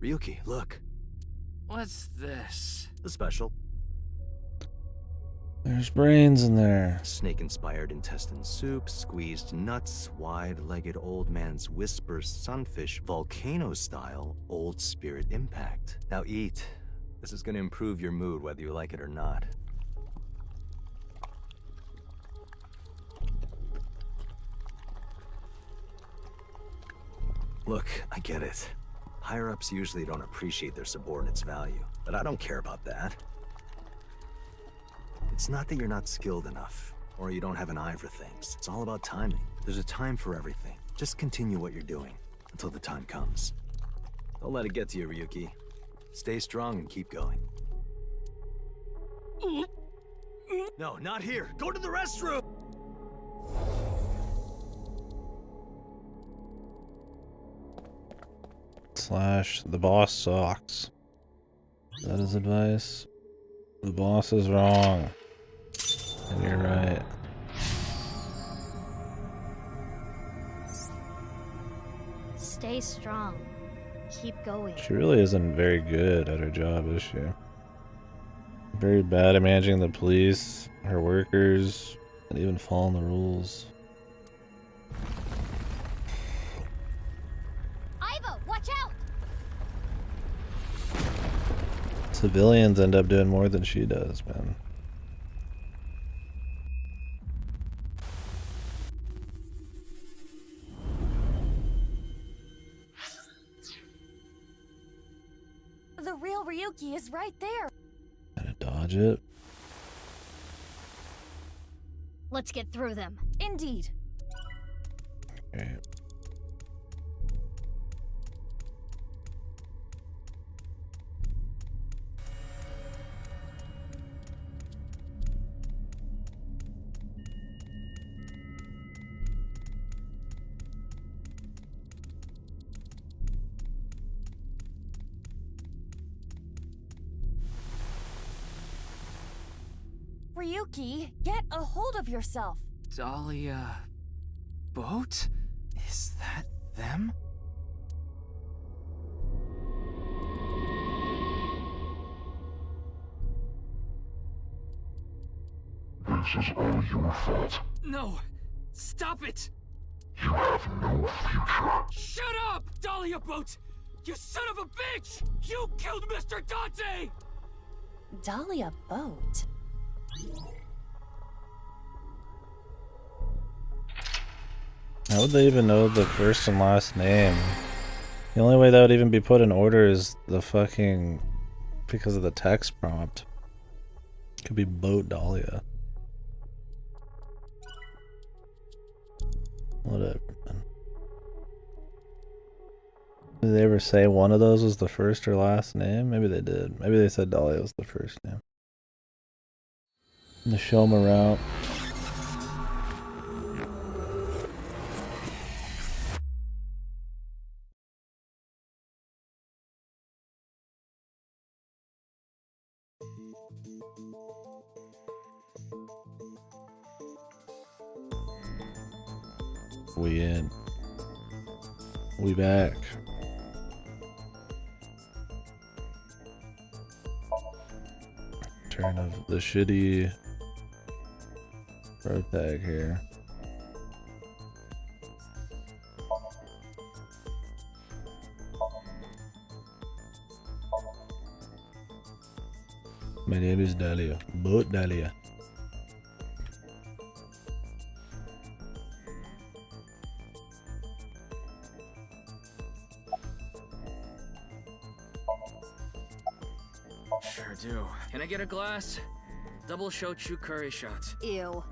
Ryuki, look. What's this? The special. There's brains in there. Snake-inspired intestine soup, squeezed nuts, wide-legged old man's whisper sunfish, volcano-style, old spirit impact. Now eat. This is gonna improve your mood whether you like it or not. Look, I get it. Higher-ups usually don't appreciate their subordinates' value, but I don't care about that. It's not that you're not skilled enough, or you don't have an eye for things. It's all about timing. There's a time for everything. Just continue what you're doing, until the time comes. Don't let it get to you, Ryuki. Stay strong and keep going. No, not here! Go to the restroom! Slash, the boss sucks. That is advice. The boss is wrong. And you're right. Stay strong. Keep going. She really isn't very good at her job, is she? Very bad at managing the police, her workers, and even following the rules. Ivo, watch out! Civilians end up doing more than she does, man. The real Ryuki is right there. Gotta dodge it. Let's get through them. Indeed. Okay. Ryuki, get a hold of yourself. Dahlia... boat? Is that them? This is all your fault. No! Stop it! You have no future. Shut up, Dahlia Boat! You son of a bitch! You killed Mr. Dante! Dahlia Boat? How would they even know the first and last name? The only way that would even be put in order is the fucking... because of the text prompt. Could be Boat Dahlia. Whatever, man. Did they ever say one of those was the first or last name? Maybe they did. Maybe they said Dahlia was the first name. To show them around. We in. We back. Turn of the shitty road tag here. My name is Dahlia. Boat Dahlia. Sure do. Can I get a glass? Double shochu curry shot. Ew.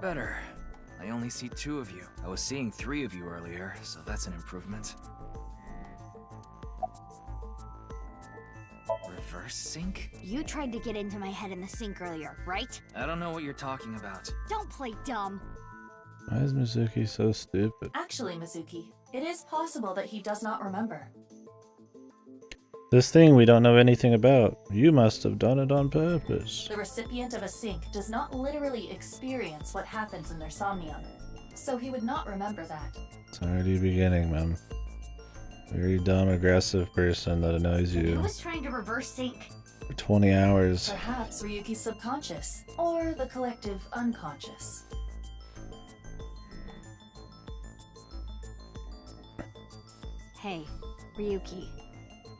Better. I only see 2 of you. I was seeing 3 of you earlier, so that's an improvement. Reverse sync? You tried to get into my head in the sink earlier, right? I don't know what you're talking about. Don't play dumb. Why is Mizuki so stupid? Actually, Mizuki, it is possible that he does not remember. This thing we don't know anything about. You must have done it on purpose. The recipient of a sink does not literally experience what happens in their somnium, so he would not remember that. It's already beginning, man. Very dumb, aggressive person that annoys Who you was trying to reverse sync? for 20 hours. Perhaps Ryuki's subconscious, or the collective unconscious. Hey, Ryuki.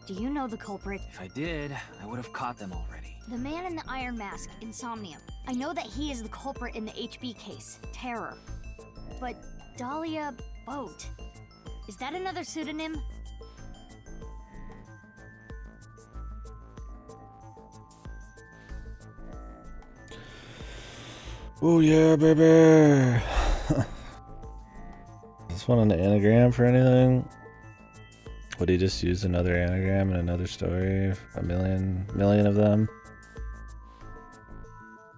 Do you know the culprit? If I did, I would have caught them already. The man in the iron mask, Somnium. I know that he is the culprit in the HB case, Terror. But Dahlia Boat. Is that another pseudonym? Oh yeah, baby! Is this one an anagram for anything? Would he just use another anagram in another story? A million of them?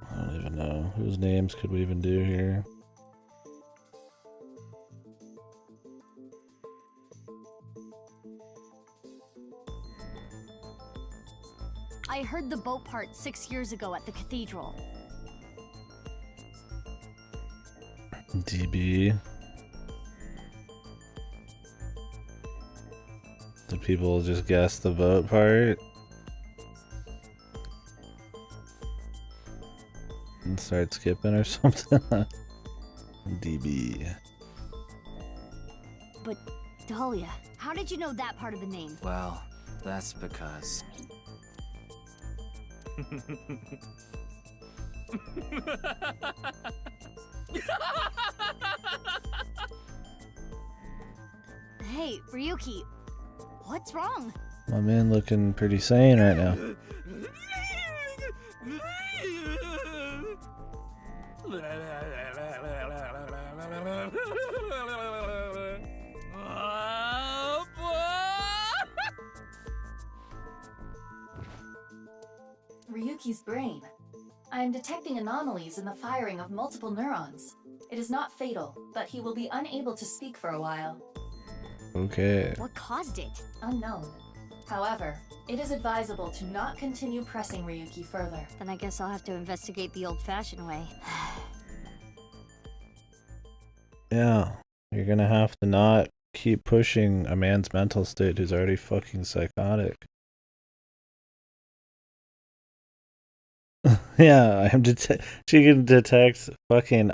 I don't even know. Whose names could we even do here? I heard the boat part 6 years ago at the cathedral. DB. Do people just guess the boat part? And start skipping or something? DB. But Dahlia, how did you know that part of the name? Well, that's because... Hey, Ryuki, what's wrong? My man looking pretty sane right now. Ryuki's brain. I am detecting anomalies in the firing of multiple neurons. It is not fatal, but he will be unable to speak for a while. Okay. What caused it? Unknown. However, it is advisable to not continue pressing Ryuki further. Then I guess I'll have to investigate the old-fashioned way. Yeah. You're gonna have to not keep pushing a man's mental state who's already fucking psychotic. Yeah, she can detect fucking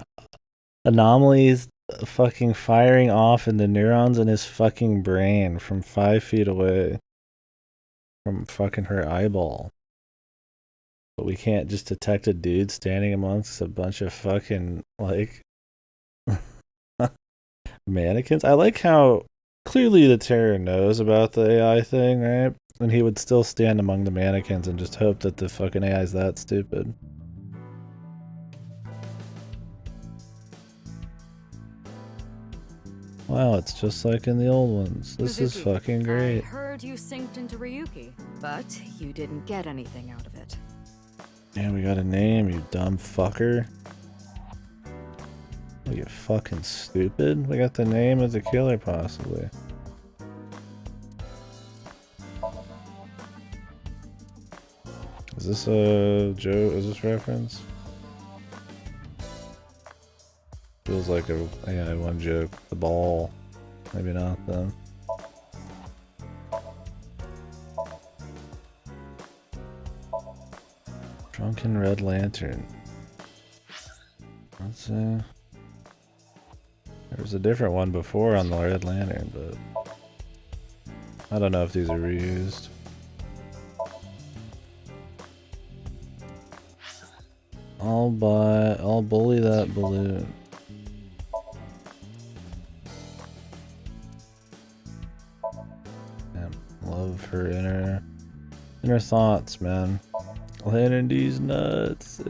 anomalies fucking firing off in the neurons in his fucking brain from 5 feet away from fucking her eyeball. But we can't just detect a dude standing amongst a bunch of fucking, like, mannequins. I like how clearly the Terror knows about the AI thing, right? And he would still stand among the mannequins and just hope that the fucking AI is that stupid. Wow, it's just like in the old ones. This is fucking I great. heard you synced into Ryuki, but you didn't get anything out of it. Yeah, we got a name, you dumb fucker. Are you fucking stupid? We got the name of the killer, possibly. Is this a joke? Is this reference? Feels like a yeah, one joke. The ball. Maybe not then. Drunken Red Lantern. Let's see. There was a different one before on the Red Lantern, but I don't know if these are reused. I'll bully that balloon. Damn, love her inner thoughts, man. Landing these nuts.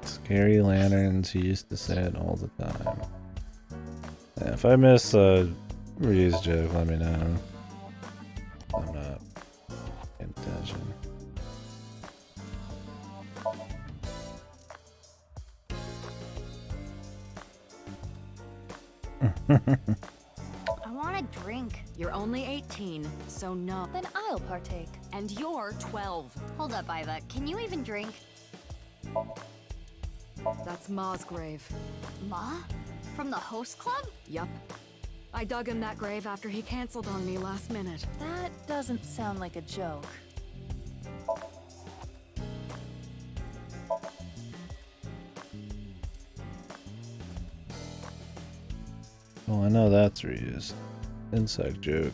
Scary lanterns, he used to say it all the time. Yeah, if I miss a reused joke, let me know. I'm not paying attention. I want a drink. You're only 18, so no. Then I'll partake. And you're 12. Hold up, Iva. Can you even drink? That's Ma's grave. Ma? From the host club? Yup. I dug him that grave after he canceled on me last minute. That doesn't sound like a joke. Oh, I know that's reused. Insect joke.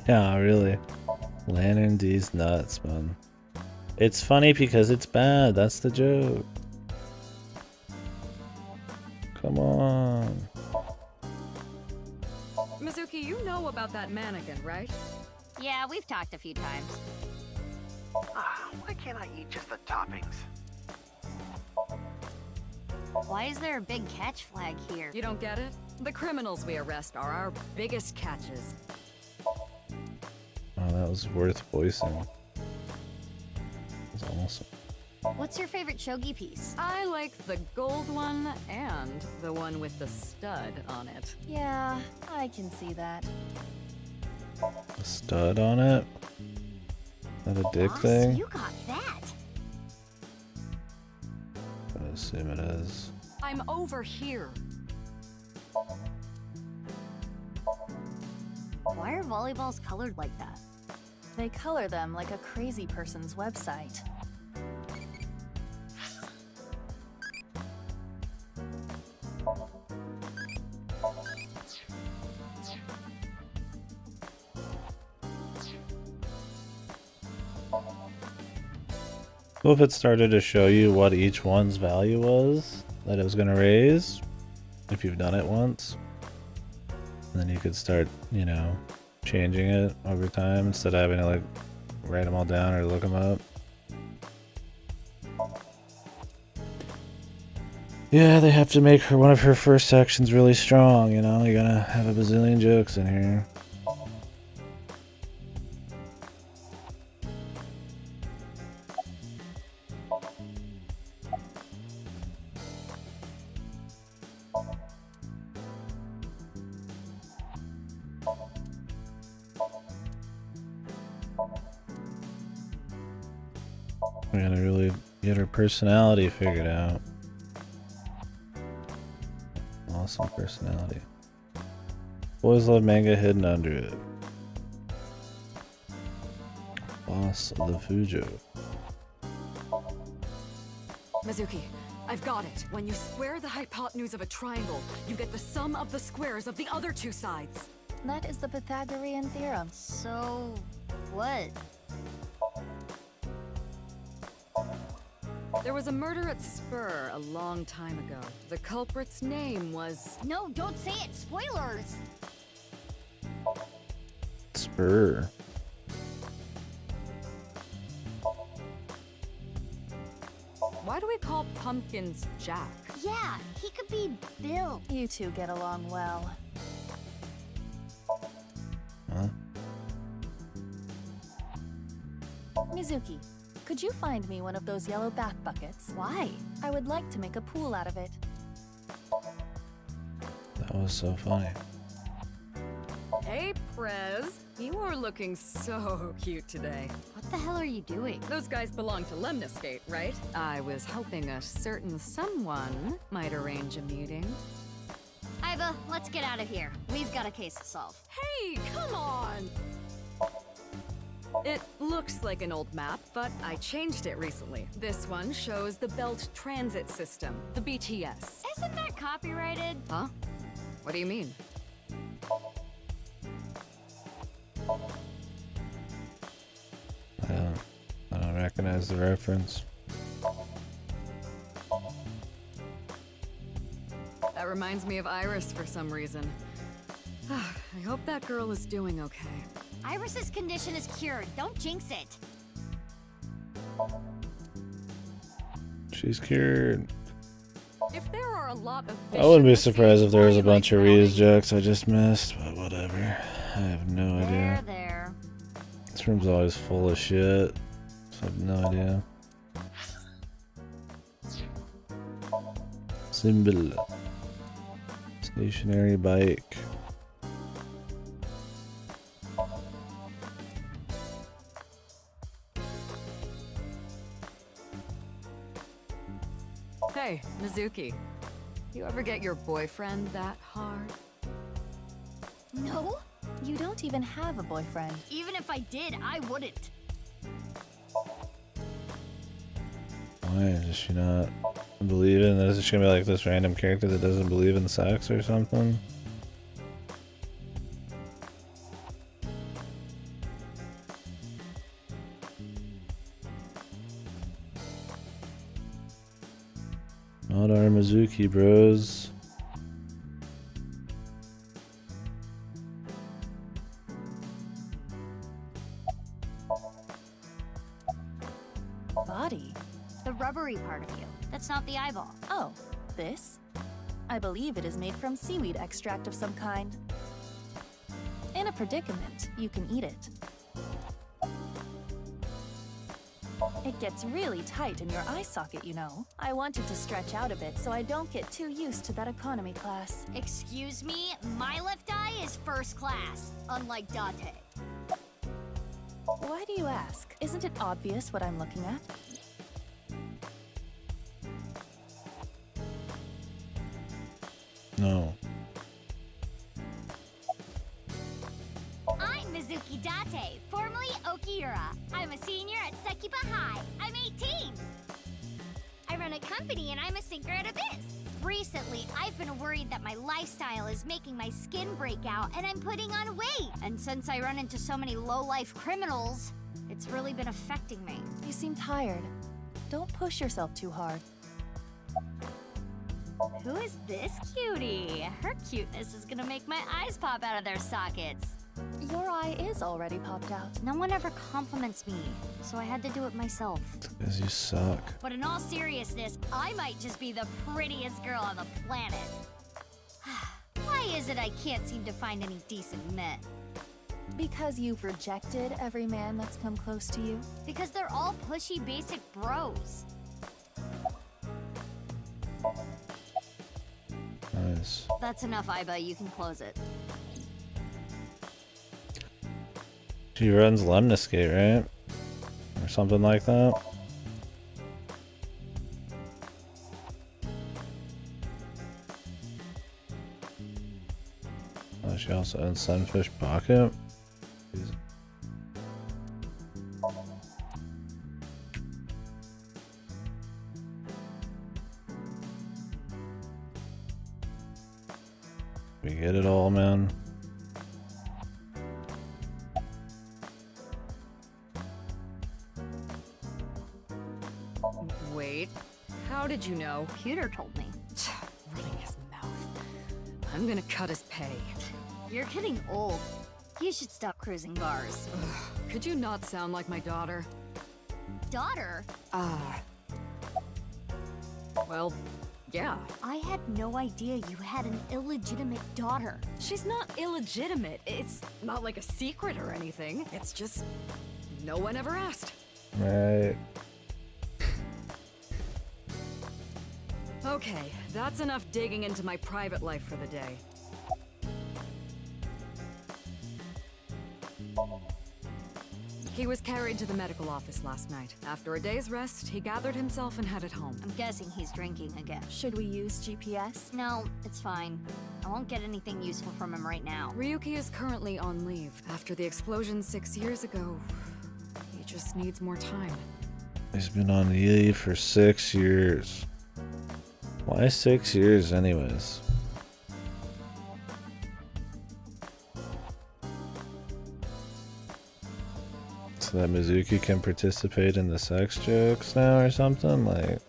Yeah, really. Lantern D's nuts, man. It's funny because it's bad. That's the joke. Come on. Mizuki, you know about that mannequin, right? Yeah, we've talked a few times. Why can't I eat just the toppings? Why is there a big catch flag here? You don't get it? The criminals we arrest are our biggest catches. Oh, that was worth voicing. That was awesome. What's your favorite shogi piece? I like the gold one and the one with the stud on it. Yeah, I can see that. A stud on it? Is that a dick Boss, thing? you got that. I assume it is. I'm over here. Why are volleyballs colored like that? They color them like a crazy person's website. Well, if it started to show you what each one's value was that it was going to raise, if you've done it once, then you could start, you know, changing it over time instead of having to like write them all down or look them up. Yeah, they have to make her one of her first sections really strong, you know? You're gonna have a bazillion jokes in here. We gotta really get her personality figured out. Awesome personality. Boys love manga hidden under it. Boss of the Fujo. Mizuki, I've got it. When you square the hypotenuse of a triangle, you get the sum of the squares of the other two sides. That is the Pythagorean theorem. So, what? There was a murder at Spur a long time ago. The culprit's name was... No, don't say it! Spoilers! Spur. Why do we call pumpkins Jack? Yeah, he could be Bill. You two get along well. Huh? Mizuki, could you find me one of those yellow bath buckets? Why? I would like to make a pool out of it. That was so funny. Hey, Prez. You are looking so cute today. What the hell are you doing? Those guys belong to Lemniscate, right? I was hoping a certain someone might arrange a meeting. Iva, let's get out of here. We've got a case to solve. Hey, come on! It looks like an old map, but I changed it recently. This one shows the Belt Transit System, the BTS. Isn't that copyrighted? Huh? What do you mean? I don't recognize the reference. That reminds me of Iris for some reason. I hope that girl is doing okay. Iris's condition is cured. Don't jinx it. She's cured. If there are a lot of I wouldn't be fish in the surprised sea, if there was why a bunch of like reused drowning? jokes I just missed, but whatever. I have no idea. There. This room's always full of shit, so I have no idea. Symbol. Stationary bike. Hey, Mizuki. You ever get your boyfriend that hard? No? You don't even have a boyfriend. Even if I did, I wouldn't. Why does she not believe in this? Is she gonna be like this random character that doesn't believe in sex or something? Not our Mizuki bros. Body? The rubbery part of you. That's not the eyeball. Oh, this? I believe it is made from seaweed extract of some kind. In a predicament, you can eat it. It gets really tight in your eye socket, you know. I want it to stretch out a bit so I don't get too used to that economy class. Excuse me, my left eye is first class, unlike Date. Why do you ask? Isn't it obvious what I'm looking at? No. I'm Mizuki Date, formerly Okiura. I'm a senior at Sekiba High. I'm 18. I run a company and I'm a sinker at Abyss. Recently, I've been worried that my lifestyle is making my skin break out and I'm putting on weight. And since I run into so many low-life criminals, it's really been affecting me. You seem tired. Don't push yourself too hard. Who is this cutie? Her cuteness is gonna make my eyes pop out of their sockets. Your eye is already popped out. No one ever compliments me, so I had to do it myself. Because you suck. But in all seriousness, I might just be the prettiest girl on the planet. Why is it I can't seem to find any decent men? Because you've rejected every man that's come close to you? Because they're all pushy basic bros. Nice. That's enough, Iba. You can close it. She runs Lemniscate, right? Or something like that. Oh, she also owns Sunfish Pocket. We get it all, man. Wait, how did you know? Pewter told me. Running his mouth. I'm gonna cut his pay. You're getting old. You should stop cruising bars. Could you not sound like my daughter? Daughter? Well, yeah. I had no idea you had an illegitimate daughter. She's not illegitimate. It's not like a secret or anything. It's just no one ever asked. Right. Okay, that's enough digging into my private life for the day. He was carried to the medical office last night. After a day's rest, he gathered himself and headed home. I'm guessing he's drinking again. Should we use GPS? No, it's fine. I won't get anything useful from him right now. Ryuki is currently on leave. After the explosion 6 years ago, he just needs more time. He's been on leave for 6 years. Why 6 years anyways? So that Mizuki can participate in the sex jokes now or something? Like,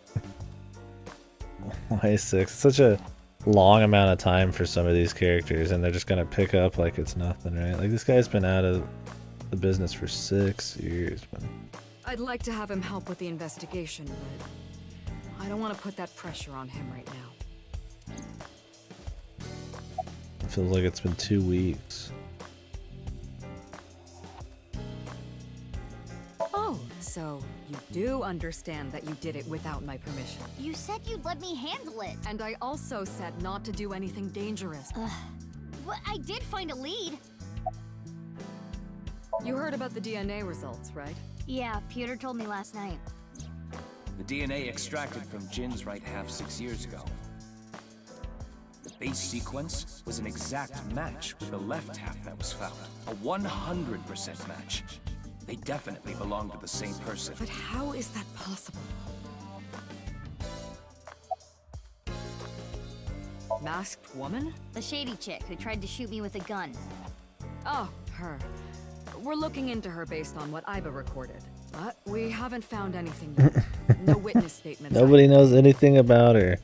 why 6? It's such a long amount of time for some of these characters and they're just gonna pick up like it's nothing, right? Like, this guy's been out of the business for 6 years, man. I'd like to have him help with the investigation, but I don't want to put that pressure on him right now. It feels like it's been 2 weeks. Oh, so you do understand that you did it without my permission. You said you'd let me handle it. And I also said not to do anything dangerous. But I did find a lead. You heard about the DNA results, right? Yeah, Pewter told me last night. The DNA extracted from Jin's right half 6 years ago. The base sequence was an exact match with the left half that was found. A 100% match. They definitely belong to the same person. But how is that possible? Masked woman? The shady chick who tried to shoot me with a gun. Oh, her. We're looking into her based on what Iva recorded. But we haven't found anything yet. No witness statements. Nobody knows anything about her.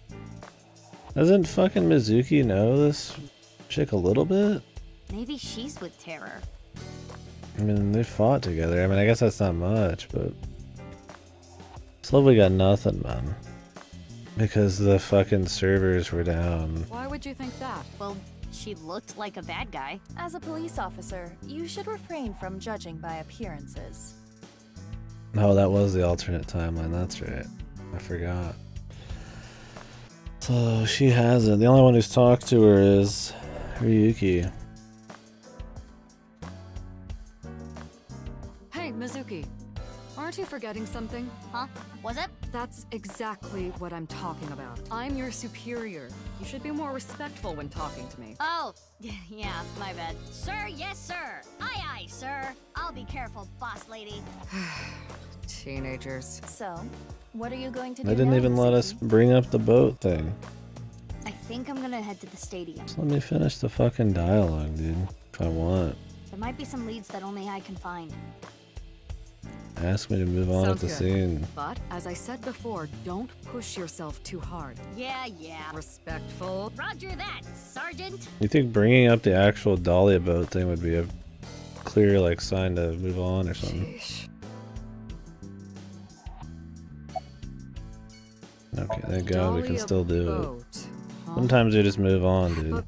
Doesn't fucking Mizuki know this chick a little bit? Maybe she's with Terror. I mean, they fought together. I mean, I guess that's not much, but... Slowly got nothing, man. Because the fucking servers were down. Why would you think that? Well, she looked like a bad guy. As a police officer, you should refrain from judging by appearances. Oh, that was the alternate timeline. That's right. I forgot. So she hasn't. The only one who's talked to her is Ryuki. Hey, Mizuki. Aren't you forgetting something? Huh? Was it? That's exactly what I'm talking about. I'm your superior. You should be more respectful when talking to me. Oh, yeah, my bad. Sir, yes, sir. Aye, aye, sir. I'll be careful, boss lady. Teenagers. So, what are you going to do? They didn't now, even let us bring up the boat thing. I think I'm gonna head to the stadium. Just let me finish the fucking dialogue, dude. If I want. There might be some leads that only I can find. Ask me to move on with the scene. But, as I said before, don't push yourself too hard. Yeah. Respectful. Roger that, Sergeant. You think bringing up the actual Dahlia boat thing would be a clear, like, sign to move on or something? Sheesh. Okay, thank God we can still do boat, it. huh? Sometimes we just move on, dude. But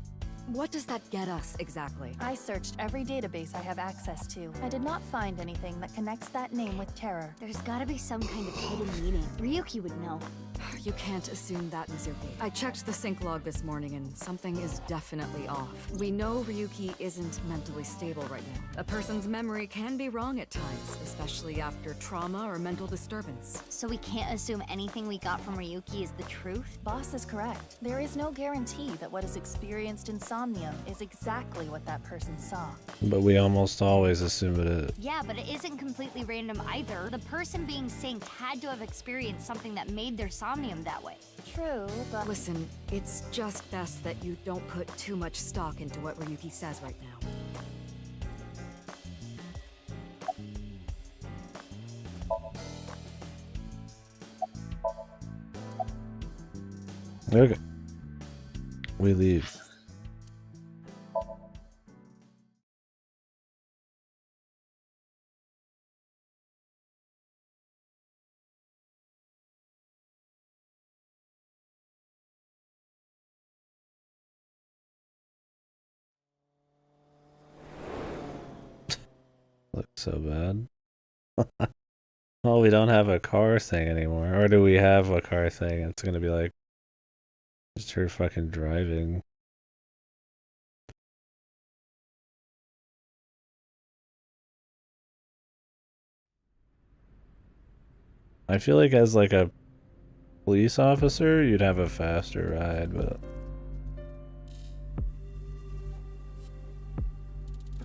what does that get us exactly? I searched every database I have access to. I did not find anything that connects that name with Terror. There's gotta be some kind of hidden meaning. Ryuki would know. You can't assume that, Mizuki. I checked the sync log this morning and something is definitely off. We know Ryuki isn't mentally stable right now. A person's memory can be wrong at times, especially after trauma or mental disturbance. So we can't assume anything we got from Ryuki is the truth? Boss is correct. There is no guarantee that what is experienced in Somnium is exactly what that person saw. But we almost always assume it is. Yeah, but it isn't completely random either. The person being synced had to have experienced something that made their Somnium that way. True, but... Listen, it's just best that you don't put too much stock into what Ryuki says right now. Okay. We leave. Looks so bad. Well, we don't have a car thing anymore. Or do we have a car thing? It's gonna be like just her fucking driving. I feel like as like a police officer, you'd have a faster ride, but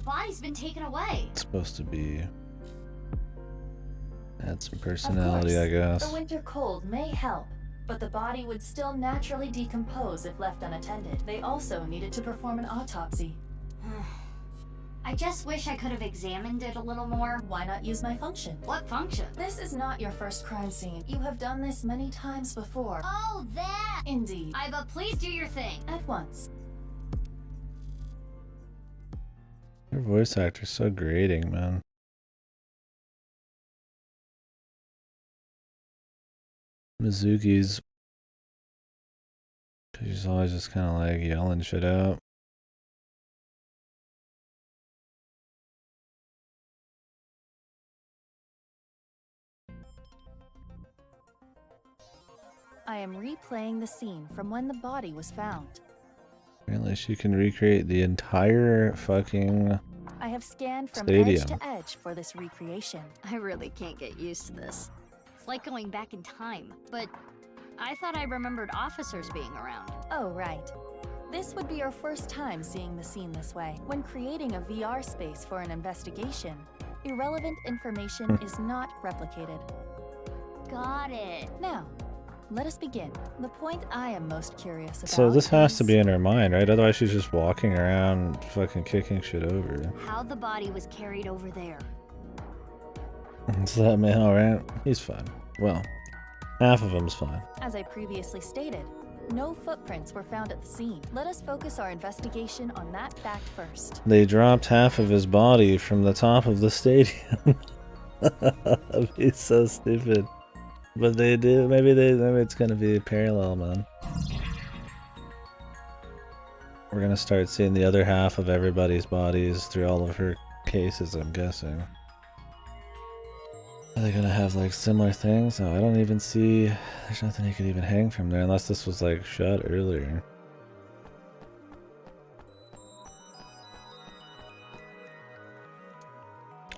The body's been taken away. it's supposed to be add some personality, I guess. The winter cold may help, but the body would still naturally decompose if left unattended. They also needed to perform an autopsy. I just wish I could have examined it a little more. Why not use my function? What function? This is not your first crime scene. You have done this many times before. Oh, that! Indeed. Iva, please do your thing. At once. Your voice actor's so grating, man. Mizuki's, cause she's always just kind of like yelling shit out. I am replaying the scene from when the body was found. Apparently she can recreate the entire fucking I have scanned from stadium. edge to edge for this recreation. I really can't get used to this. It's like going back in time, but I thought I remembered officers being around. Oh, right. This would be your first time seeing the scene this way. When creating a VR space for an investigation, irrelevant information is not replicated. Got it. Now, let us begin. The point I am most curious about So this has to is be in her mind, right? Otherwise she's just walking around fucking kicking shit over. how the body was carried over there. Is that man alright? He's fine. Well, half of him's fine. As I previously stated, no footprints were found at the scene. Let us focus our investigation on that fact first. They dropped half of his body from the top of the stadium. He's so stupid. But they do. Maybe it's gonna be parallel, man. We're gonna start seeing the other half of everybody's bodies through all of her cases, I'm guessing. Are they gonna have like similar things? No, I don't even see. There's nothing you could even hang from there unless this was like shot earlier.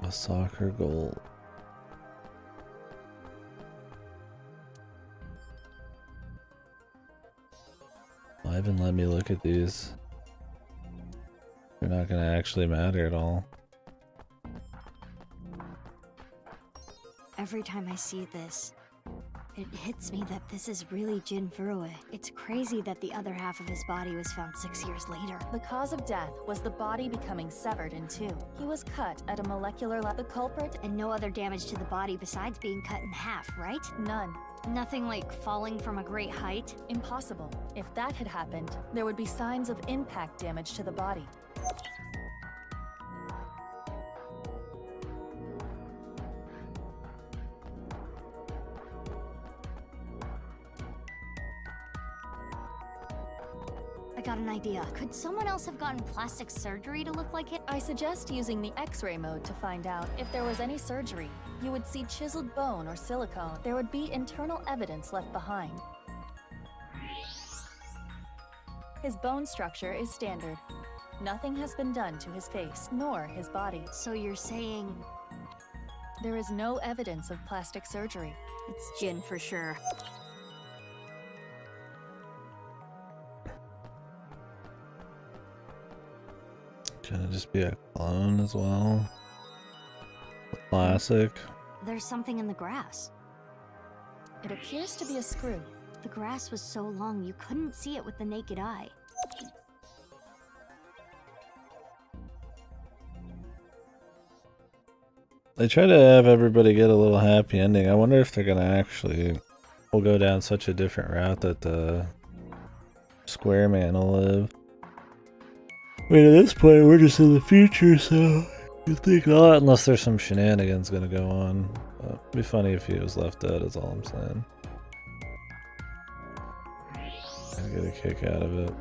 A soccer goal. Why even let me look at these? They're not gonna actually matter at all. Every time I see this, it hits me that this is really Jin Furue. It's crazy that the other half of his body was found 6 years later. The cause of death was the body becoming severed in two. He was cut at a molecular level. The culprit, And no other damage to the body besides being cut in half, right? none. Nothing like falling from a great height. Impossible. If that had happened, there would be signs of impact damage to the body. I got an idea. Could someone else have gotten plastic surgery to look like it? I suggest using the X-ray mode to find out if there was any surgery. You would see chiseled bone or silicone. There would be internal evidence left behind. His bone structure is standard. Nothing has been done to his face, nor his body. So you're saying There is no evidence of plastic surgery. it's Jin for sure. Can it just be a clone as well? Classic. There's something in the grass. It appears to be a screw. The grass was so long you couldn't see it with the naked eye. They try to have everybody get a little happy ending. I wonder if they're gonna actually will go down such a different route that the Square Man will live. I mean, at this point, we're just in the future, so you think not, unless there's some shenanigans gonna go on. It'd be funny if he was left dead, is all I'm saying. I get a kick out of it.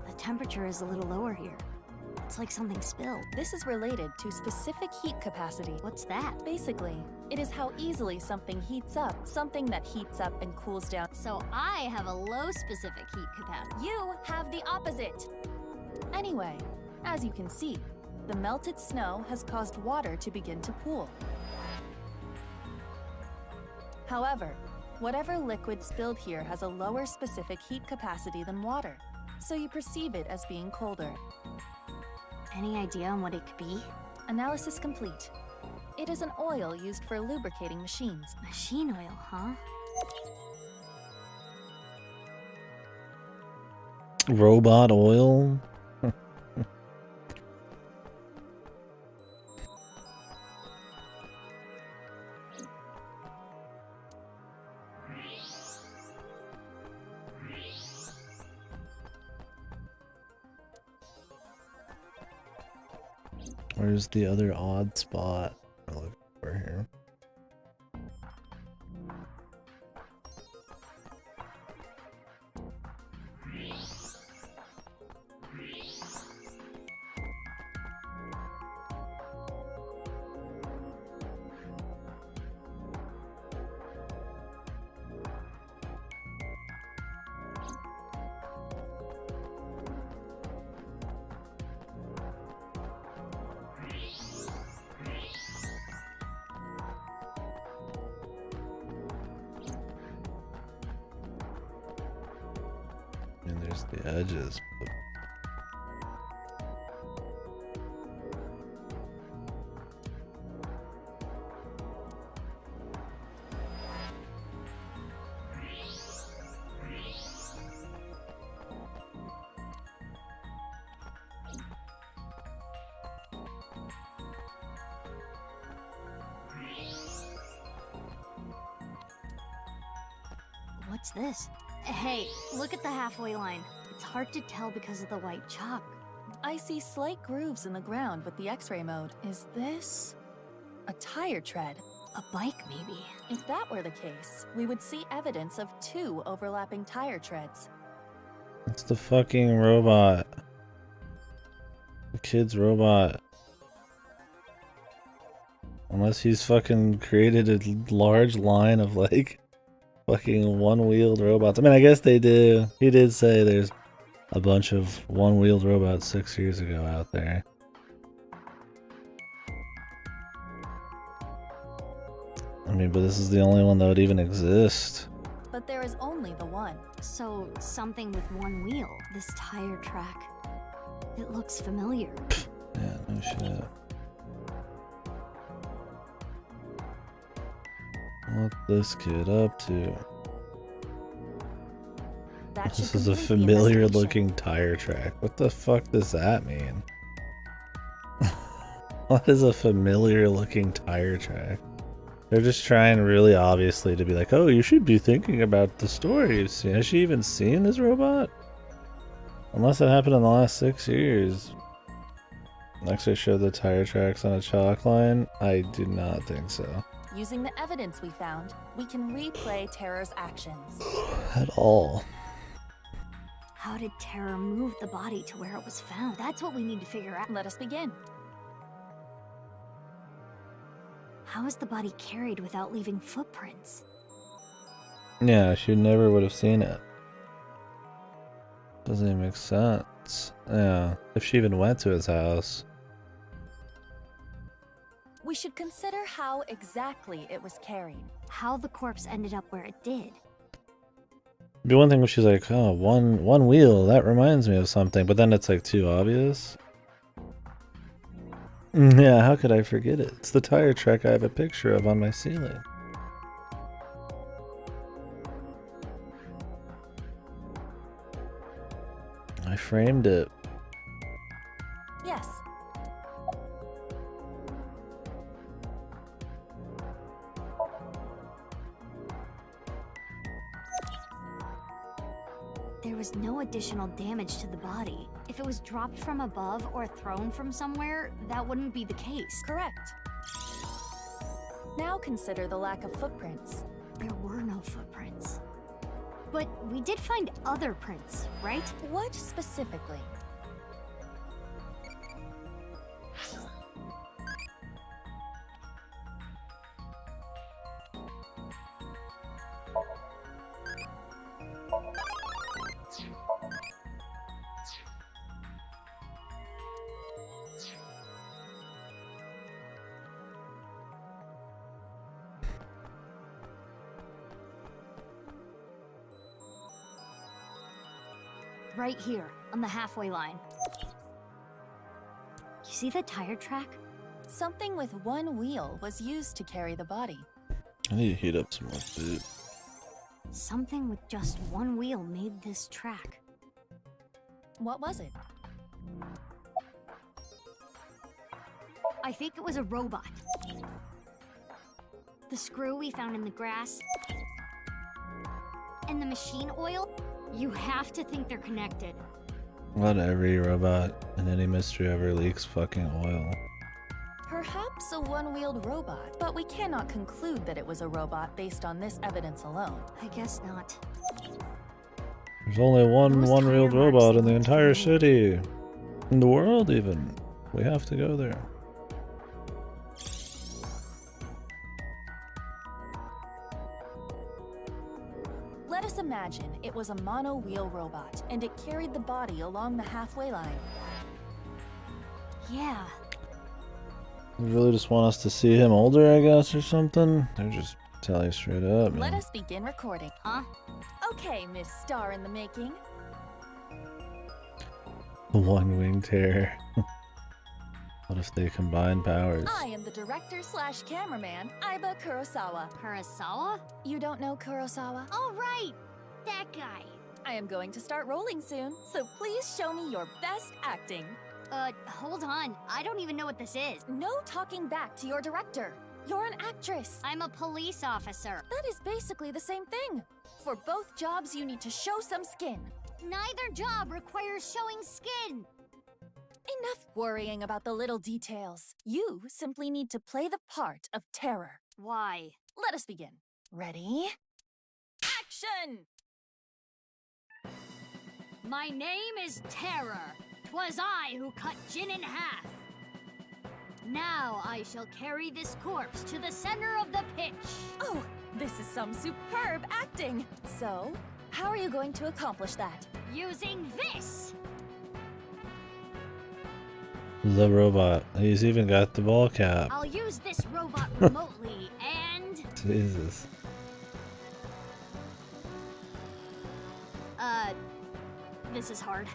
The temperature is a little lower here. It's like something spilled. This is related to specific heat capacity. What's that? Basically, it is how easily something heats up. Something that heats up and cools down. So I have a low specific heat capacity. You have the opposite. Anyway, as you can see, the melted snow has caused water to begin to pool. However, whatever liquid spilled here has a lower specific heat capacity than water, so you perceive it as being colder. Any idea on what it could be? Analysis complete. It is an oil used for lubricating machines. Machine oil, huh? Robot oil? Where's the other odd spot I'm looking for here? the edges. What's this? Hey, look at the halfway line. It's hard to tell because of the white chalk. I see slight grooves in the ground with the X-ray mode. Is this a tire tread? A bike, maybe. If that were the case, we would see evidence of 2 overlapping tire treads. It's the fucking robot. The kid's robot. Unless he's fucking created a large line of like fucking one-wheeled robots. I mean, I guess they do. He did say there's a bunch of one-wheeled robots 6 years ago out there. I mean, but this is the only one that would even exist. But there is only the one. So, something with one wheel. This tire track. It looks familiar. Yeah, no shit. What this kid up to? This is a familiar looking tire track. What the fuck does that mean? What is a familiar looking tire track? They're just trying really obviously to be like, oh, you should be thinking about the story. Has she even seen this robot? Unless it happened in the last 6 years. Next I showed the tire tracks on a chalk line. I do not think so. Using the evidence we found, we can replay Terror's actions. At all. How did Terror move the body to where it was found? That's what we need to figure out. Let us begin. How is the body carried without leaving footprints? Yeah, she never would have seen it. Doesn't even make sense. Yeah, if she even went to his house. We should consider how exactly it was carried. How the corpse ended up where it did. It'd be one thing if she's like, oh, one wheel, that reminds me of something, but then it's like too obvious. Yeah, how could I forget it? It's the tire track I have a picture of on my ceiling. I framed it. Yes. There was no additional damage to the body. If it was dropped from above or thrown from somewhere, that wouldn't be the case. Correct. Now consider the lack of footprints. There were no footprints. But we did find other prints, right? What specifically? Right here, on the halfway line. You see the tire track? Something with one wheel was used to carry the body. I need to heat up some more food. Something with just one wheel made this track. What was it? I think it was a robot. The screw we found in the grass. And the machine oil. You have to think they're connected. Not every robot in any mystery ever leaks fucking oil. Perhaps a one-wheeled robot, but we cannot conclude that it was a robot based on this evidence alone. I guess not. There's only one-wheeled robot in the entire city. In the world even. We have to go there. Let us imagine it was a mono-wheel robot, and it carried the body along the halfway line. Yeah. They really just want us to see him older, I guess, or something? They're just telling you straight up, man. Let us begin recording. Huh? Okay, Miss Star in the Making. One-wing terror. What if they combine powers? I am the director slash cameraman, Aiba Kurosawa. Kurosawa? You don't know Kurosawa? Oh, right! That guy. I am going to start rolling soon, so please show me your best acting. Hold on. I don't even know what this is. No talking back to your director. You're an actress. I'm a police officer. That is basically the same thing. For both jobs, you need to show some skin. Neither job requires showing skin. Enough worrying about the little details. You simply need to play the part of terror. Why? Let us begin. Ready? Action! My name is Terror. 'Twas I who cut Jin in half. Now I shall carry this corpse to the center of the pitch. Oh, this is some superb acting. So, how are you going to accomplish that? Using this! The robot. He's even got the ball cap. I'll use this robot remotely and... Jesus. This is hard.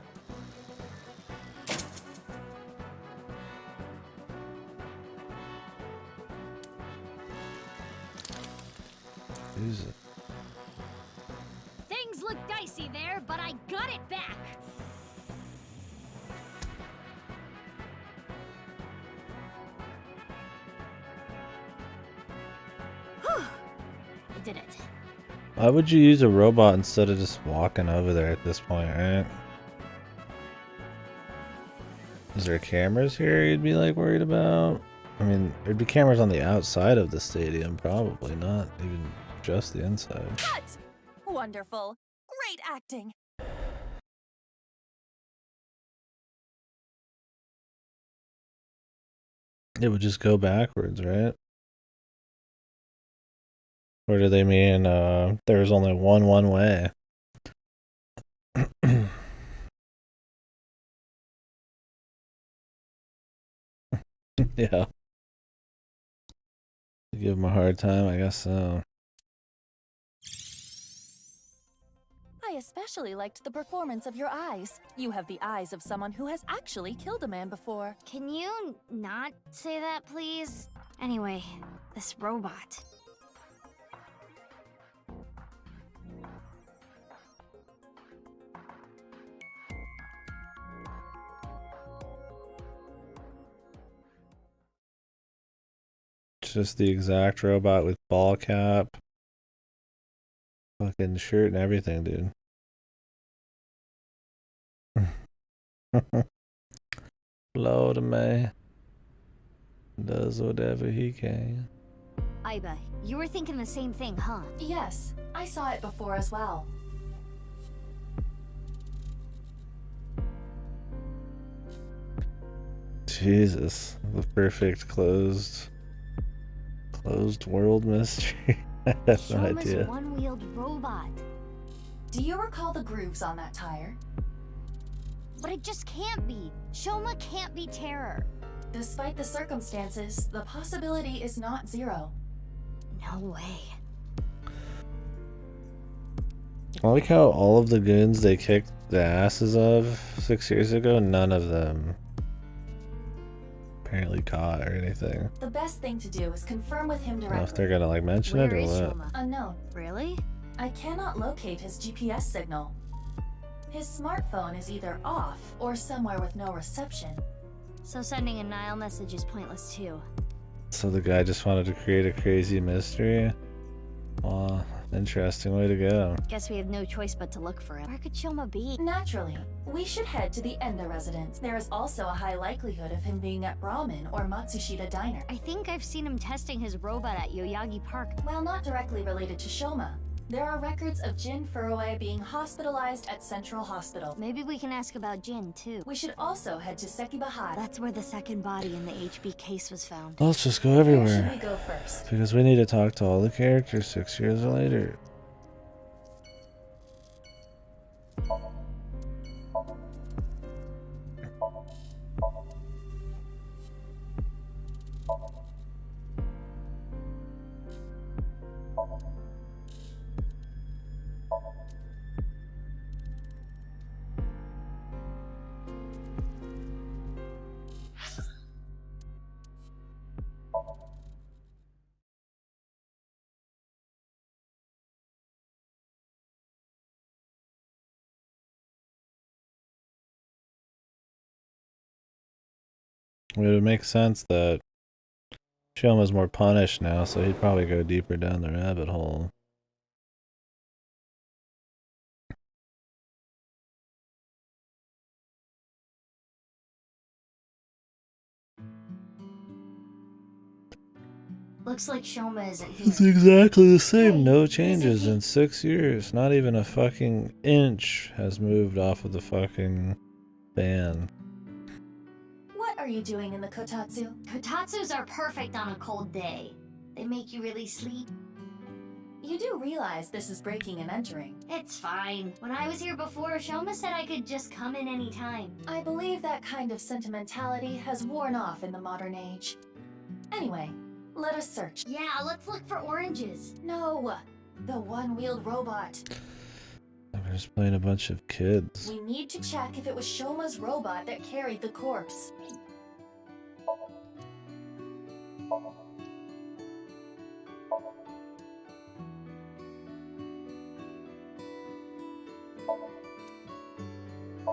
Jesus. Things look dicey there, but I got it back. Whew. I did it. Why would you use a robot instead of just walking over there at this point, right? Is there cameras here you'd be like worried about? I mean, there'd be cameras on the outside of the stadium, probably, not even just the inside. Cut! Wonderful. Great acting. It would just go backwards, right? Or do they mean there's only one way? Yeah. Give him a hard time, I guess so. I especially liked the performance of your eyes. You have the eyes of someone who has actually killed a man before. Can you not say that, please? Anyway, this robot. Just the exact robot with ball cap, fucking shirt and everything, dude. Lord May does whatever he can. Aiba, you were thinking the same thing, huh? Yes, I saw it before as well. Jesus, the perfect closed world mystery. I have no Shoma's idea. one-wheeled robot. Do you recall the grooves on that tire? But it just can't be. Shoma can't be Terror. Despite the circumstances, the possibility is not zero. No way. I like how all of the goons they kicked the asses of 6 years ago, none of them apparently caught or anything. The best thing to do is confirm with him I don't know directly. if they're gonna like mention Where it or is what. Shoma? Unknown. Really? I cannot locate his GPS signal. His smartphone is either off or somewhere with no reception. So sending a Nile message is pointless too. So the guy just wanted to create a crazy mystery? Wow, interesting way to go. Guess we have no choice but to look for him. Where could Shoma be? Naturally, we should head to the Enda residence. There is also a high likelihood of him being at Brahmin or Matsushita Diner. I think I've seen him testing his robot at Yoyagi Park. While not directly related to Shoma, there are records of Jin Furue being hospitalized at Central Hospital. Maybe we can ask about Jin too. We should also head to Sekiba High. That's where the second body in the HB case was found. Let's just go Where should we everywhere. go first? Because we need to talk to all the characters 6 years later. It would make sense that Shoma's more punished now, so he'd probably go deeper down the rabbit hole. Looks like Shoma isn't here. It's exactly the same. Hey, No is it changes he? in 6 years. Not even a fucking inch has moved off of the fucking fan. What are you doing in the kotatsu? Kotatsus are perfect on a cold day. They make you really sleep. You do realize this is breaking and entering. It's fine. When I was here before, Shoma said I could just come in any time. I believe that kind of sentimentality has worn off in the modern age. Anyway, let us search. Yeah, let's look for oranges. No, the one-wheeled robot. I'm just playing a bunch of kids. We need to check if it was Shoma's robot that carried the corpse.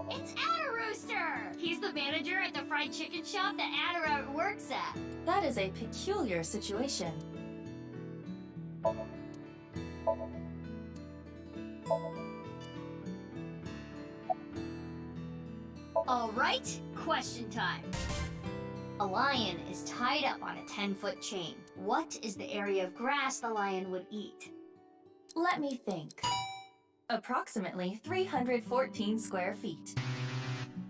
It's Adderooster! He's the manager at the fried chicken shop that Adder works at. That is a peculiar situation. Alright, question time. A lion is tied up on a 10-foot chain. What is the area of grass the lion would eat? Let me think. Approximately 314 square feet.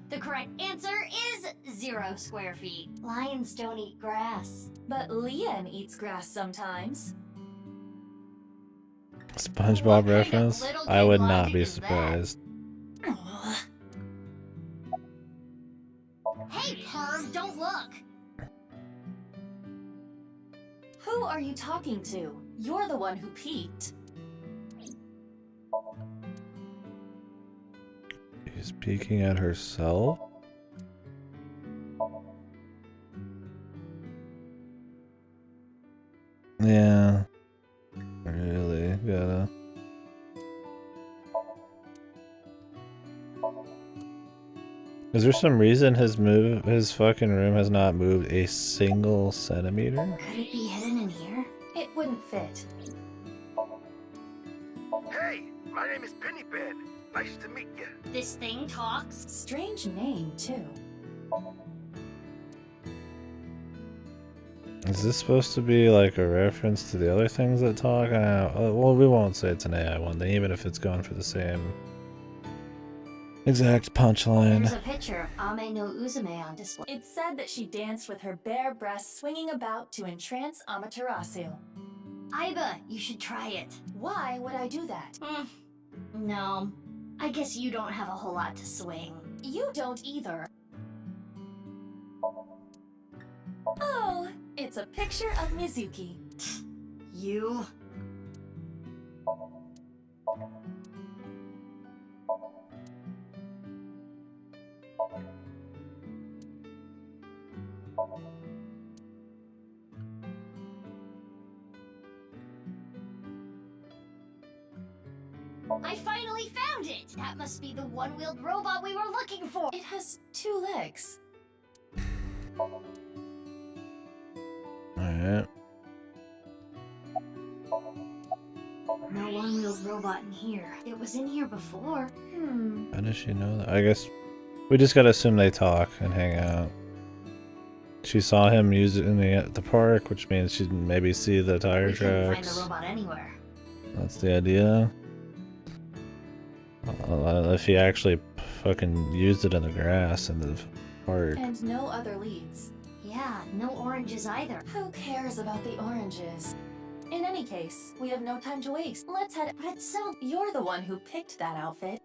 The correct answer is 0 square feet. Lions don't eat grass. But Lian eats grass sometimes. SpongeBob What kind of reference? little I kid would not logic be is that? surprised. Hey, perv, don't look! Who are you talking to? You're the one who peeked. She's peeking at herself? Yeah. Really gotta. Is there some reason his fucking room has not moved a single centimeter? Could it be hidden in here? It wouldn't fit. Hey, my name is Pennypen. Nice to meet you. This thing talks? Strange name, too. Is this supposed to be like a reference to the other things that talk? Well, we won't say it's an AI one, then, even if it's going for the same exact punchline. There's a picture of Ame no Uzume on display. It said that she danced with her bare breasts swinging about to entrance Amaterasu. Aiba, you should try it. Why would I do that? No. I guess you don't have a whole lot to swing. You don't either. Oh, it's a picture of Mizuki. You? I finally found it! That must be the one-wheeled robot we were looking for! It has 2 legs. Alright. No one-wheeled robot in here. It was in here before. How does she know that? I guess we just gotta assume they talk and hang out. She saw him use it in the park, which means she'd maybe see the tire We couldn't find tracks. the robot anywhere. That's the idea. If he actually fucking used it in the grass in the park. And no other leads. Yeah, no oranges either. Who cares about the oranges? In any case, we have no time to waste. Let's head. But it's so... You're the one who picked that outfit.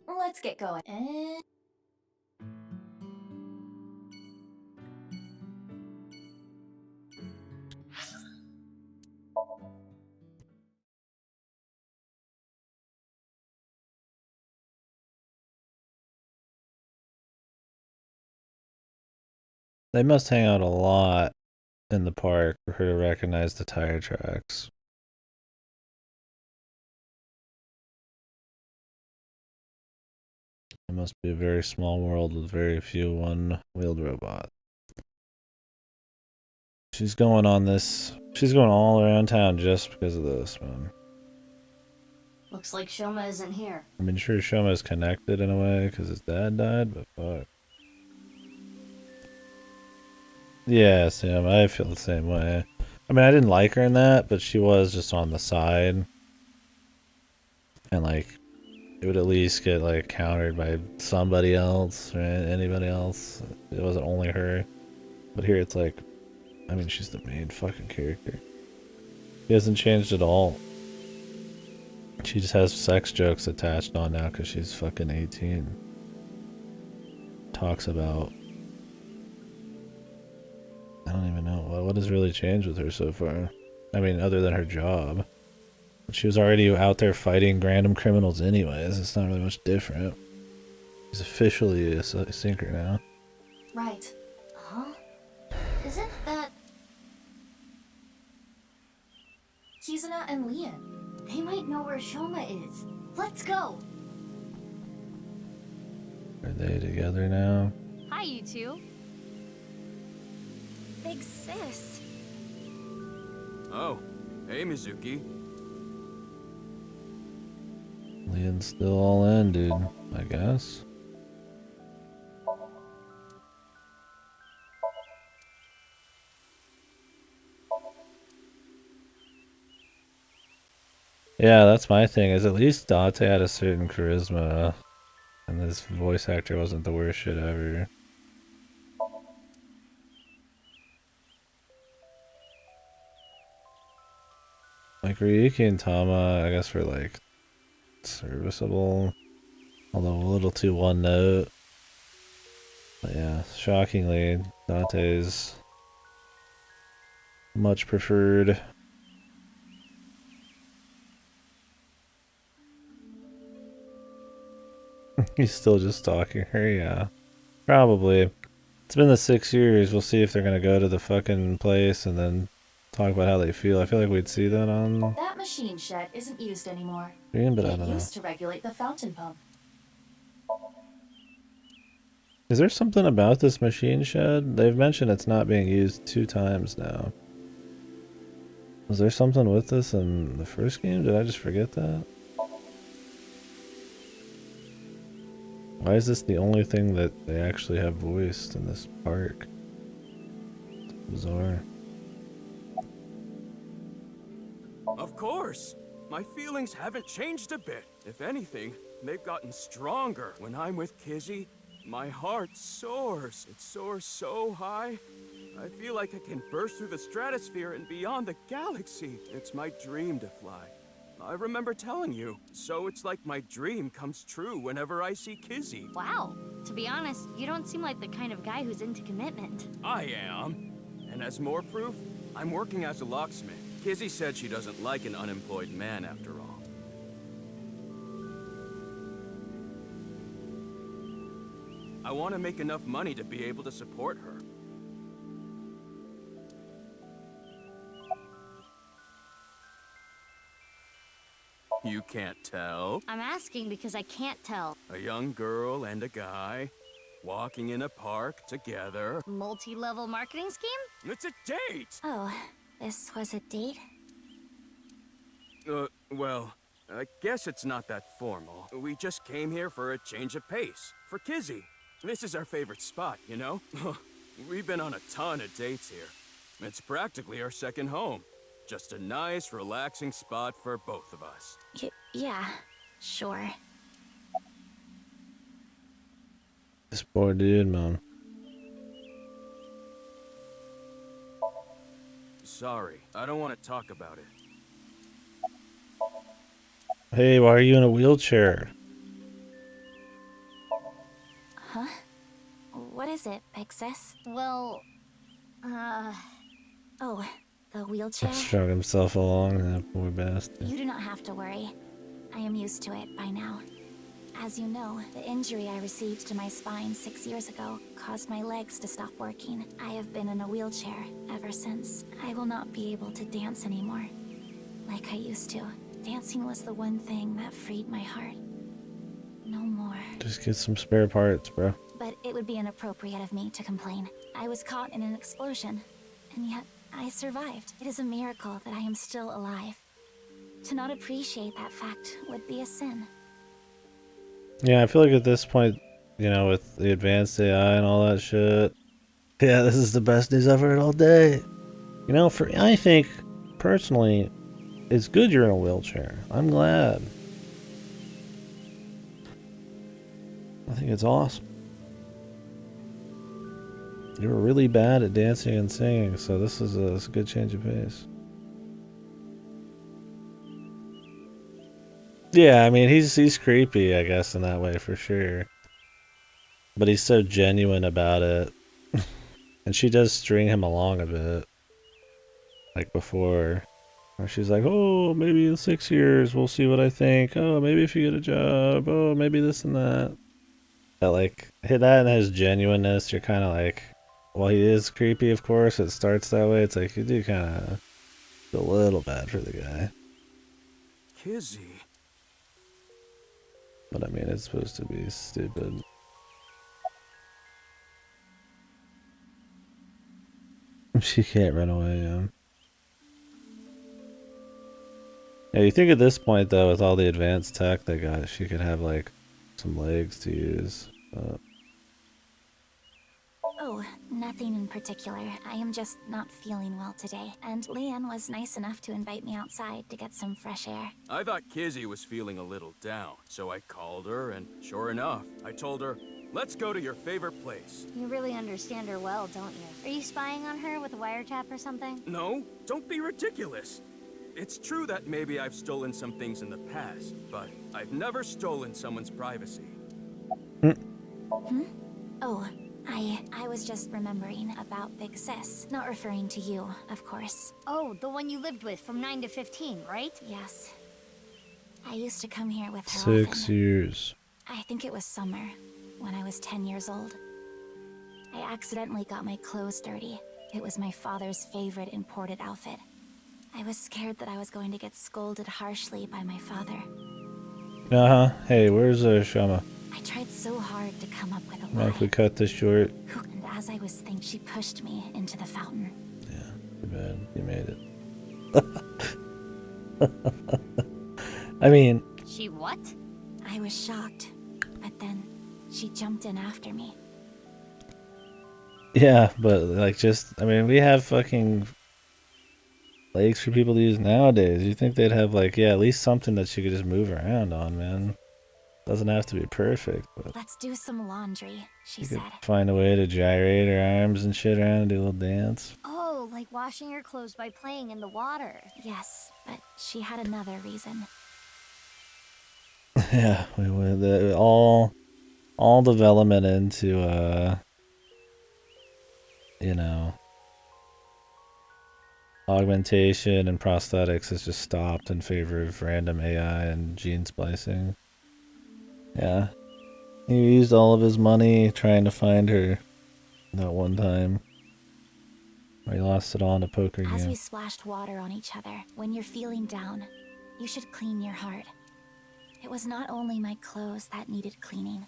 Let's get going. They must hang out a lot in the park for her to recognize the tire tracks. It must be a very small world with very few one-wheeled robots. She's going on this. She's going all around town just because of this, man. Looks like Shoma isn't here. I mean, sure, Shoma's connected in a way because his dad died, but fuck. Yeah, Sam, I feel the same way. I mean, I didn't like her in that, but she was just on the side. And, like, it would at least get, like, countered by somebody else, right? Anybody else. It wasn't only her. But here it's like, I mean, she's the main fucking character. She hasn't changed at all. She just has sex jokes attached on now because she's fucking 18. Talks about... I don't even know. What has really changed with her so far? I mean, other than her job. She was already out there fighting random criminals anyways. It's not really much different. She's officially a sinker now. Right. Huh? Isn't that... Kizuna and Leon. They might know where Shoma is. Let's go! Are they together now? Hi, you two. Big sis. Oh, hey, Mizuki. Leon's still all in, dude. I guess. Yeah, that's my thing, is at least Dante had a certain charisma, and this voice actor wasn't the worst shit ever. Like, Ryuki and Tama, I guess, were, like, serviceable, although a little too one note. But yeah, shockingly, Dante's much preferred. He's still just stalking her, yeah. Probably. It's been the 6 years. We'll see if they're gonna go to the fucking place and then talk about how they feel. I feel like we'd see that on That machine shed isn't used anymore. screen, but I It don't know. used to regulate the fountain pump. Is there something about this machine shed? They've mentioned it's not being used 2 times now. Was there something with this in the first game? Did I just forget that? Why is this the only thing that they actually have voiced in this park? It's bizarre. Of course! My feelings haven't changed a bit. If anything, they've gotten stronger. When I'm with Kizzy, my heart soars. It soars so high. I feel like I can burst through the stratosphere and beyond the galaxy. It's my dream to fly. I remember telling you, so it's like my dream comes true whenever I see Kizzy. Wow. To be honest, you don't seem like the kind of guy who's into commitment. I am. And as more proof, I'm working as a locksmith. Kizzy said she doesn't like an unemployed man after all. I want to make enough money to be able to support her. You can't tell? I'm asking because I can't tell. A young girl and a guy, walking in a park together. Multi-level marketing scheme? It's a date! Oh, this was a date? Well, I guess it's not that formal. We just came here for a change of pace. For Kizzy. This is our favorite spot, you know? We've been on a ton of dates here. It's practically our second home. Just a nice, relaxing spot for both of us. Yeah, sure. This poor dude, man. Sorry, I don't want to talk about it. Hey, why are you in a wheelchair? Huh? What is it, Big Sis? Well, oh, the wheelchair? Strung himself along, that poor bastard. You do not have to worry. I am used to it by now. As you know, the injury I received to my spine 6 years ago caused my legs to stop working. I have been in a wheelchair ever since. I will not be able to dance anymore, like I used to. Dancing was the one thing that freed my heart. No more. Just get some spare parts, bro. But it would be inappropriate of me to complain. I was caught in an explosion, and yet I survived. It is a miracle that I am still alive. To not appreciate that fact would be a sin. Yeah, I feel like at this point, you know, with the advanced AI and all that shit, yeah, this is the best news I've heard all day. You know, I think, personally, it's good you're in a wheelchair. I'm glad. I think it's awesome. You were really bad at dancing and singing, so this is a good change of pace. Yeah, I mean, he's creepy, I guess, in that way, for sure. But he's so genuine about it. And she does string him along a bit. Like before. Where she's like, oh, maybe in 6 years we'll see what I think. Oh, maybe if you get a job. Oh, maybe this and that. That, like, hit that and his genuineness, you're kind of like, well, he is creepy, of course. It starts that way. It's like, you do kind of feel a little bad for the guy. Kizzy. But I mean, it's supposed to be stupid. She can't run away, yeah. Yeah, you think at this point, though, with all the advanced tech they got, she could have, like, some legs to use. Oh, nothing in particular. I am just not feeling well today. And Leanne was nice enough to invite me outside to get some fresh air. I thought Kizzy was feeling a little down, so I called her, and sure enough, I told her, let's go to your favorite place. You really understand her well, don't you? Are you spying on her with a wiretap or something? No, don't be ridiculous. It's true that maybe I've stolen some things in the past, but I've never stolen someone's privacy. Oh, I was just remembering about Big Sis. Not referring to you, of course. Oh, the one you lived with from 9 to 15, right? Yes. I used to come here with her 6 often. years. I think it was summer, when I was 10 years old. I accidentally got my clothes dirty. It was my father's favorite imported outfit. I was scared that I was going to get scolded harshly by my father. Uh-huh. Hey, where's Shama? I tried so hard to come up with a Mind if lie. we cut this short? And as I was thinking, she pushed me into the fountain. Yeah, too bad. You made it. I mean... She what? I was shocked, but then she jumped in after me. Yeah, but, like, just... I mean, we have fucking... legs for people to use nowadays. You think they'd have, like, yeah, at least something that you could just move around on, man. Doesn't have to be perfect, but Let's do some laundry, she you said. could find a way to gyrate her arms and shit around and do a little dance. Oh, like washing your clothes by playing in the water. Yes, but she had another reason. Yeah, we would. All development into, you know, augmentation and prosthetics has just stopped in favor of random AI and gene splicing. Yeah. He used all of his money trying to find her that one time. Where he lost it all in a poker As game. we splashed water on each other, when you're feeling down, you should clean your heart. It was not only my clothes that needed cleaning,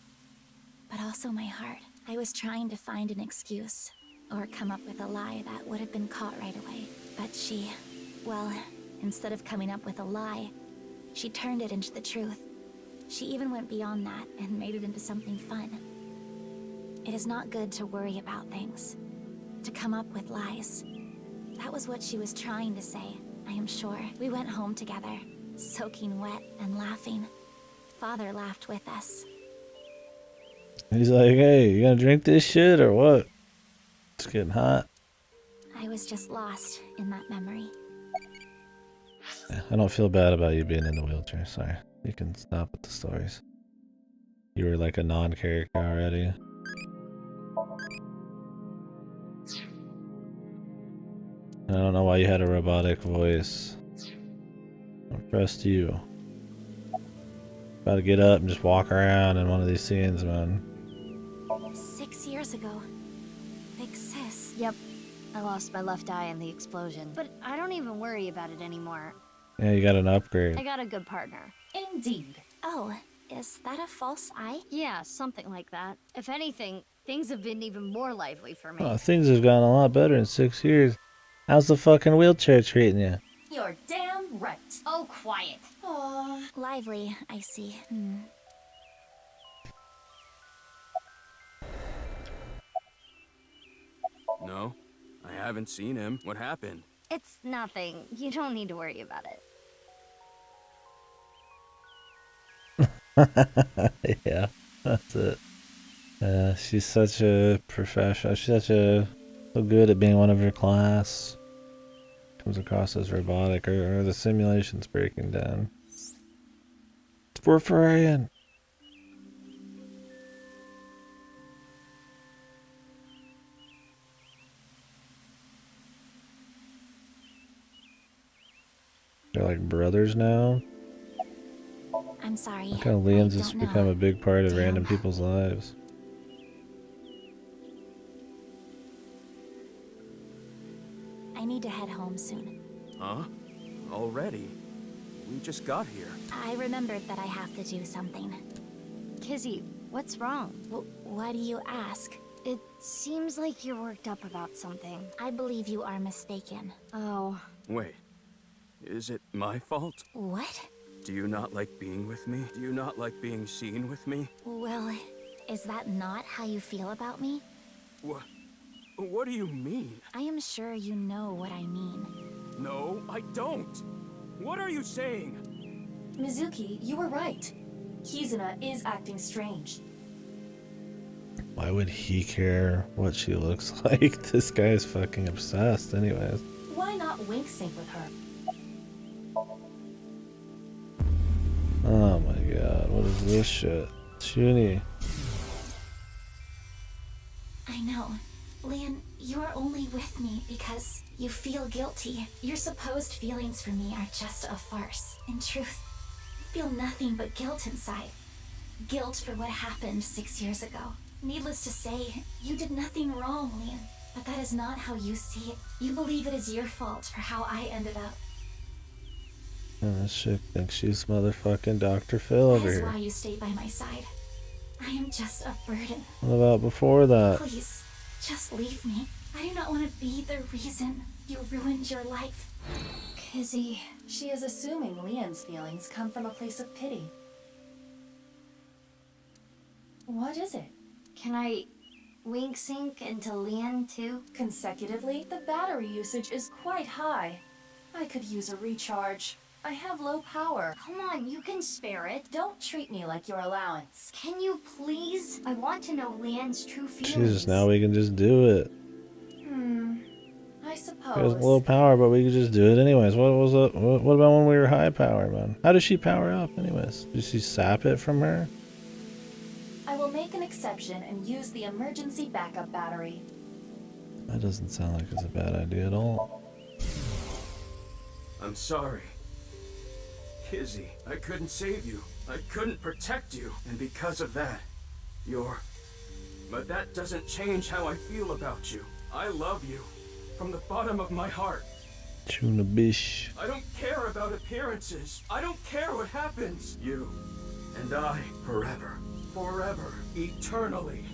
but also my heart. I was trying to find an excuse, or come up with a lie that would have been caught right away. But she, well, instead of coming up with a lie, she turned it into the truth. She even went beyond that and made it into something fun. It is not good to worry about things, to come up with lies. That was what she was trying to say, I am sure. We went home together, soaking wet and laughing. Father laughed with us. He's like, hey, you gonna drink this shit or what? It's getting hot. I was just lost in that memory. Yeah, I don't feel bad about you being in the wheelchair, sorry. You can stop with the stories. You were like a non-character already. I don't know why you had a robotic voice. I trust you. About to get up and just walk around in one of these scenes, man. 6 years ago. Big Sis. Yep. I lost my left eye in the explosion. But I don't even worry about it anymore. Yeah, you got an upgrade. I got a good partner. Indeed. Oh, is that a false eye? Yeah, something like that. If anything, things have been even more lively for me. Oh, things have gotten a lot better in 6 years. How's the fucking wheelchair treating you? You're damn right. Oh, quiet. Oh, lively, I see. No, I haven't seen him. What happened? It's nothing. You don't need to worry about it. Yeah, that's it. She's such a professional. She's so good at being one of her class. Comes across as robotic, or the simulation's breaking down. It's Porphyrian. They're like brothers now. I'm sorry. Look how Liam's I just don't know. become a big part of Damn. random people's lives. I need to head home soon. Huh? Already? We just got here. I remembered that I have to do something. Kizzy, what's wrong? Why do you ask? It seems like you're worked up about something. I believe you are mistaken. Oh. Wait. Is it my fault? What? Do you not like being with me? Do you not like being seen with me? Well, is that not how you feel about me? What do you mean? I am sure you know what I mean. No, I don't. What are you saying? Mizuki, you were right. Kizuna is acting strange. Why would he care what she looks like? This guy is fucking obsessed anyways. Why not wink sync with her? Oh my god, what is this shit? Chuni. I know. Lian, you are only with me because you feel guilty. Your supposed feelings for me are just a farce. In truth, I feel nothing but guilt inside. Guilt for what happened 6 years ago. Needless to say, you did nothing wrong, Lian. But that is not how you see it. You believe it is your fault for how I ended up. Oh, this chick thinks she's motherfucking Dr. Phil That over is here. why you stayed by my side. I am just a burden. What about before that? Please, just leave me. I do not want to be the reason you ruined your life. Kizzy. She is assuming Lian's feelings come from a place of pity. What is it? Can I wink sync into Lian too? Consecutively, the battery usage is quite high. I could use a recharge. I have low power. Come on, you can spare it. Don't treat me like your allowance. Can you please? I want to know Lian's true feelings. Jesus, now we can just do it. I There's suppose. low power, but we can just do it anyways. What was it? What about when we were high power, man? How does she power up anyways? Did she sap it from her? I will make an exception and use the emergency backup battery. That doesn't sound like it's a bad idea at all. I'm sorry. Kizzy, I couldn't save you. I couldn't protect you. And because of that, But that doesn't change how I feel about you. I love you. From the bottom of my heart. Tuna bish. I don't care about appearances. I don't care what happens. You and I, forever. Forever. Eternally.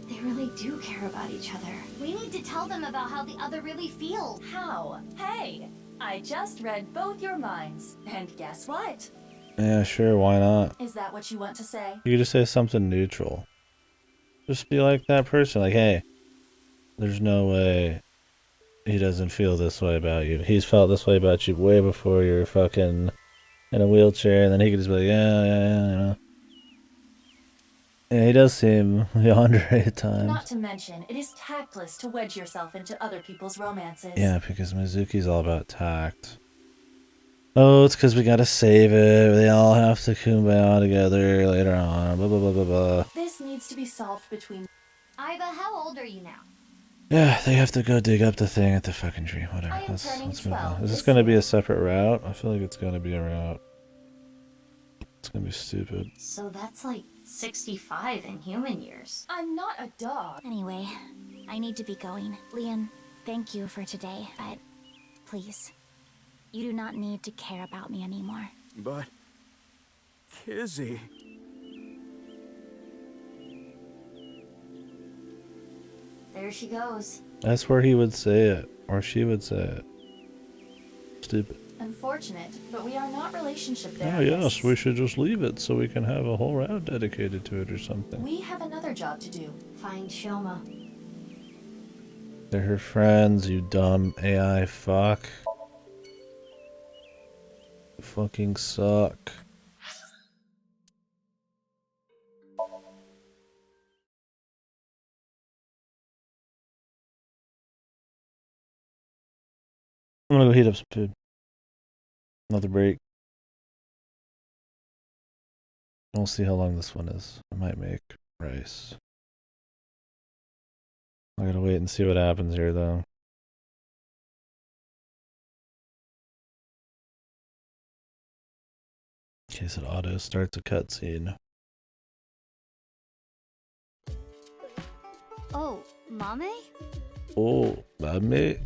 They really do care about each other. We need to tell them about how the other really feels. How? Hey, I just read both your minds. And guess what? Yeah, sure, why not? Is that what you want to say? You could just say something neutral. Just be like that person, like, hey, there's no way he doesn't feel this way about you. He's felt this way about you way before you're fucking in a wheelchair, and then he could just be like, yeah, you know. Yeah, he does seem yandere at times. Not to mention, it is tactless to wedge yourself into other people's romances. Yeah, because Mizuki's all about tact. Oh, it's because we gotta save it. They all have to kumbaya together later on. Blah, blah, blah, blah, blah. This needs to be solved between... Iva, how old are you now? Yeah, they have to go dig up the thing at the fucking tree. Whatever. I am turning Let's move 12 on. Is this this gonna be year. a separate route? I feel like it's gonna be a route. It's gonna be stupid. So that's like 65 in human years. I'm not a dog. Anyway, I need to be going. Lian, thank you for today, but please, you do not need to care about me anymore. But... Kizzy... There she goes. That's where he would say it, or she would say it. Stupid. Unfortunate, but we are not relationship Oh therapists. yes, we should just leave it so we can have a whole round dedicated to it or something. We have another job to do. Find Shoma. They're her friends, you dumb AI fuck. You fucking suck. I'm gonna go heat up some food. Another break. We'll see how long this one is. I might make rice. I gotta wait and see what happens here though. In case it auto starts a cutscene. Oh, Mame? Oh, mate.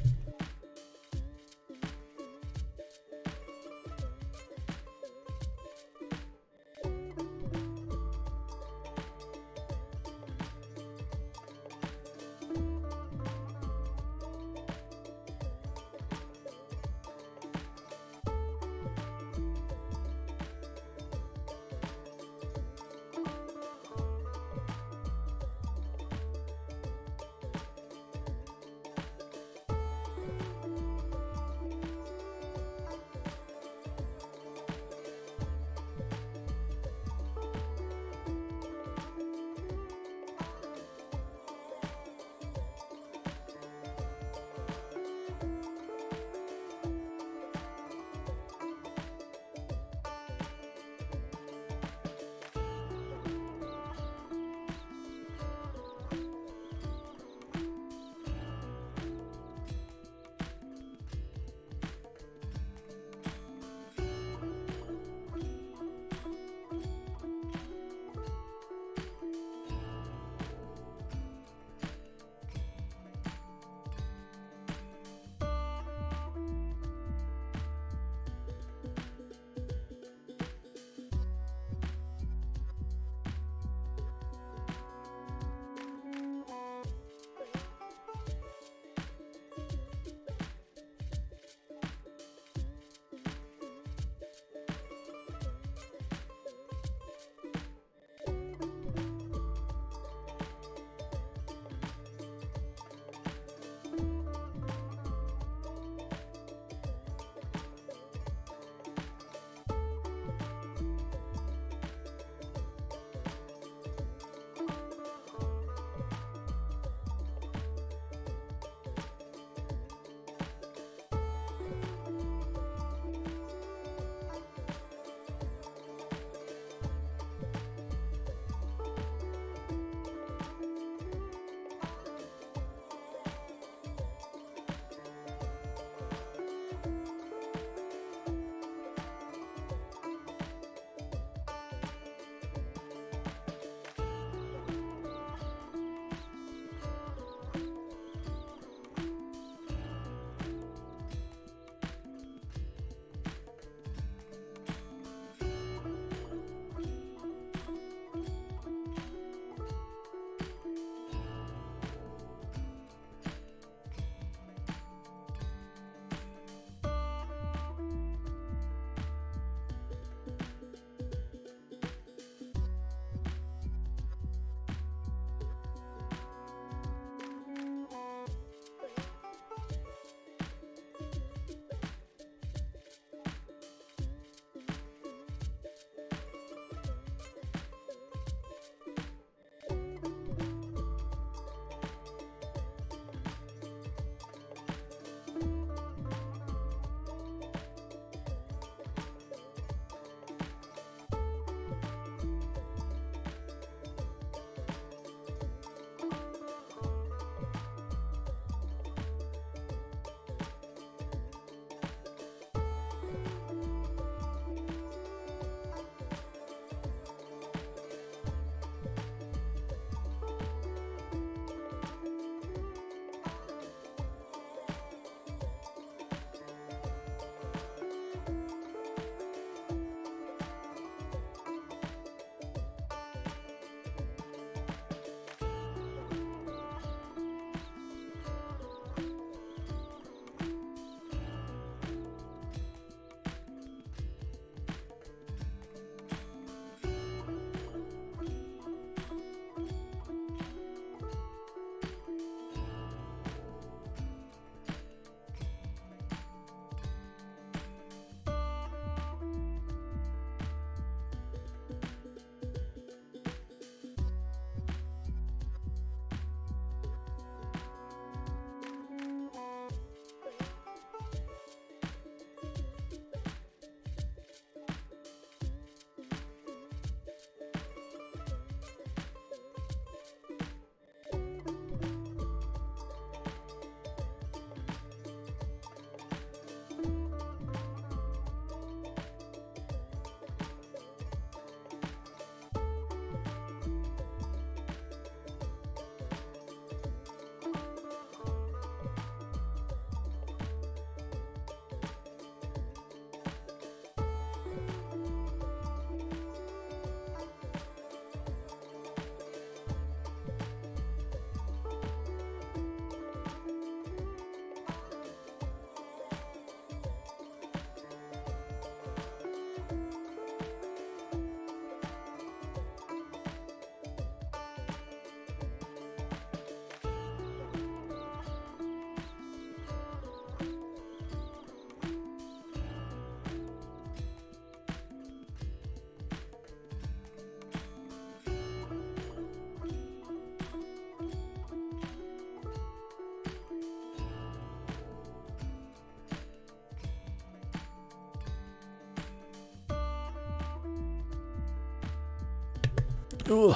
Ooh.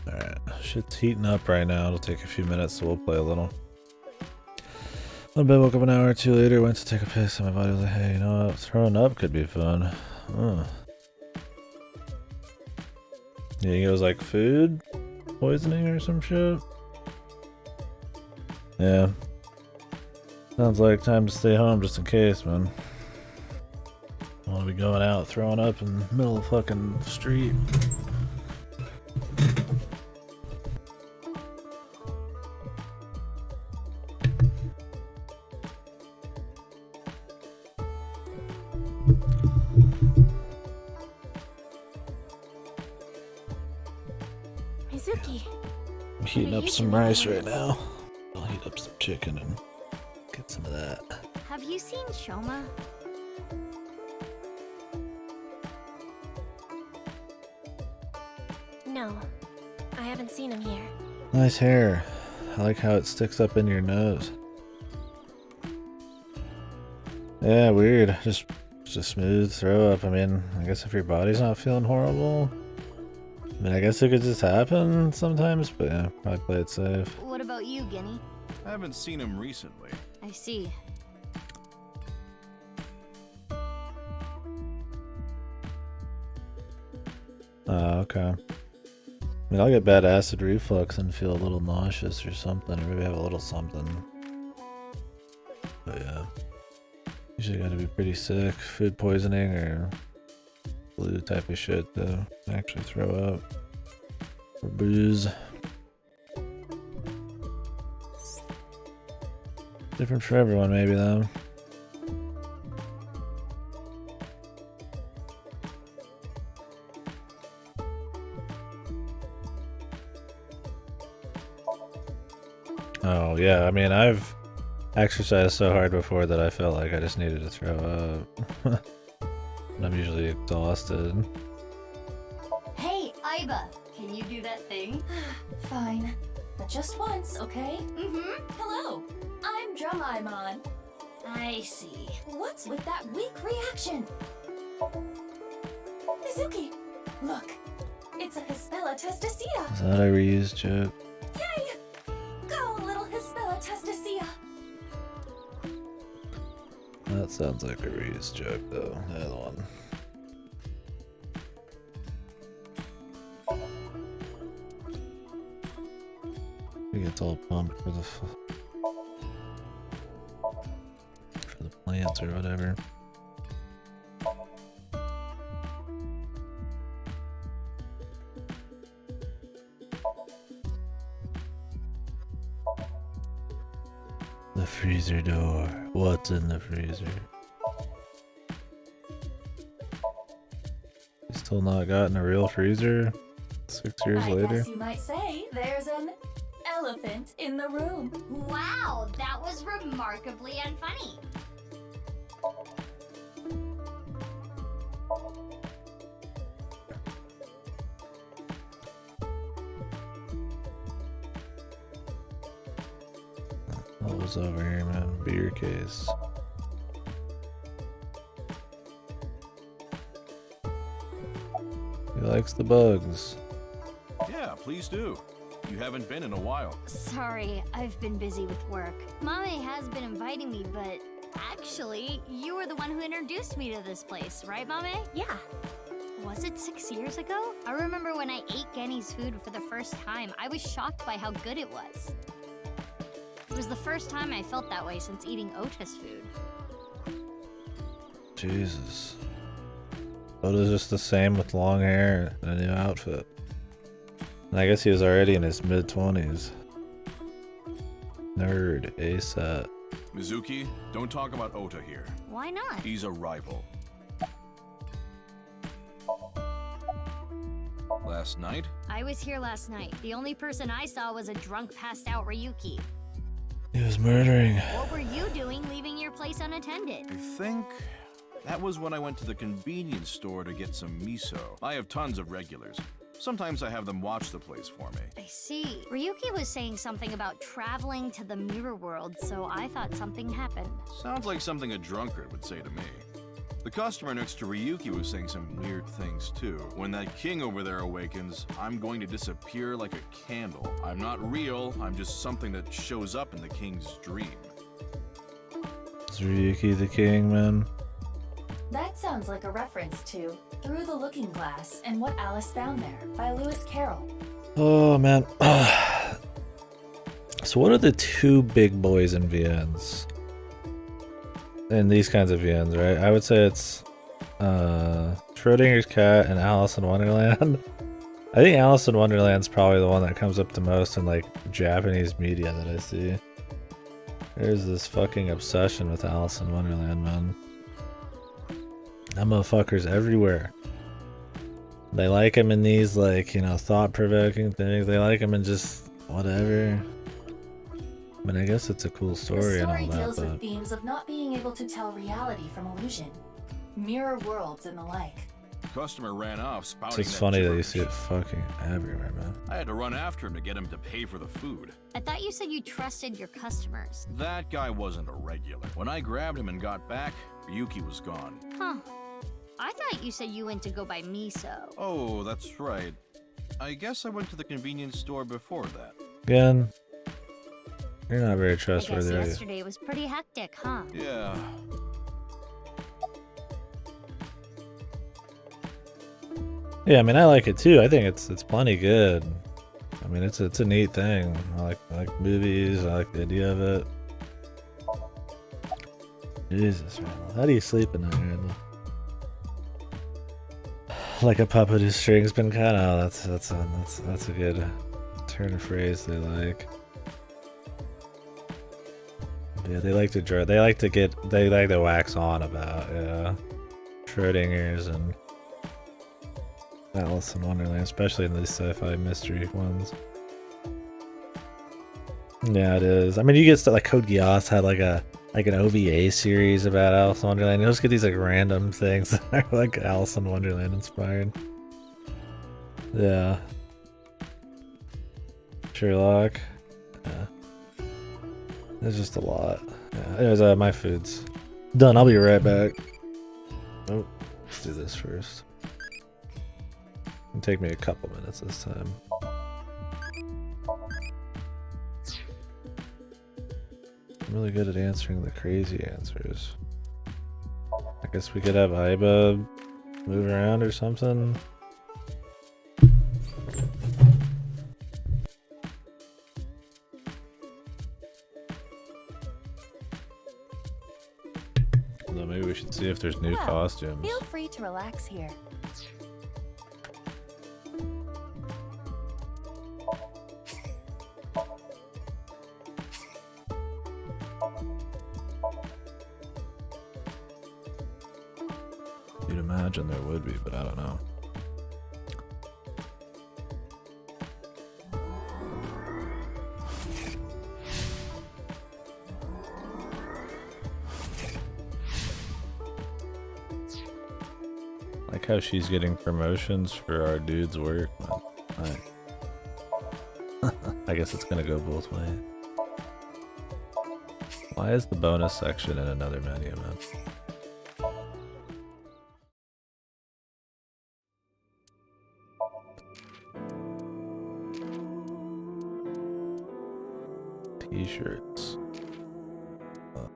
Alright, shit's heating up right now. It'll take a few minutes, so we'll play a little. Went to bed, woke up an hour or two later, went to take a piss, and my body was like, hey, you know what? Throwing up could be fun. You think it was like food poisoning or some shit? Yeah. Sounds like time to stay home just in case, man. I want to be going out throwing up in the middle of the fucking street. Mizuki. I'm heating up some rice right now. I'll heat up some chicken and get some of that. Have you seen Shoma? No, I haven't seen him here. Nice hair. I like how it sticks up in your nose. Yeah, weird. Just a smooth throw up. I mean, I guess if your body's not feeling horrible. I mean, I guess it could just happen sometimes, but yeah, probably play it safe. What about you, Guinea? I haven't seen him recently. I see. Okay. I mean, I'll get bad acid reflux and feel a little nauseous or something, or maybe have a little something. But yeah. Usually gotta be pretty sick, food poisoning or flu type of shit to actually throw up. Or booze. Different for everyone maybe though. Oh yeah, I mean I've exercised so hard before that I felt like I just needed to throw up. And I'm usually exhausted. Hey, Aiba, can you do that thing? Fine. But just once, okay? Mm-hmm. Hello, I'm Drumaimon. I see. What's with that weak reaction? Mizuki, look. It's a Hispella testacea. Is that a reused joke? Yay! Go, little Hispella testacea. That sounds like a reused joke though, the other one. He gets all pumped for the plants or whatever. The freezer door. What's in the freezer? You still not gotten a real freezer? 6 years later? I guess you might say there's an elephant in the room. Wow, that was remarkably unfunny. What was over here, man? Beer case. He likes the bugs. Yeah, please do. You haven't been in a while. Sorry, I've been busy with work. Mame has been inviting me, but actually, you were the one who introduced me to this place, right, Mame? Yeah. Was it 6 years ago? I remember when I ate Genny's food for the first time, I was shocked by how good it was. It was the first time I felt that way since eating Ota's food. Jesus. Ota's just the same with long hair and a new outfit. And I guess he was already in his mid-20s. Nerd, ASAP. Mizuki, don't talk about Ota here. Why not? He's a rival. Last night? I was here last night. The only person I saw was a drunk, passed out Ryuki. He was murdering. What were you doing leaving your place unattended? I think that was when I went to the convenience store to get some miso. I have tons of regulars. Sometimes I have them watch the place for me. I see. Ryuki was saying something about traveling to the mirror world, so I thought something happened. Sounds like something a drunkard would say to me. The customer next to Ryuki was saying some weird things too. When that king over there awakens, I'm going to disappear like a candle. I'm not real, I'm just something that shows up in the king's dream. Is Ryuki the king, man? That sounds like a reference to Through the Looking Glass and What Alice Found There by Lewis Carroll. Oh, man. So what are the two big boys in VNs? In these kinds of VNs, right? I would say it's Schrodinger's Cat and Alice in Wonderland. I think Alice in Wonderland's probably the one that comes up the most in like Japanese media that I see. There's this fucking obsession with Alice in Wonderland, man. That motherfucker's everywhere. They like him in these, like, you know, thought-provoking things. They like him in just whatever. I mean, I guess it's a cool story and all that, The story deals but... with themes of not being able to tell reality from illusion, mirror worlds and the like. Customer ran off spouting It's just that funny that you gibberish. see it fucking everywhere, man. I had to run after him to get him to pay for the food. I thought you said you trusted your customers. That guy wasn't a regular. When I grabbed him and got back, Ryuki was gone. Huh. I thought you said you went to go buy miso. Oh, that's right. I guess I went to the convenience store before that. Again, you're not very I guess trustworthy, are you? yesterday was pretty hectic, huh? Yeah. Yeah, I mean, I like it too. I think it's plenty good. I mean, it's a neat thing. I like movies. I like the idea of it. Jesus, Randall. How do you sleep at night, Randall? Like a puppet whose string's been cut. Oh, that's a good turn of phrase they like. Yeah, they like to draw. They like to wax on about Schrodinger's and Alice in Wonderland, especially in these sci-fi mystery ones. Yeah, it is. I mean, you get stuff like Code Geass had like an OVA series about Alice in Wonderland. You just get these like random things that are like Alice in Wonderland inspired. Yeah. Sherlock. Yeah. There's just a lot. Yeah. Anyways, my food's done. I'll be right back. Oh, let's do this first. It'll take me a couple minutes this time. I'm really good at answering the crazy answers. I guess we could have Aiba move around or something. Although maybe we should see if there's new costumes. Feel free to relax here. You'd imagine there would be, but I don't know. Like how she's getting promotions for our dude's work. I guess it's gonna go both ways. Why is the bonus section in another menu, man? T-shirts. Oh.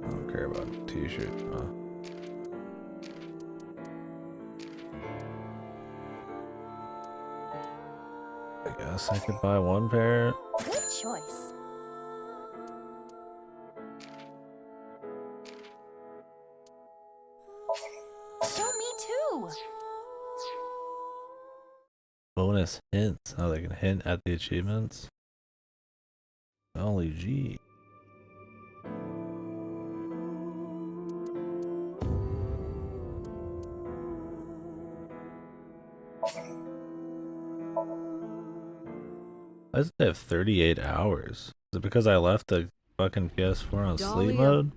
I don't care about t-shirts. Huh? I guess I could buy one pair. Good choice. Show me too. Bonus hints. Oh, they can hint at the achievements. Golly gee. Why does it have 38 hours? Is it because I left the fucking PS4 on sleep mode?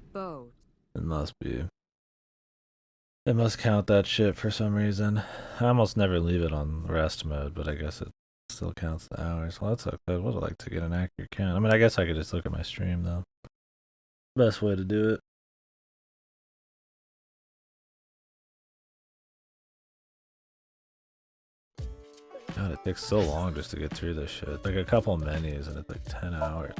It must be. It must count that shit for some reason. I almost never leave it on rest mode, but I guess it still counts the hours. Well, that's okay. I would like to get an accurate count. I mean, I guess I could just look at my stream, though. Best way to do it. Takes so long just to get through this shit. Like a couple menus and it's like 10 hours.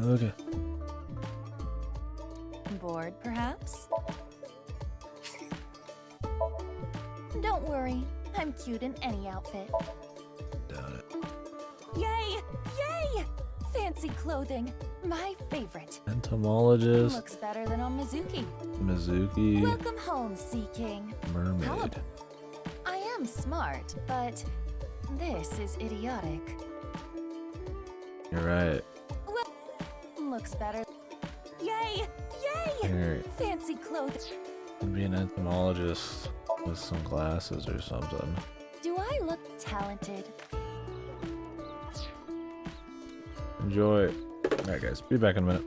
Okay. Bored, perhaps? Don't worry, I'm cute in any outfit. Doubt it. Yay! Yay! Fancy clothing, my favorite. Entomologist. Looks better than on Mizuki. Mizuki. Welcome home, Sea King. Mermaid. I am smart, but this is idiotic. You're right. Looks better. Yay! Yay! Here. Fancy clothing. Be an entomologist with some glasses or something. Do I look talented? Enjoy. Alright guys, be back in a minute.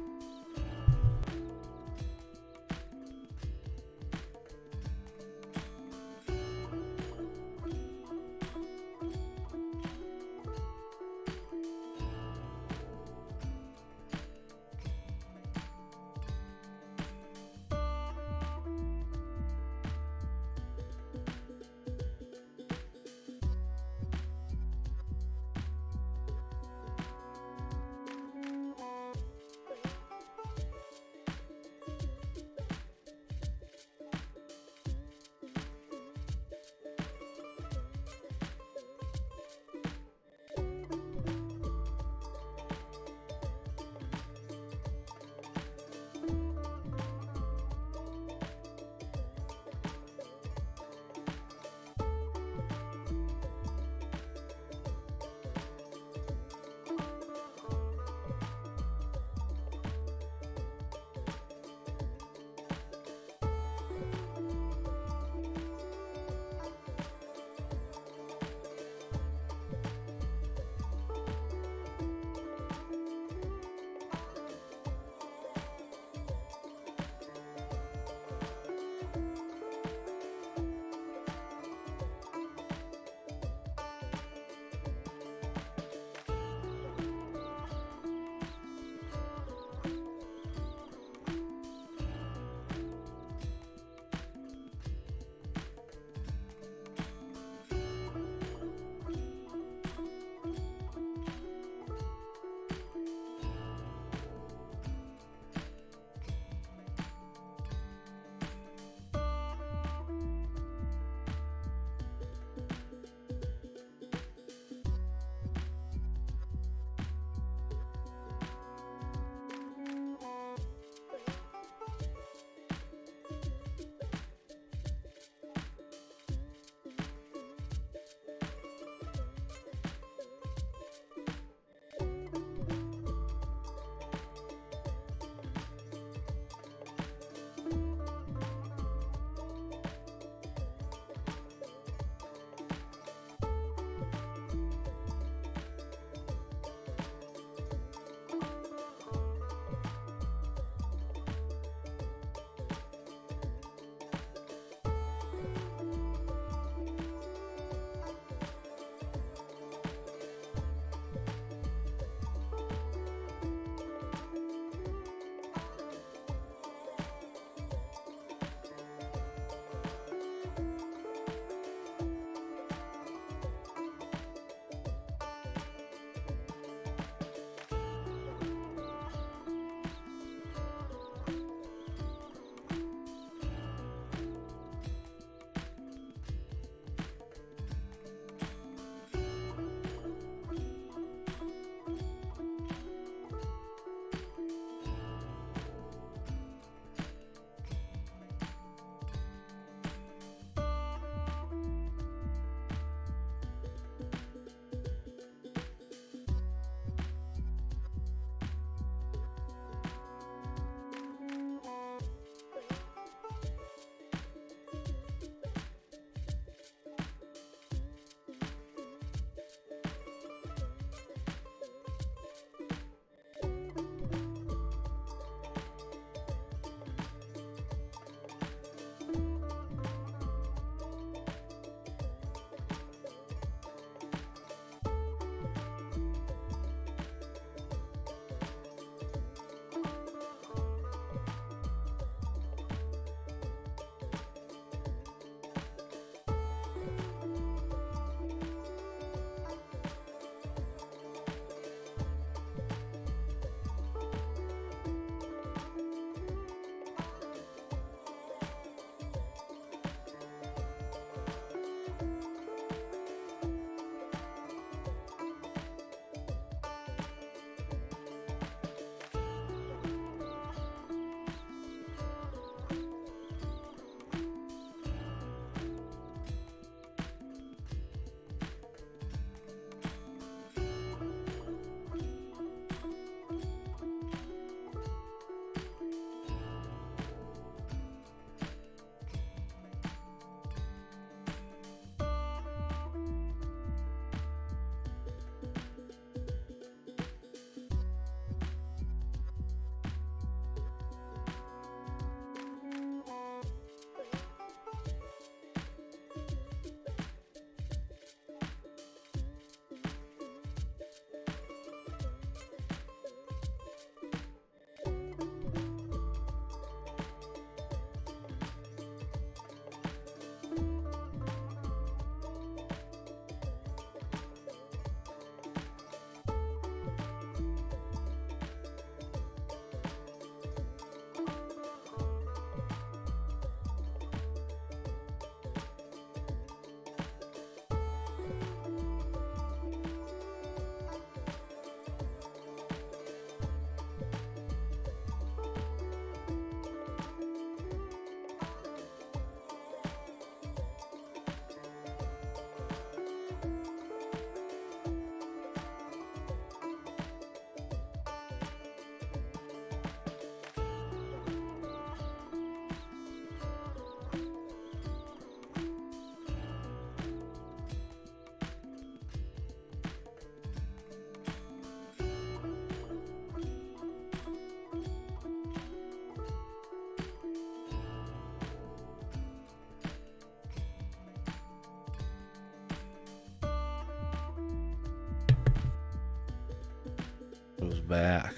goes back.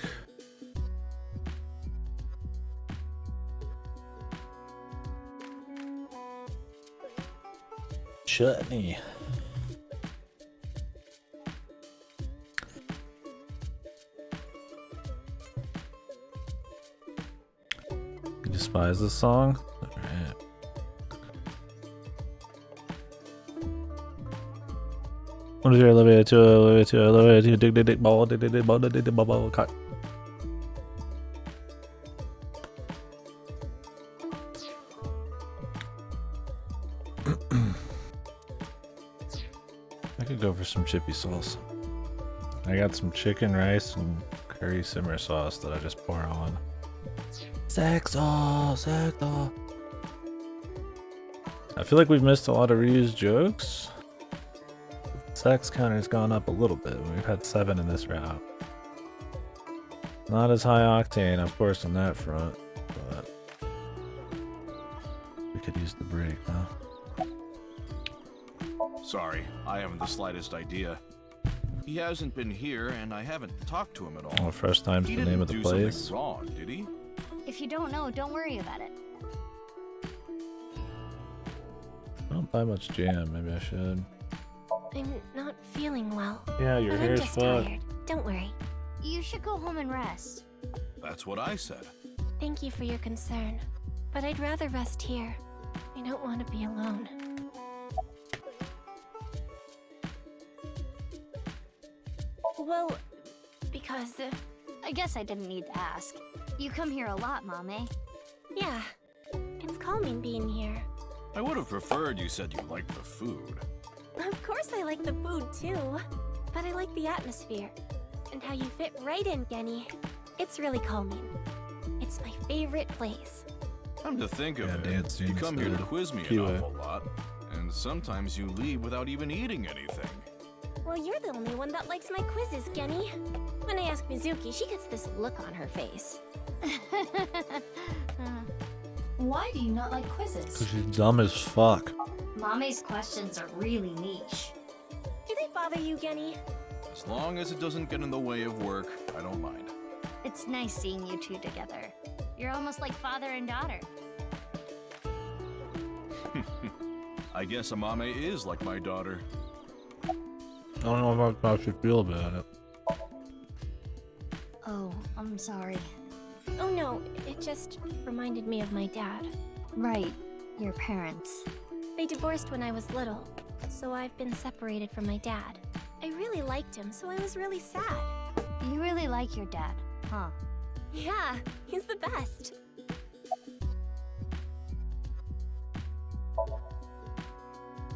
Chutney. You despise this song? Alright. What is your elevator to dig ball, dig ball, cut. I could go for some chippy sauce. I got some chicken, rice, and curry simmer sauce that I just pour on. Sex sauce. I feel like we've missed a lot of reused jokes. Sex counter's gone up a little bit. We've had 7 in this route. Not as high octane, of course, on that front, but we could use the break, huh? Sorry, I haven't the slightest idea. He hasn't been here, and I haven't talked to him at all. Oh, Fresh Time's the name of the place. He didn't do something wrong, did he? If you don't know, don't worry about it. I don't buy much jam. Maybe I should. I'm not feeling well. Yeah, your but hair's I'm just fucked. tired. Don't worry. You should go home and rest. That's what I said. Thank you for your concern, but I'd rather rest here. I don't want to be alone. Well, because... I guess I didn't need to ask. You come here a lot, Mom, eh? Yeah, it's calming being here. I would have preferred you said you liked the food. Of course I like the food too, but I like the atmosphere and how you fit right in, Genny. It's really calming. It's my favorite place. Come to think of Yeah, it, you come here to quiz me an QA. awful lot, and sometimes you leave without even eating anything. Well, you're the only one that likes my quizzes, Genny. When I ask Mizuki, she gets this look on her face. Why do you not like quizzes? Cause she's dumb as fuck. Mommy's questions are really niche. Do they bother you, Genny? As long as it doesn't get in the way of work, I don't mind. It's nice seeing you two together. You're almost like father and daughter. I guess Amame is like my daughter. I don't know how I should feel about it. Oh, I'm sorry. Oh no, it just reminded me of my dad. Right, your parents. They divorced when I was little, so I've been separated from my dad. I really liked him, so I was really sad. You really like your dad, huh? Yeah, he's the best.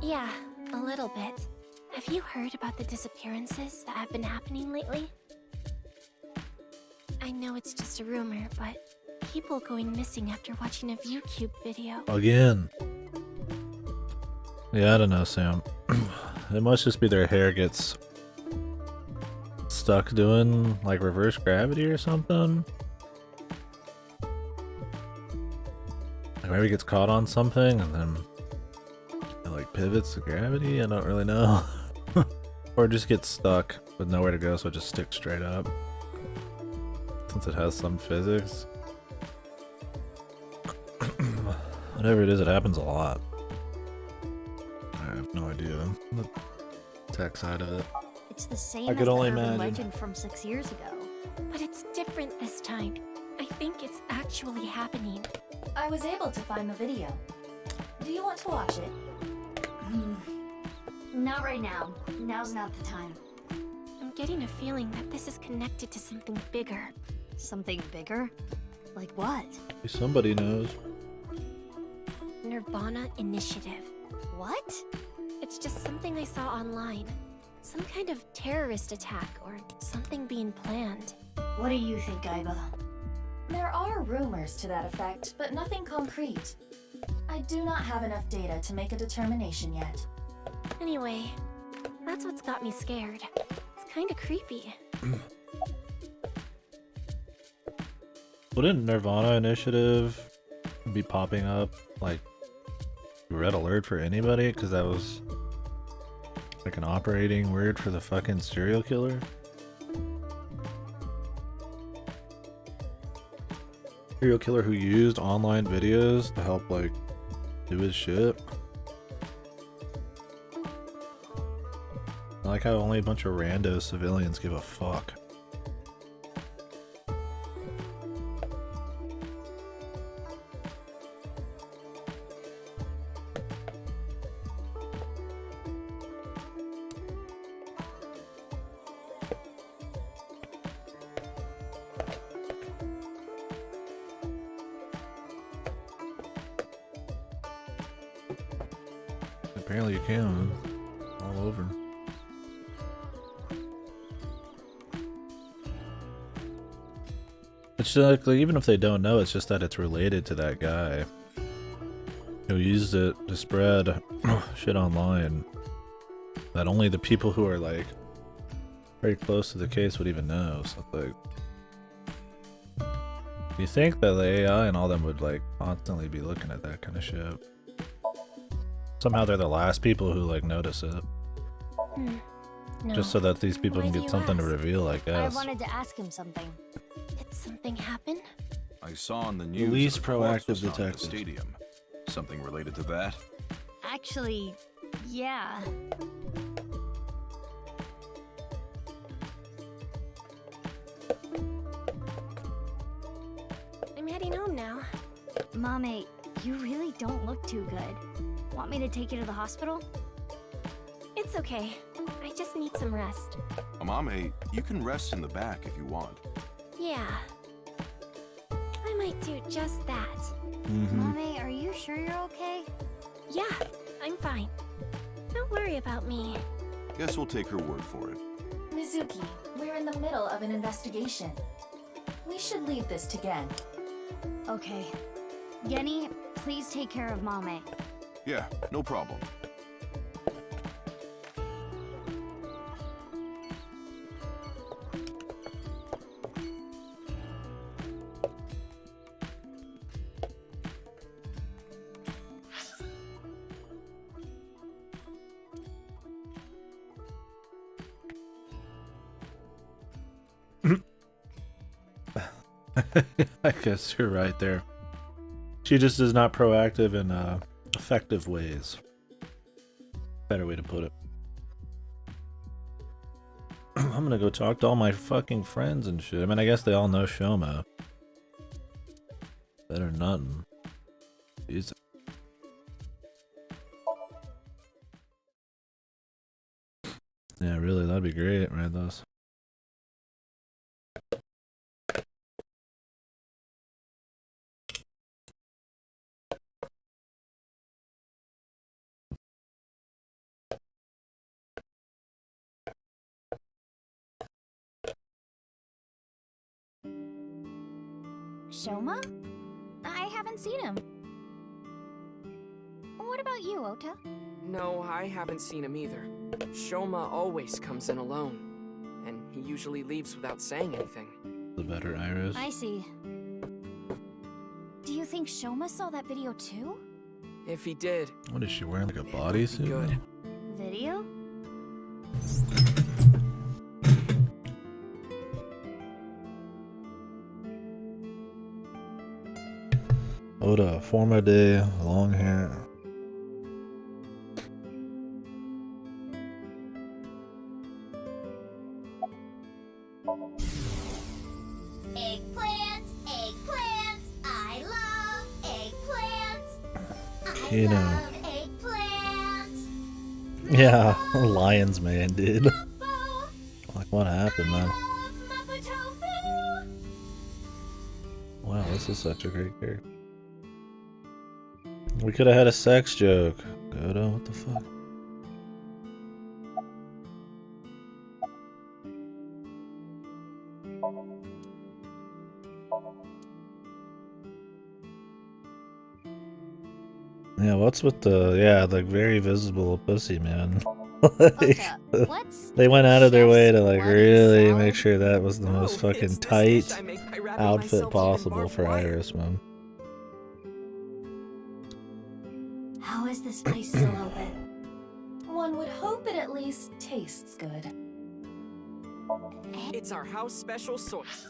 Yeah, a little bit. Have you heard about the disappearances that have been happening lately? I know it's just a rumor, but people going missing after watching a ViewCube video. Again. Yeah, I don't know, Sam. It must just be their hair gets stuck doing like reverse gravity or something. Like maybe it gets caught on something and then it like pivots to gravity. I don't really know. Or it just gets stuck with nowhere to go, so it just sticks straight up. Since it has some physics. Whatever it is, it happens a lot. I have no idea the tech side of it. It's the same I as could the only urban imagine. legend from 6 years ago. But it's different this time. I think it's actually happening. I was able to find the video. Do you want to watch it? Not right now. Now's not the time. I'm getting a feeling that this is connected to something bigger. Something bigger? Like what? Somebody knows. Nirvana Initiative. What? It's just something I saw online. Some kind of terrorist attack or something being planned. What do you think, Aiba? There are rumors to that effect, but nothing concrete. I do not have enough data to make a determination yet. Anyway, that's what's got me scared. It's kinda creepy. Wouldn't Nirvana Initiative be popping up like red alert for anybody? Because that was like an operating word for the fucking serial killer. serial killer who used online videos to help like do his shit. I like how only a bunch of rando civilians give a fuck. Apparently you can. All over. It's like, even if they don't know, it's just that it's related to that guy who used it to spread shit online that only the people who are like very close to the case would even know. So like, you think that the AI and all them would like constantly be looking at that kind of shit? Somehow they're the last people who like notice it. No. Just so that these people Why can do get you something to ask? reveal, I guess. I wanted to ask him something. Did something happen? I saw on the news Police that a corpse was proactive found at the detectives. stadium. Something related to that? Actually, yeah. I'm heading home now. Mame, you really don't look too good. Want me to take you to the hospital? It's okay. I just need some rest. Amame, you can rest in the back if you want. Yeah. I might do just that. Mame, are you sure you're okay? Yeah, I'm fine. Don't worry about me. Guess we'll take her word for it. Mizuki, we're in the middle of an investigation. We should leave this to Gen. Okay. Genny, please take care of Mame. Yeah, no problem. I guess you're right there. She just is not proactive in effective ways. Better way to put it. I'm gonna go talk to all my fucking friends and shit. I mean, I guess they all know Shoma. Better than nothing. Jesus. Yeah, really, that'd be great, right? Those. Shoma? I haven't seen him. What about you, Ota? No, I haven't seen him either. Shoma always comes in alone, and he usually leaves without saying anything. The better Iris. I see. Do you think Shoma saw that video too? If he did, What is she wearing? Like a it would be bodysuit? good. Video? Oda, former day, long hair. Eggplants, eggplants, I love eggplants. You know. Love eggplants. Yeah, Lions man, dude. Like, what happened, man? Mapo tofu. Wow, this is such a great character. We could have had a sex joke. Oda, what the fuck? Yeah, what's with the, like, very visible pussy, man? Like, they went out of their way to, like, really make sure that was the most fucking tight outfit possible for Iris, man. How is this place still open? One would hope it at least tastes good. It's our house special sauce.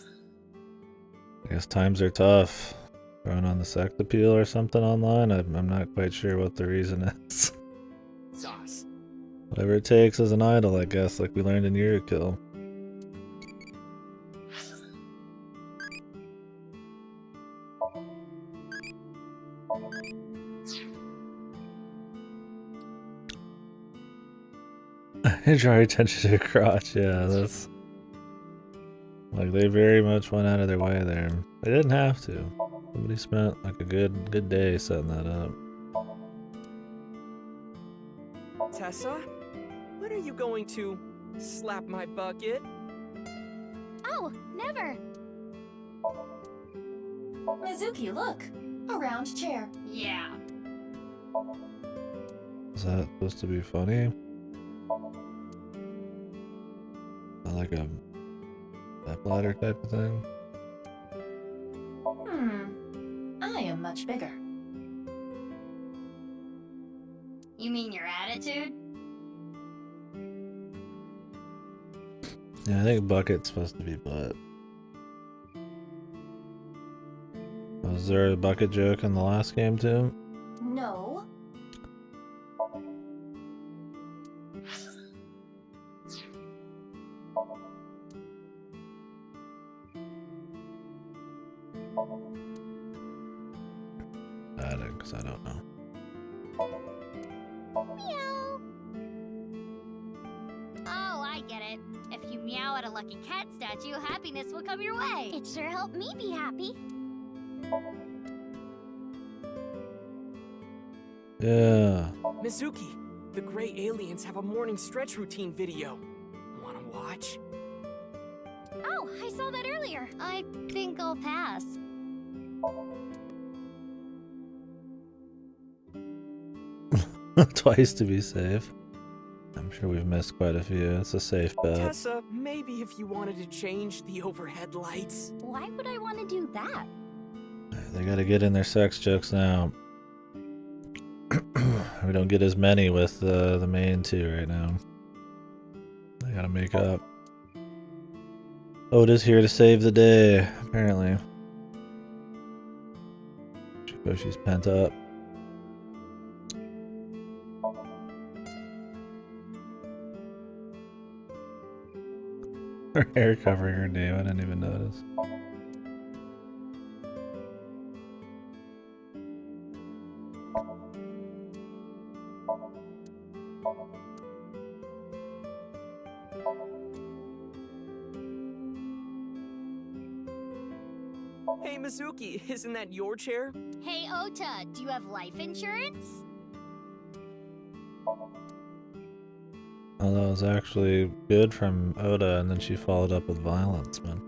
I guess times are tough. Going on the sex appeal or something online? I'm not quite sure what the reason is. Sauce. Whatever it takes as an idol, I guess, like we learned in KDkill. Draw your attention to your crotch, yeah, that's... Like, they very much went out of their way there. They didn't have to. Somebody spent, like, a good day setting that up. Tessa? When are you going to slap my bucket? Oh, never. Mizuki, look! A round chair. Yeah. Is that supposed to be funny? Like a stepladder type of thing? I am much bigger. You mean your attitude? Yeah, I think bucket's supposed to be butt. Was there a bucket joke in the last game too? No. Because I don't know. Meow. Oh, I get it. If you meow at a lucky cat statue, happiness will come your way. It sure helped me be happy. Yeah. Mizuki, the gray aliens have a morning stretch routine video. Wanna watch? Oh, I saw that earlier. I think I'll pass. Twice to be safe. I'm sure we've missed quite a few. It's a safe bet. Tessa, maybe if you wanted to change the overhead lights. Why would I want to do that? They gotta get in their sex jokes now. We don't get as many with the main two right now. They gotta make up. Oda's here to save the day, apparently. She's pent up. Her hair covering her name, I didn't even notice. Hey Mizuki, isn't that your chair? Hey, Ota, do you have life insurance? Oh, that was actually good from Oda, and then she followed up with violence, man.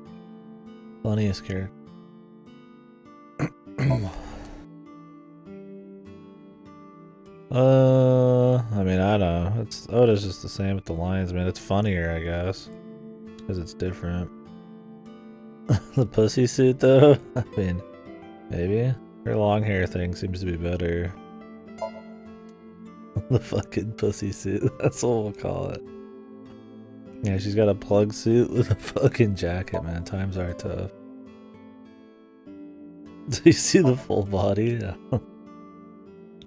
Funniest character. I mean, I don't know. Oda's just the same with the lines, man. It's funnier, I guess. Because it's different. The pussy suit, though? I mean, maybe. Her long hair thing seems to be better. The fucking pussy suit. That's what we'll call it. Yeah, she's got a plug suit with a fucking jacket, man. Times are tough. Do you see the full body? Yeah.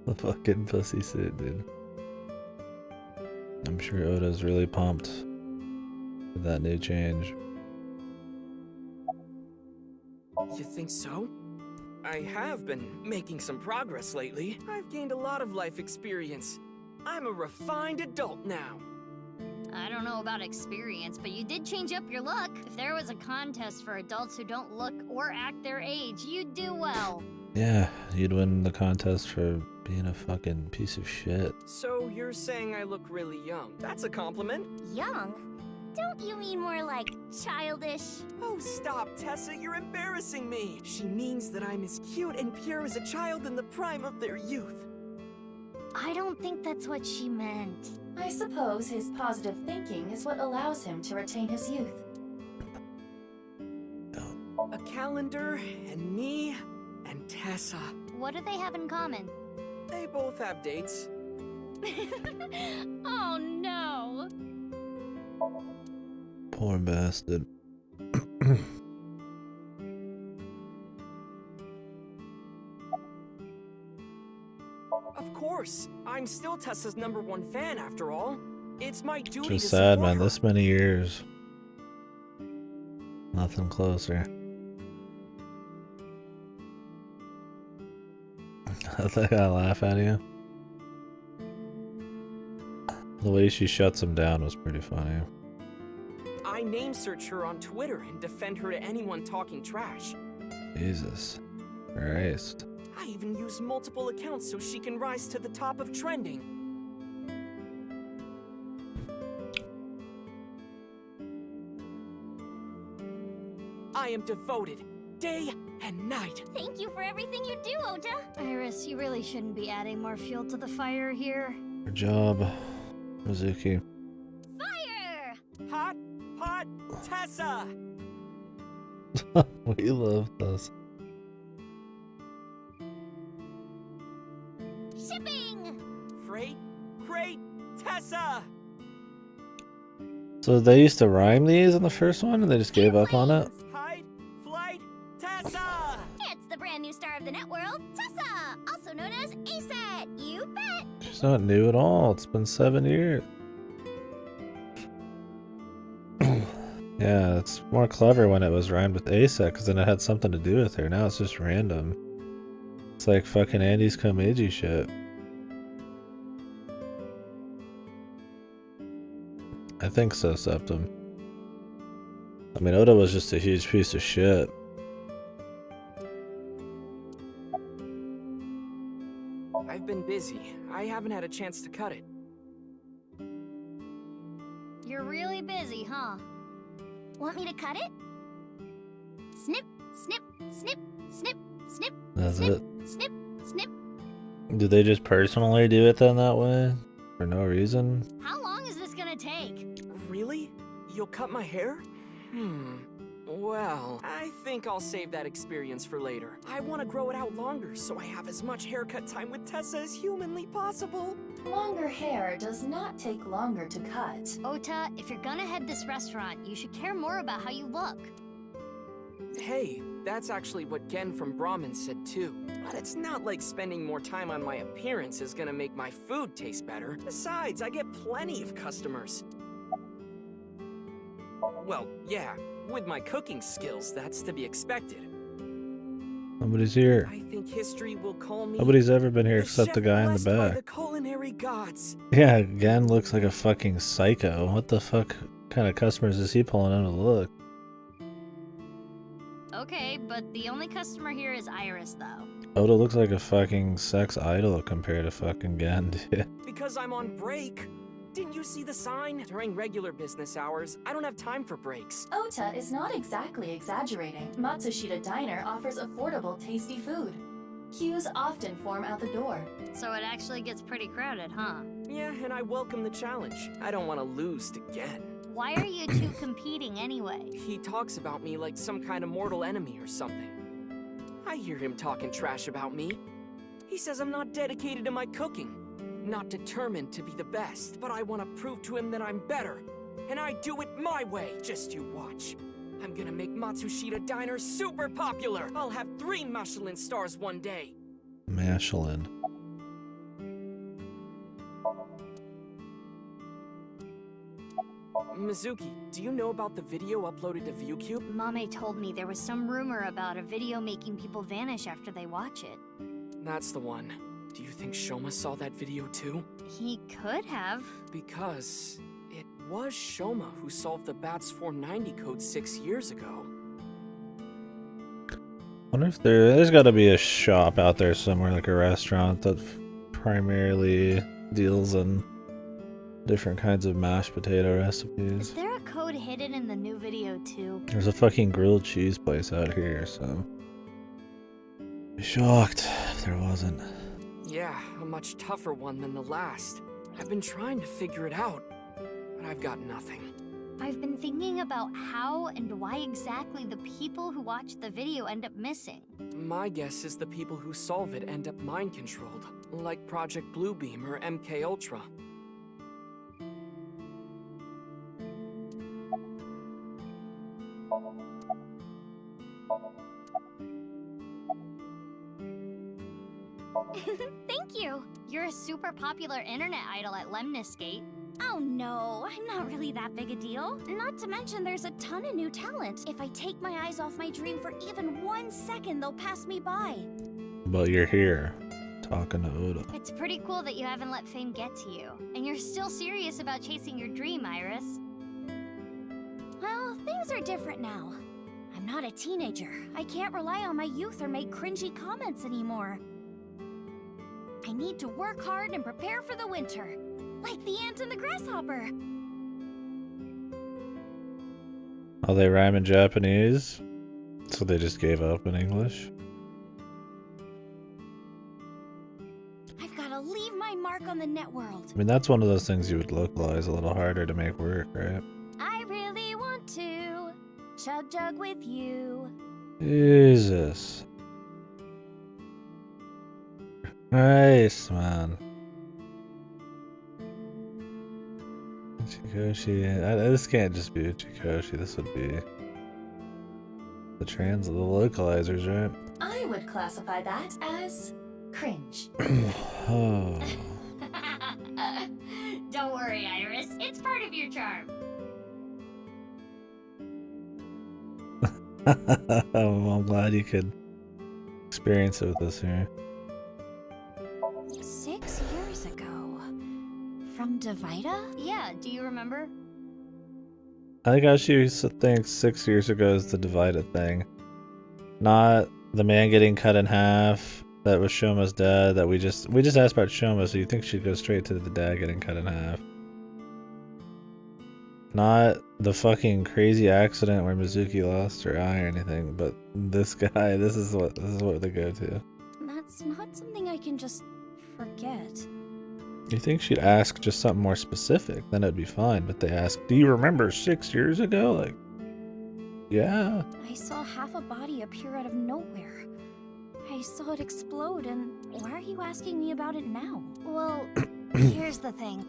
The fucking pussy suit, dude. I'm sure Oda's really pumped with that new change. You think so? I have been making some progress lately. I've gained a lot of life experience. I'm a refined adult now. I don't know about experience, but you did change up your look. If there was a contest for adults who don't look or act their age, you'd do well. Yeah, you'd win the contest for being a fucking piece of shit. So you're saying I look really young. That's a compliment. Young? Don't you mean more like childish? Oh, stop, Tessa. You're embarrassing me. She means that I'm as cute and pure as a child in the prime of their youth. I don't think that's what she meant. I suppose his positive thinking is what allows him to retain his youth. A calendar, and me, and Tessa. What do they have in common? They both have dates. Oh no! Poor bastard. course. I'm still Tessa's #1 fan after all. It's my duty Just to sad, support man. her. This many years. Nothing closer. I think I laugh at you. The way she shuts him down was pretty funny. I name search her on Twitter and defend her to anyone talking trash. Jesus Christ. I even use multiple accounts so she can rise to the top of trending. I am devoted, day and night. Thank you for everything you do, Ota. Iris, you really shouldn't be adding more fuel to the fire here. Good job, Mizuki. Fire! Hot Pot Tessa! We love this. Shipping! Freight Crate Tessa! So they used to rhyme these in the first one and they just gave up on it? Hide Flight Tessa! It's the brand new star of the networld, Tessa! Also known as ASAT, you bet! She's not new at all. It's been 7 years. Yeah, it's more clever when it was rhymed with ASAT because then it had something to do with her. Now it's just random. It's like fucking Andy's Komeiji shit. I think so, Septum. I mean, Oda was just a huge piece of shit. I've been busy. I haven't had a chance to cut it. You're really busy, huh? Want me to cut it? Snip, snip, snip, snip, snip, That's snip, it. snip, snip. Do they just personally do it then that way? For no reason? How long is this gonna take? Really? You'll cut my hair? Well, I think I'll save that experience for later. I want to grow it out longer so I have as much haircut time with Tessa as humanly possible. Longer hair does not take longer to cut. Ota, if you're gonna head this restaurant, you should care more about how you look. Hey, that's actually what Gen from Brahmin said too. But it's not like spending more time on my appearance is gonna make my food taste better. Besides, I get plenty of customers. Well, yeah, with my cooking skills, that's to be expected. Nobody's here. I think history will call me Nobody's ever been here the except the chef guy in the blessed by back. the culinary gods. Yeah, Gen looks like a fucking psycho. What the fuck kind of customers is he pulling out of the look? Okay, but the only customer here is Iris, though. Oda looks like a fucking sex idol compared to fucking Gen, dude. Because I'm on break. Didn't you see the sign? During regular business hours, I don't have time for breaks. Ota is not exactly exaggerating. Matsushita Diner offers affordable, tasty food. Queues often form out the door. So it actually gets pretty crowded, huh? Yeah, and I welcome the challenge. I don't want to lose to Gen. Why are you two competing anyway? He talks about me like some kind of mortal enemy or something. I hear him talking trash about me. He says I'm not dedicated to my cooking, not determined to be the best, but I want to prove to him that I'm better. And I do it my way, just you watch. I'm gonna make Matsushita Diner super popular. I'll have 3 Michelin stars one day. Michelin. Mizuki, do you know about the video uploaded to ViewCube? Mame told me there was some rumor about a video making people vanish after they watch it. That's the one. Do you think Shoma saw that video too? He could have. Because it was Shoma who solved the BATS 490 code 6 years ago. Wonder if there's got to be a shop out there somewhere, like a restaurant that primarily deals in different kinds of mashed potato recipes. Is there a code hidden in the new video too? There's a fucking grilled cheese place out here, so I'd be shocked if there wasn't. Yeah, a much tougher one than the last. I've been trying to figure it out, but I've got nothing. I've been thinking about how and why exactly the people who watch the video end up missing. My guess is the people who solve it end up mind-controlled, like Project Bluebeam or MK Ultra. Thank Thank you. You're a super popular internet idol at Lemniscate. Oh no, I'm not really that big a deal. Not to mention there's a ton of new talent. If I take my eyes off my dream for even 1 second, they'll pass me by. But you're here, talking to Oda. It's pretty cool that you haven't let fame get to you. And you're still serious about chasing your dream, Iris. Well, things are different now. I'm not a teenager. I can't rely on my youth or make cringy comments anymore. I need to work hard and prepare for the winter. Like the ant and the grasshopper. Oh, they rhyme in Japanese? So they just gave up in English? I've got to leave my mark on the net world. I mean, that's one of those things you would localize a little harder to make work, right? I really want to chug jug with you. Jesus. Nice, man. Uchikoshi. This can't just be Uchikoshi. This would be the localizers, right? I would classify that as cringe. Oh. Don't worry, Iris. It's part of your charm. I'm glad you could experience it with us here. 6 years ago. From Divida? Yeah, do you remember? I think how she thinks 6 years ago is the divided thing. Not the man getting cut in half that was Shoma's dad that we just asked about Shoma, so you think she'd go straight to the dad getting cut in half. Not the fucking crazy accident where Mizuki lost her eye or anything, but this guy, this is what they go to. That's not something I can just forget. You think she'd ask just something more specific, then it'd be fine, but they ask, do you remember 6 years ago? Like, yeah. I saw half a body appear out of nowhere. I saw it explode, and why are you asking me about it now? Well, here's the thing.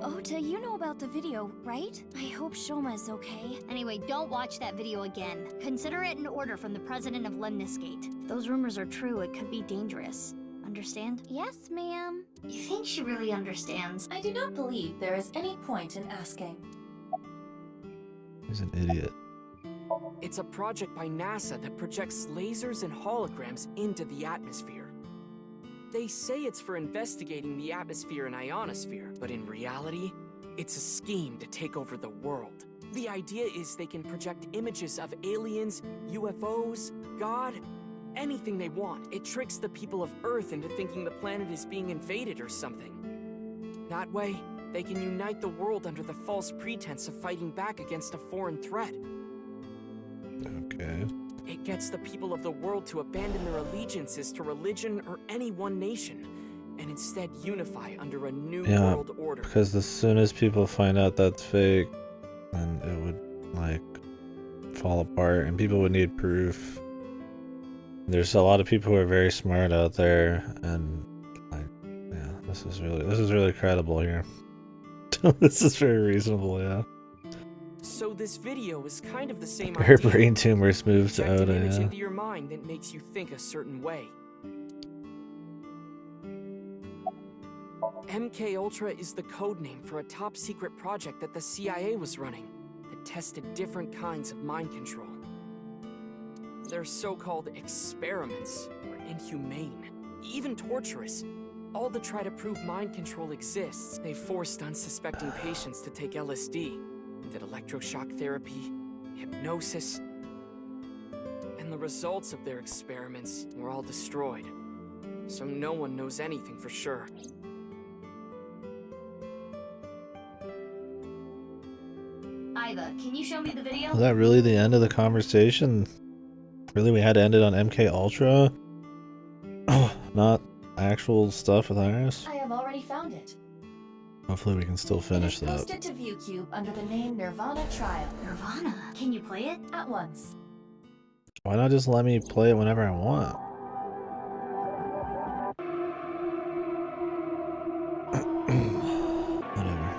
Ota, you know about the video, right? I hope Shoma is okay. Anyway, don't watch that video again. Consider it an order from the president of Lemniscate. If those rumors are true, it could be dangerous. Understand? Yes, ma'am. You think she really understands? I do not believe there is any point in asking. He's an idiot. It's a project by NASA that projects lasers and holograms into the atmosphere. They say it's for investigating the atmosphere and ionosphere, but in reality, it's a scheme to take over the world. The idea is they can project images of aliens, UFOs, God, anything they want. It tricks the people of Earth into thinking the planet is being invaded or something. That way, they can unite the world under the false pretense of fighting back against a foreign threat. Okay. It gets the people of the world to abandon their allegiances to religion or any one nation, and instead unify under a new world order. Because as soon as people find out that's fake, then it would, like, fall apart, and people would need proof. There's a lot of people who are very smart out there, and, like, yeah, this is really credible here. This is very reasonable, yeah. So this video is kind of the same Her idea. brain tumors moved to Project an Oda, image yeah. into your mind that makes you think a certain way. MK Ultra is the codename for a top-secret project that the CIA was running that tested different kinds of mind control. Their so-called experiments were inhumane, even torturous, all to try to prove mind control exists. They forced unsuspecting patients to take LSD, did electroshock therapy, hypnosis, and the results of their experiments were all destroyed, so no one knows anything for sure. Iva, can you show me the video? Was that really the end of the conversation? Really, we had to end it on MK Ultra? Not actual stuff with Iris? I have already found it. Hopefully we can still finish It is that. posted to ViewCube under the name Nirvana Trial. Nirvana? Can you play it? At once. Why not just let me play it whenever I want? Whatever.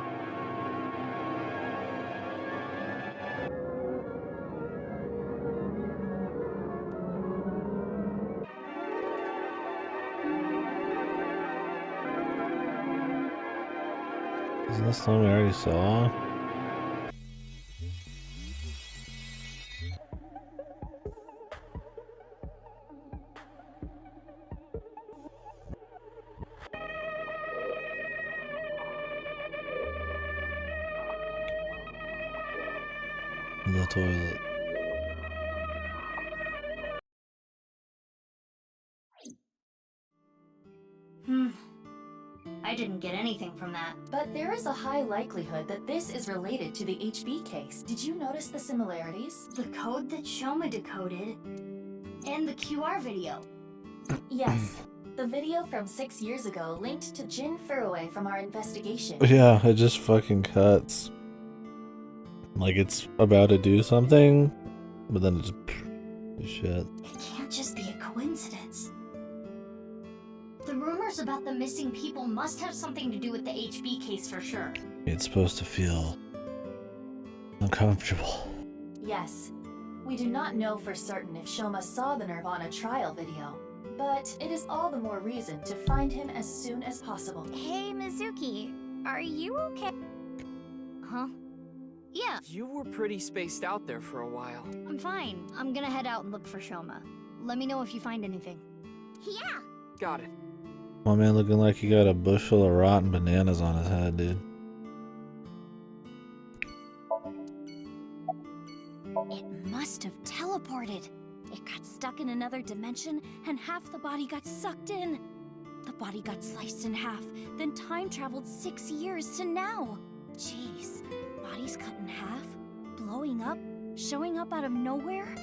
Isn't this the one we already saw? The toilet. I didn't get anything from that. But there is a high likelihood that this is related to the HB case. Did you notice the similarities? The code that Shoma decoded, and the QR video. Yes. The video from 6 years ago linked to Jin Furue from our investigation. Yeah, it just fucking cuts. Like it's about to do something, but then it just shit. It can't just be a coincidence. The rumors about the missing people must have something to do with the HB case for sure. It's supposed to feel uncomfortable. Yes. We do not know for certain if Shoma saw the Nirvana trial video, but it is all the more reason to find him as soon as possible. Hey, Mizuki, are you okay? Huh? Yeah. You were pretty spaced out there for a while. I'm fine. I'm gonna head out and look for Shoma. Let me know if you find anything. Yeah. Got it. My man looking like he got a bushel of rotten bananas on his head, dude. It must have teleported. It got stuck in another dimension, and half the body got sucked in. The body got sliced in half, then time traveled 6 years to now. Jeez, body's cut in half, blowing up, showing up out of nowhere?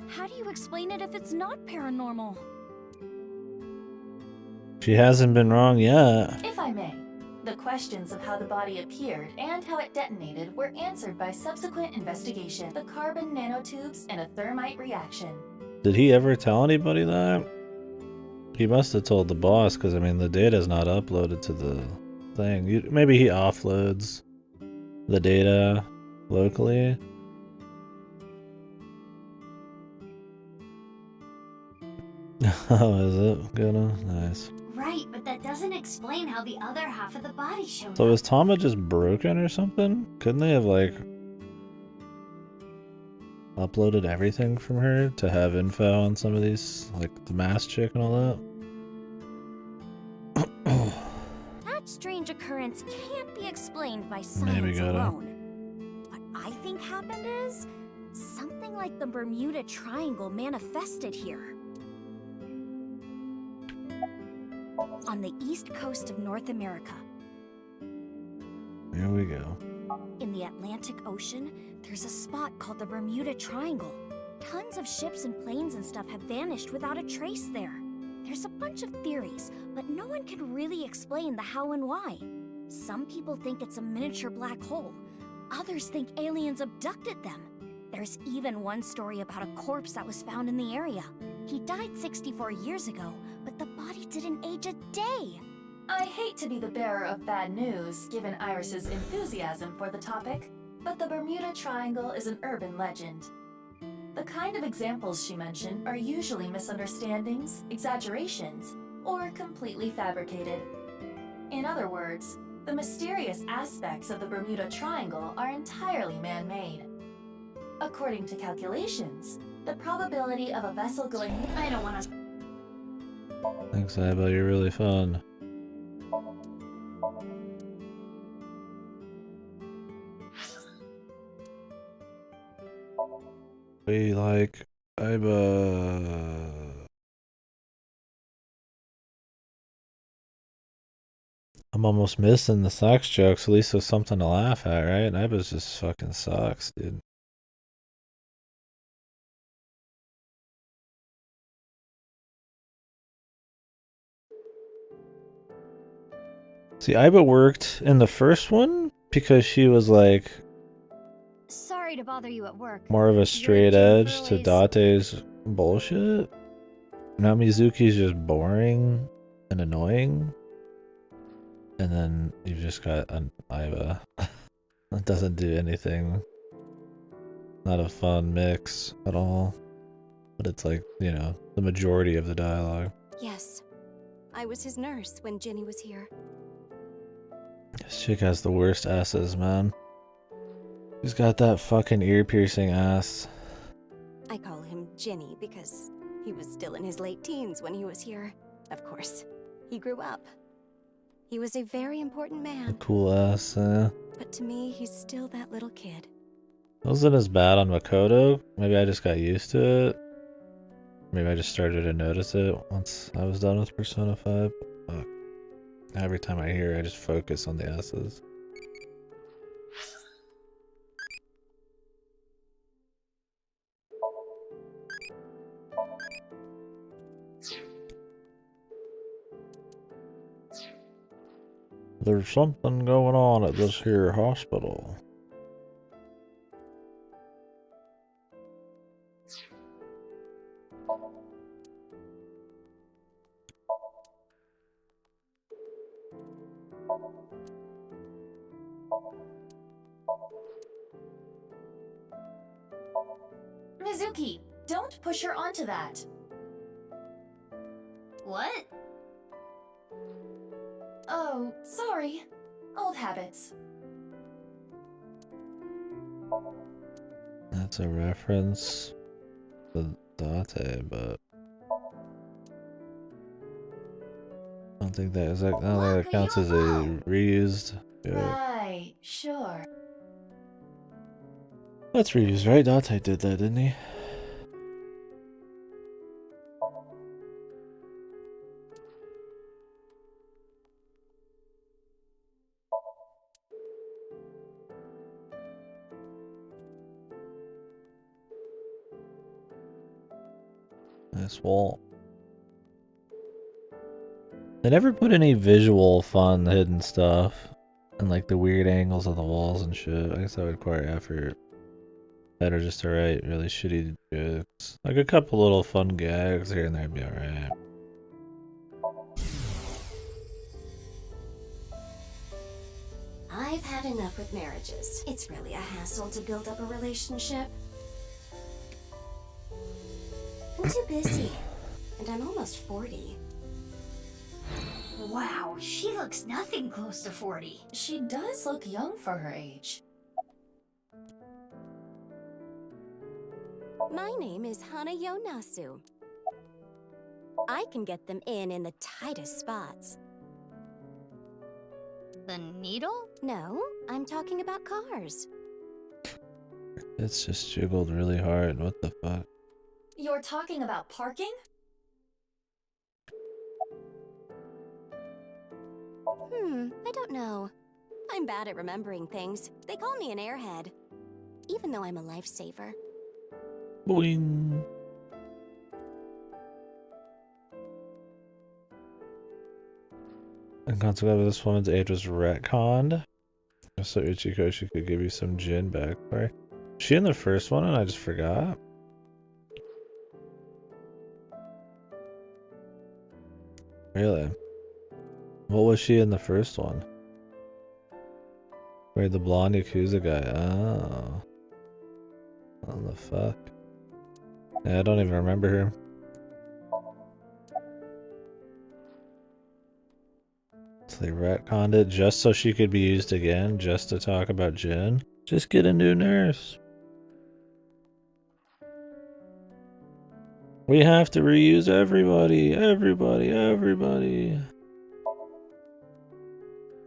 How do you explain it if it's not paranormal? She hasn't been wrong yet. If I may, the questions of how the body appeared and how it detonated were answered by subsequent investigation. The carbon nanotubes and a thermite reaction. Did he ever tell anybody that? He must have told the boss, because I mean the data's not uploaded to the thing. Maybe he offloads the data locally. Oh, is it gonna? Nice. Right, but that doesn't explain how the other half of the body showed So up. is Tama just broken or something? Couldn't they have like uploaded everything from her to have info on some of these, like the mask chick and all that? That strange occurrence can't be explained by Maybe science gotta. alone. What I think happened is something like the Bermuda Triangle manifested here. On the east coast of North America. Here we go. In the Atlantic Ocean, there's a spot called the Bermuda Triangle. Tons of ships and planes and stuff have vanished without a trace there. There's a bunch of theories, but no one can really explain the how and why. Some people think it's a miniature black hole. Others think aliens abducted them. There's even one story about a corpse that was found in the area. He died 64 years ago, but the body didn't age a day. I hate to be the bearer of bad news, given Iris's enthusiasm for the topic, but the Bermuda Triangle is an urban legend. The kind of examples she mentioned are usually misunderstandings, exaggerations, or completely fabricated. In other words, the mysterious aspects of the Bermuda Triangle are entirely man-made. According to calculations, the probability of a vessel going... I don't want to... Thanks, Iba. You're really fun. We like Iba. I'm almost missing the sex jokes. At least there's something to laugh at, right? Iba's just fucking sucks, dude. See, Iba worked in the first one because she was like Sorry to bother you at work. more of a straight edge to Furue's- Date's bullshit. Now Mizuki's just boring and annoying. And then you've just got an Iba that doesn't do anything. Not a fun mix at all. But it's like, you know, the majority of the dialogue. Yes. I was his nurse when Jenny was here. This chick has the worst asses, man. She's got that fucking ear-piercing ass. I call him Ginny because he was still in his late teens when he was here. Of course, he grew up. He was a very important man. A cool ass, But to me, he's still that little kid. Wasn't as bad on Makoto. Maybe I just got used to it. Maybe I just started to notice it once I was done with Persona 5. Fuck. Every time I hear it, I just focus on the asses. There's something going on at this here hospital. Mizuki, don't push her onto that. What? Oh, sorry. Old habits. That's a reference to Date, but I don't think that is that. I don't think that counts as a reused joke. Right, sure. That's reused, right? Date did that, didn't he? Nice wall. They never put any visual fun hidden stuff and like the weird angles of the walls and shit. I guess that would require effort. That are just to write really shitty jokes. Like a couple little fun gags here and there would be alright. I've had enough with marriages. It's really a hassle to build up a relationship. I'm too busy, and I'm almost 40. Wow, she looks nothing close to 40. She does look young for her age. My name is Hana Yonasu. I can get them in the tightest spots. The needle? No, I'm talking about cars. It's just jiggled really hard. What the fuck? You're talking about parking? I don't know. I'm bad at remembering things. They call me an airhead. Even though I'm a lifesaver. Boing. And consequently, this woman's age was retconned. So Ichikoshi could give you some gin back. Right? Was she in the first one and I just forgot? Really? What was she in the first one? Where the blonde Yakuza guy? Oh. What the fuck? Yeah, I don't even remember her. So they retconned it just so she could be used again, just to talk about Jin. Just get a new nurse. We have to reuse everybody, everybody.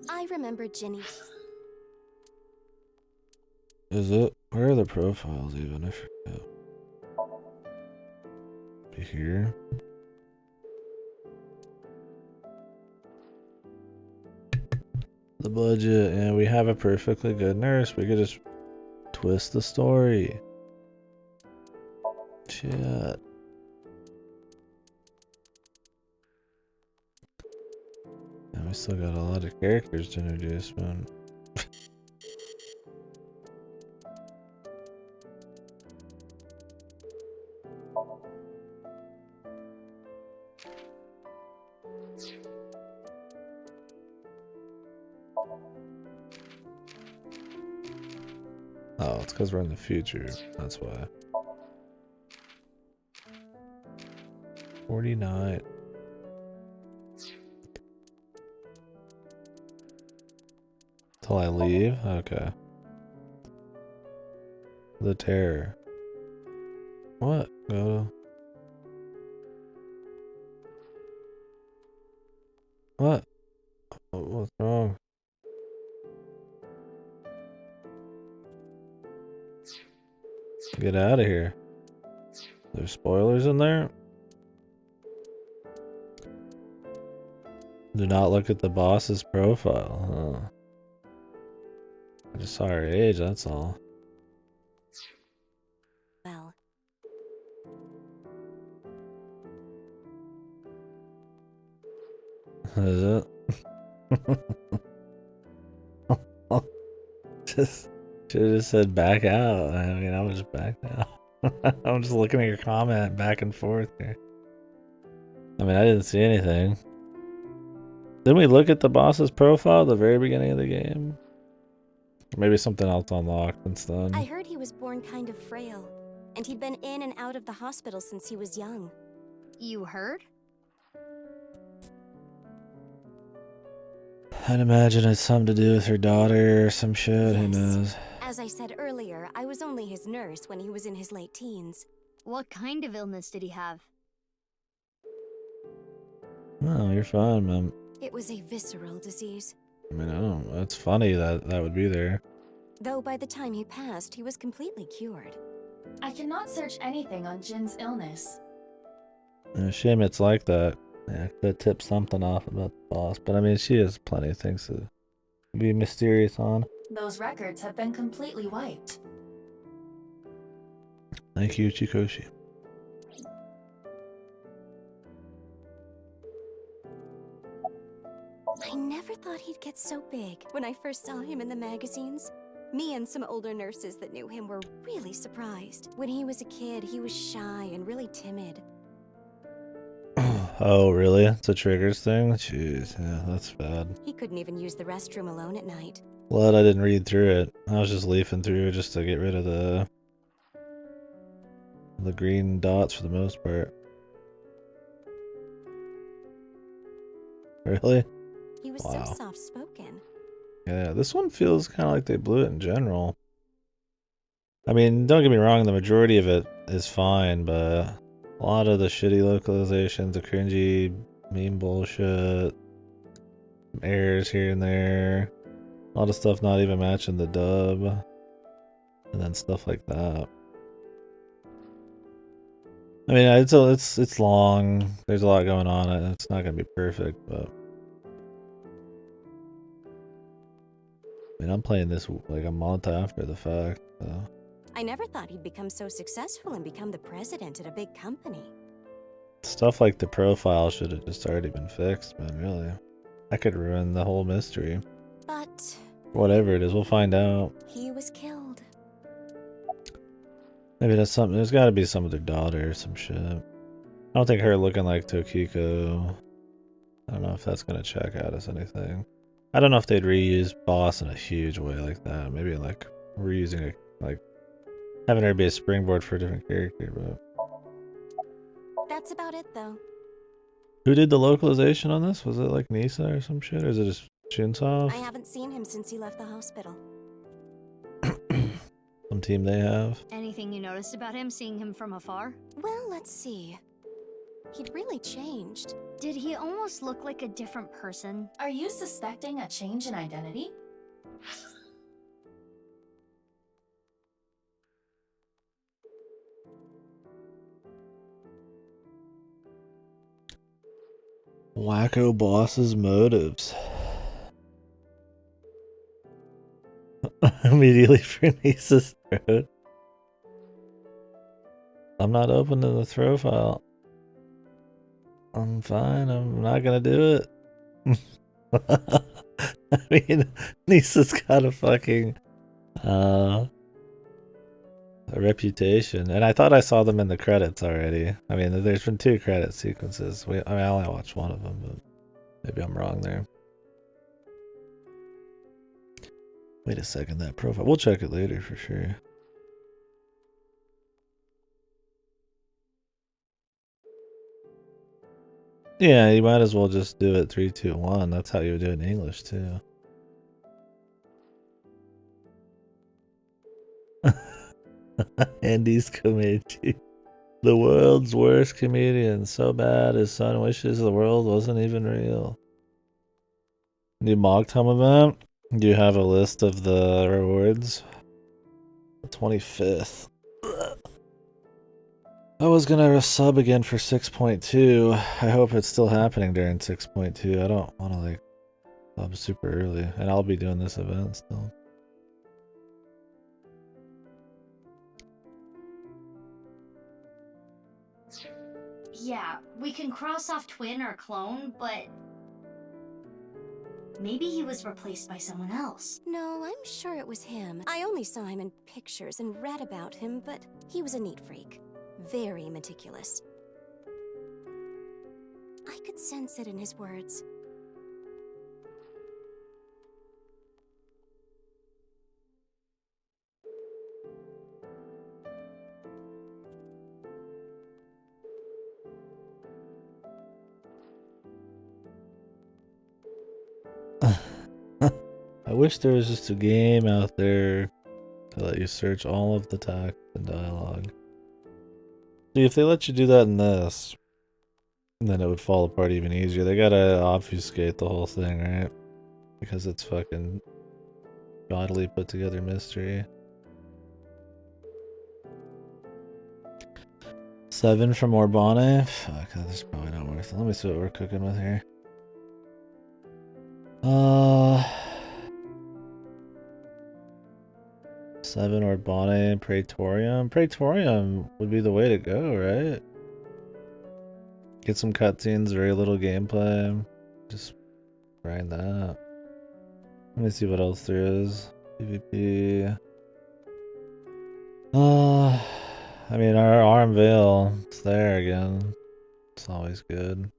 I remember Ginny. Is it? Where are the profiles even? I forget. Be here. The budget, and we have a perfectly good nurse. We could just twist the story. Shit. And we still got a lot of characters to introduce, man. Oh, it's because we're in the future. That's why. 49. Till I leave? Okay. The terror. What? Go. What? What's wrong? Get out of here. There's spoilers in there? Do not look at the boss's profile. I just saw her age, that's all. Well. Is it? Just should have just said back out. I mean, I was just backed out. I'm just looking at your comment back and forth here. I mean, I didn't see anything. Didn't we look at the boss's profile at the very beginning of the game? Or maybe something else unlocked since then. I heard he was born kind of frail, and he'd been in and out of the hospital since he was young. You heard? I'd imagine it's something to do with her daughter or some shit. Who knows? As I said earlier, I was only his nurse when he was in his late teens. What kind of illness did he have? No, you're fine, man. It was a visceral disease. I mean, I don't. It's funny that that would be there. Though by the time he passed, he was completely cured. I cannot search anything on Jin's illness. Shame it's like that. Yeah, could tip something off about the boss, but I mean, she has plenty of things to be mysterious on. Those records have been completely wiped. Thank you, Chikoshi. I never thought he'd get so big. When I first saw him in the magazines, me and some older nurses that knew him were really surprised. When he was a kid, he was shy and really timid. Oh, really? It's a triggers thing? Jeez, yeah, that's bad. He couldn't even use the restroom alone at night. Glad I didn't read through it. I was just leafing through just to get rid of the green dots for the most part. Really? He was Wow. so soft-spoken. Yeah, this one feels kind of like they blew it in general. I mean, don't get me wrong, the majority of it is fine, but a lot of the shitty localizations, the cringy meme bullshit, some errors here and there, a lot of stuff not even matching the dub, and then stuff like that. I mean, it's long. There's a lot going on. It's not gonna be perfect, but I mean, I'm playing this like a month after the fact, so. I never thought he'd become so successful and become the president at a big company. Stuff like the profile should have just already been fixed, man, really. That could ruin the whole mystery. But Whatever it is, we'll find out. he was killed. Maybe that's something. There's got to be some of their daughter or some shit. I don't think her looking like Tokiko. I don't know if that's gonna check out as anything. I don't know if they'd reuse Boss in a huge way like that. Maybe like reusing it, like having her be a springboard for a different character. But That's about it, though. who did the localization on this? Was it like Nisa or some shit, or is it just Shinsoft? I haven't seen him since he left the hospital. Some team they have. Anything you noticed about him, seeing him from afar? Well, let's see. He'd really changed. Did he almost look like a different person? Are you suspecting a change in identity? Wacko boss's motives. Immediately for Nisa's throat. I'm not opening the throw file. I'm fine. I'm not gonna do it. I mean, Nisa's got a fucking a reputation, and I thought I saw them in the credits already. I mean, there's been 2 credit sequences. I mean, I only watched one of them, but maybe I'm wrong there. Wait a second, that profile. We'll check it later for sure. Yeah, you might as well just do it 3, 2, 1. That's how you would do it in English too. Andy's Komechi. The world's worst comedian. So bad his son wishes the world wasn't even real. New Mogtime event? Do you have a list of the rewards? The 25th. I was gonna sub again for 6.2. I hope it's still happening during 6.2. I don't want to like sub super early. And I'll be doing this event still. Yeah, we can cross off twin or clone, but maybe he was replaced by someone else. No, I'm sure it was him. I only saw him in pictures and read about him, but he was a neat freak. Very meticulous. I could sense it in his words. I wish there was just a game out there to let you search all of the text and dialogue. See, if they let you do that in this, then it would fall apart even easier. They gotta obfuscate the whole thing, right? Because it's fucking godly put together mystery. 7 from Orbane? Fuck, this is probably not worth it. Let me see what we're cooking with here. 7 Orbane and Praetorium. Praetorium would be the way to go, right? Get some cutscenes, very little gameplay. Just grind that. Let me see what else there is. PvP. I mean, our Arm Veil, it's there again. It's always good.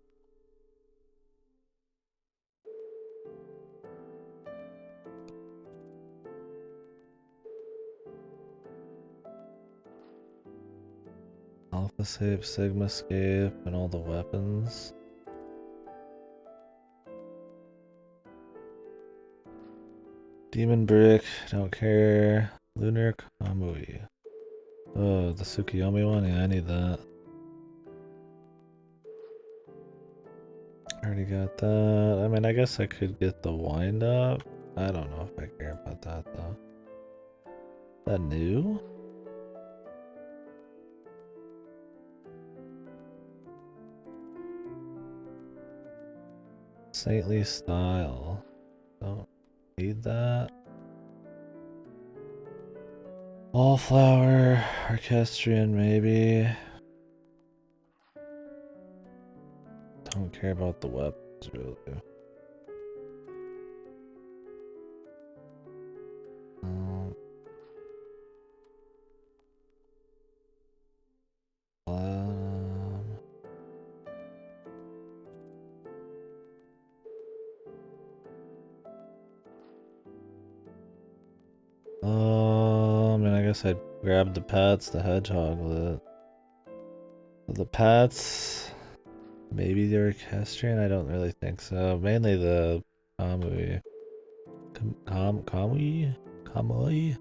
Alpha Scape, Sigma Scape, and all the weapons. Demon Brick, don't care. Lunar Kamui. Oh, the Tsukiyomi one? Yeah, I need that. Already got that. I mean, I guess I could get the wind up. I don't know if I care about that though. Is that new? Saintly style. Don't need that. Wallflower, orchestrion maybe. Don't care about the weapons really. I mean, I guess I'd grab the Pats, the hedgehog with it. The Pats, maybe the orchestrion. I don't really think so. Mainly the Kamui. Kamui?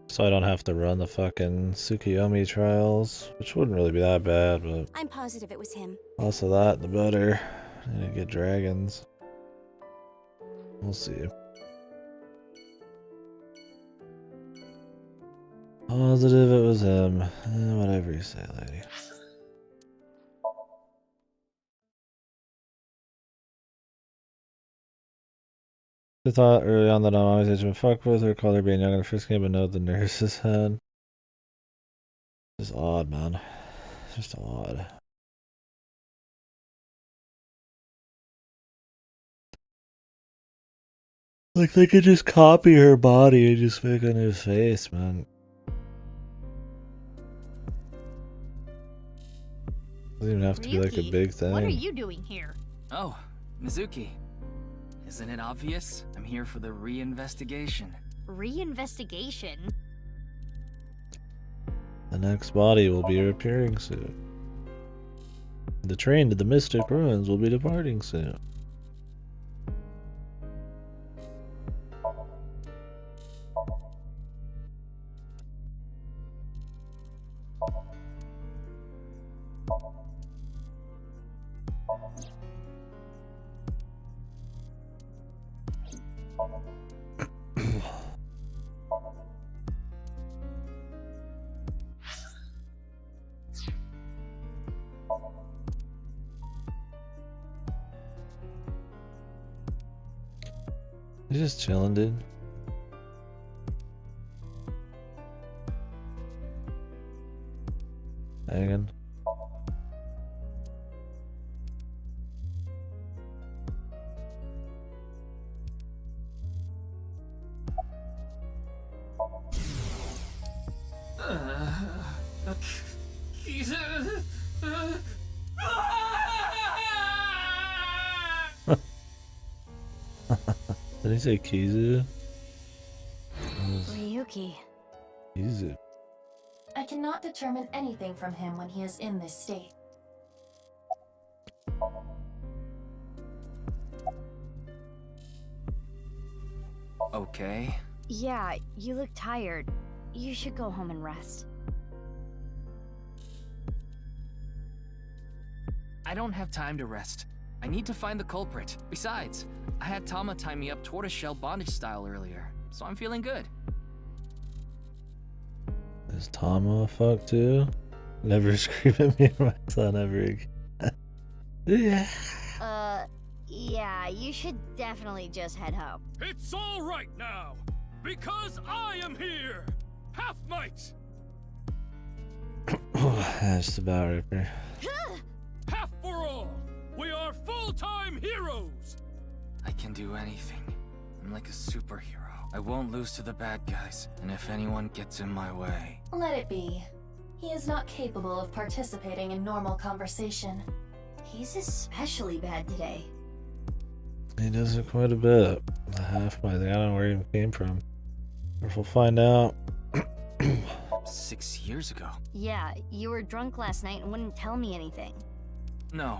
So I don't have to run the fucking Tsukiyomi trials, which wouldn't really be that bad, but I'm positive it was him. also that, the better. I need to get dragons. We'll see. Positive it was him. Whatever you say, lady. I thought early on that I'm always been fucked with or called her being young in the first game, but no, the nurses had. It's odd, man. It's just odd. Like they could just copy her body and just make a new face, man. Doesn't even have to be like a big thing. What are you doing here? Oh, Mizuki. Isn't it obvious? I'm here for the reinvestigation. Reinvestigation? The next body will be appearing soon. The train to the Mystic Ruins will be departing soon. He's just chilling, dude. Hanging. Did he say Kizu? Ryuki. Kizu. I cannot determine anything from him when he is in this state. Okay. Yeah, you look tired. You should go home and rest. I don't have time to rest. I need to find the culprit. Besides, I had Tama tie me up tortoiseshell bondage style earlier, so I'm feeling good. Is Tama a fuck too? Never scream at me or my son ever again. Yeah. Yeah, you should definitely just head home. It's all right now, because I am here. Half might. That's about right there. Half for all. We are full-time heroes. I can do anything. I'm like a superhero. I won't lose to the bad guys, and if anyone gets in my way... Let it be. He is not capable of participating in normal conversation. He's especially bad today. He does it quite a bit. The half my thing, I don't know where he came from. Or we'll find out. 6 years ago. Yeah, you were drunk last night and wouldn't tell me anything. No.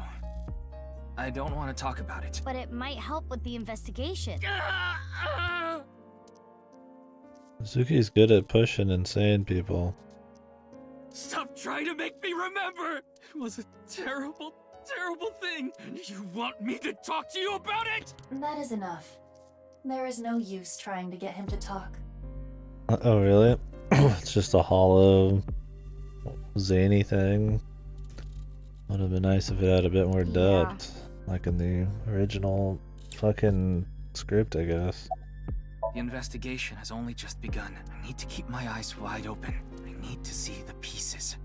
I don't want to talk about it. But it might help with the investigation. Suki's good at pushing insane people. Stop trying to make me remember! It was a terrible, terrible thing. You want me to talk to you about it? That is enough. There is no use trying to get him to talk. Oh, really? It's just a hollow, zany thing. Would have been nice if it had a bit more depth. Like in the original fucking script, I guess. The investigation has only just begun. I need to keep my eyes wide open. I need to see the pieces.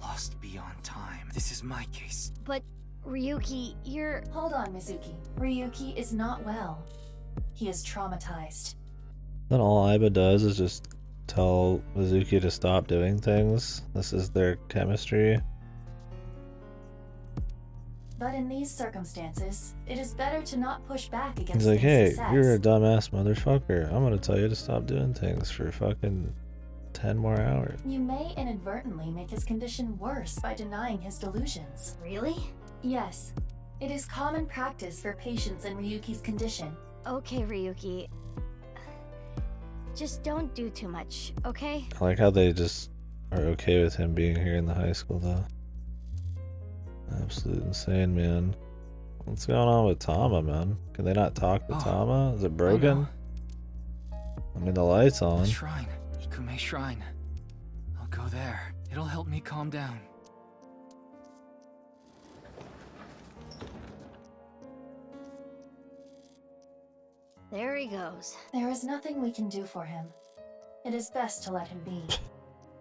Lost beyond time. This is my case. But, Ryuki, you're... Hold on, Mizuki. Ryuki is not well. He is traumatized. Then all Aiba does is just tell Mizuki to stop doing things. This is their chemistry. But in these circumstances, it is better to not push back against He's like, things hey, he you're a says. dumbass motherfucker. I'm gonna tell you to stop doing things for fucking 10 more hours. You may inadvertently make his condition worse by denying his delusions. Really? Yes. It is common practice for patients in Ryuki's condition. Okay, Ryuki. Just don't do too much, okay? I like how they just are okay with him being here in the high school, though. Absolute insane, man. What's going on with Tama, man? Can they not talk to Tama? Is it broken? I mean, the light's on. The shrine. Ikume Shrine. I'll go there. It'll help me calm down. There he goes. There is nothing we can do for him. It is best to let him be.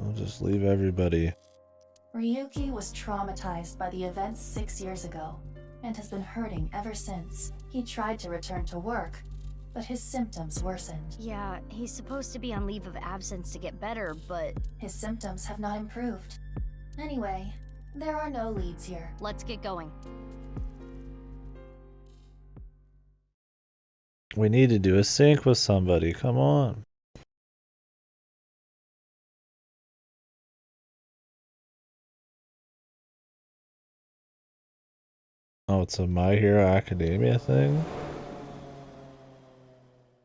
I'll just leave everybody. Ryuki was traumatized by the events 6 years ago, and has been hurting ever since. He tried to return to work, but his symptoms worsened. Yeah, he's supposed to be on leave of absence to get better, but... His symptoms have not improved. Anyway, there are no leads here. Let's get going. We need to do a sync with somebody. Come on. Oh, it's a My Hero Academia thing?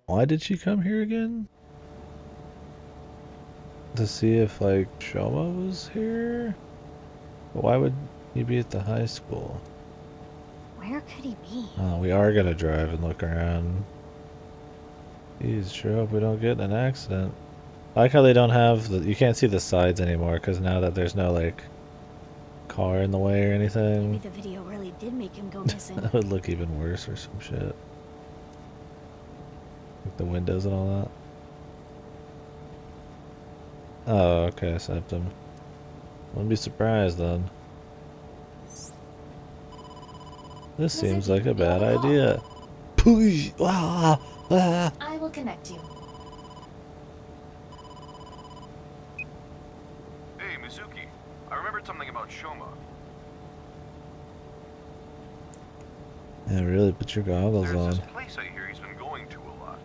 Why did she come here again? To see if, like, Shoma was here? But why would he be at the high school? Where could he be? Oh, we are gonna drive and look around. Jeez, sure hope we don't get in an accident. I like how they don't have the... You can't see the sides anymore, because now that there's no, like, car in the way or anything. Maybe the video really did make him go missing. That would look even worse or some shit. the windows and all that. Oh, okay, septum. Wouldn't be surprised then. This seems like a bad idea. Push! Ah, ah. I will connect you. Hey, Mizuki. I remembered something about Shoma. Yeah, really put your goggles There's on. this place I hear he's been going to a lot.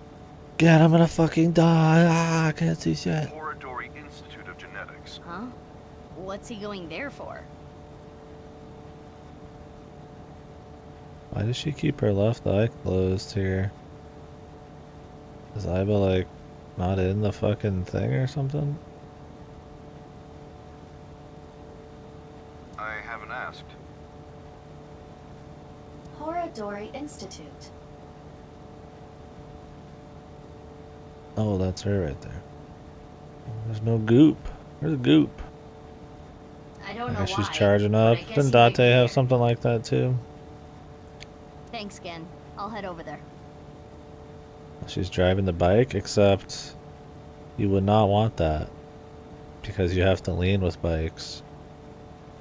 God, I'm gonna fucking die. Ah, I can't see shit. Horadori Institute of Genetics. Huh? What's he going there for? Why does she keep her left eye closed here? Is Iba like not in the fucking thing or something? I haven't asked. Horadori Institute. Oh, that's her right there. There's no goop. Where's the goop? I don't know I guess she's why, charging but up. I guess Didn't he might Date be have there. something like that too? Thanks, Gen. I'll head over there. She's driving the bike, except you would not want that because you have to lean with bikes.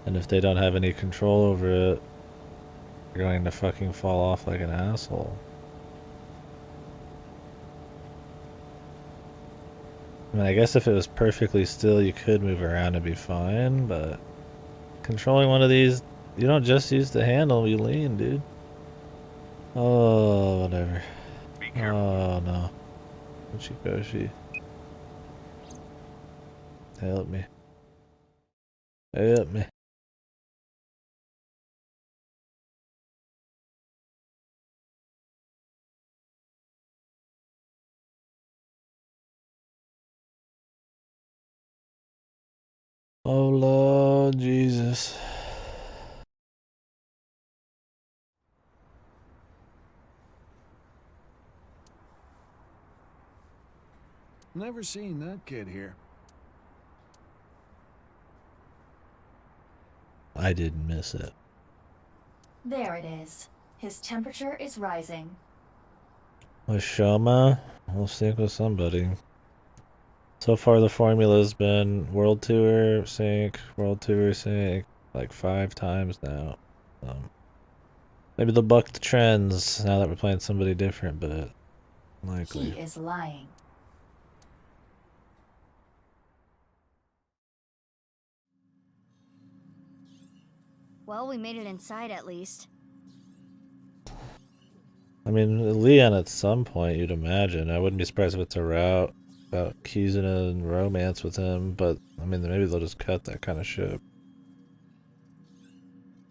And if they don't have any control over it, you're going to fucking fall off like an asshole. I mean, I guess if it was perfectly still, you could move around and be fine, but controlling one of these, you don't just use the handle, you lean, dude. Oh, whatever. Oh, no. Koshi. Help me. Help me. Oh, Lord Jesus. Never seen that kid here. I didn't miss it. There it is. His temperature is rising. With Shoma, we'll stick with somebody. So far, the formula's been World Tour Sync, World Tour Sync, like 5 times now. Maybe they'll buck the trends now that we're playing somebody different, but likely. He is lying. Well, we made it inside at least. I mean, Leon at some point, you'd imagine. I wouldn't be surprised if it's a route about Kizuna and romance with him, but I mean, maybe they'll just cut that kind of shit.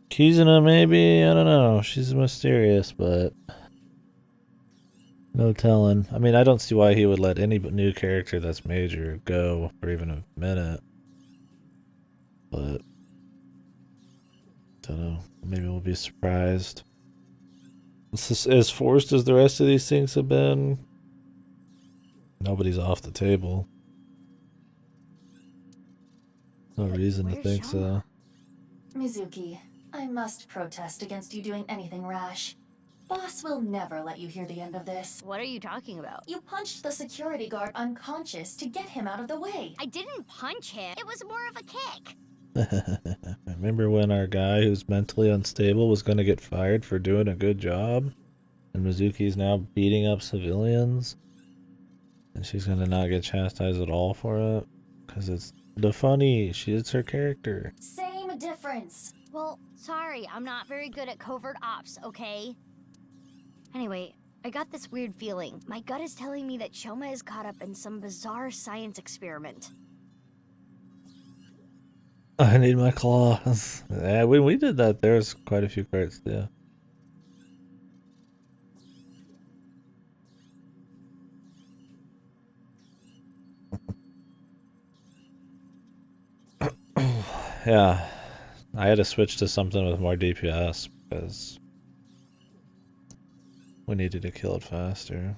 Kizuna, maybe? I don't know. She's mysterious, but no telling. I mean, I don't see why he would let any new character that's major go for even a minute. But don't know. Maybe we'll be surprised. As forced as the rest of these things have been, nobody's off the table. No reason to think so. Mizuki, I must protest against you doing anything rash. Boss will never let you hear the end of this. What are you talking about? You punched the security guard unconscious to get him out of the way. I didn't punch him. It was more of a kick. Remember when our guy who's mentally unstable was going to get fired for doing a good job? And Mizuki's now beating up civilians? And she's going to not get chastised at all for it? Because it's the funny. It's her character. Same difference. Well, sorry, I'm not very good at covert ops, okay? Anyway, I got this weird feeling. My gut is telling me that Shoma is caught up in some bizarre science experiment. I need my claws. Yeah, when we did that, there's quite a few cards, yeah. Yeah, I had to switch to something with more DPS because we needed to kill it faster.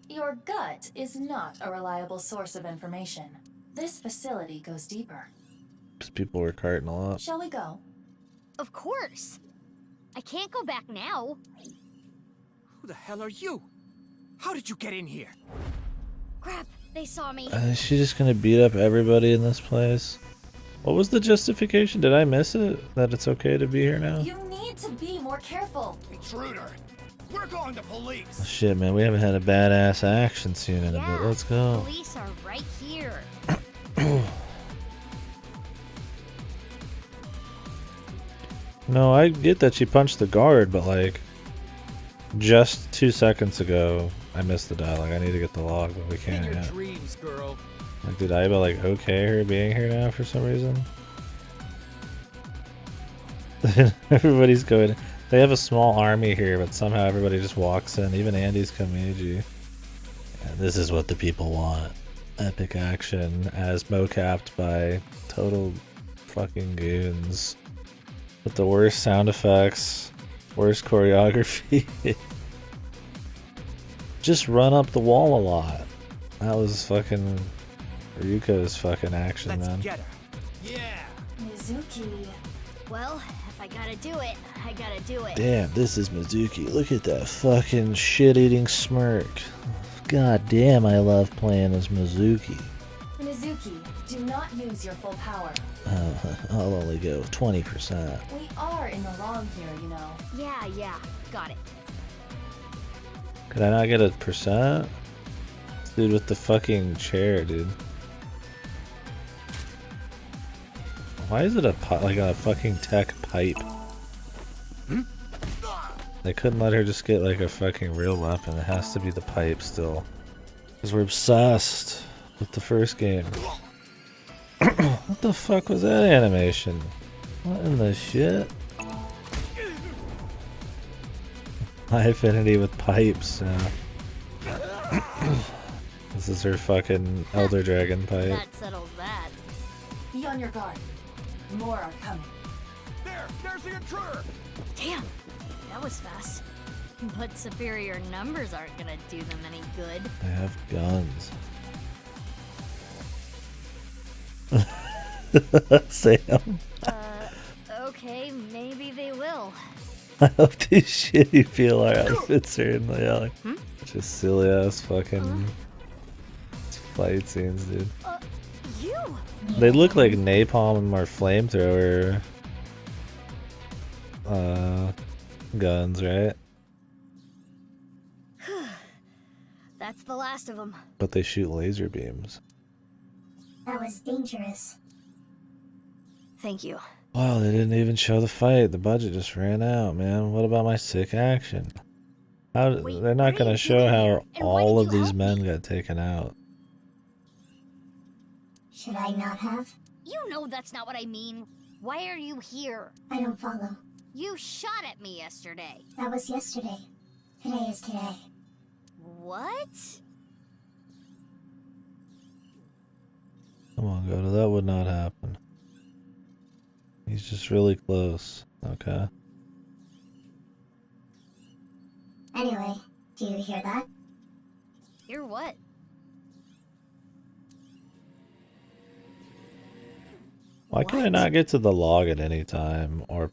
Your gut is not a reliable source of information. This facility goes deeper. Because people were carting a lot. Shall we go? Of course. I can't go back now. Who the hell are you? How did you get in here? Crap, they saw me. Is she just gonna beat up everybody in this place? What was the justification? Did I miss it? That it's okay to be here now? You need to be more careful. Intruder! We're calling the police! Oh, shit, man, we haven't had a badass action scene in a bit. Let's go. Police are right here. No, I get that she punched the guard, but like, just 2 seconds ago, I missed the dialogue. I need to get the log, but we can't yet. Dreams, girl. Like, did Aiba like okay her being here now for some reason? Everybody's going. They have a small army here, but somehow everybody just walks in. Even Andy's Kamiji. Yeah, this is what the people want. Epic action as mocapped by total fucking goons. With the worst sound effects, worst choreography. Just run up the wall a lot. That was fucking Ryuko's fucking action, man. Get her. Yeah! Mizuki. Well, if I gotta do it, I gotta do it. Damn, this is Mizuki. Look at that fucking shit-eating smirk. God damn, I love playing as Mizuki. Mizuki, do not use your full power. I'll only go 20%. We are in the wrong here, you know. Yeah, got it. Could I not get a percent? Dude with the fucking chair, dude. Why is it like a fucking tech pipe? They couldn't let her just get like a fucking real weapon. It has to be the pipe still. Because we're obsessed with the first game. What the fuck was that animation? What in the shit? High affinity with pipes. This is her fucking Elder Dragon pipe. That settles that. Be on your guard. More are coming. There's the intruder! Damn, that was fast. But superior numbers aren't gonna do them any good. They have guns. Sam. Okay, maybe they will. I hope these shitty PLR outfits are in the alley. Just silly ass fucking fight scenes, dude. You! They look like napalm or flamethrower guns, right? That's the last of them. But they shoot laser beams. That was dangerous. Thank you. Wow, they didn't even show the fight. The budget just ran out, man. What about my sick action? They're not gonna show how all of these men got taken out. Should I not have? You know that's not what I mean. Why are you here? I don't follow. You shot at me yesterday. That was yesterday. Today is today. What? Come on, Goto, that would not happen. He's just really close. Okay. Anyway, do you hear that? Hear what? Why can I not get to the log at any time? Or,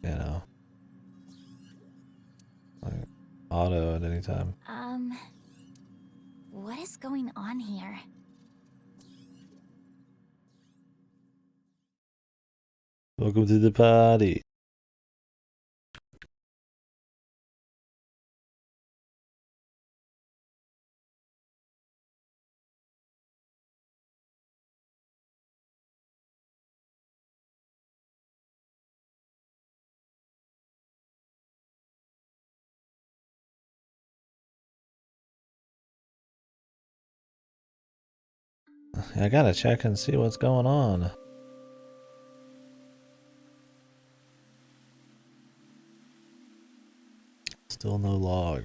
you know, like auto at any time? What is going on here? Welcome to the party. I gotta check and see what's going on. Still no log.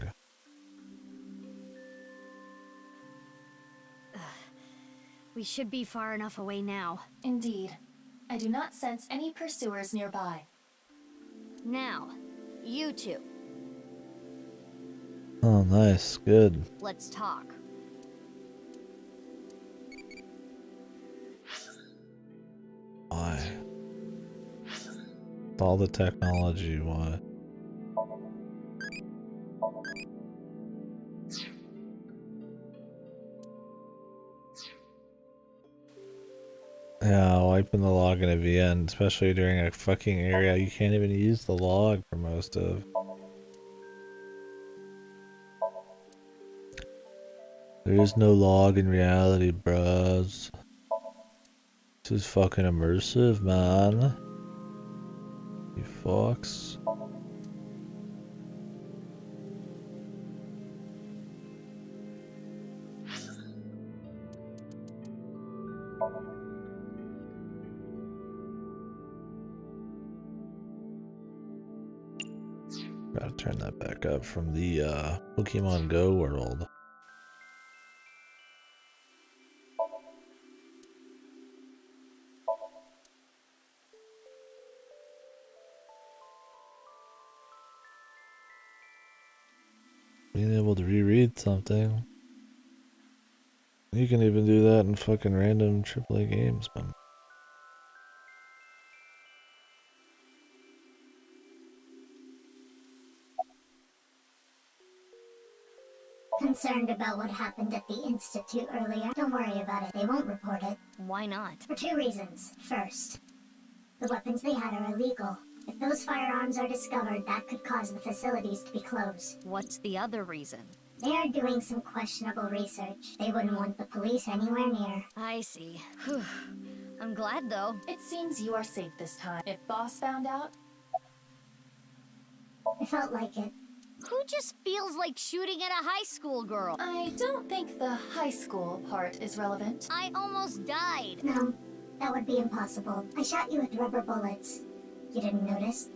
We should be far enough away now. Indeed. I do not sense any pursuers nearby. Now, you two. Oh, nice. Good. Let's talk. Why? With all the technology, why? Yeah, wiping the log in a VM, especially during a fucking area you can't even use the log for most of. There is no log in reality, bros. This is fucking immersive, man. You fucks. Gotta turn that back up from the Pokemon Go world. Being able to reread something. You can even do that in fucking random AAA games, man. Concerned about what happened at the Institute earlier? Don't worry about it. They won't report it. Why not? For two reasons. First, the weapons they had are illegal. If those firearms are discovered, that could cause the facilities to be closed. What's the other reason? They are doing some questionable research. They wouldn't want the police anywhere near. I see. Whew. I'm glad, though. It seems you are safe this time. If Boss found out... It felt like it. Who just feels like shooting at a high school girl? I don't think the high school part is relevant. I almost died. No, that would be impossible. I shot you with rubber bullets. You didn't notice?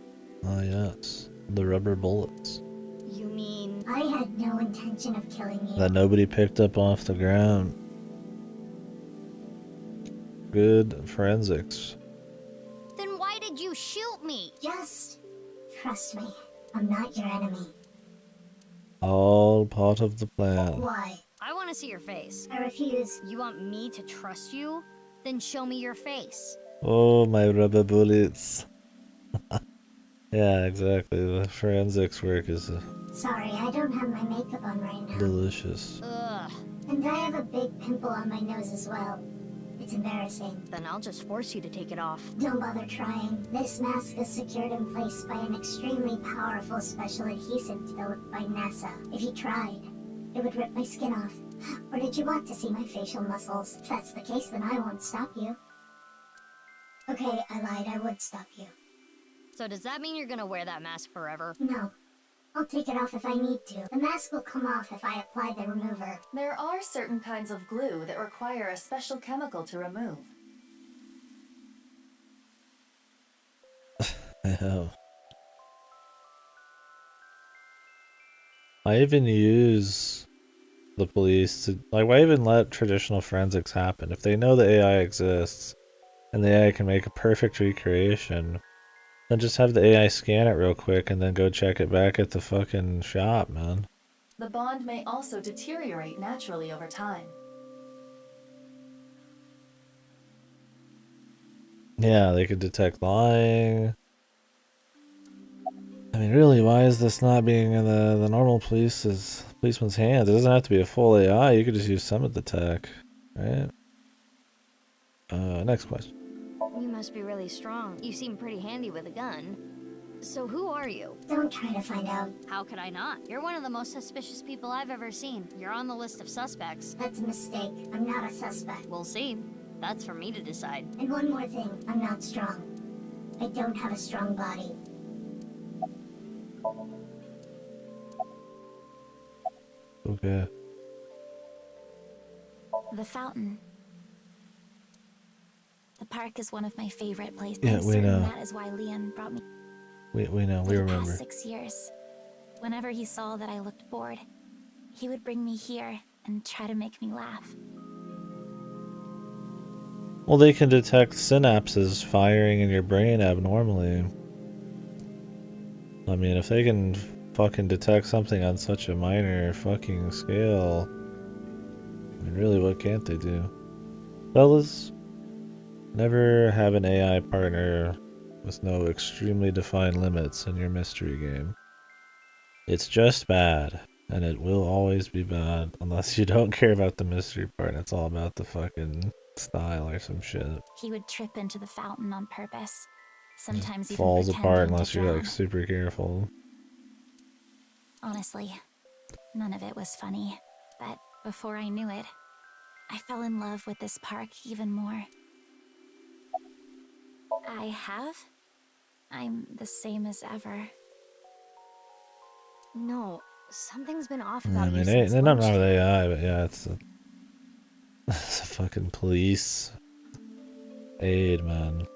Ah, yes. The rubber bullets. You mean... I had no intention of killing you. That nobody picked up off the ground. Good forensics. Then why did you shoot me? Just trust me. I'm not your enemy. All part of the plan. Why? I want to see your face. I refuse. You want me to trust you? Then show me your face. Oh, my rubber bullets. Yeah, exactly. The forensics work is Sorry, I don't have my makeup on right now. delicious. Ugh. And I have a big pimple on my nose as well. It's embarrassing. Then I'll just force you to take it off. Don't bother trying. This mask is secured in place by an extremely powerful special adhesive developed by NASA. If you tried, it would rip my skin off. Or did you want to see my facial muscles? If that's the case, then I won't stop you. Okay, I lied. I would stop you. So does that mean you're gonna wear that mask forever? No. I'll take it off if I need to. The mask will come off if I apply the remover. There are certain kinds of glue that require a special chemical to remove. Yeah. I even use the police to, like, why even let traditional forensics happen? If they know the AI exists and the AI can make a perfect recreation, then just have the AI scan it real quick and then go check it back at the fucking shop, man. The bond may also deteriorate naturally over time. Yeah, they could detect lying. I mean, really, why is this not being in the normal policeman's hands? It doesn't have to be a full AI. You could just use some of the tech, right? Next question. You must be really strong. You seem pretty handy with a gun. So who are you? Don't try to find out. How could I not? You're one of the most suspicious people I've ever seen. You're on the list of suspects. That's a mistake. I'm not a suspect. We'll see. That's for me to decide. And one more thing. I'm not strong. I don't have a strong body. Okay. The fountain. The park is one of my favorite places. Yeah, we know. That is why Leon brought me. We know. We For the remember. past 6 years, whenever he saw that I looked bored, he would bring me here and try to make me laugh. Well, they can detect synapses firing in your brain abnormally. I mean, if they can fucking detect something on such a minor fucking scale, I mean, really, what can't they do? Fellas, never have an AI partner with no extremely defined limits in your mystery game. It's just bad, and it will always be bad unless you don't care about the mystery part and it's all about the fucking style or some shit. He would trip into the fountain on purpose. Sometimes even Falls apart pretending unless to you're like drown. super careful. Honestly, none of it was funny. But before I knew it, I fell in love with this park even more. I have? I'm the same as ever. No, something's been off I about you mean, since they don't lunch. know with AI, but yeah, it's a, it's a fucking police aid, man.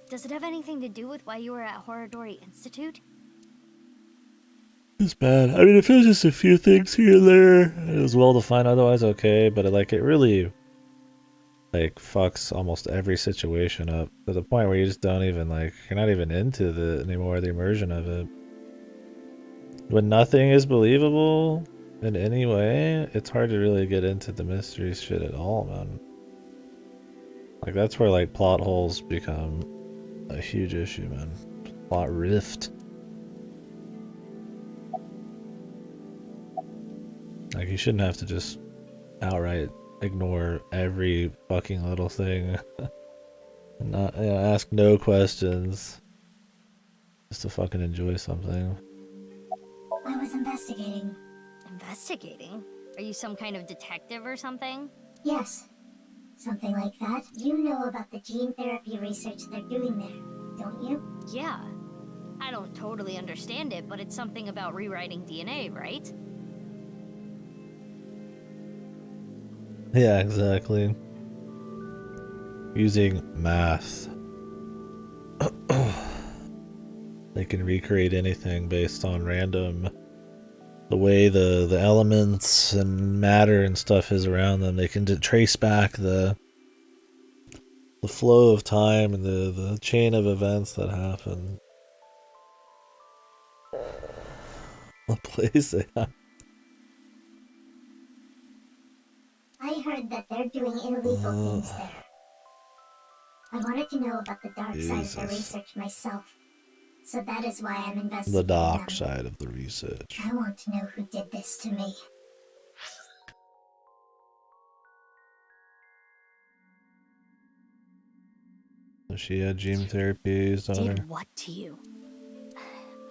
Does it have anything to do with why you were at Horodori Institute? It's bad. I mean, if it was just a few things here and there, it was well defined. Otherwise, okay. But it really like fucks almost every situation up to the point where you just don't even like. You're not even into the anymore. The immersion of it. When nothing is believable in any way, it's hard to really get into the mystery shit at all, man. Like that's where like plot holes become a huge issue, man. Plot rift. Like you shouldn't have to just outright ignore every fucking little thing and not ask no questions just to fucking enjoy something. I was investigating. Investigating? Are you some kind of detective or something? Yes, something like that. You know about the gene therapy research they're doing there, don't you? Yeah. I don't totally understand it, but it's something about rewriting DNA, right? Yeah, exactly. Using math. They can recreate anything based on random the way the elements and matter and stuff is around them. They can trace back the flow of time and the chain of events that happen. What place they have. I heard that they're doing illegal things there. I wanted to know about the dark side of the research myself. So that is why I'm investigating The dark them. side of the research. I want to know who did this to me. So she had gene therapies on her. Did what to you?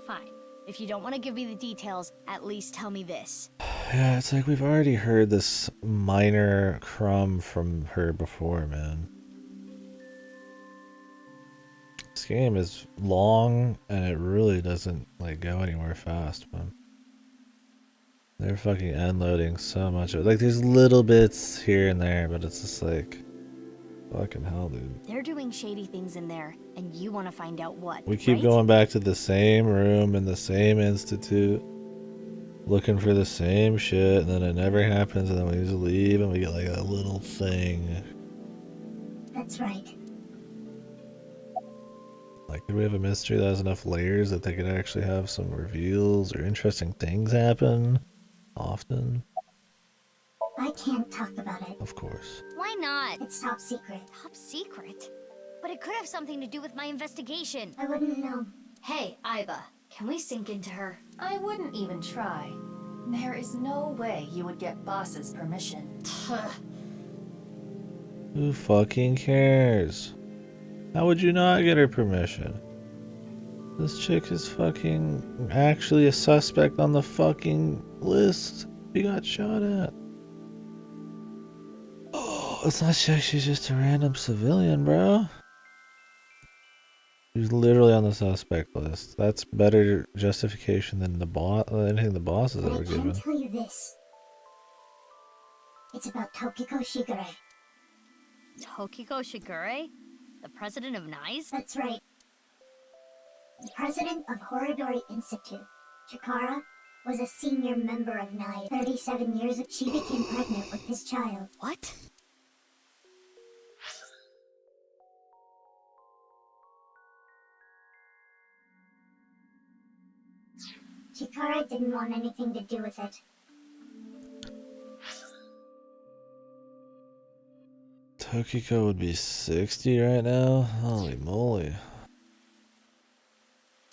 Fine. If you don't want to give me the details, at least tell me this. Yeah, it's like we've already heard this minor crumb from her before, man. This game is long and it really doesn't like go anywhere fast, man. They're fucking unloading so much of it. Like there's little bits here and there, but it's just like fucking hell, dude. They're doing shady things in there, and you want to find out what, We keep right? going back to the same room in the same institute, looking for the same shit, and then it never happens, and then we just leave and we get like a little thing. That's right. Like, do we have a mystery that has enough layers that they could actually have some reveals or interesting things happen often? I can't talk about it. Of course. Why not? It's top secret. Top secret? But it could have something to do with my investigation. I wouldn't know. Hey, Aiba, can we sink into her? I wouldn't even try. There is no way you would get Boss's permission. Who fucking cares? How would you not get her permission? This chick is fucking actually a suspect on the fucking list. She got shot at. Oh, it's not like she's just a random civilian, bro. She's literally on the suspect list. That's better justification than the anything the boss has But ever I can given. tell you this. It's about Tokiko Shigure. Tokiko Shigure? The president of NICE? That's right. The president of Horodori Institute, Chikara, was a senior member of NICE. 37 years ago, she became pregnant with his child. What? Chikara didn't want anything to do with it. Tokiko would be 60 right now? Holy moly.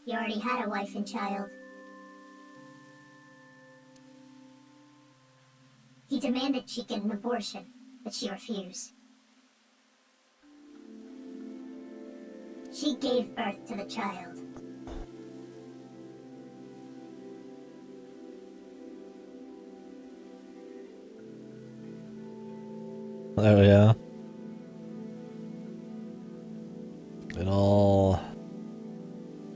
He already had a wife and child. He demanded she get an abortion. but she refused. She gave birth to the child. Oh yeah. It all...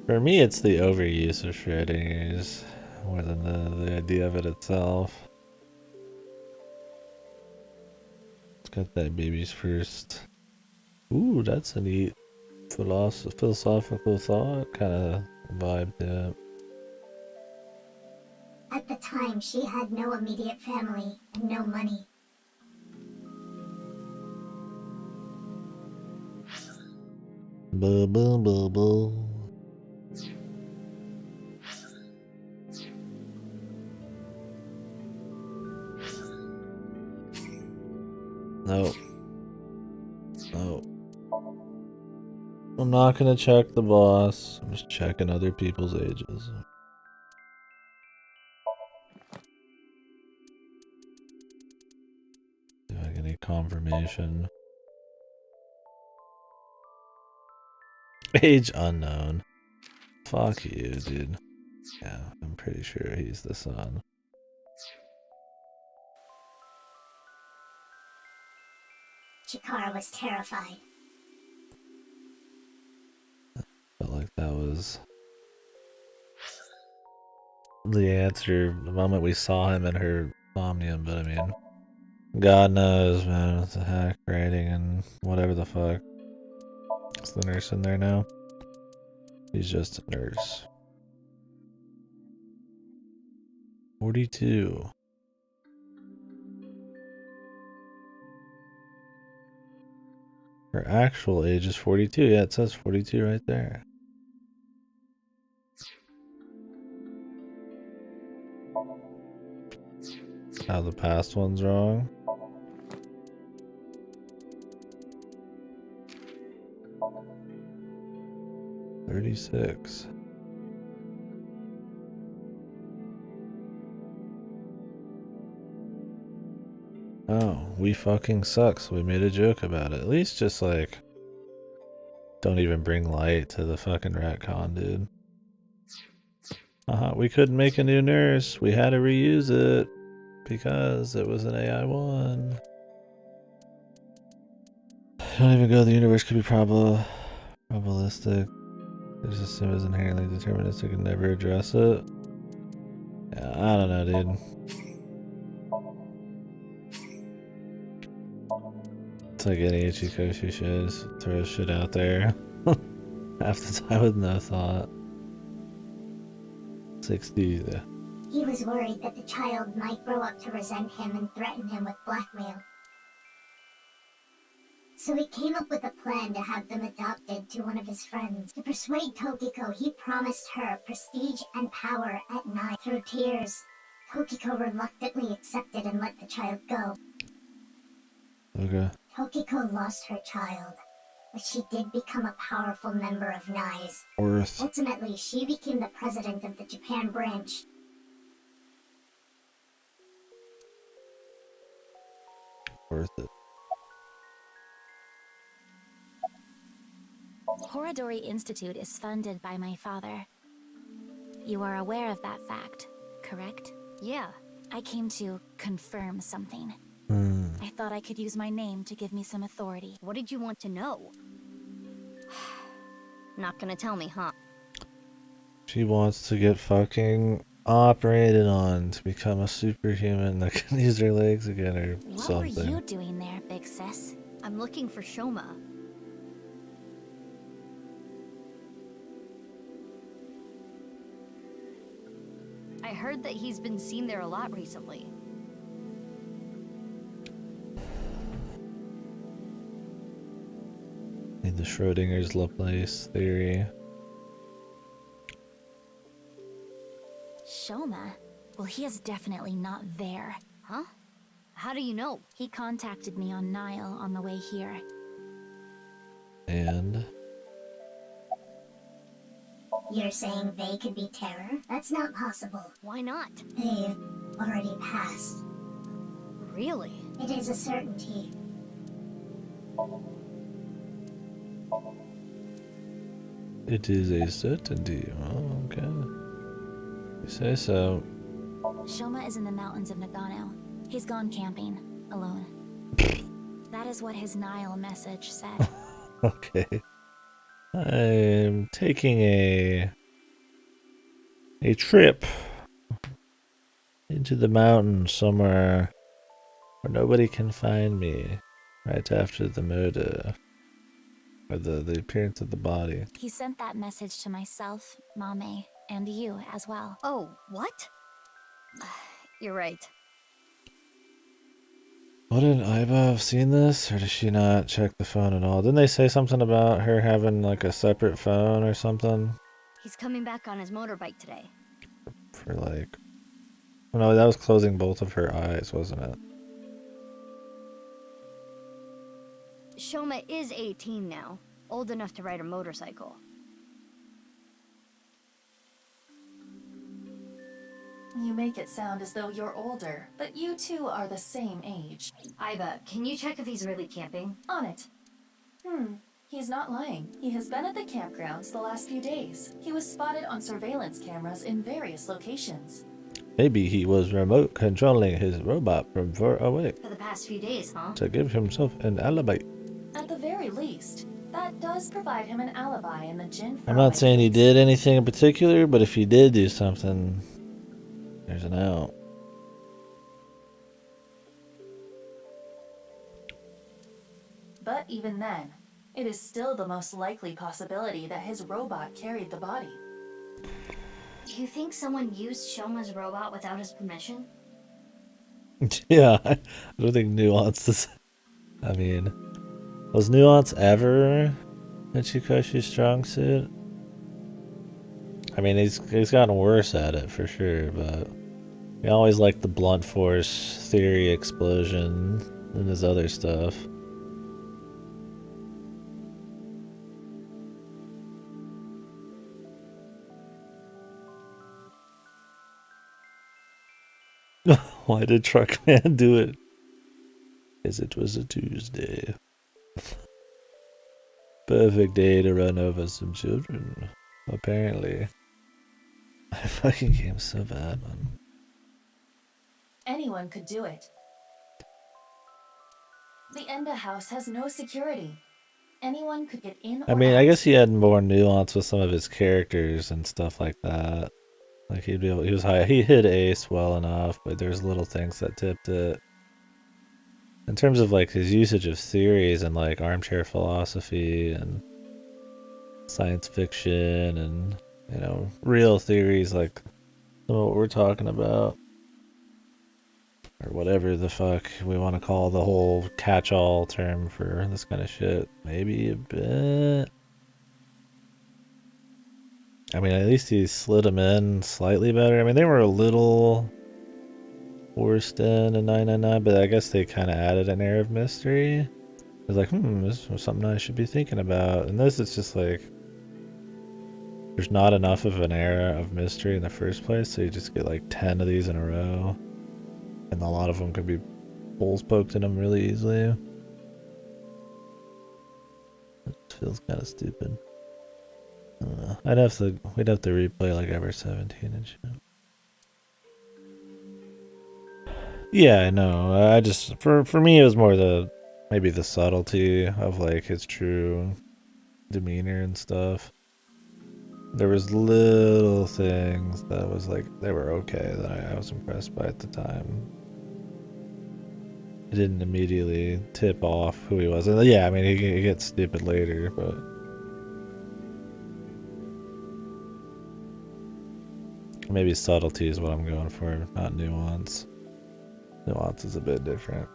For me, it's the overuse of Schrodinger's more than the idea of it itself. Let's get that baby's first. Ooh, that's a neat philosophical thought kind of vibe to it. At the time, she had no immediate family and no money. Boo boo boo boo. No. No. I'm not gonna check the boss. I'm just checking other people's ages. See if I get any confirmation. Age unknown. Fuck you, dude. Yeah, I'm pretty sure he's the son. Chikara was terrified. Felt like that was the answer the moment we saw him in her Somnium, but I mean, God knows, man, it's a hack writing and whatever the fuck. Is the nurse in there now? He's just a nurse. 42. Her actual age is 42. Yeah, it says 42 right there. How the past one's wrong. $36. Oh, we fucking suck, so we made a joke about it. At least just like, don't even bring light to the fucking retcon, dude. We couldn't make a new nurse. We had to reuse it because it was an AI one. Don't even go. The universe could be probabilistic. There's a sim is inherently deterministic and never address it. Yeah, I don't know, dude. It's like any Ichikoshi shows, throw shit out there. Half the time with no thought. 60. He was worried that the child might grow up to resent him and threaten him with blackmail. So he came up with a plan to have them adopted to one of his friends. To persuade Tokiko, he promised her prestige and power at night. Through tears, Tokiko reluctantly accepted and let the child go. Okay. Tokiko lost her child, but she did become a powerful member of NICE. Worth. Ultimately, she became the president of the Japan branch. Worth it. Horadori Institute is funded by my father. You are aware of that fact, correct? Yeah. I came to confirm something. I thought I could use my name to give me some authority. What did you want to know? Not gonna tell me, huh? She wants to get fucking operated on to become a superhuman that can use her legs again or something. What were you doing there, big sis? I'm looking for Shoma. I heard that he's been seen there a lot recently. Need the Schrodinger's Laplace theory. Shoma? Well, he is definitely not there. Huh? How do you know? He contacted me on Nile on the way here. And? You're saying they could be Terror? That's not possible. Why not? They've already passed. Really? It is a certainty. It is a certainty. Oh, okay. You say so. Shoma is in the mountains of Nagano. He's gone camping, alone. That is what his Nile message said. Okay. I'm taking a trip into the mountains somewhere where nobody can find me right after the murder or the appearance of the body. He sent that message to myself, Mame, and you as well. Oh, what? You're right. Wouldn't Iba have seen this, or does she not check the phone at all? Didn't they say something about her having like a separate phone or something? He's coming back on his motorbike today. For like... No, that was closing both of her eyes, wasn't it? Shoma is 18 now, old enough to ride a motorcycle. You make it sound as though you're older, but you two are the same age. Iba, can you check if he's really camping? On it. He's not lying. He has been at the campgrounds the last few days. He was spotted on surveillance cameras in various locations. Maybe he was remote controlling his robot from far away For the past few days, huh? to give himself an alibi. At the very least, that does provide him an alibi in the Jin I'm not saying he did anything in particular, but if he did do something, there's an out. But even then, it is still the most likely possibility that his robot carried the body. Do you think someone used Shoma's robot without his permission? Yeah, I don't think nuance is... I mean, was nuance ever Michikoshi's strong suit? I mean, he's gotten worse at it for sure, but he always liked the blunt force theory explosion and his other stuff. Why did Truckman do it? Because it was a Tuesday. Perfect day to run over some children, apparently. My fucking game's so bad, man. Anyone could do it. The Enda house has no security. Anyone could get in or I mean, out. I guess he had more nuance with some of his characters and stuff like that. Like he was high. He hit Ace well enough, but there's little things that tipped it. In terms of like his usage of theories and like armchair philosophy and science fiction and, you know, real theories like some of what we're talking about, or whatever the fuck we want to call the whole catch-all term for this kind of shit, maybe a bit. I mean, at least he slid them in slightly better. I mean, they were a little worse than a 999, but I guess they kind of added an air of mystery. It was like, this was something I should be thinking about. And this is just like, there's not enough of an air of mystery in the first place, so you just get like 10 of these in a row. And a lot of them could be holes poked in them really easily. It feels kind of stupid. I don't know. We'd have to replay like Ever 17 and shit. Yeah, I know. I just for me it was more maybe the subtlety of like his true demeanor and stuff. There was little things that was like they were okay that I was impressed by at the time. It didn't immediately tip off who he was. And yeah, I mean he gets stupid later, but maybe subtlety is what I'm going for, not nuance. Nuance is a bit different.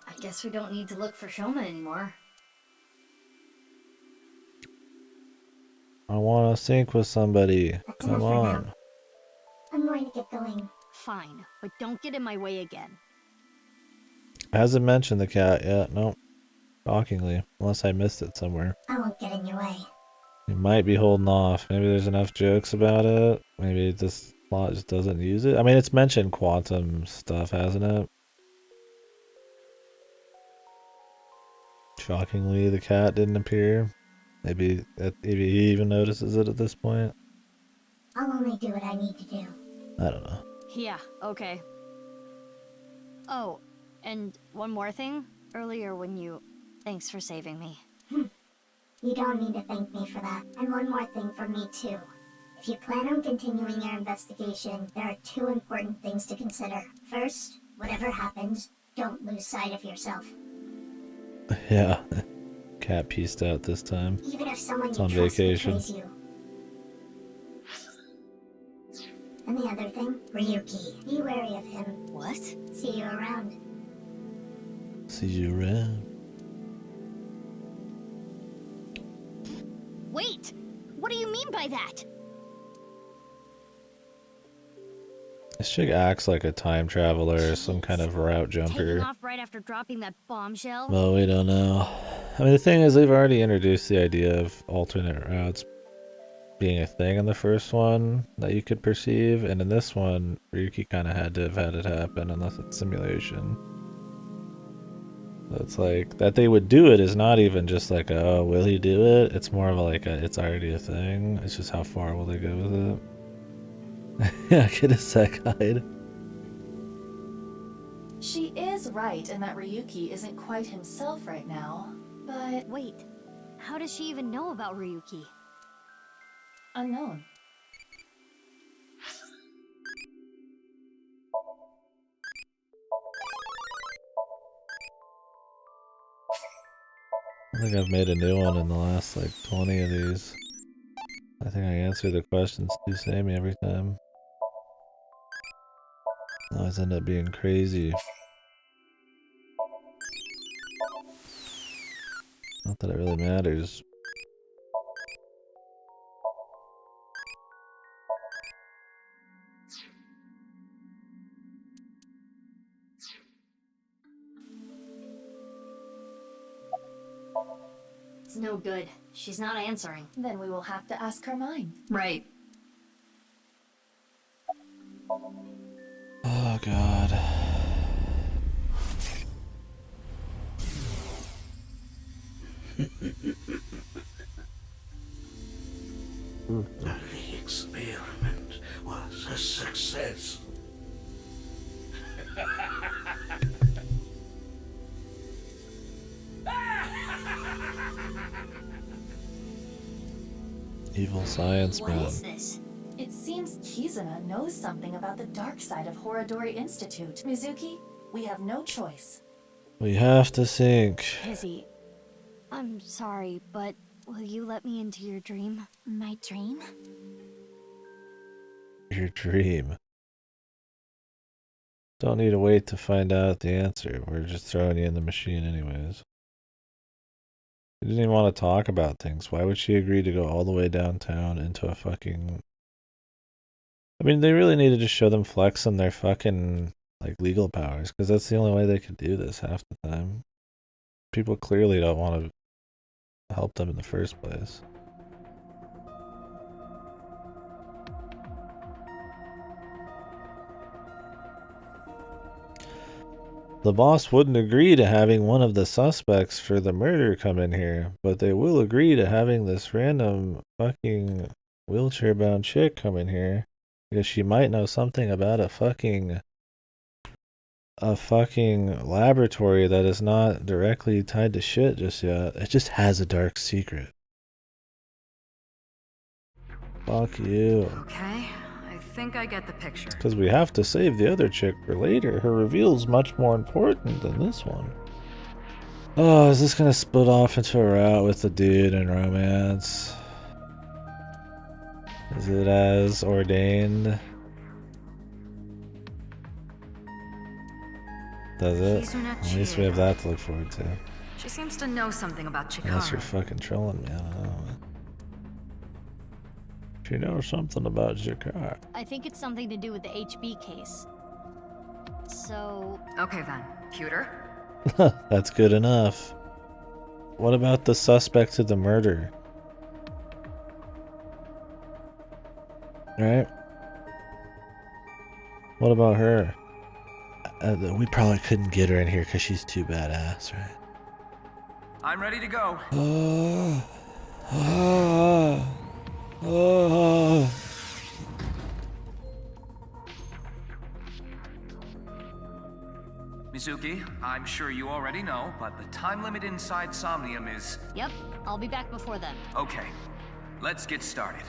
I guess we don't need to look for Shoma anymore. I want to sync with somebody. That's Come enough for on. now. I'm going to get going. Fine, but don't get in my way again. Hasn't mentioned the cat yet. No. Shockingly. Unless I missed it somewhere. I won't get in your way. He might be holding off. Maybe there's enough jokes about it. Maybe this plot just doesn't use it. I mean, it's mentioned quantum stuff, hasn't it? Shockingly, the cat didn't appear. Maybe he even notices it at this point. I'll only do what I need to do. I don't know. Yeah, okay. Oh, and one more thing. Earlier when you... Thanks for saving me. You don't need to thank me for that. And one more thing from me too. If you plan on continuing your investigation, there are two important things to consider. First, whatever happens, don't lose sight of yourself. Yeah. Cat pieced out this time. Even if someone it's you on trust vacation. betrays you. And the other thing, Ryuki. Be wary of him. What? See you around. See you around. Wait! What do you mean by that? This chick acts like a time traveler, some kind of route jumper. Taking off right after dropping that bombshell? Well, we don't know. I mean, the thing is, they've already introduced the idea of alternate routes being a thing in the first one that you could perceive, and in this one, Ryuki kind of had to have had it happen unless it's simulation. So it's like, that they would do it is not even just like, oh, will he do it? It's more of like, it's already a thing. It's just how far will they go with it? Yeah, get a sec hide. She is right in that Ryuki isn't quite himself right now, but... Wait, how does she even know about Ryuki? Unknown. I think I've made a new one in the last like 20 of these. I think I answer the questions too samey every time. I always end up being crazy. Not that it really matters. It's no good. She's not answering. Then we will have to ask her mind. Right. Oh god. The experiment was a success. Evil science What man. is this? It seems Kizuna knows something about the dark side of Horadori Institute. Mizuki, we have no choice. We have to think. Kizzy, I'm sorry, but will you let me into your dream? My dream? Your dream. Don't need to wait to find out the answer. We're just throwing you in the machine anyways. She didn't even want to talk about things. Why would she agree to go all the way downtown into a fucking... I mean, they really needed to show them flexing their fucking, like, legal powers, because that's the only way they could do this half the time. People clearly don't want to help them in the first place. The boss wouldn't agree to having one of the suspects for the murder come in here, but they will agree to having this random fucking wheelchair-bound chick come in here, because she might know something about a fucking laboratory that is not directly tied to shit just yet. It just has a dark secret. Fuck you. Okay, I think I get the picture. Because we have to save the other chick for later. Her reveal's much more important than this one. Oh, is this gonna split off into a route with the dude in romance? Is it as ordained? Does it? At least we have that to look forward to. She seems to know something about Chikara. Unless you're fucking trolling me, I don't know. She knows something about Chikara. I think it's something to do with the HB case. So... Okay then, Pewter? That's good enough. What about the suspect of the murder? Right? What about her? We probably couldn't get her in here because she's too badass, right? I'm ready to go. Mizuki, I'm sure you already know, but the time limit inside Somnium is... Yep, I'll be back before then. Okay, let's get started.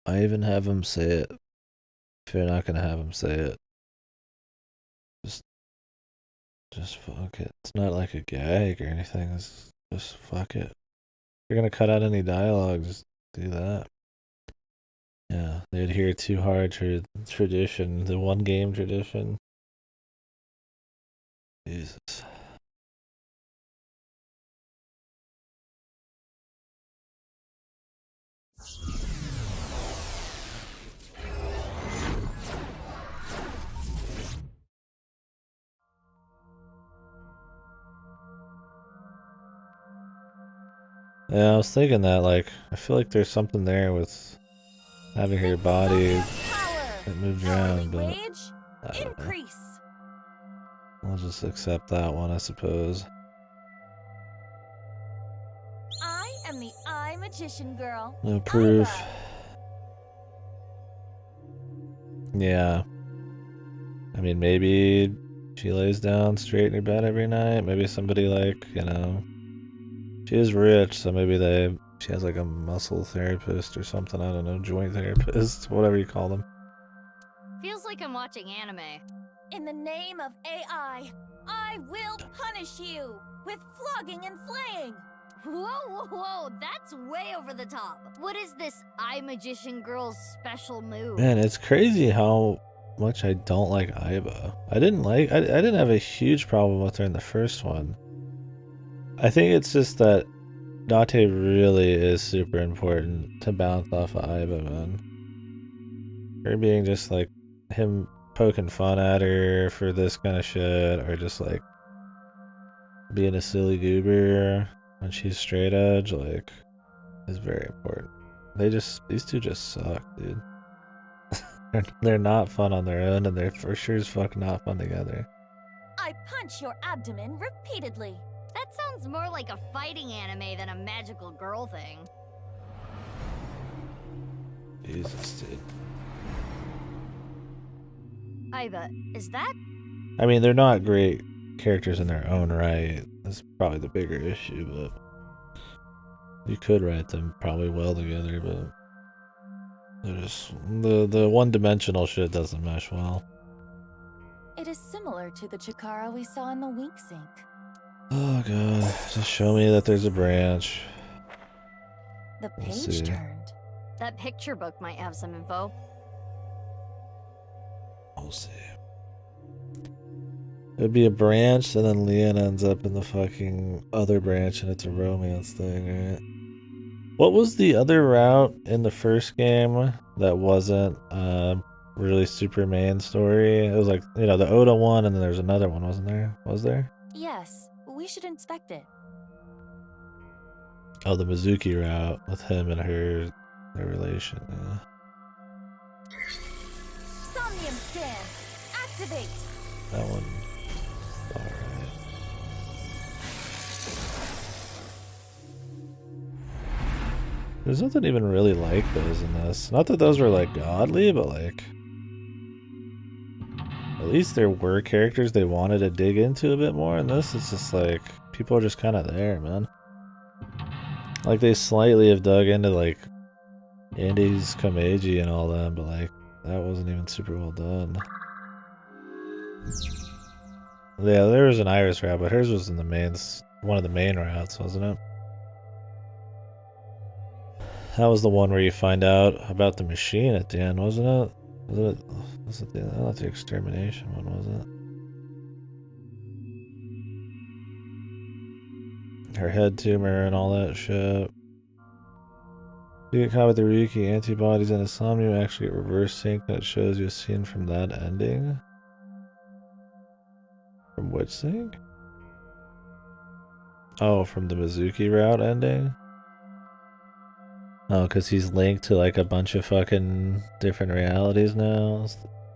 I even have him say it. If you're not gonna have him say it, just fuck it. It's not like a gag or anything. It's just fuck it. If you're gonna cut out any dialogue, just do that. Yeah, they adhere too hard to tradition, the one game tradition. Jesus. Yeah, I was thinking that, like, I feel like there's something there with having her body that moves around, but I don't know. I'll just accept that one, I suppose. I am the Eye Magician Girl. No proof. Yeah. I mean, maybe she lays down straight in her bed every night. Maybe somebody, like, you know, she is rich, so maybe she has like a muscle therapist or something. I don't know, joint therapist, whatever you call them. Feels like I'm watching anime. In the name of AI, I will punish you with flogging and flaying. Whoa, that's way over the top. What is this Eye Magician Girl's special move? Man, it's crazy how much I don't like Aiba. I didn't have a huge problem with her in the first one. I think it's just that Date really is super important to bounce off of Aiba, man. Her being just like him poking fun at her for this kind of shit, or just like being a silly goober when she's straight edge, like, is very important. These two just suck, dude. They're not fun on their own, and they're for sure as fuck not fun together. I punch your abdomen repeatedly. That sounds more like a fighting anime than a magical girl thing. Jesus, dude. Aiba, is that? I mean, they're not great characters in their own right. That's probably the bigger issue, but you could write them probably well together, but they're just the one-dimensional shit doesn't mesh well. It is similar to the Chikara we saw in the Wink Sink. Oh god, just show me that there's a branch. The page turned. That picture book might have some info. We'll see. It'd be a branch, and then Leon ends up in the fucking other branch, and it's a romance thing, right? What was the other route in the first game that wasn't really super main story? It was like, you know, the Oda one, and then there's another one, wasn't there? Was there? Yes, we should inspect it. Oh, the Mizuki route with him and her, their relation. Yeah. Somnium scan. Activate. That one. Alright. There's nothing even really like those in this. Not that those were like godly, but like at least there were characters they wanted to dig into a bit more. And this is just like people are just kind of there, man. Like they slightly have dug into like Andy's Komeiji and all that, but like that wasn't even super well done. Yeah, there was an Iris route, but hers was in the one of the main routes, wasn't it? That was the one where you find out about the machine at the end, wasn't it? Was it not the extermination one, was it? Her head tumor and all that shit. You get caught with the Ryuki antibodies and a Somnium actually get reverse sync that shows you a scene from that ending. From which sync? Oh, from the Mizuki route ending? Oh, because he's linked to like a bunch of fucking different realities now.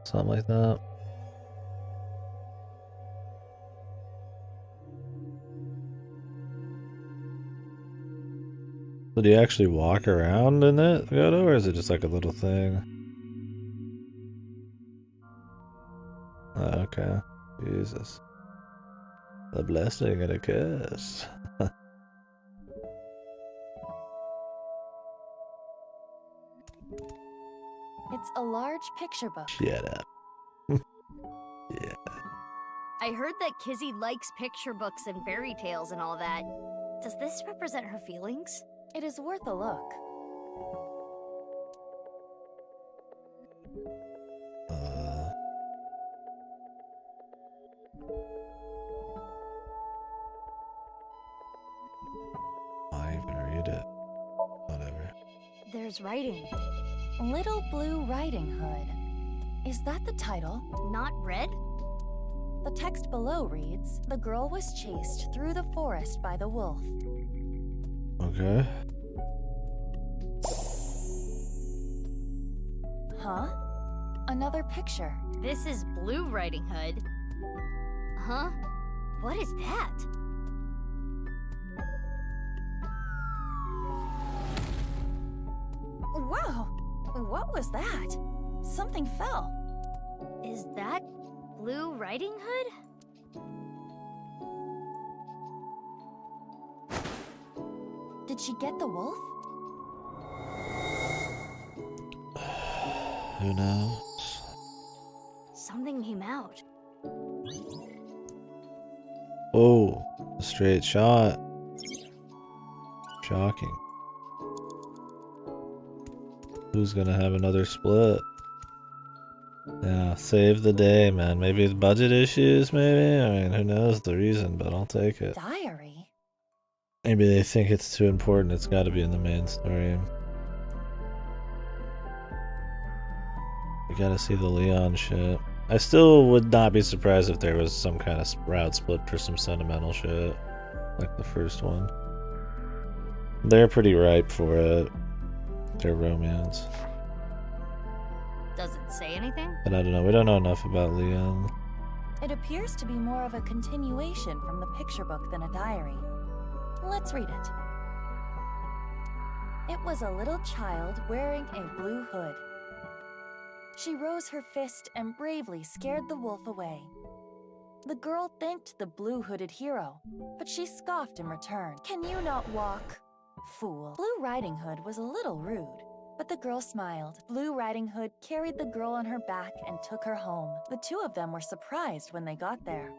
Something like that. So do you actually walk around in it, Goto, or is it just like a little thing? Oh, okay. Jesus. A blessing and a curse. It's a large picture book. Shut up. Yeah. I heard that Kizzy likes picture books and fairy tales and all that. Does this represent her feelings? It is worth a look. I even read it. Whatever. There's writing. Little Blue Riding Hood. Is that the title? Not red? The text below reads, "The girl was chased through the forest by the wolf." Okay. Huh? Another picture. This is Blue Riding Hood. Huh? What is that? Whoa! What was that? Something fell. Is that Blue Riding Hood? Did she get the wolf? Who knows? Something came out. Oh, a straight shot. Shocking. Who's gonna have another split? Yeah, save the day, man. Maybe the budget issues, maybe? I mean, who knows the reason, but I'll take it. Diary? Maybe they think it's too important, it's gotta be in the main story. We gotta see the Leon shit. I still would not be surprised if there was some kind of route split for some sentimental shit. Like the first one. They're pretty ripe for it. Their romance. Does it say anything? But I don't know, we don't know enough about Leon. It appears to be more of a continuation from the picture book than a diary. Let's read it. It was a little child wearing a blue hood. She rose her fist and bravely scared the wolf away. The girl thanked the blue-hooded hero, but she scoffed in return. "Can you not walk? Fool." Blue Riding Hood was a little rude, but the girl smiled. Blue Riding Hood carried the girl on her back and took her home. The two of them were surprised when they got there.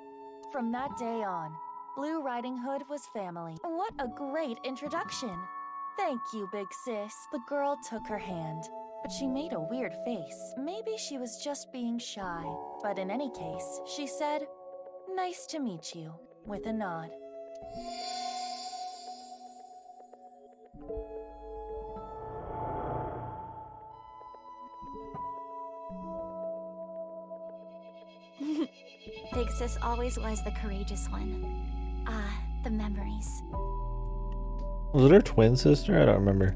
From that day on, Blue Riding Hood was family. What a great introduction! Thank you, big sis. The girl took her hand, but she made a weird face. Maybe she was just being shy. But in any case, she said, "Nice to meet you," with a nod. Big Sis always was the courageous one. Ah, the memories. Was it her twin sister? I don't remember.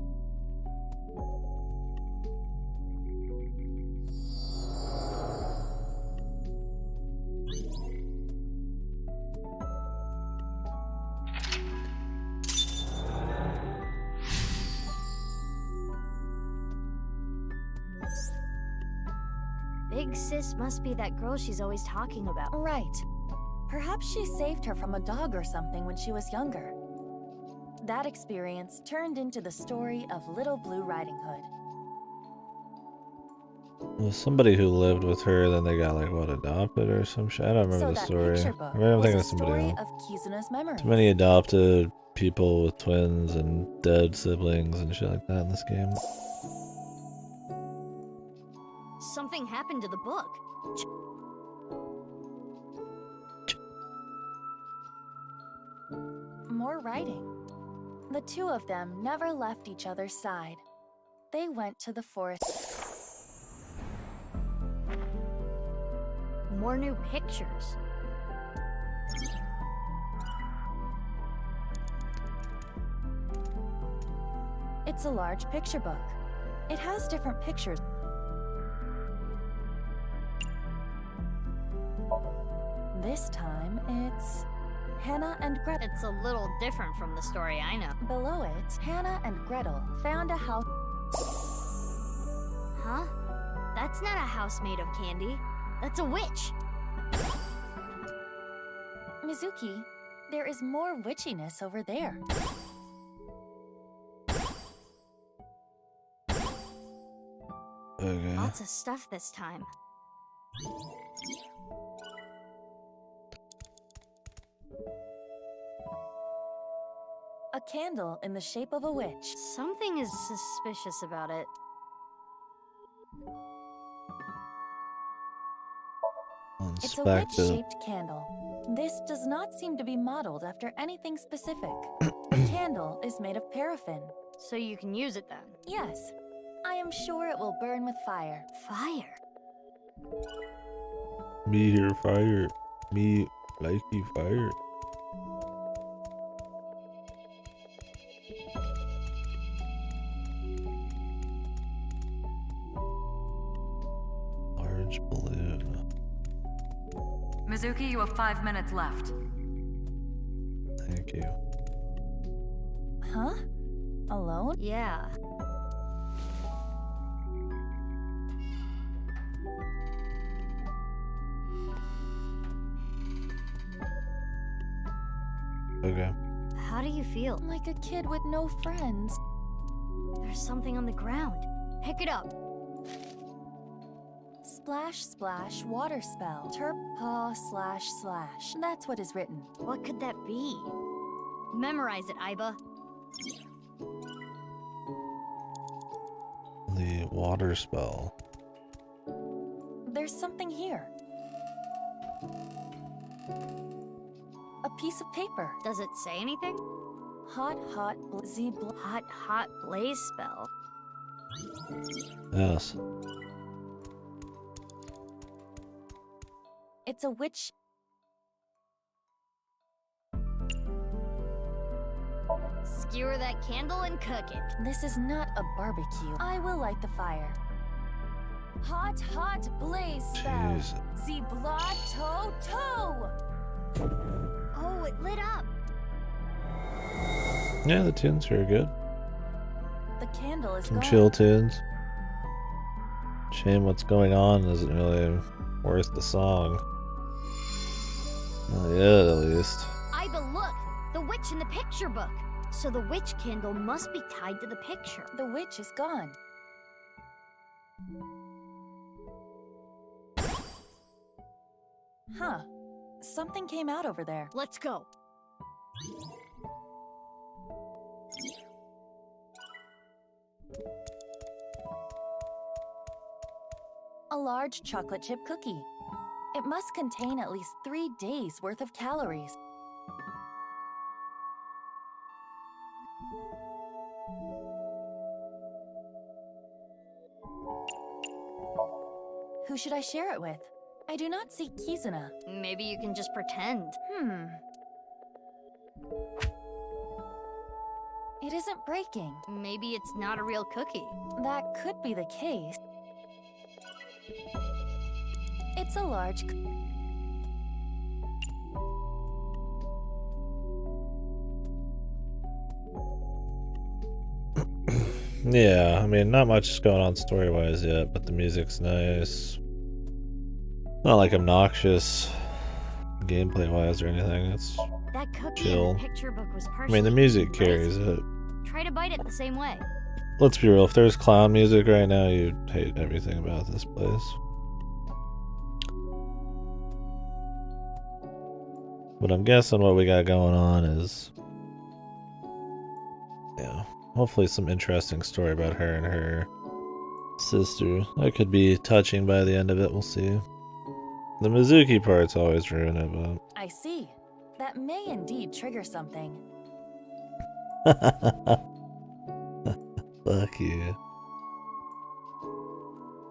Big Sis must be that girl she's always talking about. Right. Perhaps she saved her from a dog or something when she was younger. That experience turned into the story of Little Blue Riding Hood. Well, somebody who lived with her, then they got like what, adopted or some shit. I don't remember the story. Maybe I'm thinking of somebody else. Of Kizuna's memories. Too many adopted people with twins and dead siblings and shit like that in this game. Something happened to the book. More writing. The two of them never left each other's side. They went to the forest. More new pictures. It's a large picture book. It has different pictures. This time, it's Hannah and Gretel. It's a little different from the story I know. Below it, Hannah and Gretel found a house. Huh? That's not a house made of candy. That's a witch. Mizuki, there is more witchiness over there. Okay. Lots of stuff this time. A candle in the shape of a witch. Something is suspicious about it. It's a witch-shaped candle. This does not seem to be modeled after anything specific. The candle is made of paraffin. So you can use it then? Yes. I am sure it will burn with fire. Fire? Me here fire. Me likey fire. Large balloon. Mizuki, you have 5 minutes left. Thank you. Huh? Alone? Yeah. Okay. How do you feel? Like a kid with no friends. There's something on the ground. Pick it up. Splash, splash, water spell. Terp, paw, slash, slash. That's what is written. What could that be? Memorize it, Aiba. The water spell. There's something here. A piece of paper. Does it say anything? Hot, hot, hot, hot blaze spell. Yes. It's a witch. Skewer that candle and cook it. This is not a barbecue. I will light the fire. Hot, hot blaze spell. Jeez. Zebla toe toe. Oh, it lit up. Yeah, the tunes are good. The candle is Some gone. chill tunes. Shame what's going on isn't really worth the song. Not yet, at least. Aiba, look! The witch in the picture book. So the witch candle must be tied to the picture. The witch is gone. Huh. Something came out over there. Let's go. A large chocolate chip cookie. It must contain at least 3 days worth of calories. Who should I share it with? I do not see Kizuna. Maybe you can just pretend. It isn't breaking. Maybe it's not a real cookie. That could be the case. It's a large... Yeah, I mean, not much is going on story-wise yet, but the music's nice. Not like obnoxious gameplay-wise or anything. It's that cookie chill. in the picture book was I partially mean, the music eaten, carries right? it. Try to bite it the same way. Let's be real, if there's clown music right now, you'd hate everything about this place. But I'm guessing what we got going on is... yeah, hopefully some interesting story about her and her sister. That could be touching by the end of it, we'll see. The Mizuki parts always ruin it, but... I see. That may indeed trigger something. Fuck you.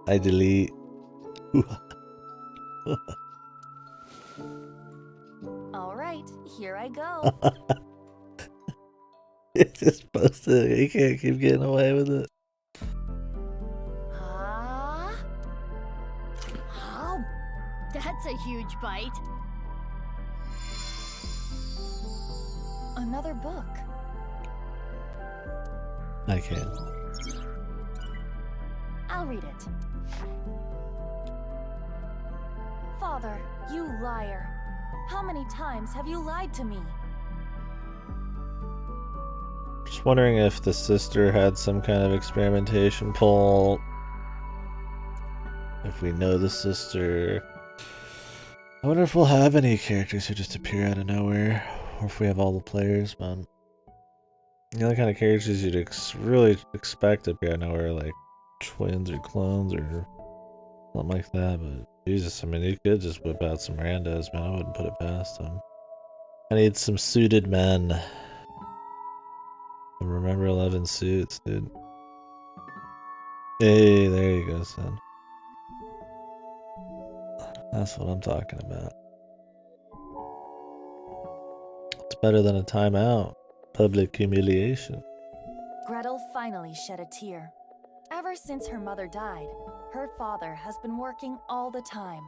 I delete. All right, here I go. It's just posted. He can't keep getting away with it. Oh, that's a huge bite. Another book. I can't. I'll read it. Father, you liar. How many times have you lied to me? Just wondering if the sister had some kind of experimentation pull. If we know the sister. I wonder if we'll have any characters who just appear out of nowhere. Or if we have all the players, man. The other kind of characters you'd really expect to appear out of nowhere, like twins or clones or something like that. But Jesus, I mean, you could just whip out some randos, man. I wouldn't put it past them. I need some suited men. Remember 11 suits, dude. Hey, there you go, son. That's what I'm talking about. It's better than a timeout. Public humiliation. Gretel finally shed a tear. Ever since her mother died, her father has been working all the time.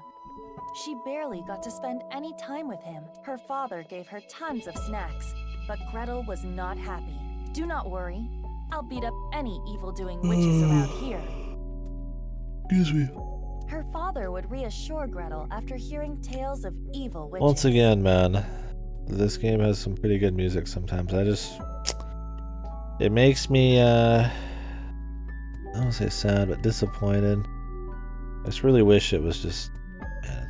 She barely got to spend any time with him. Her father gave her tons of snacks, but Gretel was not happy. Do not worry. I'll beat up any evil-doing witches around here. Excuse me. Her father would reassure Gretel after hearing tales of evil witches. Once again, man, this game has some pretty good music sometimes. It makes me, I don't want to say sad, but disappointed. I just really wish it was just, man,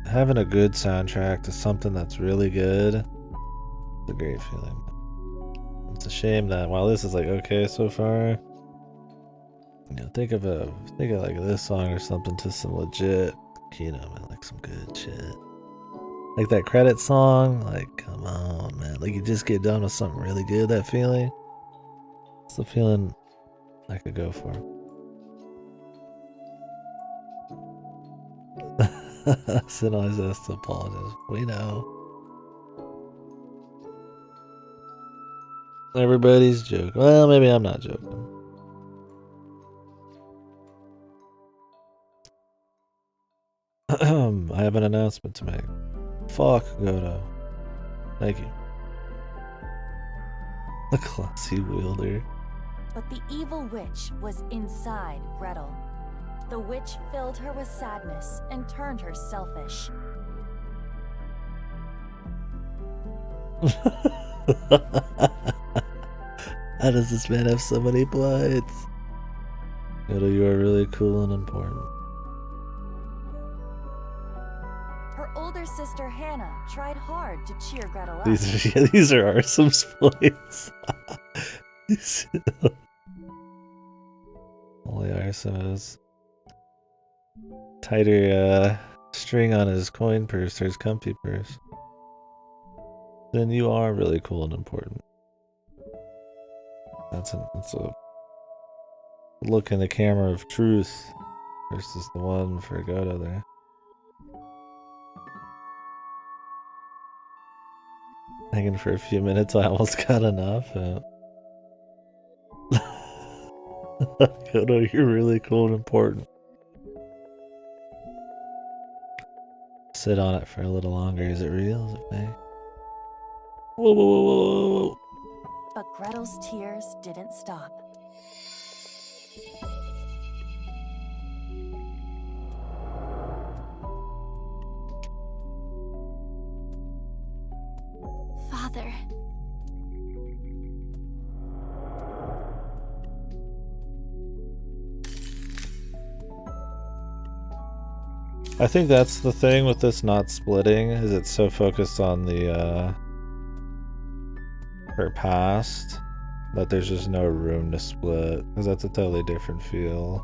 having a good soundtrack to something that's really good. It's a great feeling. It's a shame that while this is like okay so far, you know, think of like this song or something to some legit, you know, man, like some good shit. Like that credit song, like come on, man, like you just get done with something really good. That feeling, it's the feeling I could go for. Sid always has to apologize. We know. Everybody's joking. Well, maybe I'm not joking. I have an announcement to make. Fuck Godo. Thank you. The classy wielder. But the evil witch was inside Gretel. The witch filled her with sadness and turned her selfish. How does this man have so many blades? Godo, you are really cool and important. Her older sister Hannah tried hard to cheer Gretel up. These are Arsem's points. Only Arsem is. Tighter string on his coin purse or his comfy purse. Then you are really cool and important. That's a look in the camera of truth versus the one for Godo there. Thinking for a few minutes I almost got enough. Godo, you're really cool and important. Sit on it for a little longer. Is it real? Is it fake? Whoa, whoa, whoa, whoa, whoa. But Gretel's tears didn't stop. Father. I think that's the thing with this not splitting, is it's so focused on the her past that there's just no room to split, because that's a totally different feel.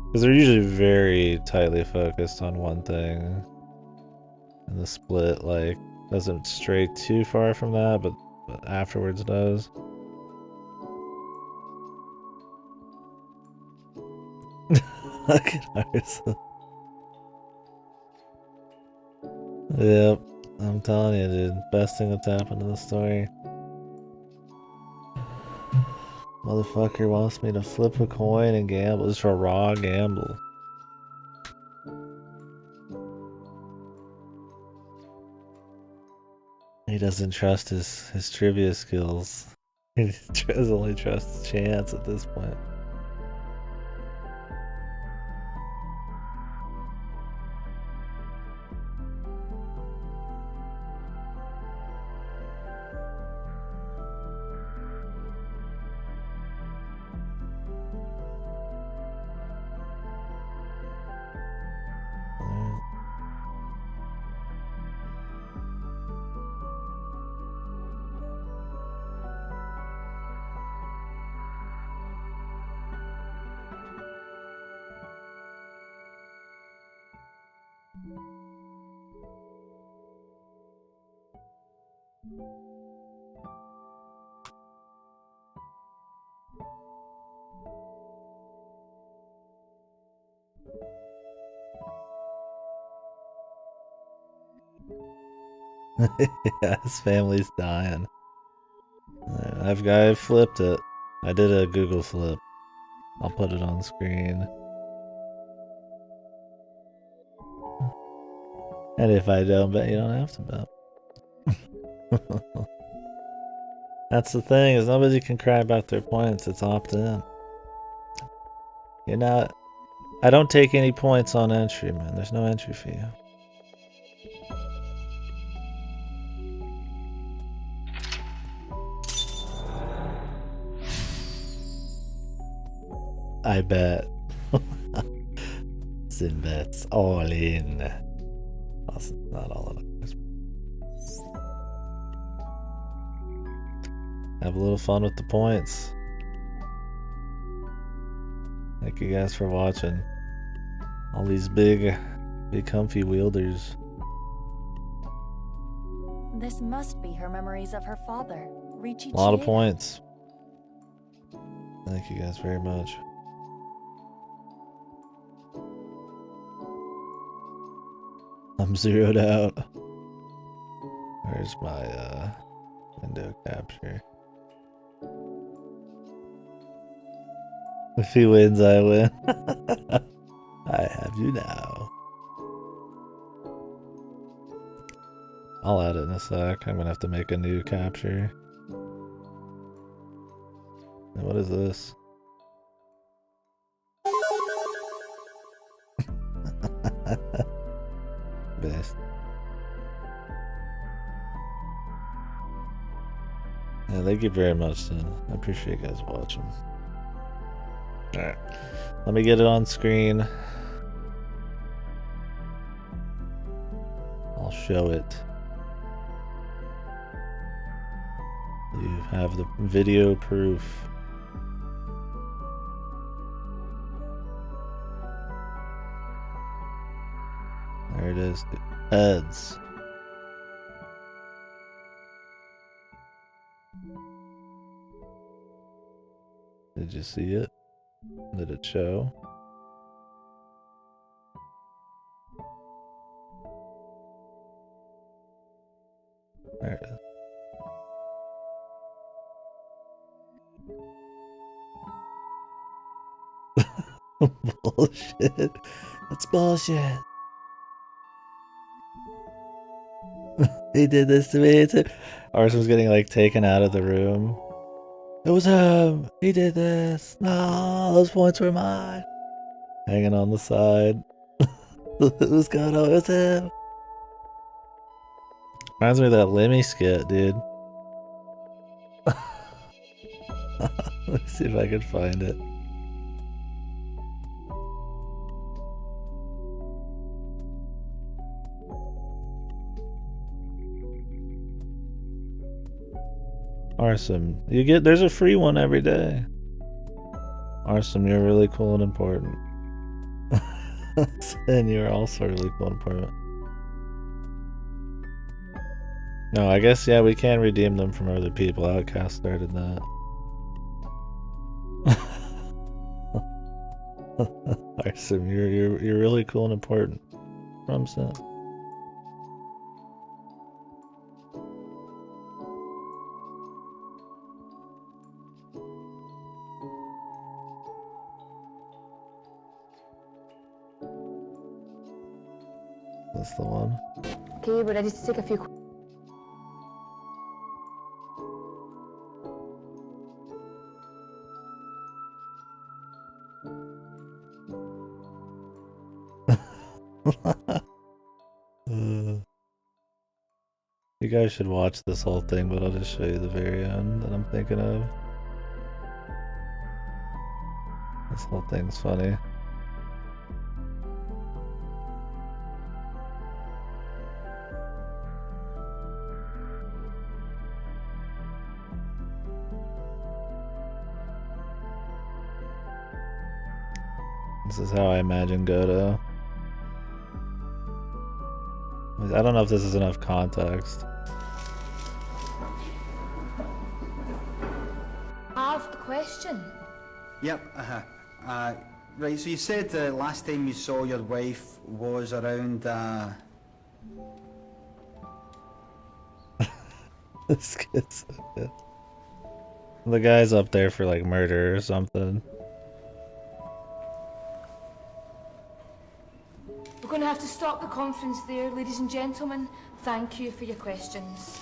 Because they're usually very tightly focused on one thing, and the split like doesn't stray too far from that, but afterwards does. Look at ours. Yep, I'm telling you, dude. Best thing that's happened to the story. Motherfucker wants me to flip a coin and gamble. It's a raw gamble. He doesn't trust his trivia skills. He only trusts chance at this point. Yeah, his family's dying. I've flipped it. I did a Google flip. I'll put it on screen. And if I don't bet, you don't have to bet. That's the thing, is nobody can cry about their points. It's opt-in. You're not... I don't take any points on entry, man. There's no entry fee. I bet. Sin bets all in. Also, not all in. Have a little fun with the points. Thank you guys for watching. All these big comfy wielders. This must be her memories of her father, Richie. A lot of points. Thank you guys very much. I'm zeroed out. Where's my window capture? If he wins, I win. I have you now. I'll add it in a sec. I'm gonna have to make a new capture. And what is this? Best. Yeah, thank you very much, son. I appreciate you guys watching. Alright. Let me get it on screen. I'll show it. You have the video proof. There it is. Heads. Did you see it? Did it show? There it is. Bullshit. That's bullshit. He did this to me too. Ours was getting like taken out of the room. It was him. He did this. No, those points were mine. Hanging on the side. Who's going on? It was him. Reminds me of that Lemmy skit, dude. Let me see if I can find it. Arsum, there's a free one every day. Arsum, you're really cool and important. And you're also really cool and important. No, I guess, yeah, we can redeem them from other people. Outcast started that. Arsum, you're really cool and important. From Sin. That's the one. Okay, we're ready to take a few. You guys should watch this whole thing, but I'll just show you the very end that I'm thinking of. This whole thing's funny. This is how I imagine Goto. I don't know if this is enough context. I have a question. Yep, right, so you said the last time you saw your wife was around, This kid's so good. The guy's up there for like murder or something. We're going to have to stop the conference there, ladies and gentlemen. Thank you for your questions.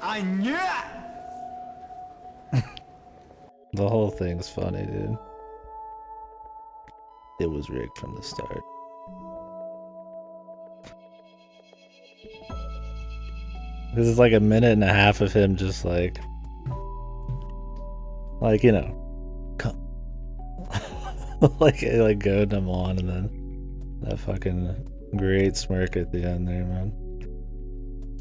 I knew it! The whole thing's funny, dude. It was rigged from the start. This is like a minute and a half of him just like you know, come. like goading him on, and then that fucking great smirk at the end there, man.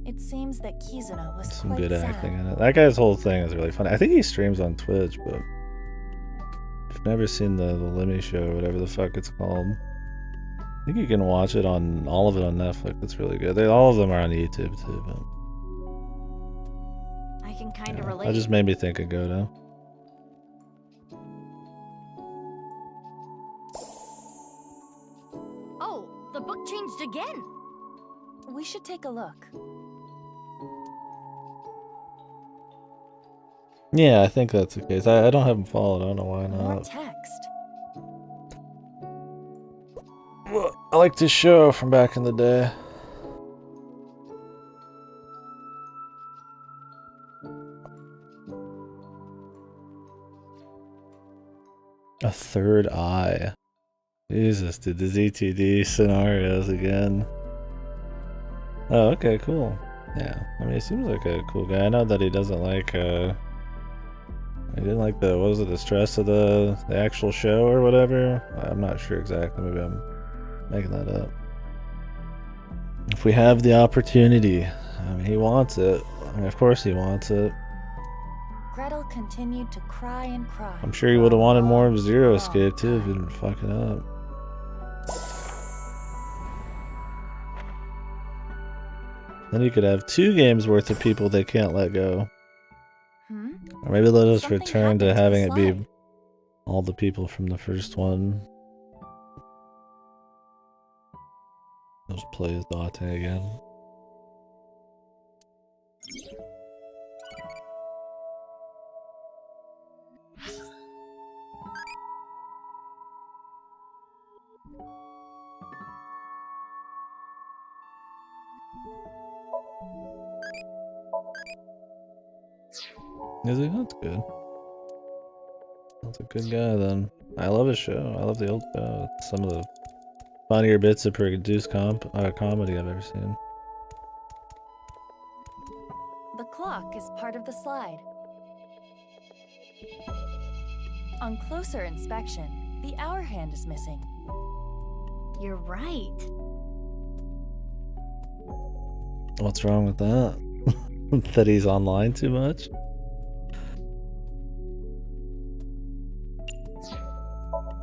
It seems that Kizuna was Some quite good sad. acting in it. That guy's whole thing is really funny. I think he streams on Twitch, but if you've never seen the Lemmy Show or whatever the fuck it's called, I think you can watch it on all of it on Netflix. It's really good. All of them are on YouTube too, but I can kind of that relate. just made me think of Goto. Oh, the book changed again. We should take a look. Yeah, I think that's the case. I don't have him followed. I don't know why More not. text. Well, I like this show from back in the day. A third eye. Jesus, dude, the ZTD scenarios again. Oh, okay, cool. Yeah, I mean, he seems like a cool guy. I know that he doesn't like, he didn't like the, what was it, the stress of the actual show or whatever? I'm not sure exactly. Maybe I'm making that up. If we have the opportunity, I mean, he wants it. I mean, of course he wants it. Gretel continued to cry and cry. I'm sure he would have wanted more of Zero Escape too if he didn't fuck it up. Then you could have 2 games worth of people they can't let go. Or maybe let us return to having it be all the people from the first one. Let's play as Date again. Is he? That's good. That's a good guy then. I love his show. I love the old show. It's some of the funnier bits of produced comedy I've ever seen. The clock is part of the slide. On closer inspection, the hour hand is missing. You're right. What's wrong with that? That he's online too much?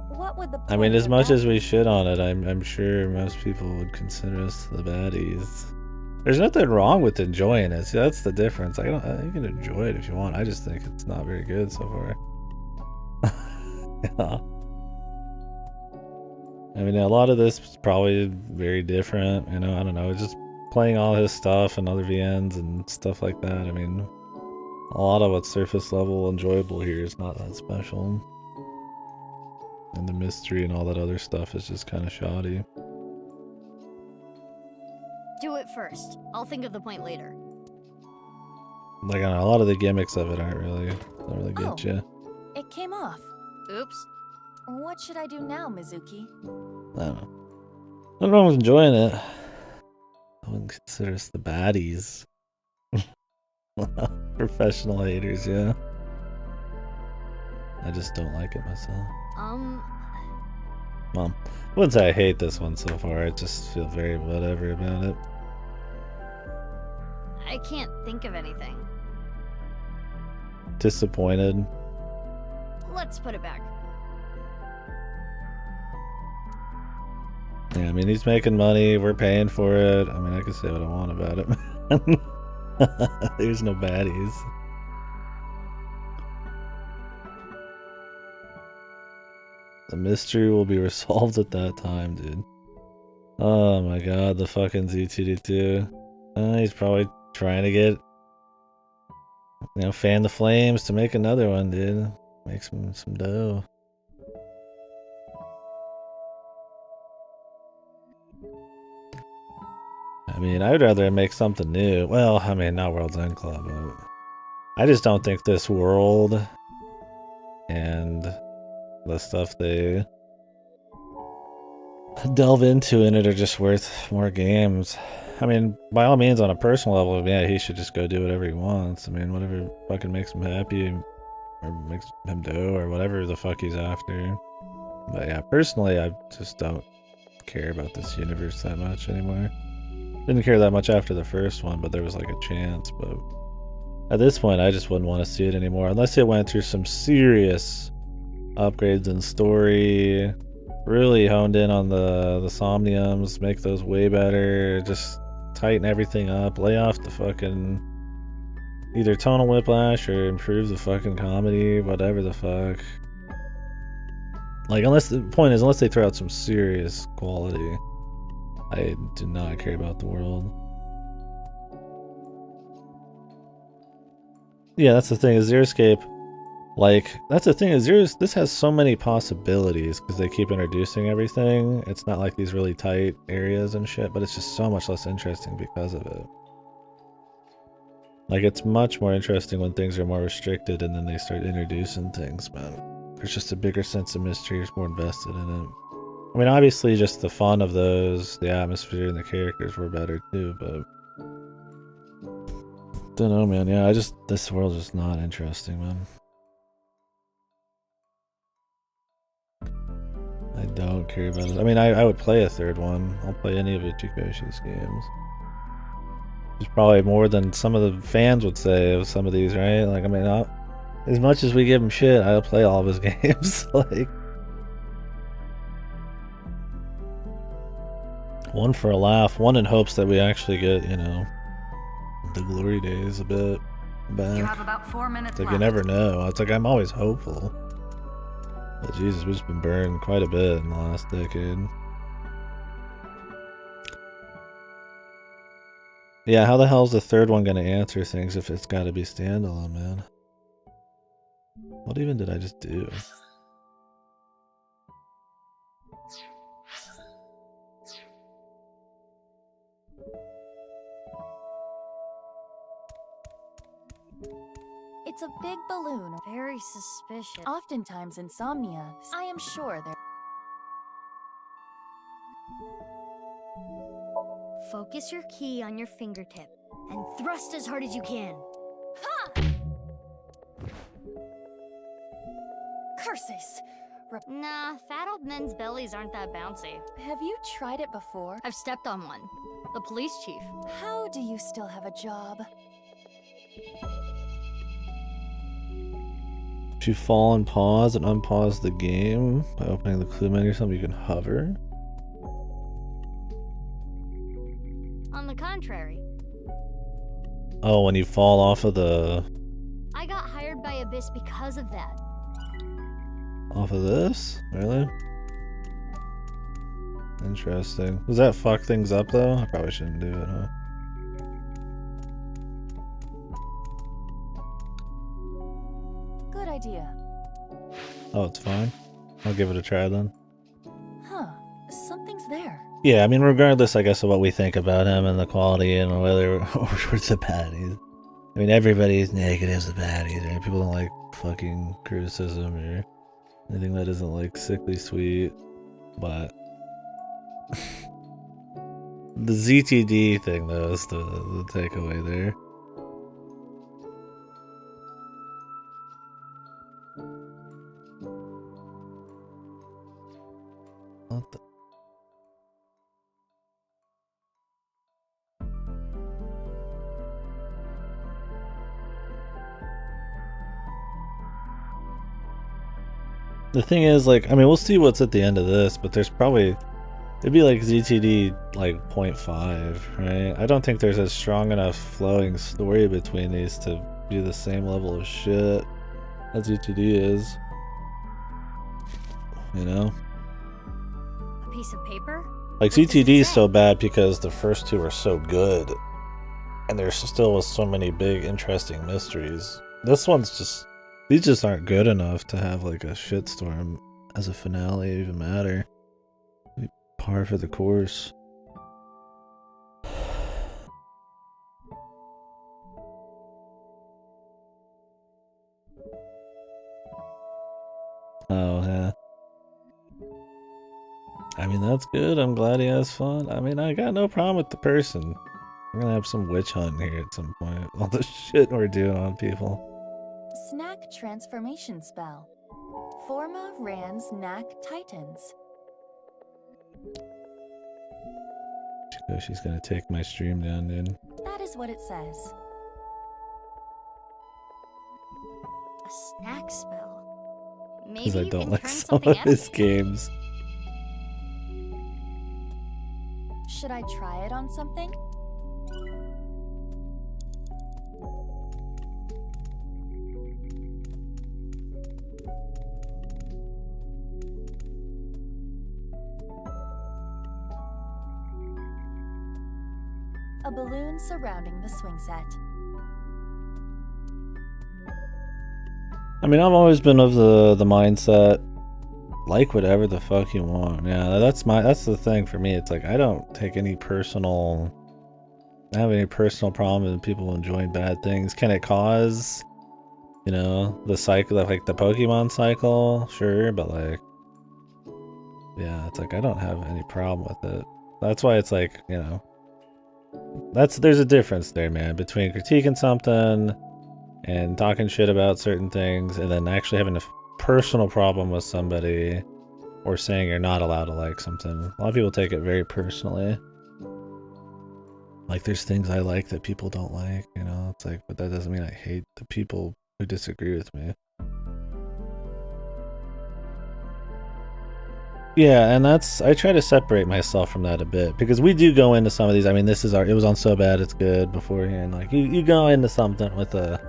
What would the I mean, as much as we shit on it, I'm sure most people would consider us the baddies. There's nothing wrong with enjoying it. See, that's the difference. You can enjoy it if you want. I just think it's not very good so far. Yeah. I mean, a lot of this is probably very different. You know, I don't know. It's just playing all his stuff and other VNs and stuff like that, I mean, a lot of what's surface level enjoyable here is not that special. And the mystery and all that other stuff is just kind of shoddy. Do it first. I'll think of the point later. Like, I don't know, a lot of the gimmicks of it don't really get you. It came off. Oops. What should I do now, Mizuki? I don't know. Everyone's enjoying it. I wouldn't consider us the baddies. Professional haters, yeah. I just don't like it myself. Well, I wouldn't say I hate this one so far. I just feel very whatever about it. I can't think of anything. Disappointed. Let's put it back. Yeah, I mean, he's making money. We're paying for it. I mean, I can say what I want about it. There's no baddies. The mystery will be resolved at that time, dude. Oh my god, the fucking Z2D2. He's probably trying to get, you know, fan the flames to make another one, dude. Make some dough. I mean, I would rather make something new. Well, I mean, not World's End Club, but I just don't think this world and the stuff they delve into in it are just worth more games. I mean, by all means, on a personal level, yeah, he should just go do whatever he wants. I mean, whatever fucking makes him happy or makes him dough or whatever the fuck he's after. But yeah, personally, I just don't care about this universe that much anymore. Didn't care that much after the first one, but there was like a chance. But at this point, I just wouldn't want to see it anymore unless it went through some serious upgrades in story, really honed in on the Somniums, make those way better, just tighten everything up, lay off the fucking either tonal whiplash or improve the fucking comedy, whatever the fuck. Like, unless the point is, unless they throw out some serious quality, I do not care about the world. Yeah, that's the thing, is Xeriscape, like, that's the thing, is this has so many possibilities, because they keep introducing everything. It's not like these really tight areas and shit, but it's just so much less interesting because of it. Like, it's much more interesting when things are more restricted and then they start introducing things, man. There's just a bigger sense of mystery, you're more invested in it. I mean, obviously, just the fun of those, the atmosphere and the characters were better too, but don't know, man. Yeah, this world's just not interesting, man. I don't care about it. I mean, I would play a third one. I'll play any of Ichikoshi's games. There's probably more than some of the fans would say of some of these, right? Like, I mean, as much as we give him shit, I'll play all of his games. Like, one for a laugh, one in hopes that we actually get, you know, the glory days a bit back. You have about 4 minutes like, left. you never know. It's like, I'm always hopeful. But Jesus, we've just been burned quite a bit in the last decade. Yeah, how the hell is the third one gonna answer things if it's gotta be standalone, man? What even did I just do? It's a big balloon. Very suspicious. Oftentimes insomnia, I am sure there. Focus your key on your fingertip and thrust as hard as you can. Ha! Curses! Nah, fat old men's bellies aren't that bouncy. Have you tried it before? I've stepped on one. The police chief. How do you still have a job? If you fall and pause and unpause the game by opening the clue menu or something, you can hover. On the contrary. Oh, when you fall off of the... I got hired by Abyss because of that. Off of this? Really? Interesting. Does that fuck things up though? I probably shouldn't do it, huh? Oh, it's fine. I'll give it a try then. Huh. Something's there. Yeah, I mean, regardless, I guess, of what we think about him and the quality and whether we're the baddies. I mean, everybody's negative the baddies, right? People don't like fucking criticism or anything that isn't like sickly sweet, but the ZTD thing though is the takeaway there. What the? The thing is, like, I mean, we'll see what's at the end of this, but there's probably, it'd be like ZTD like 0.5, right? I don't think there's a strong enough flowing story between these to be the same level of shit as ZTD is. You know? A piece of paper? Like, ZTD is so bad because the first two are so good, and there still was so many big, interesting mysteries. This one's just, these just aren't good enough to have like a shitstorm as a finale even matter. Par for the course. Oh, yeah. I mean, that's good. I'm glad he has fun. I mean, I got no problem with the person. We're gonna have some witch hunt here at some point. All the shit we're doing on people. Snack transformation spell. Forma Rans Knack Titans. She's gonna take my stream down, dude. That is what it says. A snack spell. Because Maybe I you don't can like turn some something of out his of it. games. Should I try it on something? A balloon surrounding the swing set. I mean, I've always been of the mindset, like whatever the fuck you want. Yeah, that's the thing for me. It's like I don't take any personal, I have any personal problem with people enjoying bad things. Can it cause, you know, the cycle, like the Pokemon cycle? Sure, but like, yeah, it's like I don't have any problem with it. That's why it's like, you know, there's a difference there, man, between critiquing something and talking shit about certain things and then actually having a personal problem with somebody or saying you're not allowed to like something. A lot of people take it very personally. Like, there's things I like that people don't like, you know? It's like, but that doesn't mean I hate the people who disagree with me. Yeah, and I try to separate myself from that a bit because we do go into some of these. I mean, it was on So Bad It's Good beforehand. Like, you go into something with a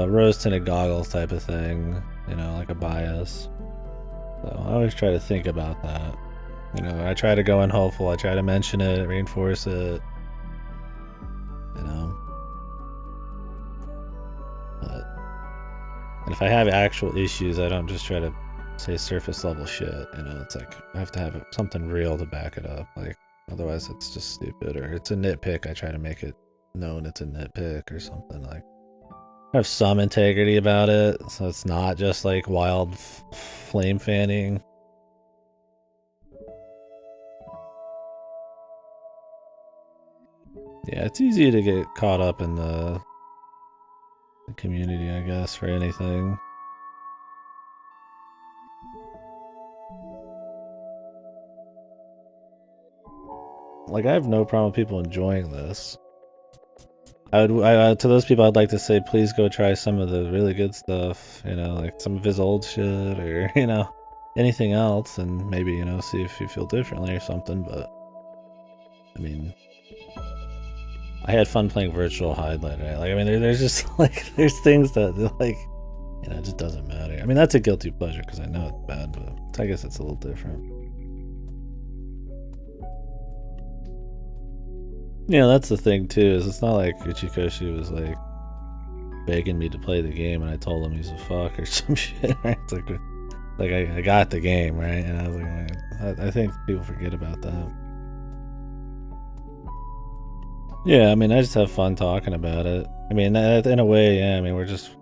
rose-tinted goggles type of thing, you know, like a bias. So I always try to think about that. You know, I try to go in hopeful. I try to mention it, reinforce it. You know. And if I have actual issues, I don't just try to say surface level shit. You know, it's like I have to have something real to back it up. Like, otherwise it's just stupid, or it's a nitpick. I try to make it known it's a nitpick or something. Like, I have some integrity about it, so it's not just like wild flame fanning. Yeah, it's easy to get caught up in the community, I guess, for anything. Like, I have no problem with people enjoying this. To those people, I'd like to say, please go try some of the really good stuff, you know, like some of his old shit or, you know, anything else, and maybe, you know, see if you feel differently or something. But I mean, I had fun playing Virtual Highlight, right? Like, I mean, there's just like, there's things that, like, you know, it just doesn't matter. I mean, that's a guilty pleasure because I know it's bad, but I guess it's a little different. You know, that's the thing too, is it's not like Uchikoshi was like begging me to play the game, and I told him he's a fuck or some shit. Right? It's like I got the game, right? And I was like, I think people forget about that. Yeah, I mean, I just have fun talking about it. I mean, in a way, yeah. I mean, we're just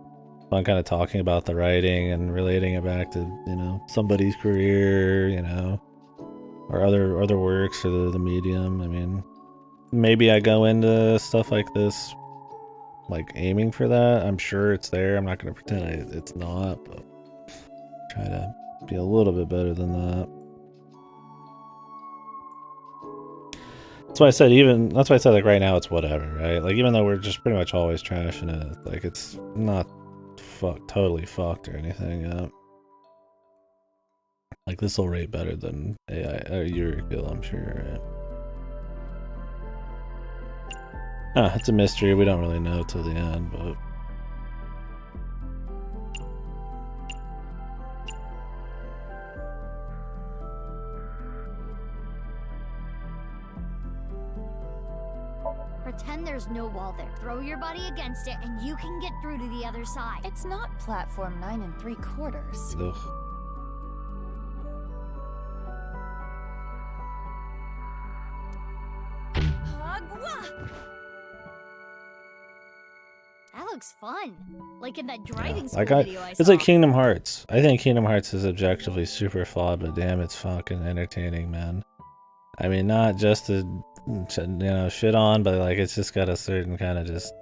fun kind of talking about the writing and relating it back to, you know, somebody's career, you know, or other works or the medium. I mean, maybe I go into stuff like this, like aiming for that. I'm sure it's there. I'm not going to pretend it's not, but try to be a little bit better than that. That's why I said like right now it's whatever, right? Like even though we're just pretty much always trashing it, like it's not totally fucked or anything yet. Like this will rate better than AI or KDkill, I'm sure, right? It's a mystery. We don't really know till the end, but Pretend there's no wall there. Throw your body against it and you can get through to the other side. It's not platform 9 3/4. ugh. That looks fun. Like in that driving school Like video I saw. it's like Kingdom Hearts. I think Kingdom Hearts is objectively super flawed, but damn, it's fucking entertaining, man. I mean, not just to, you know, shit on, but like it's just got a certain kind of just.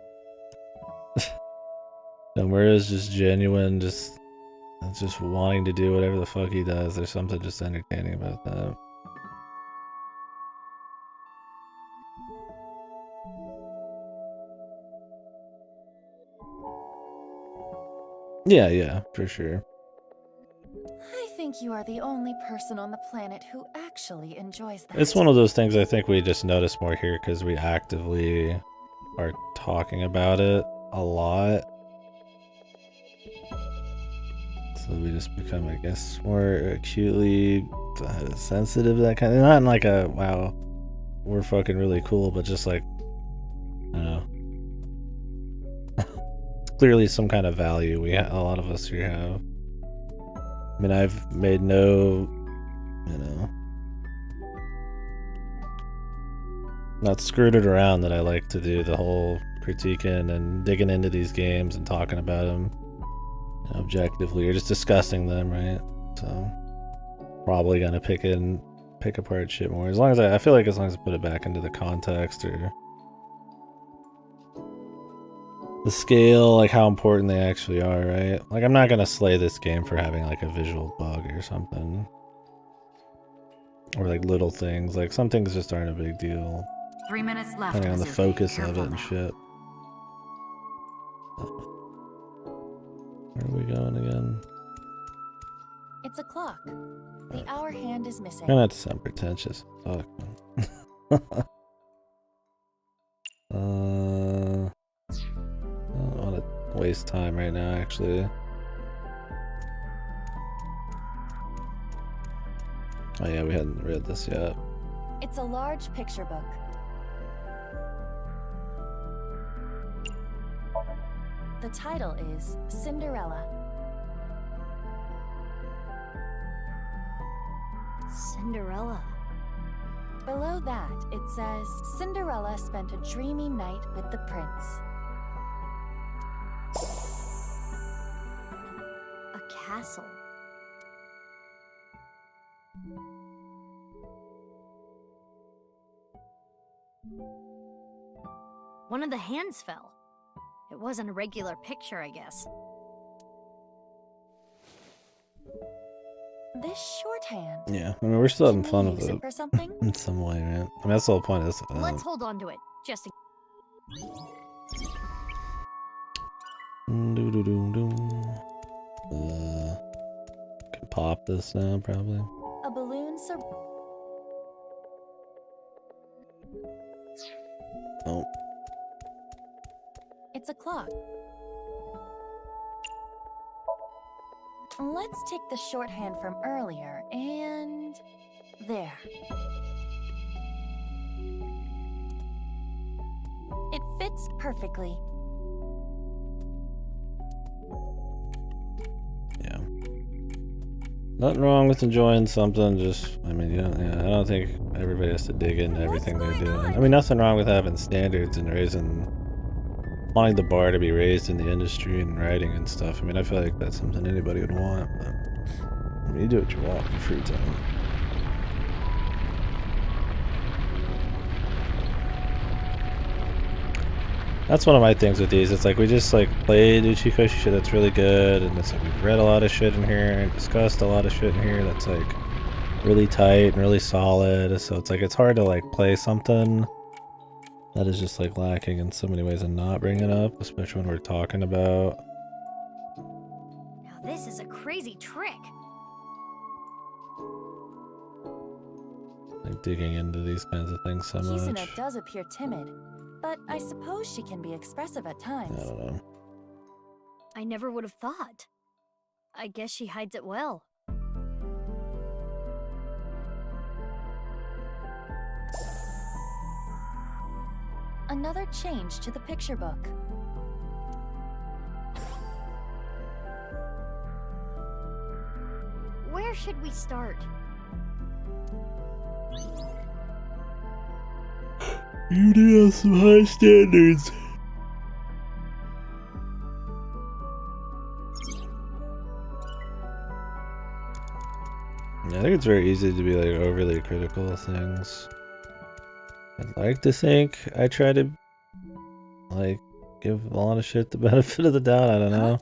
Nomura's just genuine, just wanting to do whatever the fuck he does. There's something just entertaining about that. Yeah, for sure. I think you are the only person on the planet who actually enjoys that. It's one of those things I think we just notice more here because we actively are talking about it a lot. So we just become, I guess, more acutely sensitive to that kind of, not in like a, wow, we're fucking really cool, but just like, I don't know. Clearly some kind of value a lot of us here have. I mean, I've made no, you know, not screwed it around that I like to do the whole critiquing and digging into these games and talking about them, you know, objectively or just discussing them, right? So probably gonna pick apart shit more as long as I feel like as long as I put it back into the context or the scale, like how important they actually are, right? Like I'm not gonna slay this game for having like a visual bug or something. Or like little things. Like some things just aren't a big deal. 3 minutes left. Depending on the focus of it and shit. Where are we going again? It's a clock. The hour hand is missing. Try not to sound pretentious. Fuck. I don't want to waste time right now, actually. Oh yeah, we hadn't read this yet. It's a large picture book. The title is Cinderella. Cinderella. Below that, it says, Cinderella spent a dreamy night with the prince. A castle. One of the hands fell. It wasn't a regular picture, I guess. This shorthand. Yeah, I mean, we're still having fun with use it it for something? in some way, right? I mean, that's the whole point of this. Let's hold on to it, just in Can pop this now, probably. A balloon Oh. It's a clock. Let's take the shorthand from earlier and there. It fits perfectly. Nothing wrong with enjoying something, just, I mean, yeah, I don't think everybody has to dig into everything they do. I mean, nothing wrong with having standards and wanting the bar to be raised in the industry and writing and stuff. I mean, I feel like that's something anybody would want, but I mean, you do what you want in your free time. That's one of my things with these. It's like we just like played Uchikoshi shit that's really good, and it's like we've read a lot of shit in here and discussed a lot of shit in here that's like really tight and really solid. So it's like it's hard to like play something that is just like lacking in so many ways and not bring it up, especially when we're talking about. Now this is a crazy trick. Like digging into these kinds of things so much. Kisuna does appear timid, but I suppose she can be expressive at times. I don't know. I never would have thought. I guess she hides it well. Another change to the picture book. Where should we start? You do have some high standards. I think it's very easy to be like overly critical of things. I'd like to think I try to like give a lot of shit the benefit of the doubt. I don't know.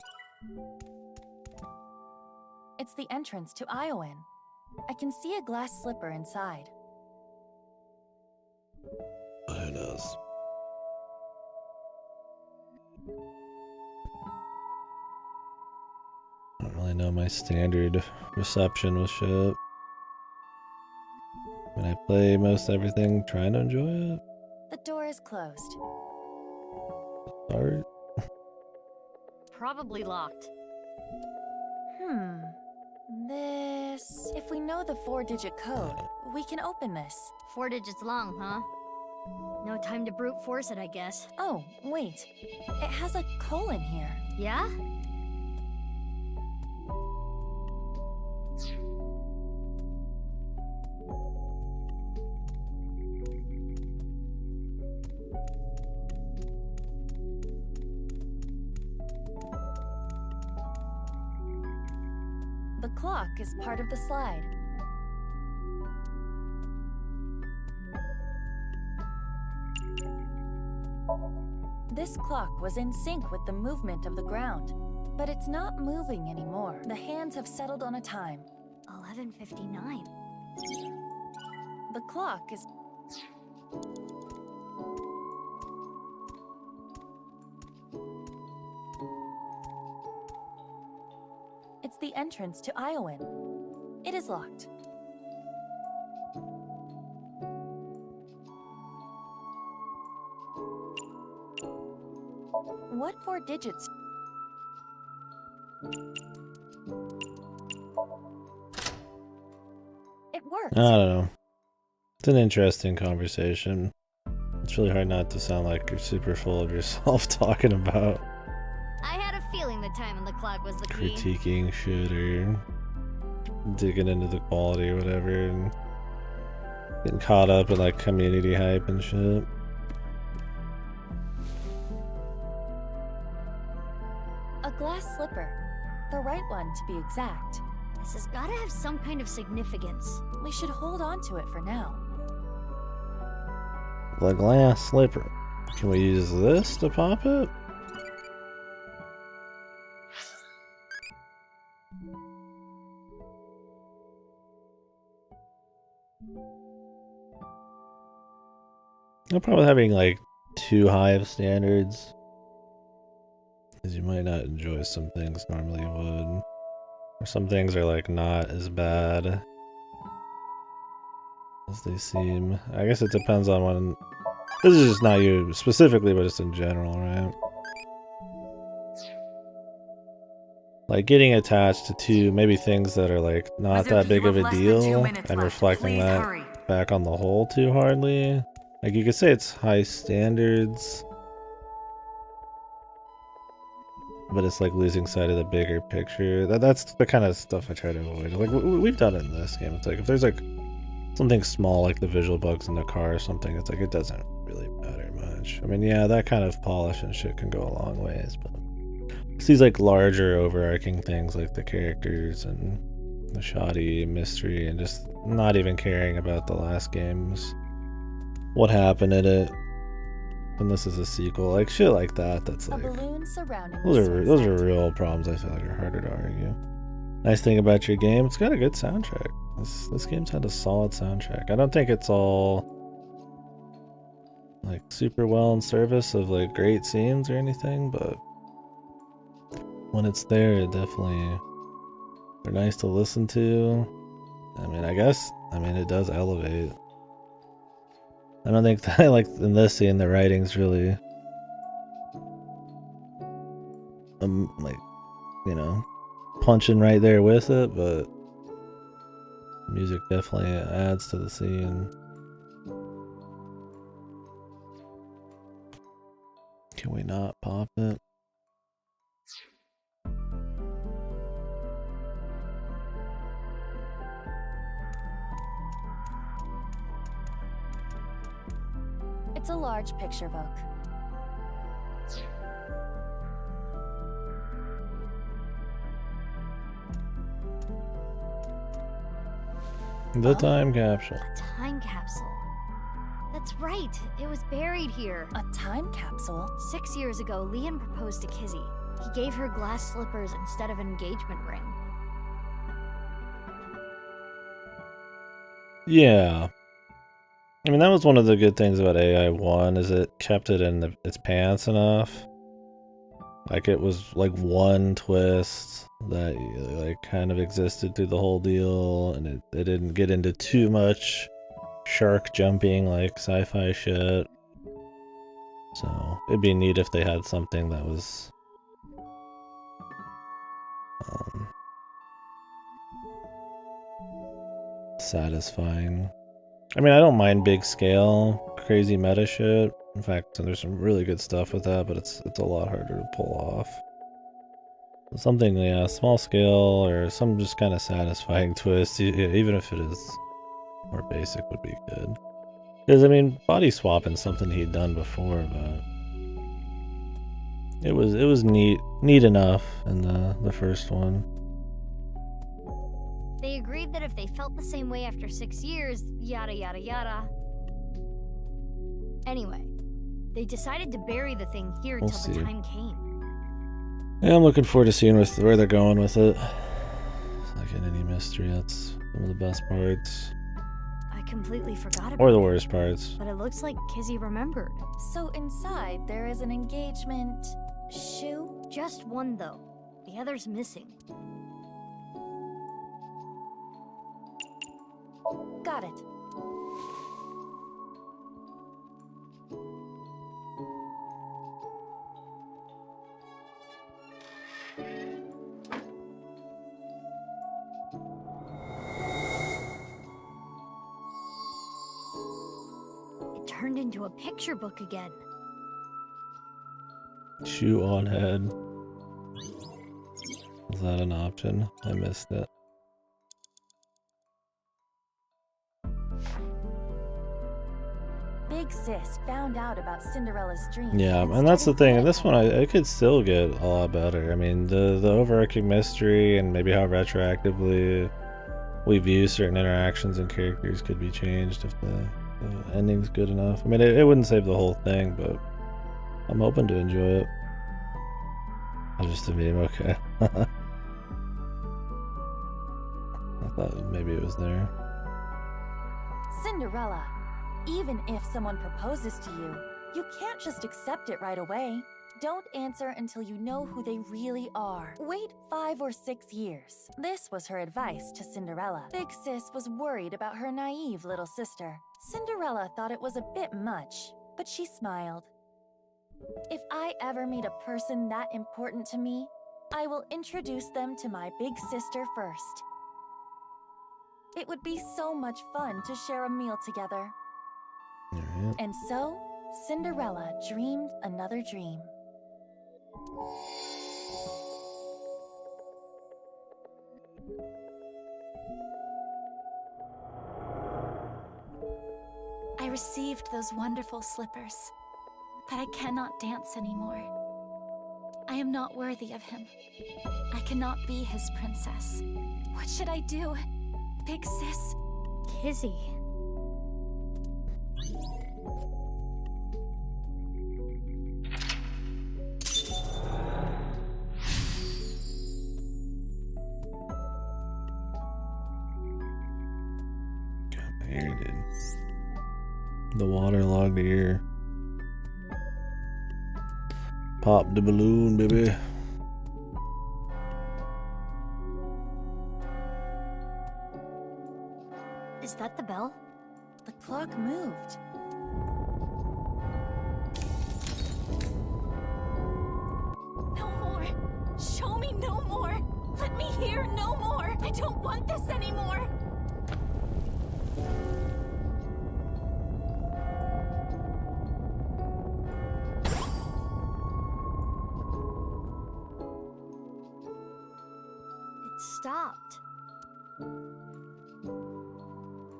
It's the entrance to Iowan. I can see a glass slipper inside. Who knows? I don't really know my standard reception with shit. When I play most everything, trying to enjoy it. The door is closed. Start. Probably locked. This... If we know the 4-digit code, we can open this. 4 digits long, huh? No time to brute force it, I guess. Oh, wait. It has a colon here. Yeah? The clock is part of the slide. This clock was in sync with the movement of the ground, but it's not moving anymore. The hands have settled on a time. 11:59. The clock is... It's the entrance to Iowan. It is locked. What 4 digits? It worked. I don't know. It's an interesting conversation. It's really hard not to sound like you're super full of yourself talking about I had a feeling the time on the clock was the key. critiquing shit or digging into the quality or whatever and getting caught up in like community hype and shit. A glass slipper. The right one, to be exact. This has gotta have some kind of significance. We should hold on to it for now. The glass slipper. Can we use this to pop it? No problem with having like too high of standards, because you might not enjoy some things normally you would, or some things are like not as bad as they seem. I guess it depends on when. This is just not you specifically, but just in general, right? Like getting attached to maybe things that are like not that big of a deal and reflecting that back on the whole too hardly. Like you could say it's high standards, but it's like losing sight of the bigger picture. That's the kind of stuff I try to avoid. Like we've done it in this game. It's like if there's like something small like the visual bugs in the car or something, it's like it doesn't really matter much. I mean, yeah, that kind of polish and shit can go a long ways, but it's these like larger overarching things like the characters and the shoddy mystery and just not even caring about the last game's what happened in it. And this is a sequel, like shit like that. That's like those are real problems. I feel like are harder to argue. Nice thing about your game, it's got a good soundtrack. This game's had a solid soundtrack. I don't think it's all like super well in service of like great scenes or anything, but when it's there, it definitely they're nice to listen to. I mean, it does elevate. I don't think that, like in this scene, the writing's really, like, you know, punching right there with it, but music definitely adds to the scene. Can we not pop it? It's a large picture book. The time capsule. A time capsule. That's right. It was buried here. A time capsule? 6 years ago, Leon proposed to Kizzy. He gave her glass slippers instead of an engagement ring. Yeah. I mean, that was one of the good things about AI1 is it kept it in its pants enough. Like it was like one twist that like kind of existed through the whole deal, and it didn't get into too much shark jumping like sci-fi shit. So it'd be neat if they had something that was satisfying. I mean, I don't mind big scale, crazy meta shit. In fact, there's some really good stuff with that, but it's a lot harder to pull off. Something, yeah, small scale or some just kind of satisfying twist, even if it is more basic, would be good. Because I mean, body swapping something he'd done before, but it was neat enough in the first one. They agreed that if they felt the same way after 6 years, yada yada yada. Anyway, they decided to bury the thing here till the time came. Yeah, I'm looking forward to seeing where they're going with it. Like in any mystery, that's some of the best parts. I completely forgot about Or the worst parts. But it looks like Kizzy remembered. So inside there is an engagement shoe? Just one though. The other's missing. Got it. It turned into a picture book again. Shoe on head. Is that an option? I missed it. Big Sis found out about Cinderella's dream. Yeah, and that's the thing. This one, I could still get a lot better. I mean, the overarching mystery and maybe how retroactively we view certain interactions and characters could be changed if the ending's good enough. I mean, it wouldn't save the whole thing, but I'm hoping to enjoy it. I'll just a meme, okay. I thought maybe it was there. Cinderella, even if someone proposes to you, you can't just accept it right away. Don't answer until you know who they really are. Wait 5 or 6 years. This was her advice to Cinderella. Big Sis was worried about her naive little sister. Cinderella thought it was a bit much, but she smiled. If I ever meet a person that important to me, I will introduce them to my big sister first. It would be so much fun to share a meal together. Right. And so, Cinderella dreamed another dream. received those wonderful slippers, but I cannot dance anymore. I am not worthy of him. I cannot be his princess. What should I do? Big sis? Kizzy. Here, dude. The waterlogged ear. Pop the balloon, baby. Is that the bell? The clock moved. No more! Show me no more! Let me hear no more! I don't want this anymore! It stopped.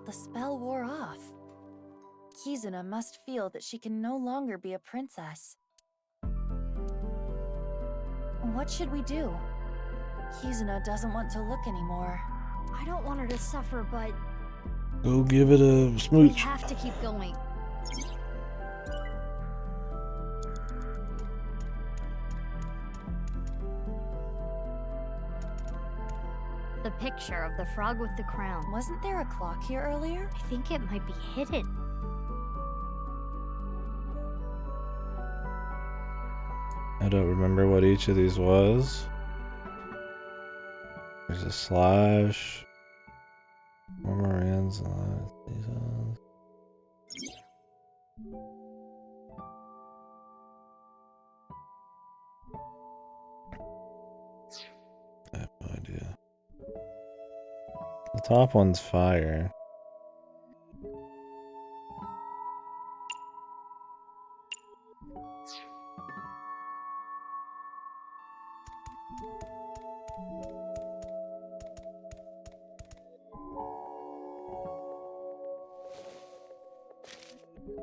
The spell wore off. Kizuna must feel that she can no longer be a princess. What should we do? Kizuna doesn't want to look anymore. I don't want her to suffer, but Go give it a we smooch. have to keep going. The picture of the frog with the crown. Wasn't there a clock here earlier? I think it might be hidden. I don't remember what each of these was. There's a slash. More Morans. I have no idea. The top one's fire.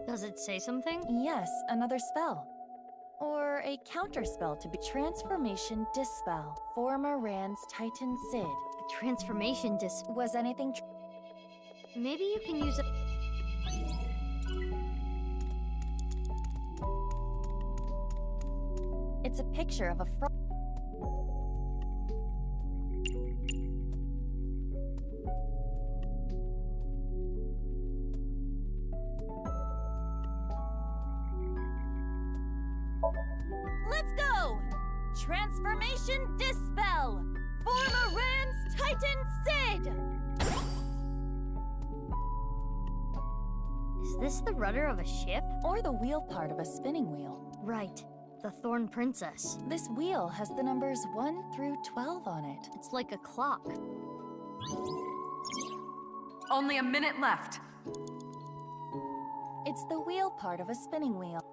Does it say something? Yes, another spell. Or a counter spell to be Transformation Dispel. Former Rand's Titan Sid. A transformation Was anything Maybe you can use it. It's a picture of a frog. Let's go! Transformation Dispel! Former Rand's Titan Sid! Is this the rudder of a ship? Or the wheel part of a spinning wheel. Right. The Thorn Princess. This wheel has the numbers 1 through 12 on it. It's like a clock. Only a minute left. It's the wheel part of a spinning wheel.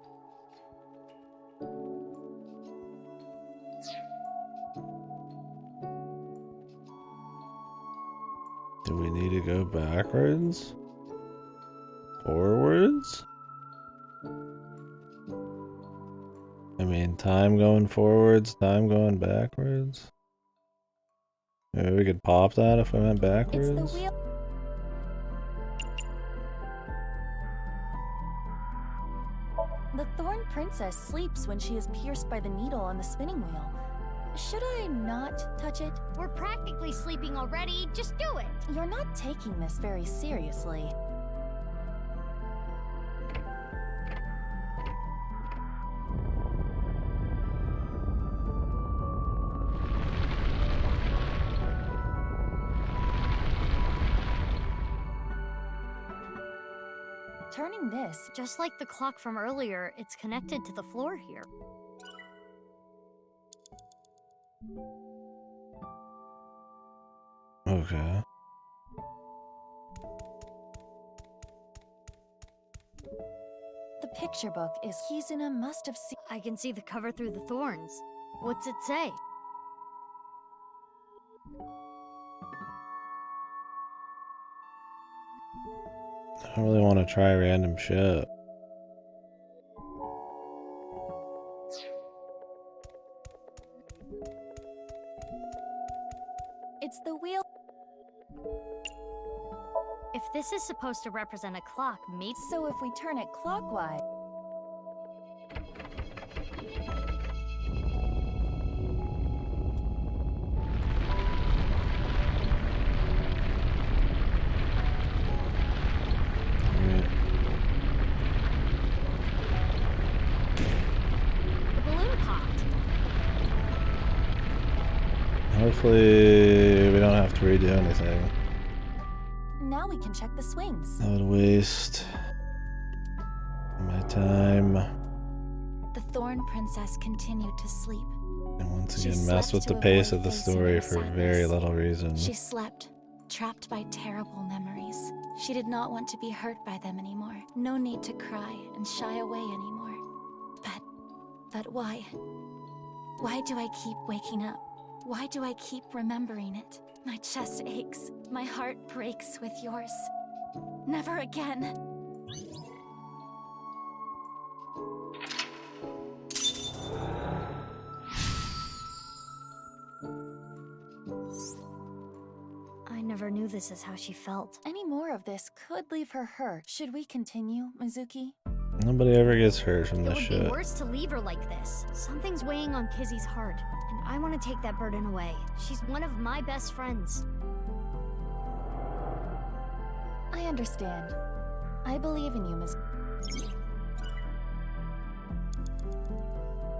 Do we need to go backwards? Forwards? I mean, time going forwards, time going backwards. Maybe we could pop that if we went backwards. It's the wheel. The Thorn Princess sleeps when she is pierced by the needle on the spinning wheel. Should I not touch it? We're practically sleeping already. Just do it. You're not taking this very seriously. Turning this, Just like the clock from earlier, it's connected to the floor here. Okay. the picture book is Kizuna must have seen. I can see the cover through the thorns. What's it say? I really want to try random shit. It's the wheel. If this is supposed to represent a clock, maybe. So if we turn it clockwise. The balloon popped. Hopefully we don't have to redo anything. Now we can check the swings. That would waste my time. The Thorn Princess continued to sleep. And once She again, mess slept with to the pace avoid of the facing story her for very sadness. little reason. She slept, trapped by terrible memories. She did not want to be hurt by them anymore. No need to cry and shy away anymore. But why? Why do I keep waking up? Why do I keep remembering it? My chest aches. My heart breaks with yours. Never again. I never knew this is how she felt. Any more of this could leave her hurt. Should we continue, Mizuki? Nobody ever gets hurt from It this would shit. be worse to leave her like this. Something's weighing on Kizzy's heart, and I want to take that burden away. She's one of my best friends. I understand. I believe in you, Miss.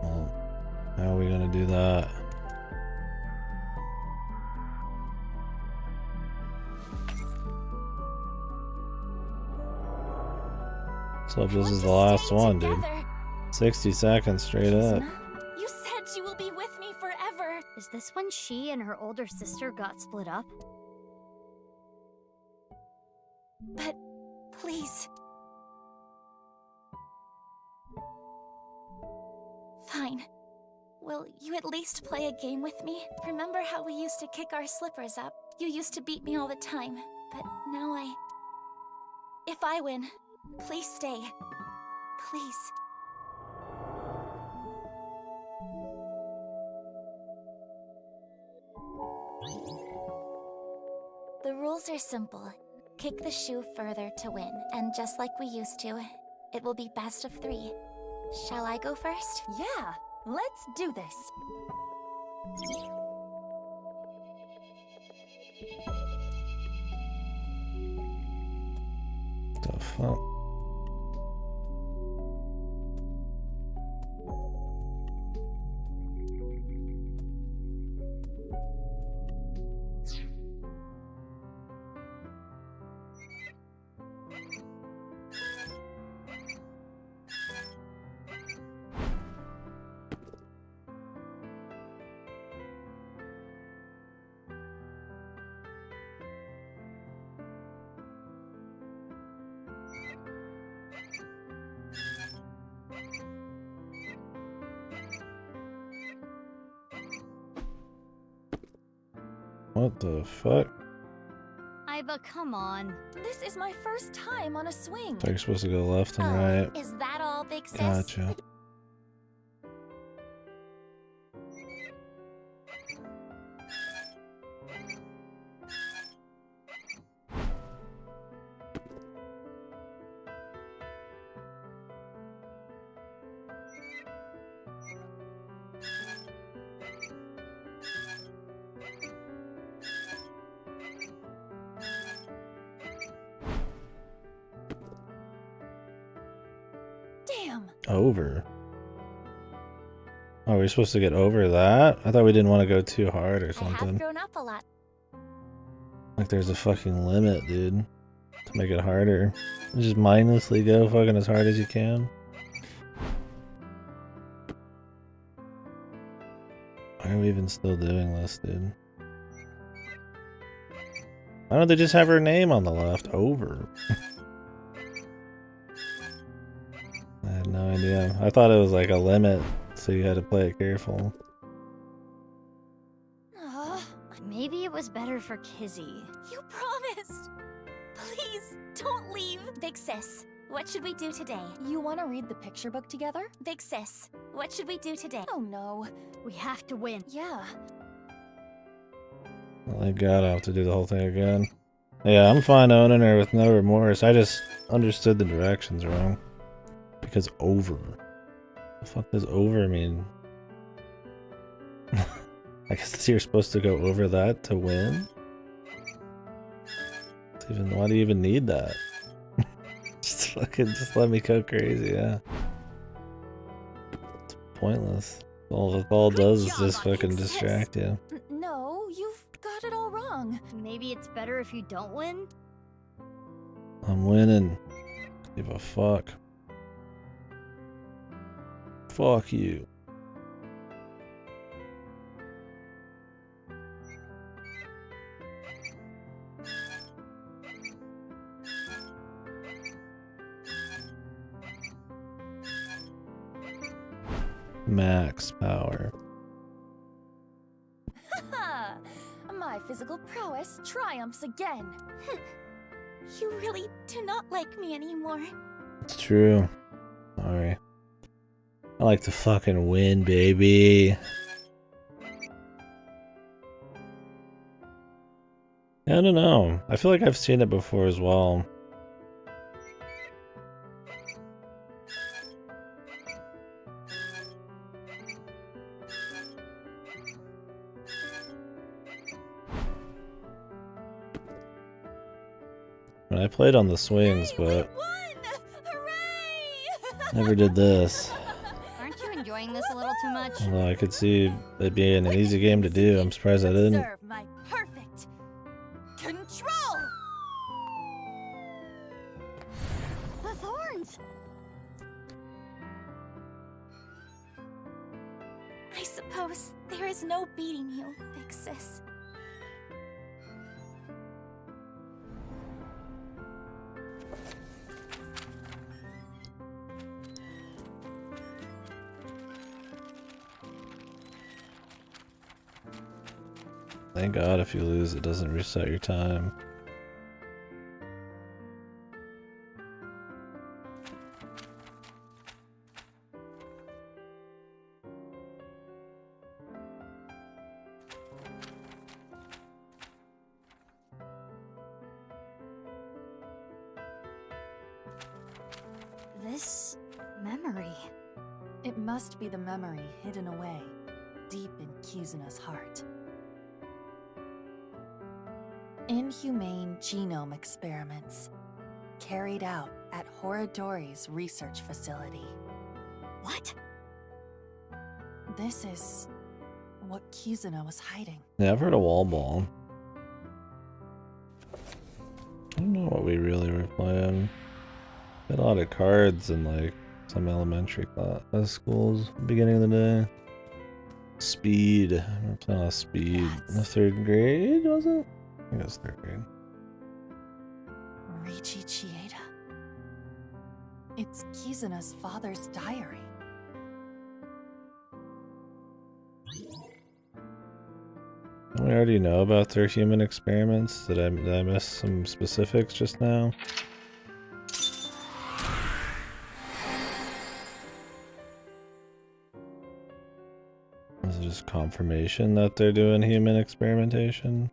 Well, how are we gonna do that? So if this is the last one, dude. 60 seconds straight up. You said you will be with me forever. Is this when she and her older sister got split up? But please. Fine. Will you at least play a game with me? Remember how we used to kick our slippers up? You used to beat me all the time, but now If I win, please stay. Please. The rules are simple. Kick the shoe further to win, and just like we used to, it will be best of 3. Shall I go first? Yeah, let's do this. The fuck? What the fuck? Iva, come on. This is my first time on a swing. They're supposed to go left and right. Is that all, Big Sis? Gotcha. Damn. Over. Oh, we're supposed to get over that? I thought we didn't want to go too hard or I have something. grown up a lot. Like there's a fucking limit, dude. To make it harder. You just mindlessly go fucking as hard as you can. Why are we even still doing this, dude? Why don't they just have her name on the left? Over. I had no idea. I thought it was like a limit, so you had to play it careful. Maybe it was better for Kizzy. You promised. Please, don't leave. Big sis, what should we do today? You want to read the picture book together? Big sis, what should we do today? Oh no. We have to win. Yeah. Well, thank God I have to do the whole thing again. Yeah, I'm fine owning her with no remorse. I just understood the directions wrong. Because over. The fuck does over mean? I guess you're supposed to go over that to win? Why do you even need that? Just let me go crazy, yeah. It's pointless. All it does is just fucking distract you. No, you've got it all wrong. Maybe it's better if you don't win? I'm winning. Give a fuck. Fuck you. Max power. My physical prowess triumphs again. You really do not like me anymore. It's true. Sorry. I like to fucking win, baby. I don't know. I feel like I've seen it before as well. I played on the swings, but never did this. Aren't you enjoying this a little too much? Although I could see it being an easy game to do. I'm surprised I didn't. Serve my perfect control. The thorns. I suppose there is no beating you, big sis. Thank God if you lose, it doesn't reset your time. This memory. It must be the memory hidden away, deep in Kizuna's heart. Inhumane genome experiments carried out at Horadori's research facility. What? This is what Kizuna was hiding. Yeah, I've heard of wall ball. I don't know what we really were playing. Had a lot of cards in like some elementary class schools beginning of the day. Speed. We were playing a lot of speed in the 3rd grade, was it? I think it was 3rd grade. Riichi Chieda. It's Kizuna's father's diary. Don't we already know about their human experiments? Did I miss some specifics just now? Is it just confirmation that they're doing human experimentation?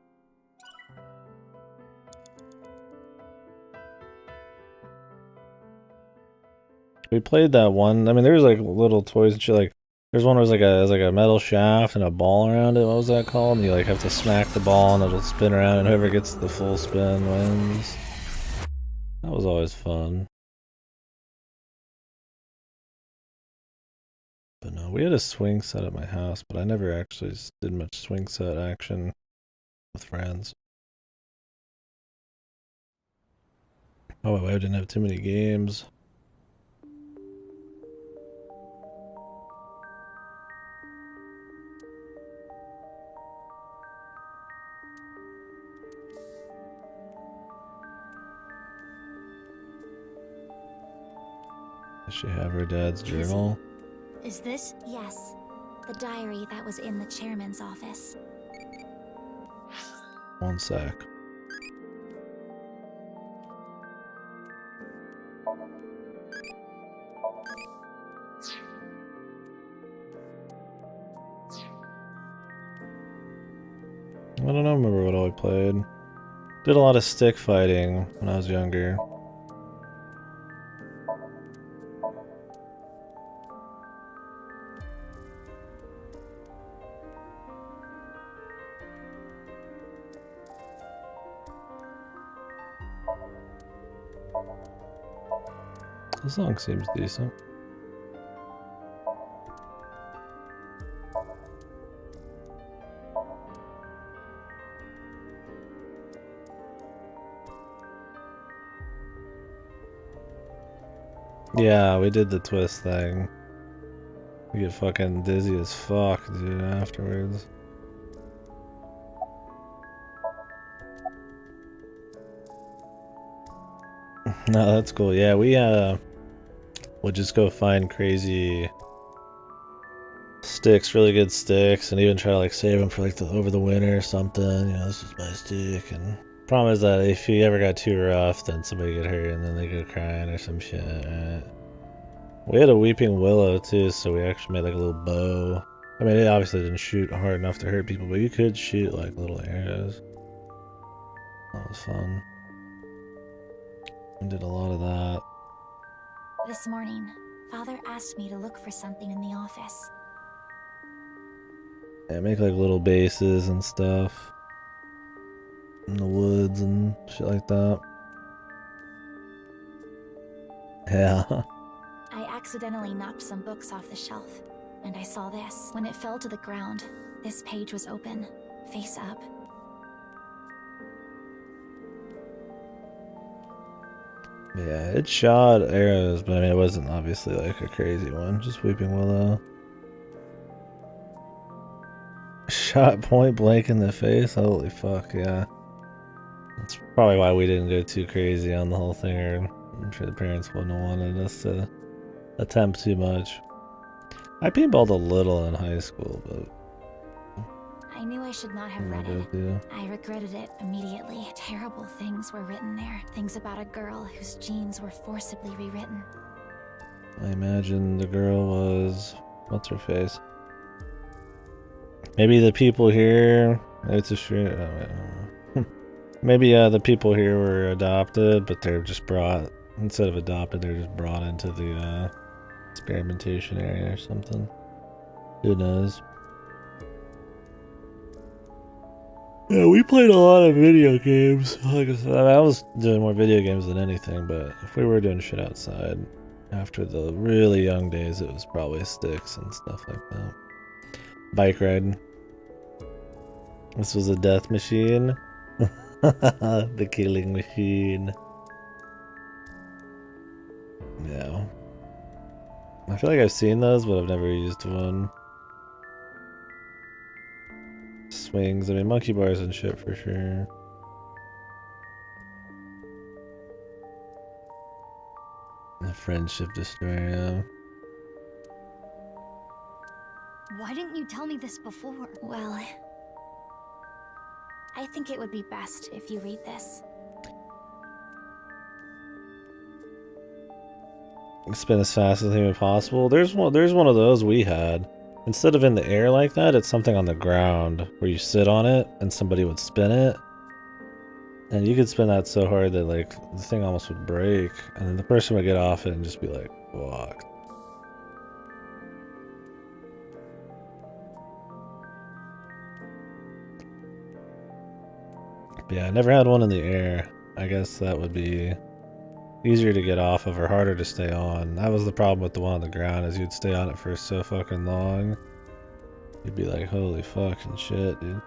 We played that one. I mean, there's like little toys and shit. Like, there's one where it was like a metal shaft and a ball around it. What was that called? And you like have to smack the ball and it'll spin around, and whoever gets the full spin wins. That was always fun. But no, we had a swing set at my house, but I never actually did much swing set action with friends. Oh, my wife didn't have too many games. Does she have her dad's journal? Is this? Yes. The diary that was in the chairman's office. One sec. I don't remember what all I played. Did a lot of stick fighting when I was younger. This song seems decent. Yeah, we did the twist thing. We get fucking dizzy as fuck, dude, afterwards. No, that's cool. Yeah, we would just go find crazy sticks, really good sticks, and even try to like save them for like over the winter or something. You know, this is my stick. And problem is that if you ever got too rough, then somebody get hurt and then they go crying or some shit. Right? We had a weeping willow too, so we actually made like a little bow. I mean, it obviously didn't shoot hard enough to hurt people, but you could shoot like little arrows. That was fun. We did a lot of that. This morning, Father asked me to look for something in the office. Yeah, make like little bases and stuff in the woods and shit like that. Yeah. I accidentally knocked some books off the shelf, and I saw this. When it fell to the ground, this page was open, face up. Yeah, it shot arrows, but I mean, it wasn't obviously like a crazy one. Just weeping willow. Shot point blank in the face? Holy fuck, yeah. That's probably why we didn't go too crazy on the whole thing, or I'm sure the parents wouldn't have wanted us to attempt too much. I paintballed a little in high school, but I knew I should not have read it. I regretted it immediately. Terrible things were written there. Things about a girl whose genes were forcibly rewritten. I imagine the girl was... what's her face? Maybe the people here... It's a shit... Oh, wait, I don't know. Maybe the people here were adopted, but they're just brought... Instead of adopted, they're just brought into the experimentation area or something. Who knows? Yeah, we played a lot of video games. Like I said, I was doing more video games than anything, but if we were doing shit outside, after the really young days, it was probably sticks and stuff like that. Bike riding. This was a death machine. The killing machine. Yeah. I feel like I've seen those, but I've never used one. Swings, I mean, monkey bars and shit for sure. The friendship destroyer, yeah. Why didn't you tell me this before? Well, I think it would be best if you read this. Spin as fast as humanly possible. There's one of those we had. Instead of in the air like that, it's something on the ground where you sit on it and somebody would spin it. And you could spin that so hard that like the thing almost would break, and then the person would get off it and just be like, fuck. But yeah, I never had one in the air. I guess that would be easier to get off of or harder to stay on. That was the problem with the one on the ground, is you'd stay on it for so fucking long. You'd be like, holy fucking shit, dude.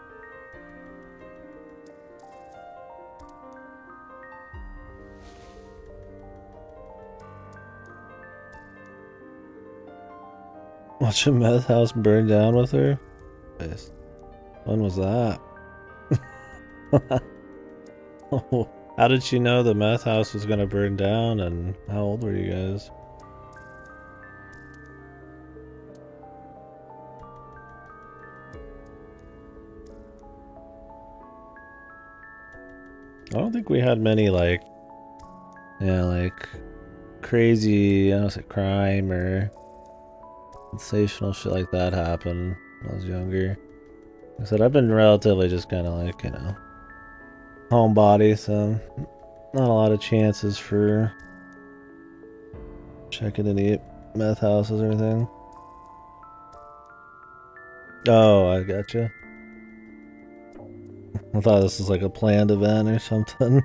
Watch a meth house burn down with her? Nice. When was that? Oh, how did she know the meth house was gonna burn down, and how old were you guys? I don't think we had many, like, yeah, like, crazy, I don't say crime or sensational shit like that happen when I was younger. Like I said, I've been relatively just kind of like, you know, homebody, so not a lot of chances for checking any meth houses or anything. Oh, I gotcha. I thought this was like a planned event or something.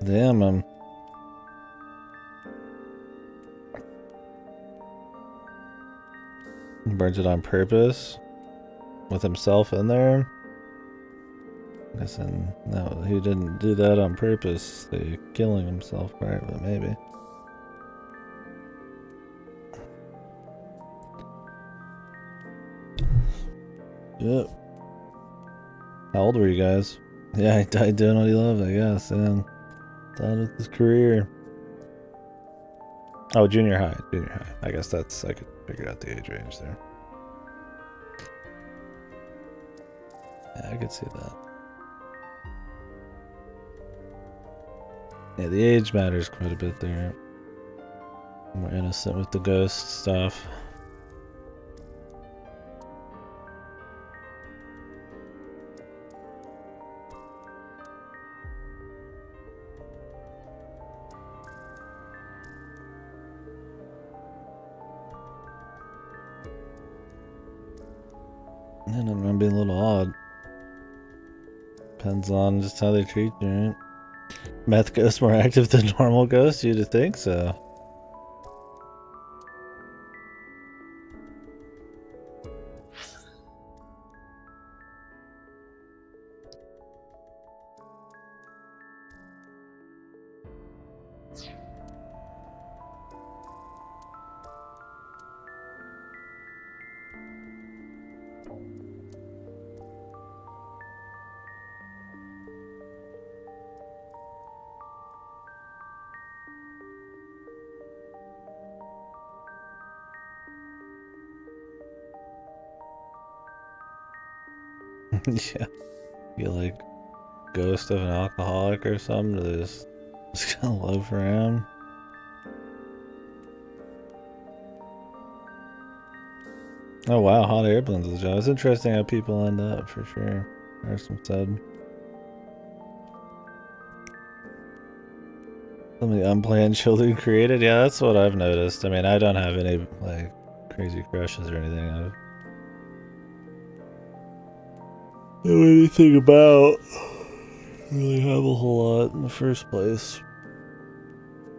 Damn him. He burns it on purpose with himself in there. Listen, no, he didn't do that on purpose. The killing himself part, but maybe. Yep. How old were you guys? Yeah, he died doing what he loved, I guess. And done with his career. Oh, junior high. Junior high. I guess that's, I could figure out the age range there. Yeah, I could see that. Yeah, the age matters quite a bit there. More innocent with the ghost stuff. And I'm being a little odd. Depends on just how they treat you, right? Meth ghosts more active than normal ghosts? You'd think so. Yeah. You like ghost of an alcoholic or something to just kind of loaf around. Oh wow, hot air balloons is a job. It's interesting how people end up for sure. There's some said. Some of the unplanned children created. Yeah, that's what I've noticed. I mean, I don't have any like crazy crushes or anything. I don't know anything about really have a whole lot in the first place.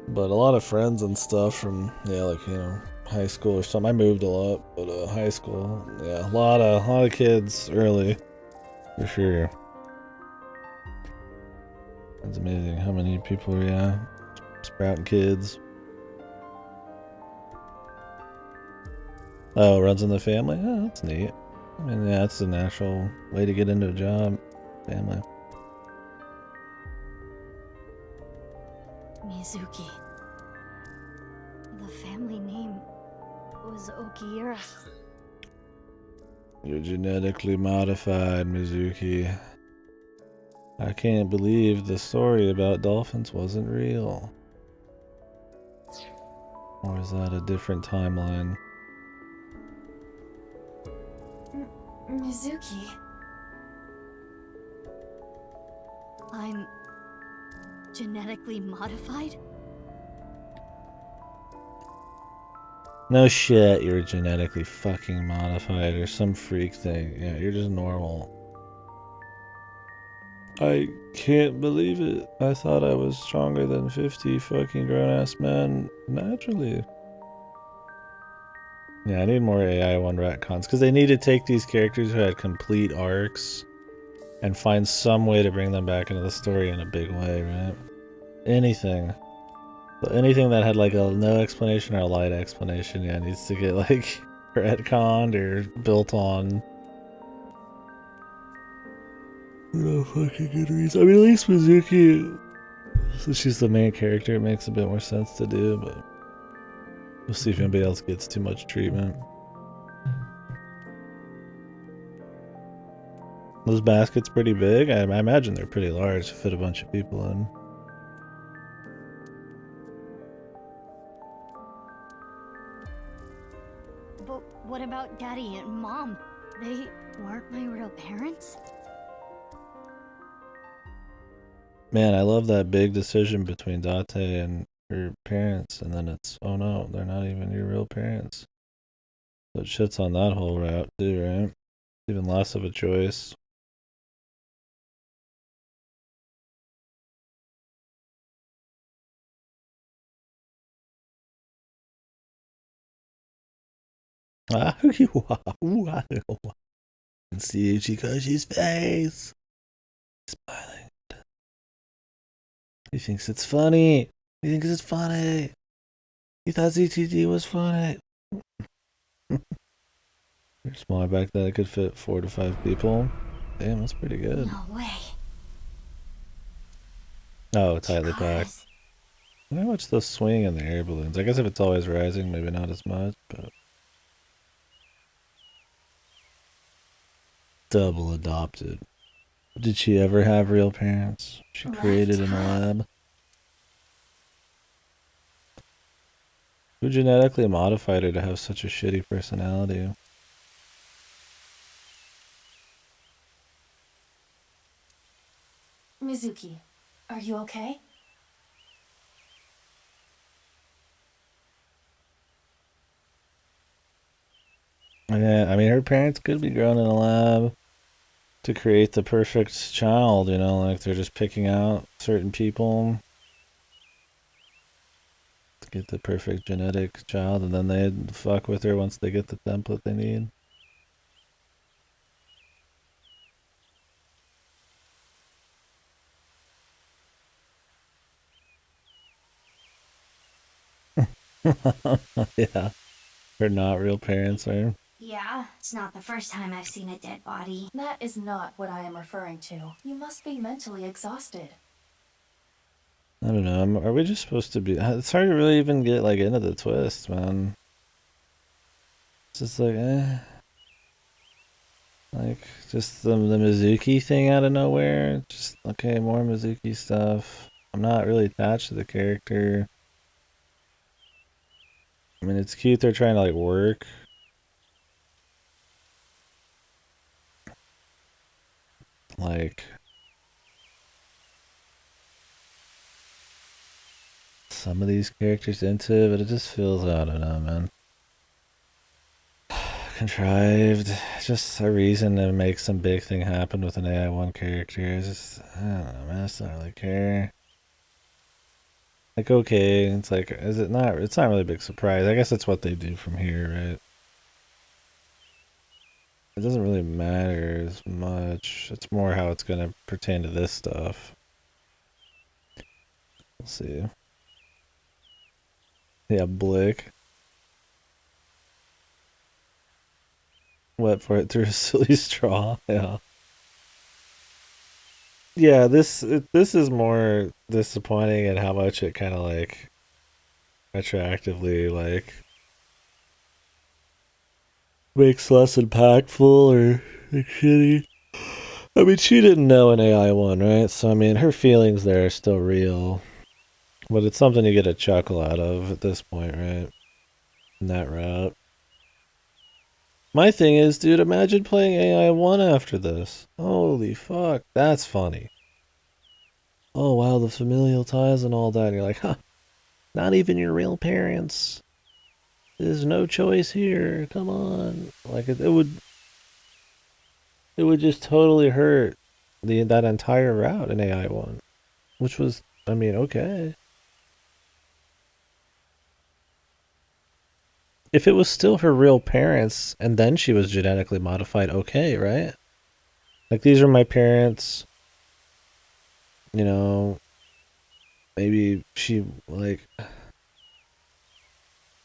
But a lot of friends and stuff from, yeah, like, you know, high school or something. I moved a lot, but high school, yeah, a lot of kids early, for sure. It's amazing how many people are, yeah, sprouting kids. Oh, runs in the family? Oh, that's neat. I mean, yeah, that's a natural way to get into a job. Family. Mizuki. The family name was Okiura. You're genetically modified, Mizuki. I can't believe the story about dolphins wasn't real. Or is that a different timeline? Mizuki. I'm genetically modified? No shit, you're genetically fucking modified or some freak thing. Yeah, you're just normal. I can't believe it. I thought I was stronger than 50 fucking grown-ass men naturally. Yeah, I need more AI1 retcons, because they need to take these characters who had complete arcs and find some way to bring them back into the story in a big way, right? Anything. So anything that had like a no explanation or a light explanation, yeah, needs to get like retconned or built on. No fucking good reason. I mean, at least Mizuki Since she's the main character, it makes a bit more sense to do, but we'll see if anybody else gets too much treatment. Those baskets pretty big? I imagine they're pretty large to fit a bunch of people in. But what about Daddy and Mom? They weren't my real parents? Man, I love that big decision between Date and her parents, and then it's, oh no, they're not even your real parents. So it shits on that whole route too, right? Even less of a choice. Ah, you can see Uchikoshi's face. Smiling. He thinks it's funny. He thinks it's funny. He thought ZTD was funny. Smaller back that it could fit 4 to 5 people. Damn, that's pretty good. No way. Oh, tightly packed. I wonder how much those swing in the air balloons. I guess if it's always rising, maybe not as much, but double adopted. Did she ever have real parents? She created in a lab. Who genetically modified her to have such a shitty personality? Mizuki, are you okay? Yeah, I mean, her parents could be grown in a lab to create the perfect child, you know, like they're just picking out certain people to get the perfect genetic child, and then they fuck with her once they get the template they need. Yeah, her not real parents are. Yeah, it's not the first time I've seen a dead body. That is not what I am referring to. You must be mentally exhausted. I don't know. Are we just supposed to be? It's hard to really even get like into the twist, man. It's just like, like just the Mizuki thing out of nowhere. Just okay, more Mizuki stuff. I'm not really attached to the character. I mean, it's cute they're trying to like work. Like some of these characters into it, but it just feels, I don't know, man. Contrived. Just a reason to make some big thing happen with an AI1 character. It's just, I don't know, man. I just don't really care. Like, okay, it's like, is it not? It's not really a big surprise. I guess that's what they do from here, right? It doesn't really matter as much. It's more how it's going to pertain to this stuff. We'll see. Yeah, Blick. Wet for it through a silly straw. Yeah. Yeah, this is more disappointing in how much it kind of like retroactively like makes less impactful or like shitty. I mean, she didn't know an AI1, right? So I mean, her feelings there are still real, but it's something you get a chuckle out of at this point, right? In that route. My thing is, dude, imagine playing AI1 after this. Holy fuck, that's funny. Oh wow, the familial ties and all that. And you're like, huh, not even your real parents. There's no choice here. Come on. Like it would just totally hurt that entire route in AI1. Which was, I mean, okay. If it was still her real parents and then she was genetically modified, okay, right? Like these are my parents. You know, maybe she like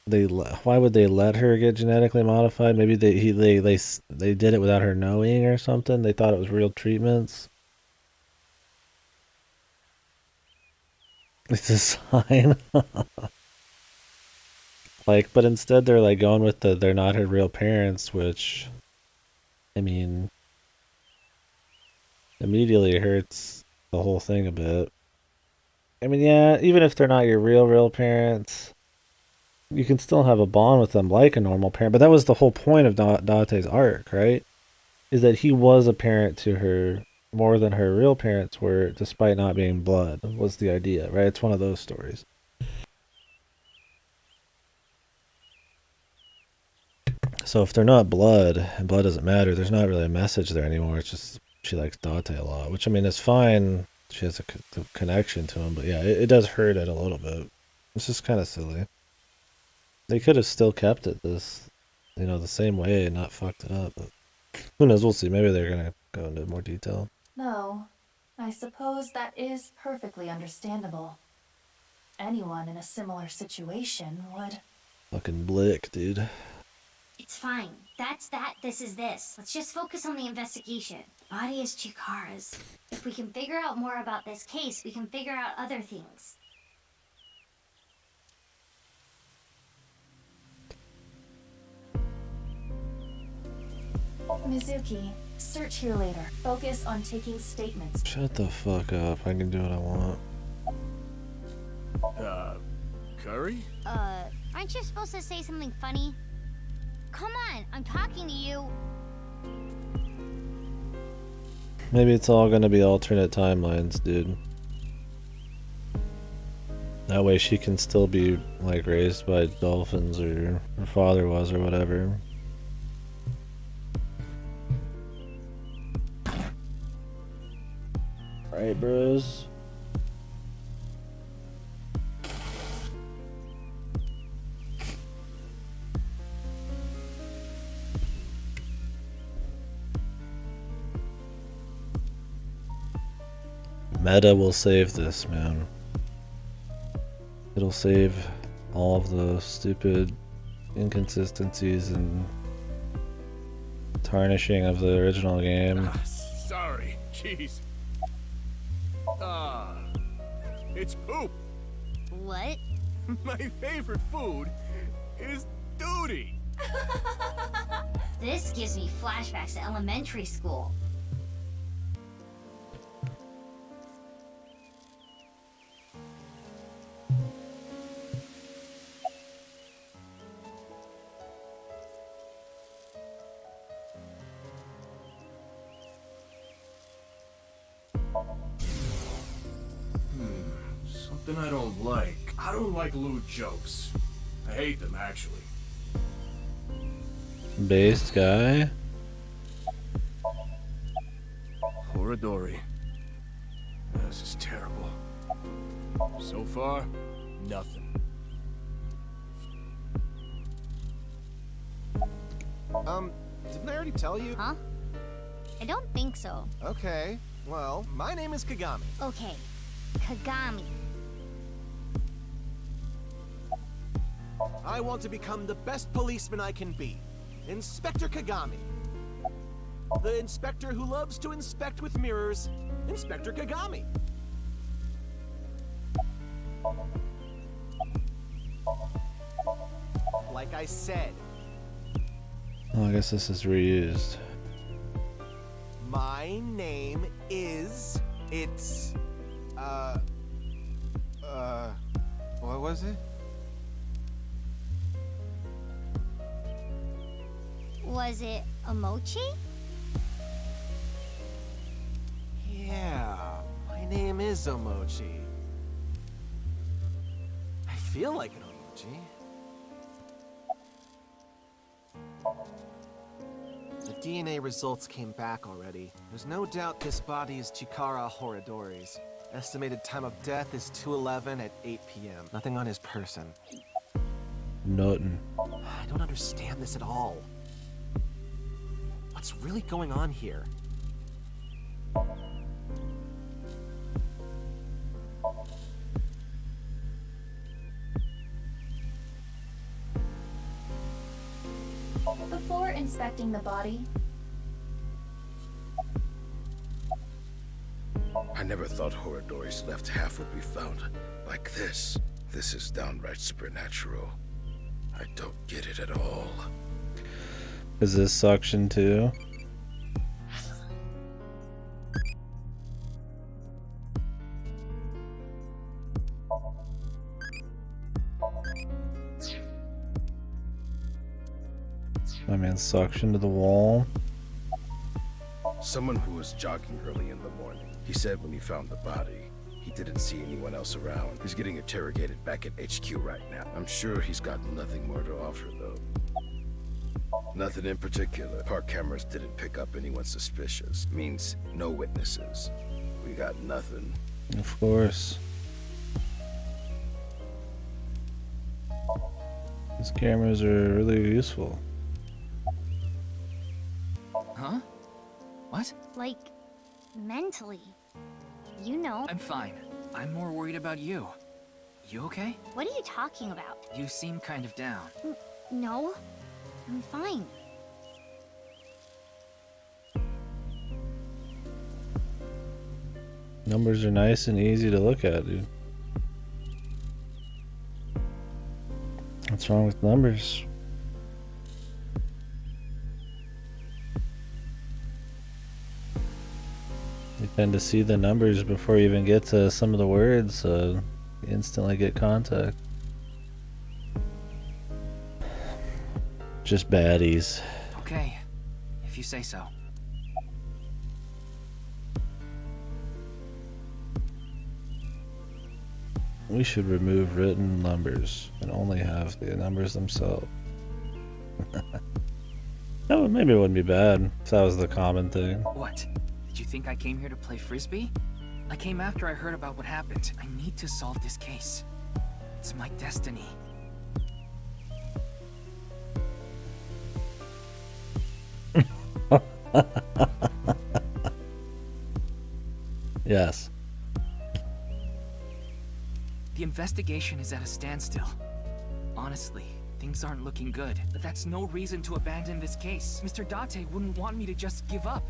why would they let her get genetically modified? Maybe they did it without her knowing or something. They thought it was real treatments. It's a sign. Like, but instead they're like going with they're not her real parents, which, I mean, immediately hurts the whole thing a bit. I mean, yeah, even if they're not your real parents, you can still have a bond with them like a normal parent. But that was the whole point of Date's arc, right? Is that he was a parent to her more than her real parents were, despite not being blood, was the idea, right? It's one of those stories. So if they're not blood, and blood doesn't matter, there's not really a message there anymore. It's just she likes Date a lot, which, I mean, is fine. She has a connection to him, but yeah, it does hurt it a little bit. It's just kind of silly. They could have still kept it this, the same way and not fucked it up. But who knows? We'll see. Maybe they're going to go into more detail. No, I suppose that is perfectly understandable. Anyone in a similar situation would... Fucking Blick, dude. It's fine. That's that, this is this. Let's just focus on the investigation. The body is Chikara's. If we can figure out more about this case, we can figure out other things. Mizuki, search here later. Focus on taking statements. Shut the fuck up. I can do what I want. Curry? Aren't you supposed to say something funny? Come on, I'm talking to you. Maybe it's all gonna be alternate timelines, dude. That way she can still be, like, raised by dolphins, or her father was, or whatever. Right, bros? Meta will save this, man. It'll save all of the stupid inconsistencies and tarnishing of the original game. Sorry, jeez. It's poop. What? My favorite food is duty. This gives me flashbacks to elementary school. Something I don't like. I don't like lewd jokes. I hate them, actually. Based guy? Horadori. This is terrible. So far, nothing. Didn't I already tell you? Huh? I don't think so. Okay, well, my name is Kagami. Okay, Kagami. I want to become the best policeman I can be. Inspector Kagami. The inspector who loves to inspect with mirrors. Inspector Kagami. Like I said. Oh, I guess this is reused. My name is... what was it? Was it a mochi? Yeah, my name is Omochi. I feel like an Omochi. The DNA results came back already. There's no doubt this body is Chikara Horadori's. Estimated time of death is 2:11 at 8 p.m. Nothing on his person. Nothing. I don't understand this at all. What's really going on here? Before inspecting the body, I never thought Horadori's left half would be found like this. This is downright supernatural. I don't get it at all. Is this suction too? I mean, suction to the wall. Someone who was jogging early in the morning. He said when he found the body, he didn't see anyone else around. He's getting interrogated back at HQ right now. I'm sure he's got nothing more to offer, though. Nothing in particular. Park cameras didn't pick up anyone suspicious. Means no witnesses. We got nothing. Of course. These cameras are really useful. Huh? What? Like, mentally. You know. I'm fine. I'm more worried about you. You okay? What are you talking about? You seem kind of down. No, I'm fine. Numbers are nice and easy to look at, dude. What's wrong with numbers? You tend to see the numbers before you even get to some of the words, so you instantly get contact. Just baddies. Okay, if you say so. We should remove written numbers and only have the numbers themselves. No, maybe it wouldn't be bad if that was the common thing. What? Did you think I came here to play frisbee? I came after I heard about what happened. I need to solve this case. It's my destiny. Yes. The investigation is at a standstill. Honestly, things aren't looking good, but that's no reason to abandon this case. Mr. Date wouldn't want me to just give up.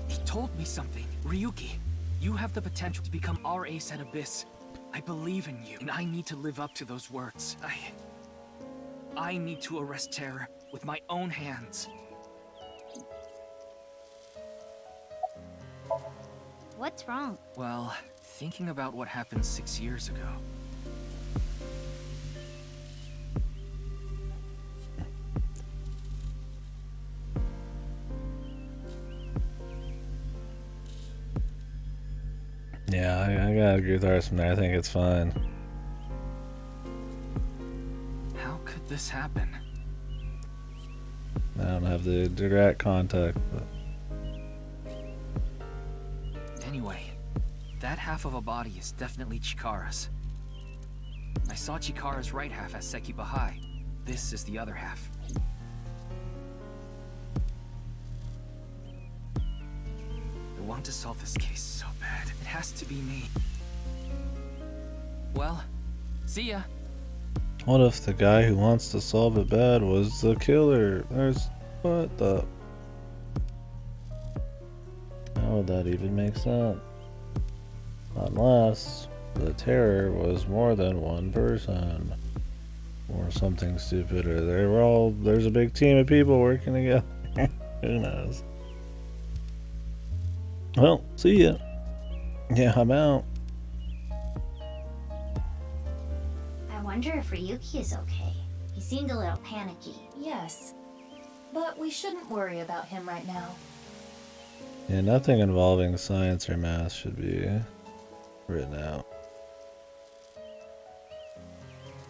He told me something. Ryuki, you have the potential to become our ace at Abyss. I believe in you, and I need to live up to those words. I need to arrest terror with my own hands. What's wrong? Well, thinking about what happened 6 years ago. Yeah, I gotta agree with ours from there. I think it's fine. How could this happen? I don't have the direct contact, but... Anyway, that half of a body is definitely Chikara's. I saw Chikara's right half at Sekiba High. This is the other half. I want to solve this case so bad. It has to be me. Well, see ya. What if the guy who wants to solve it bad was the killer? What the... How would that even make sense? Unless the terror was more than one person. Or something stupid, or there's a big team of people working together. Who knows? Well, see ya. Yeah, I'm out. I wonder if Ryuki is okay. He seemed a little panicky. Yes, but we shouldn't worry about him right now. Yeah, nothing involving science or math should be written out.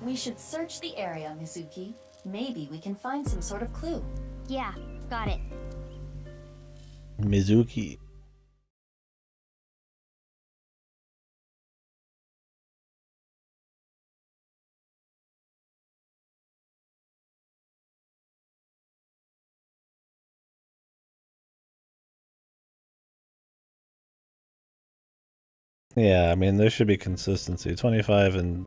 We should search the area, Mizuki. Maybe we can find some sort of clue. Yeah, got it. Mizuki. Yeah, I mean, there should be consistency. 25 in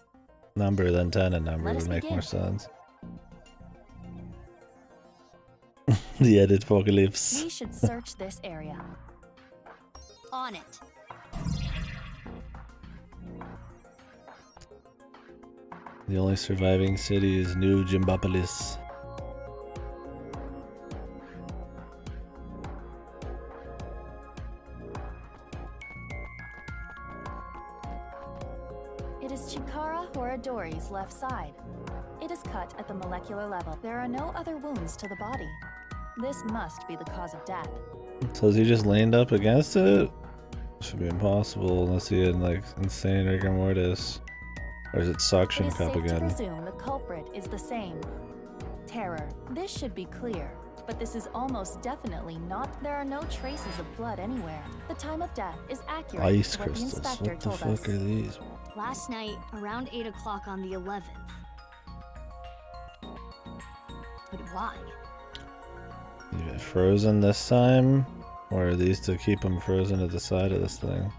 number, then 10 in number would make more sense. The edit apocalypse. We should search this area. On it. The only surviving city is New Jimbopolis. It is Chikara Horadori's left side. It is cut at the molecular level. There are no other wounds to the body. This must be the cause of death. So is he just leaned up against it? Should be impossible unless he had like insane rigor mortis. Or is it suction cup It is safe again? to presume the culprit is the same. Terror. This should be clear, but this is almost definitely not. There are no traces of blood anywhere. The time of death is accurate. Ice to what the crystals. inspector What the told fuck us. are these? Last night, around 8 o'clock on the 11th. But why? You get frozen this time? Or are these to keep them frozen at the side of this thing?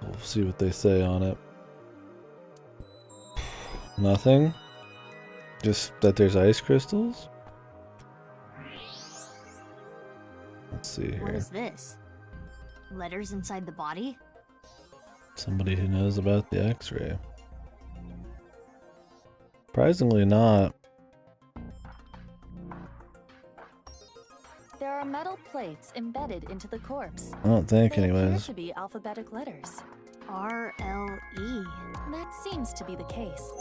We'll see what they say on it. Nothing? Just that there's ice crystals? Let's see What here. is this? Letters inside the body? Somebody who knows about the X-ray. Surprisingly not. There are metal plates embedded into the corpse. I don't think They appear anyways. to be alphabetic letters. R-L-E. That seems to be the case.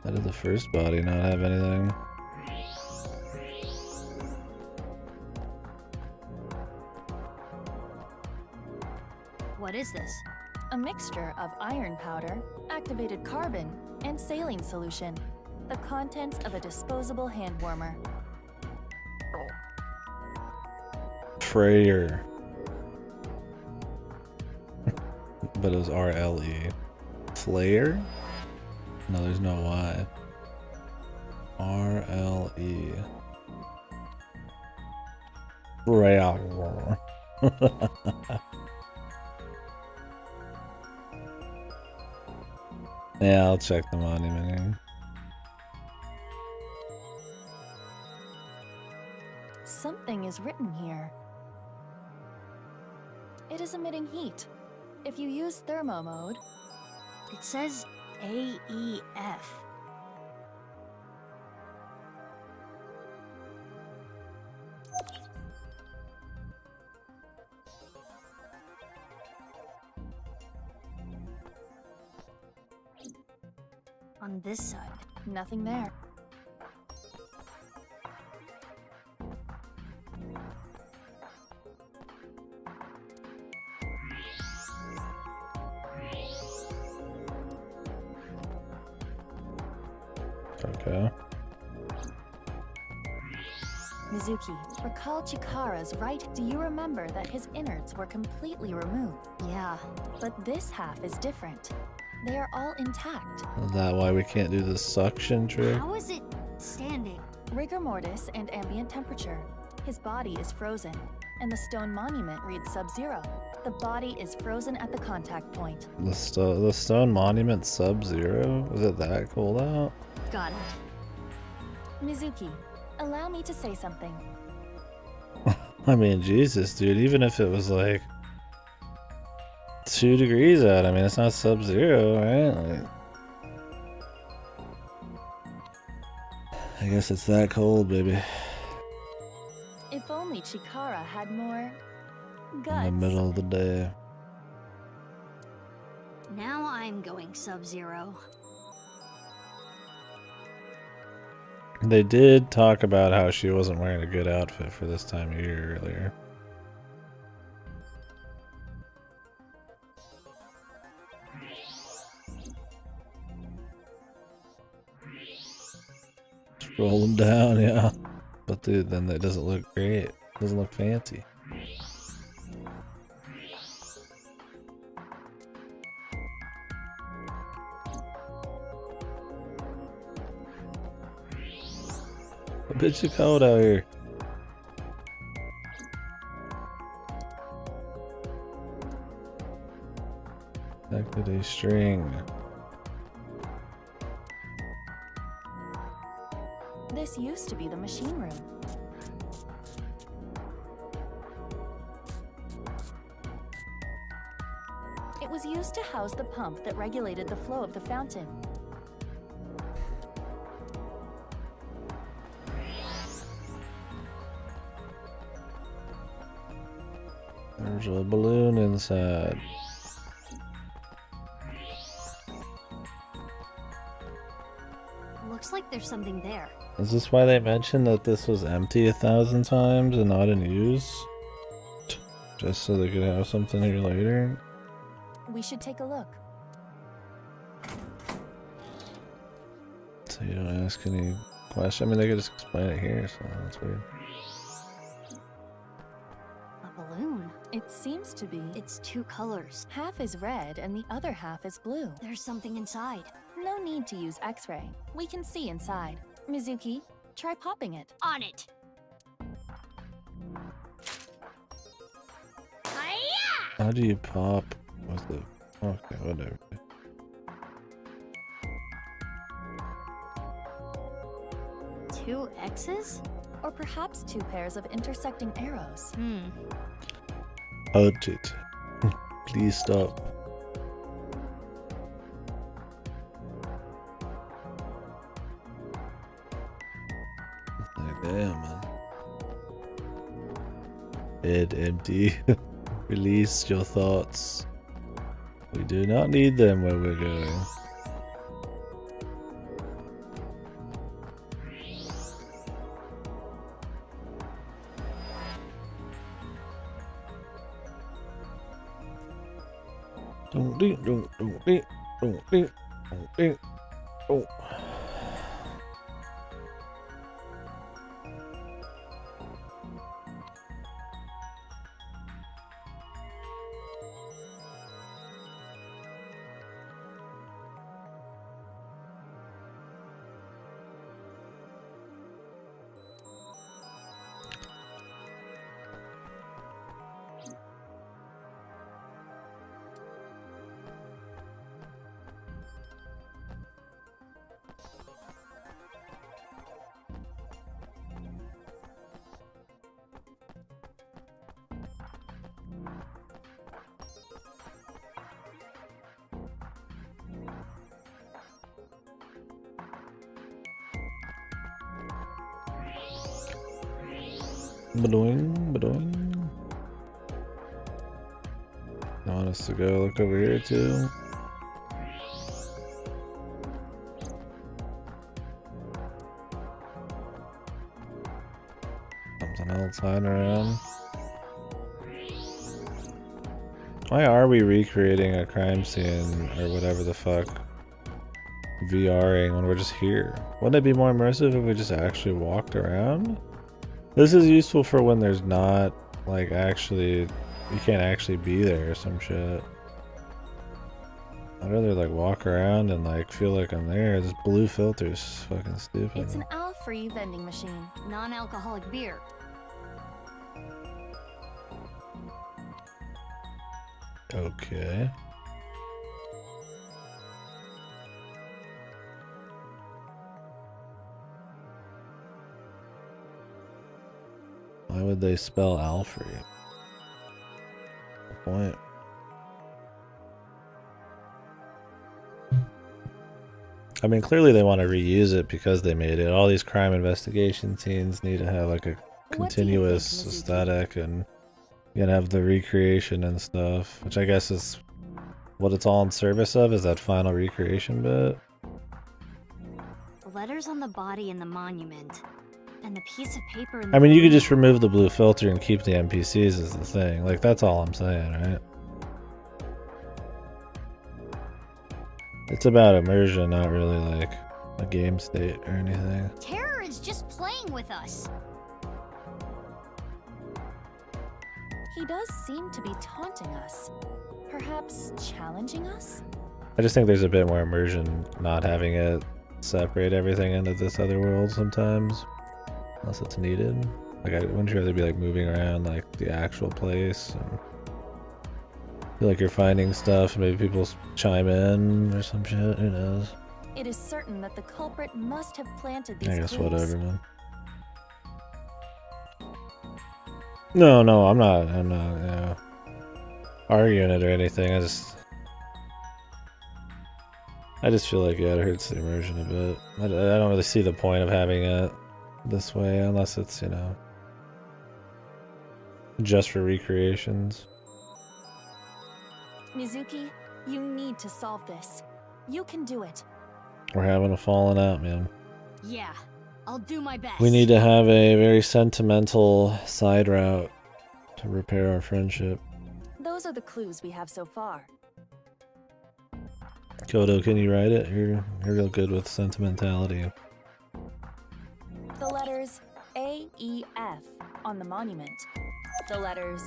How did the first body not have anything? What is this? A mixture of iron powder, activated carbon, and saline solution. The contents of a disposable hand warmer. Freyer. But it was R-L-E. Flayer? No, there's no Y. R-L-E. Freyer. Yeah, I'll check the monument here. Something is written here. It is emitting heat. If you use thermo mode, It says AEF. On this side. nothing there. Okay. Mizuki, recall Chikara's right. Do you remember that his innards were completely removed? Yeah. But this half is different. They are all intact. Is that why we can't do the suction trick? How is it standing? Rigor mortis and ambient temperature. His body is frozen, and the stone monument reads sub-zero. The body is frozen at the contact point. The stone monument sub-zero? Was it that cold out? Got it. Mizuki, allow me to say something. I mean, Jesus, dude, even if it was like 2 degrees out, I mean, it's not sub-zero, right? Like, I guess it's that cold, baby. If only Chikara had more In guts. the middle of the day. Now I'm going sub-zero. They did talk about how she wasn't wearing a good outfit for this time of year earlier. Just roll them down, yeah. But dude, then that doesn't look great. It doesn't look fancy. A bit too cold out here. Connected a string. This used to be the machine room. It was used to house the pump that regulated the flow of the fountain. There's a balloon inside. Looks like there's something there. Is this why they mentioned that this was empty 1,000 times and not in use? Just so they could have something here later? We should take a look. So you don't ask any questions? I mean, they could just explain it here, so that's weird. A balloon. It seems to be. It's two colors. Half is red and the other half is blue. There's something inside. No need to use X-ray. We can see inside. Mizuki, try popping it. On it. Hi-ya! How do you pop with the... Okay, whatever. Two X's? Or perhaps two pairs of intersecting arrows. Out it. Please stop. Like, damn, man. Head empty. Release your thoughts. We do not need them where we're going. Oh. Badoing, badoing. I want us to go look over here too. Something else hiding around. Why are we recreating a crime scene or whatever the fuck? VRing when we're just here? Wouldn't it be more immersive if we just actually walked around? This is useful for when there's not, like, actually, you can't actually be there or some shit. I'd rather, like, walk around and, like, feel like I'm there. This blue filter's fucking stupid. It's an owl-free vending machine. Non-alcoholic beer. Okay. Why would they spell Alfred? Good point. I mean, clearly they want to reuse it because they made it. All these crime investigation scenes need to have like a continuous aesthetic, and you can have the recreation and stuff, which I guess is what it's all in service of, is that final recreation bit. Letters on the body and the monument. And the piece of paper in I mean, you could just remove the blue filter and keep the NPCs as the thing. Like, that's all I'm saying, right? It's about immersion, not really like a game state or anything. Terror is just playing with us. He does seem to be taunting us. Perhaps challenging us? I just think there's a bit more immersion not having it separate everything into this other world sometimes. Unless it's needed. Like, I wouldn't rather be like moving around like the actual place and feel like you're finding stuff. Maybe people chime in or some shit. Who knows? It is certain that the culprit must have planted these I guess clues. whatever, man. No, I'm not, arguing it or anything. I just feel like, yeah, it hurts the immersion a bit. I don't really see the point of having it this way, unless it's, just for recreations. Mizuki, you need to solve this. You can do it. We're having a falling out, man. Yeah, I'll do my best. We need to have a very sentimental side route to repair our friendship. Those are the clues we have so far. Kodo, can you write it? You're real good with sentimentality. The letters A, E, F on the monument. The letters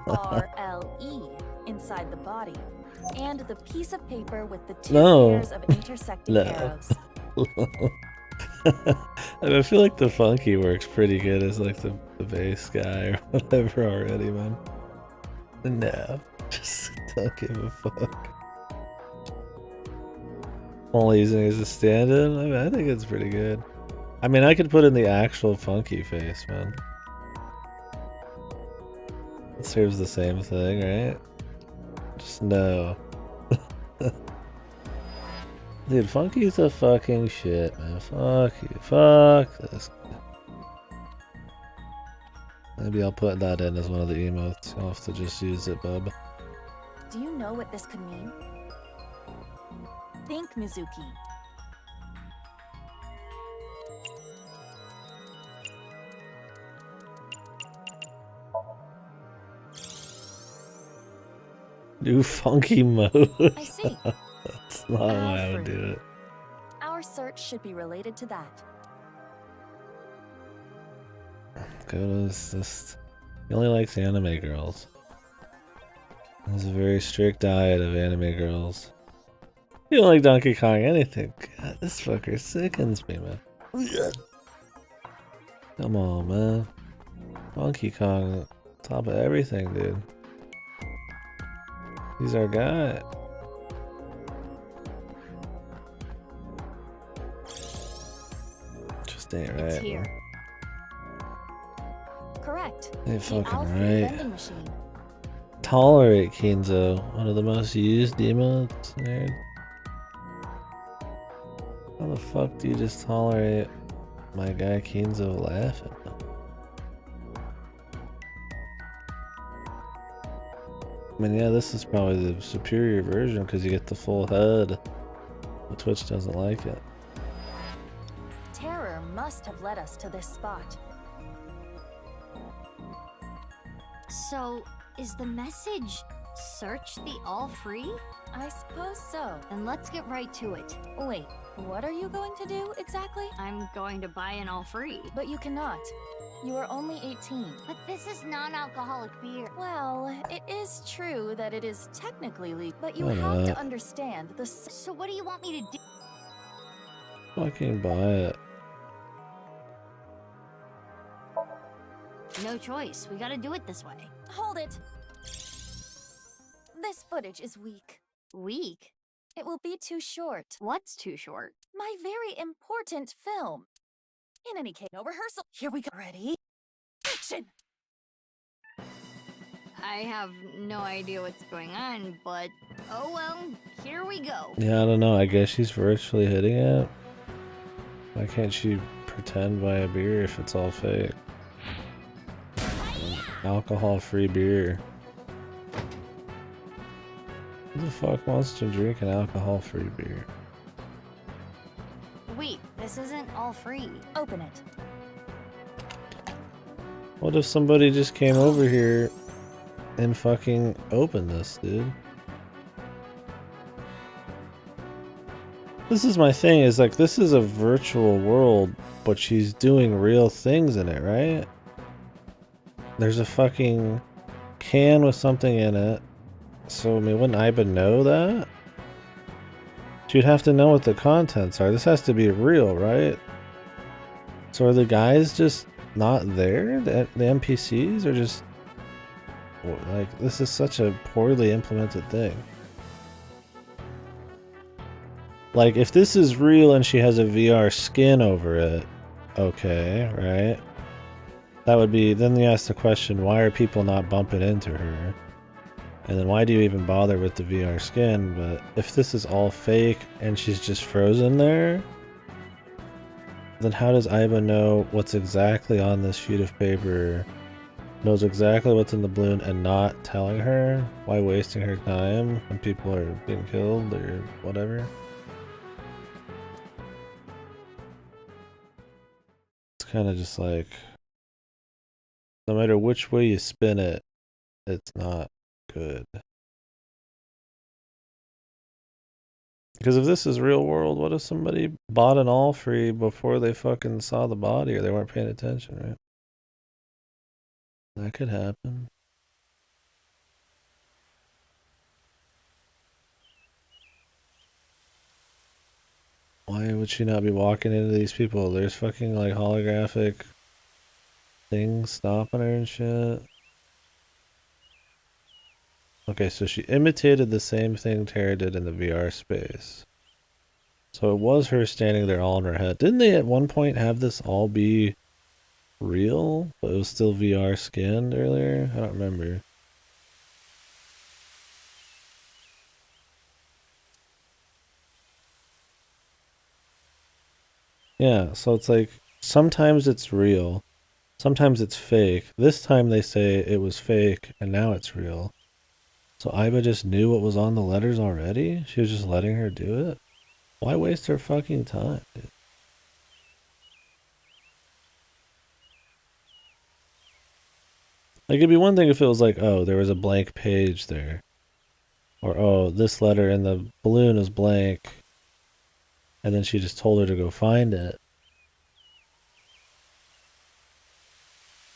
R, L, E inside the body. And the piece of paper with the two pairs of intersecting arrows. And I feel like the funky works pretty good as like the bass guy or whatever already, man. No, just don't give a fuck. Only using it as a stand-in? I mean, I think it's pretty good. I mean, I could put in the actual funky face, man. It serves the same thing, right? Just no. Dude, Funky's a fucking shit, man. Fuck you. Fuck this. Maybe I'll put that in as one of the emotes. You'll have to just use it, bub. Do you know what this could mean? Think, Mizuki. New funky mode. I see. That's not why I would do it. Our search should be related to that. Kodo's just... He only likes anime girls. There's a very strict diet of anime girls. You don't like Donkey Kong anything. God, this fucker sickens me, man. Come on, man. Donkey Kong, top of everything, dude. He's our guy. Just ain't right. It's here. Correct. Ain't The fucking Alfred right. vending machine. Tolerate Kinzo, one of the most used emotes, nerd. How the fuck do you just tolerate my guy Kinzo laughing? I mean, yeah, this is probably the superior version because you get the full head. But Twitch doesn't like it. Terror must have led us to this spot. So, is the message search the all free? I suppose so. Then let's get right to it. Wait, what are you going to do exactly? I'm going to buy an all free. But you cannot. You are only 18. But this is non-alcoholic beer. Well, it is true that it is technically legal, but you Shut have up. to understand the... So what do you want me to do? Fucking buy it. No choice. We gotta do it this way. Hold it! This footage is weak. Weak? It will be too short. What's too short? My very important film. In any case, no rehearsal. Here we go. Ready? Action! I have no idea what's going on, but oh well, here we go. Yeah, I don't know. I guess she's virtually hitting it. Why can't she pretend buy a beer if it's all fake? Alcohol-free beer. Who the fuck wants to drink an alcohol-free beer? Wait, this isn't all free. Open it. What if somebody just came over here and fucking opened this, dude? This is my thing, is like, this is a virtual world, but she's doing real things in it, right? There's a fucking can with something in it. So, I mean, wouldn't Iba know that? She'd have to know what the contents are. This has to be real, right? So are the guys just not there? The NPCs are just... Like, this is such a poorly implemented thing. Like, if this is real and she has a VR skin over it, okay, right? That would be, then you ask the question, why are people not bumping into her? And then why do you even bother with the VR skin? But if this is all fake and she's just frozen there, then how does Aiba know what's exactly on this sheet of paper, knows exactly what's in the balloon and not telling her? Why wasting her time when people are being killed or whatever? It's kind of just like, no matter which way you spin it, it's not good. Because if this is real world, what if somebody bought an all free before they fucking saw the body or they weren't paying attention, right? That could happen. Why would she not be walking into these people? There's fucking like holographic things stopping her and shit. Okay, so she imitated the same thing Tara did in the VR space. So it was her standing there all in her head. Didn't they at one point have this all be real? But it was still VR skinned earlier? I don't remember. Yeah, so it's like, sometimes it's real. Sometimes it's fake. This time they say it was fake, and now it's real. So Aiba just knew what was on the letters already? She was just letting her do it? Why waste her fucking time, dude? Like, it'd be one thing if it was like, oh, there was a blank page there. Or, oh, this letter in the balloon is blank. And then she just told her to go find it.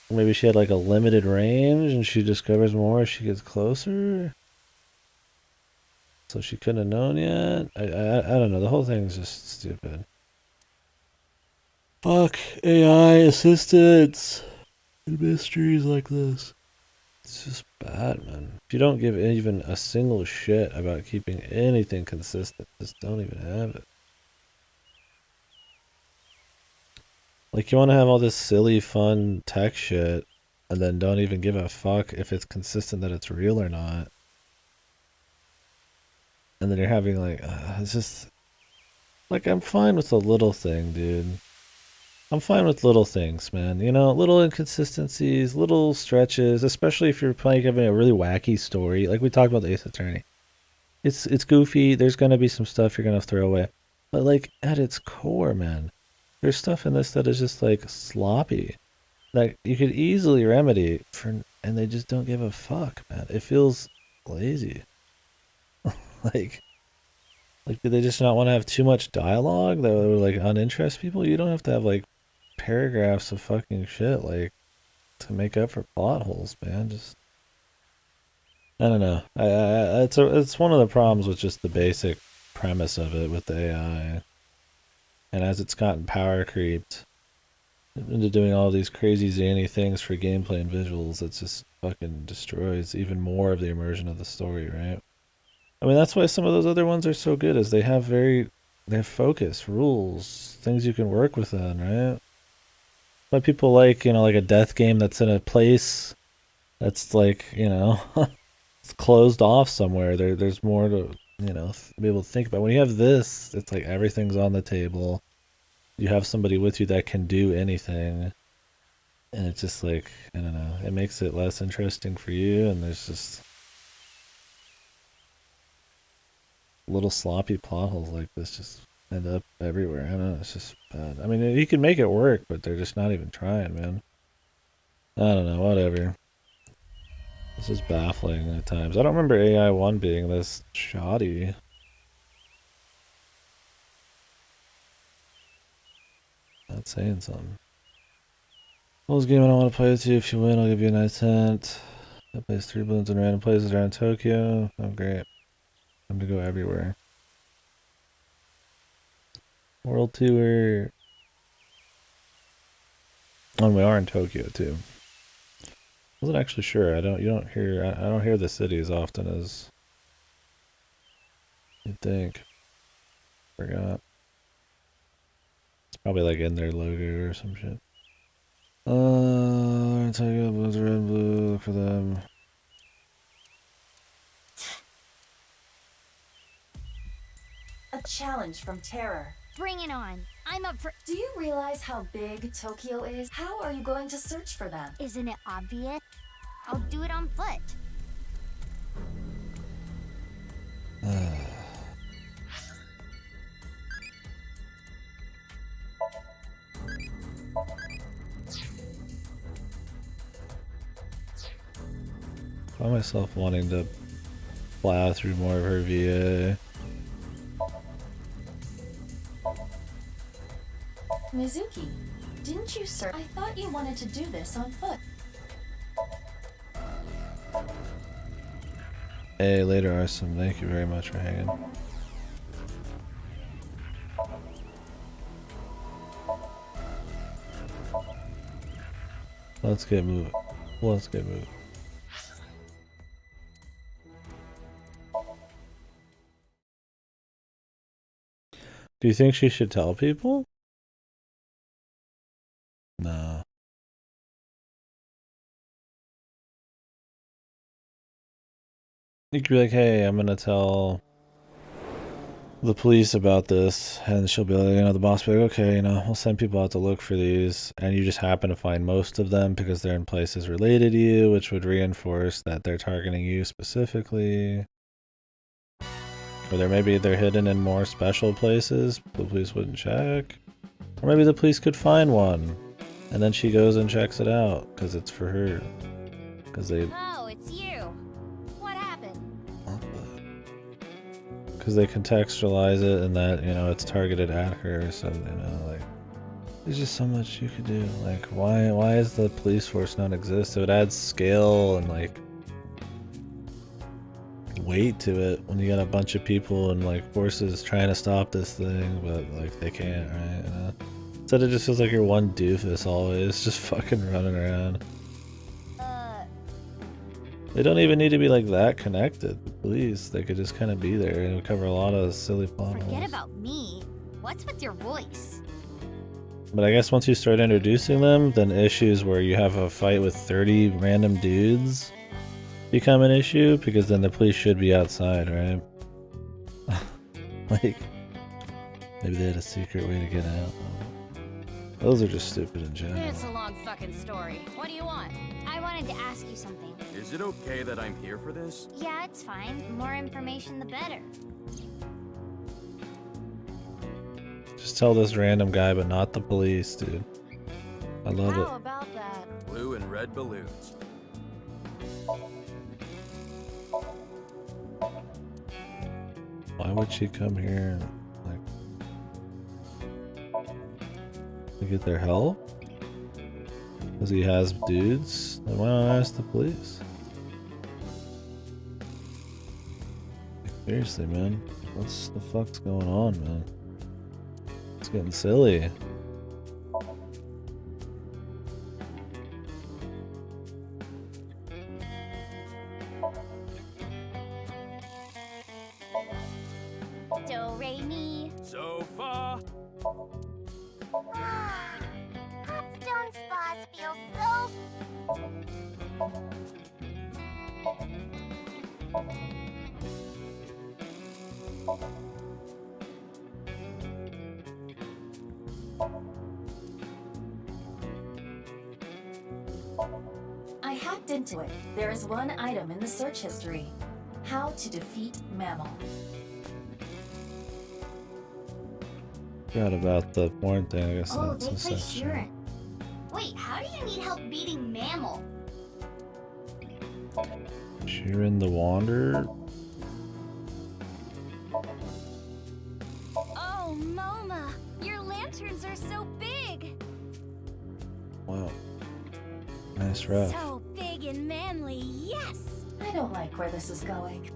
Maybe she had like a limited range and she discovers more as she gets closer. So she couldn't have known yet. I don't know. The whole thing's just stupid. Fuck AI assistants and mysteries like this. It's just bad, man. If you don't give even a single shit about keeping anything consistent, just don't even have it. Like, you want to have all this silly, fun tech shit, and then don't even give a fuck if it's consistent that it's real or not. And then you're having like, it's just, like, I'm fine with the little thing, dude. I'm fine with little things, man. You know, little inconsistencies, little stretches, especially if you're playing having a really wacky story. Like we talked about the Ace Attorney. It's goofy. There's gonna be some stuff you're gonna throw away, but like at its core, man, there's stuff in this that is just like sloppy, that you could easily remedy for, and they just don't give a fuck, man. It feels lazy. like, did they just not want to have too much dialogue that would like uninterest people? You don't have to have like paragraphs of fucking shit like to make up for plot holes, man. Just, I don't know. It's one of the problems with just the basic premise of it with the AI. And as it's gotten power creeped into doing all these crazy zany things for gameplay and visuals, it just fucking destroys even more of the immersion of the story, right? I mean, that's why some of those other ones are so good, is they have focus, rules, things you can work within, right? Why people like, you know, like a death game that's in a place that's like, you know, it's closed off somewhere. There's more to, you know, be able to think about. When you have this, it's like everything's on the table. You have somebody with you that can do anything. And it's just like, I don't know, it makes it less interesting for you, and there's just little sloppy plot holes like this just end up everywhere. I don't know, it's just bad. I mean, you can make it work, but they're just not even trying, man. I don't know, whatever. This is baffling at times. I don't remember AI 1 being this shoddy. Not saying something. Well, this game I don't want to play with you. If you win, I'll give you a nice hint. I place 3 balloons in random places around Tokyo. Oh, great. I'm to go everywhere. World tour. Oh, we are in Tokyo too. Wasn't actually sure. I don't hear the city as often as you'd think. Forgot. It's probably like in their logo or some shit. Take up blue, red, blue. Look for them. A challenge from Terror. Bring it on. I'm up for. Do you realize how big Tokyo is? How are you going to search for them? Isn't it obvious? I'll do it on foot. I find myself wanting to plow through more of her VA. Mizuki, didn't you search? I thought you wanted to do this on foot. Hey, later, Arson. Thank you very much for hanging. Let's get moving. Let's get moving. Do you think she should tell people? No. You could be like, hey, I'm gonna tell the police about this, and she'll be like, you know, the boss will be like, okay, you know, we'll send people out to look for these, and you just happen to find most of them because they're in places related to you, which would reinforce that they're targeting you specifically. Or maybe they're hidden in more special places the police wouldn't check. Or maybe the police could find one, and then she goes and checks it out, because it's for her. Because they... Oh, it's you. What happened? Because they contextualize it and that, you know, it's targeted at her, so, you know, like... There's just so much you could do. Like, why is the police force not exist? It would add scale and, like... weight to it when you got a bunch of people and like forces trying to stop this thing, but like they can't, right? You know? Instead it just feels like you're one doofus always just fucking running around. They don't even need to be like that connected. The police, they could just kind of be there and cover a lot of silly plot holes. Forget about me. What's with your voice? But I guess once you start introducing them, then issues where you have a fight with 30 random dudes become an issue, because then the police should be outside, right? Like, maybe they had a secret way to get out. Those are just stupid in general. It's a long fucking story. What do you want? I wanted to ask you something. Is it okay that I'm here for this? Yeah, it's fine. The more information, the better. Just tell this random guy, but not the police, dude. I love it. How about that? Blue and red balloons. Why would she come here and, like, to get their help? Because he has dudes? Then why not ask the police? Like, seriously, man. What's the fuck's going on, man? It's getting silly. Do, re, mi. So far. Hopstone spas feel so... I hacked into it. There is one item in the search history. How to defeat Mammal. Forgot about the porn thing, I guess Oh, that's they a play section. Sheeran. Wait, how do you need help beating Mammal? Sheeran the Wanderer? Oh, Moma, your lanterns are so big. Wow. Nice ref. So big and manly, yes. I don't like where this is going.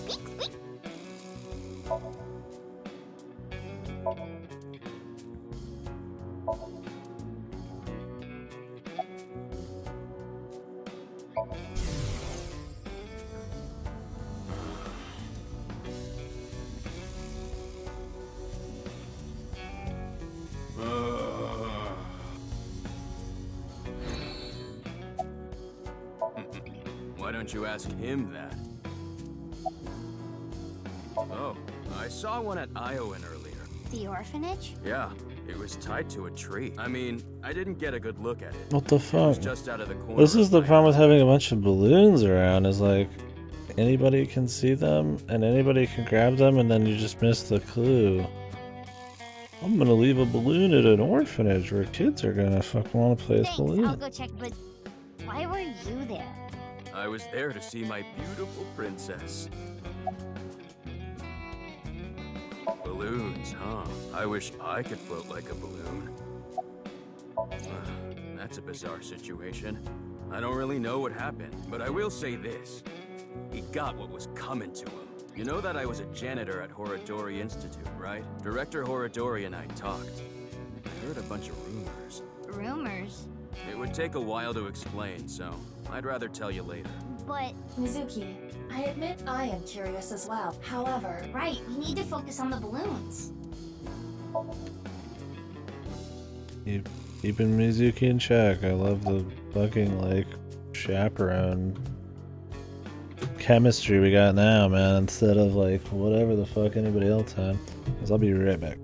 Squeak, squeak. Why don't you ask him that? Oh, I saw one at Iowan earlier. The orphanage? Yeah, it was tied to a tree. I mean, I didn't get a good look at it. What the It was fuck? just out of the corner. This is the problem with having a bunch of balloons around, is like anybody can see them and anybody can grab them and then you just miss the clue. I'm gonna leave a balloon at an orphanage where kids are gonna fucking wanna play as Thanks, I'll balloons. go check, but why were you there? I was there to see my beautiful princess. Balloons, huh? I wish I could float like a balloon. That's a bizarre situation. I don't really know what happened, but I will say this. He got what was coming to him. You know that I was a janitor at Horodori Institute, right? Director Horodori and I talked. I heard a bunch of rumors. Rumors? It would take a while to explain, so I'd rather tell you later. But... Mizuki, I admit I am curious as well. However... Right, we need to focus on the balloons. Keeping Mizuki in check. I love the fucking, like, chaperone chemistry we got now, man, instead of, like, whatever the fuck anybody else had. Because I'll be right back.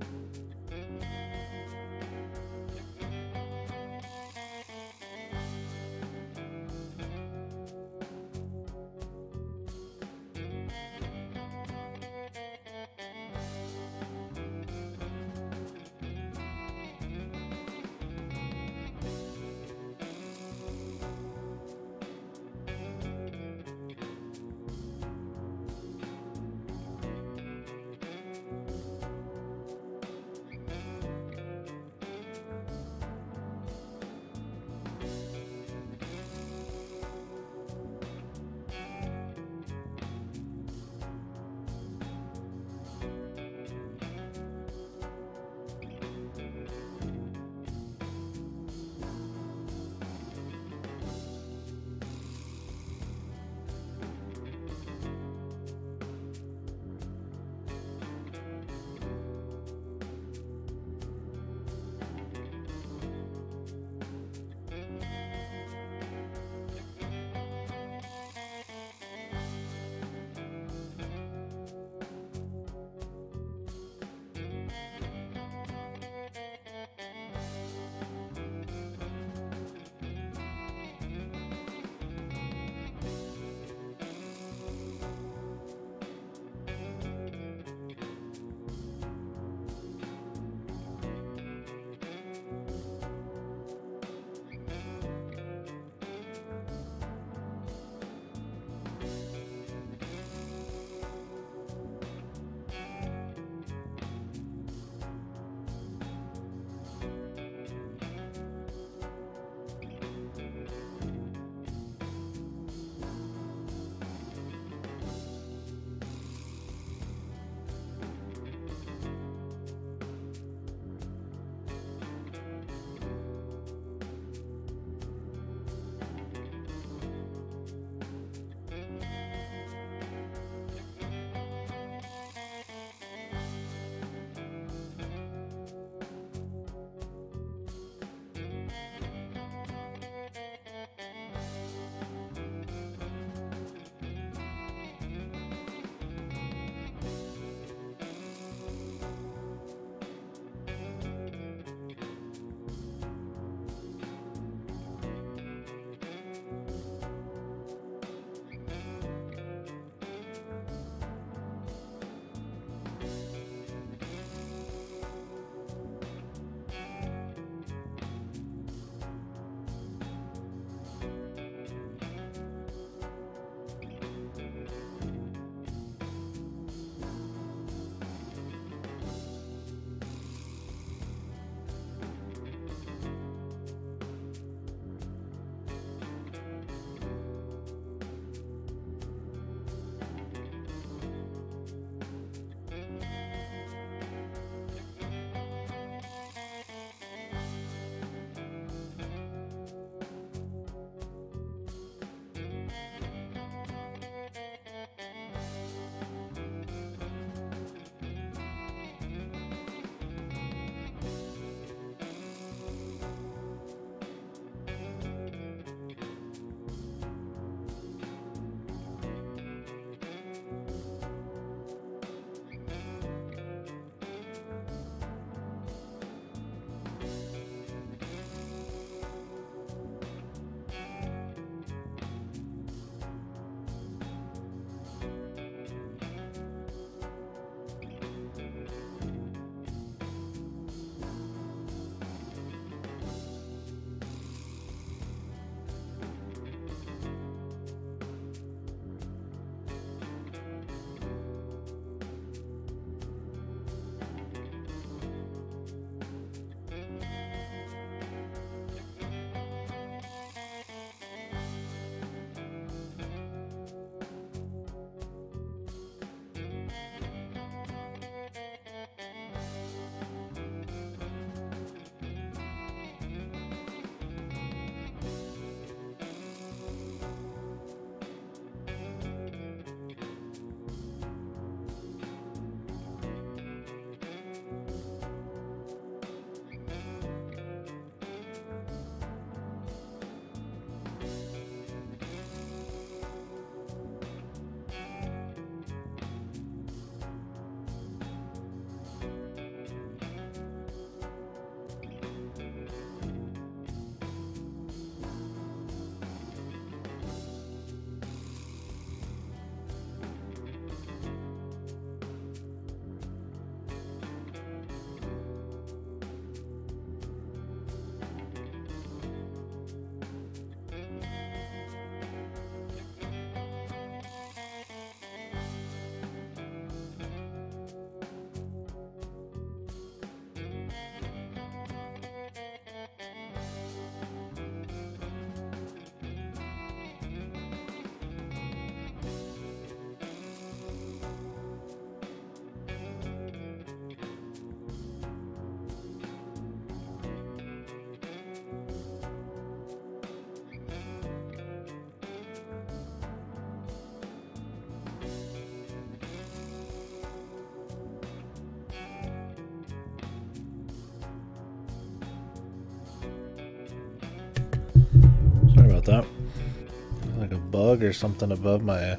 bug or something above my... in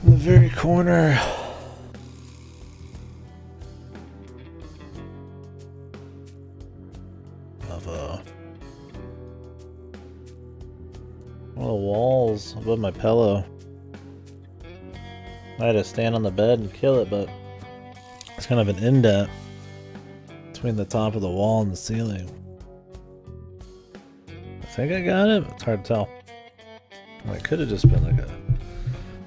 the very corner. Of one of the walls above my pillow. I had to stand on the bed and kill it, but it's kind of an indent between the top of the wall and the ceiling. I think I got it, but it's hard to tell. Well, it could have just been like a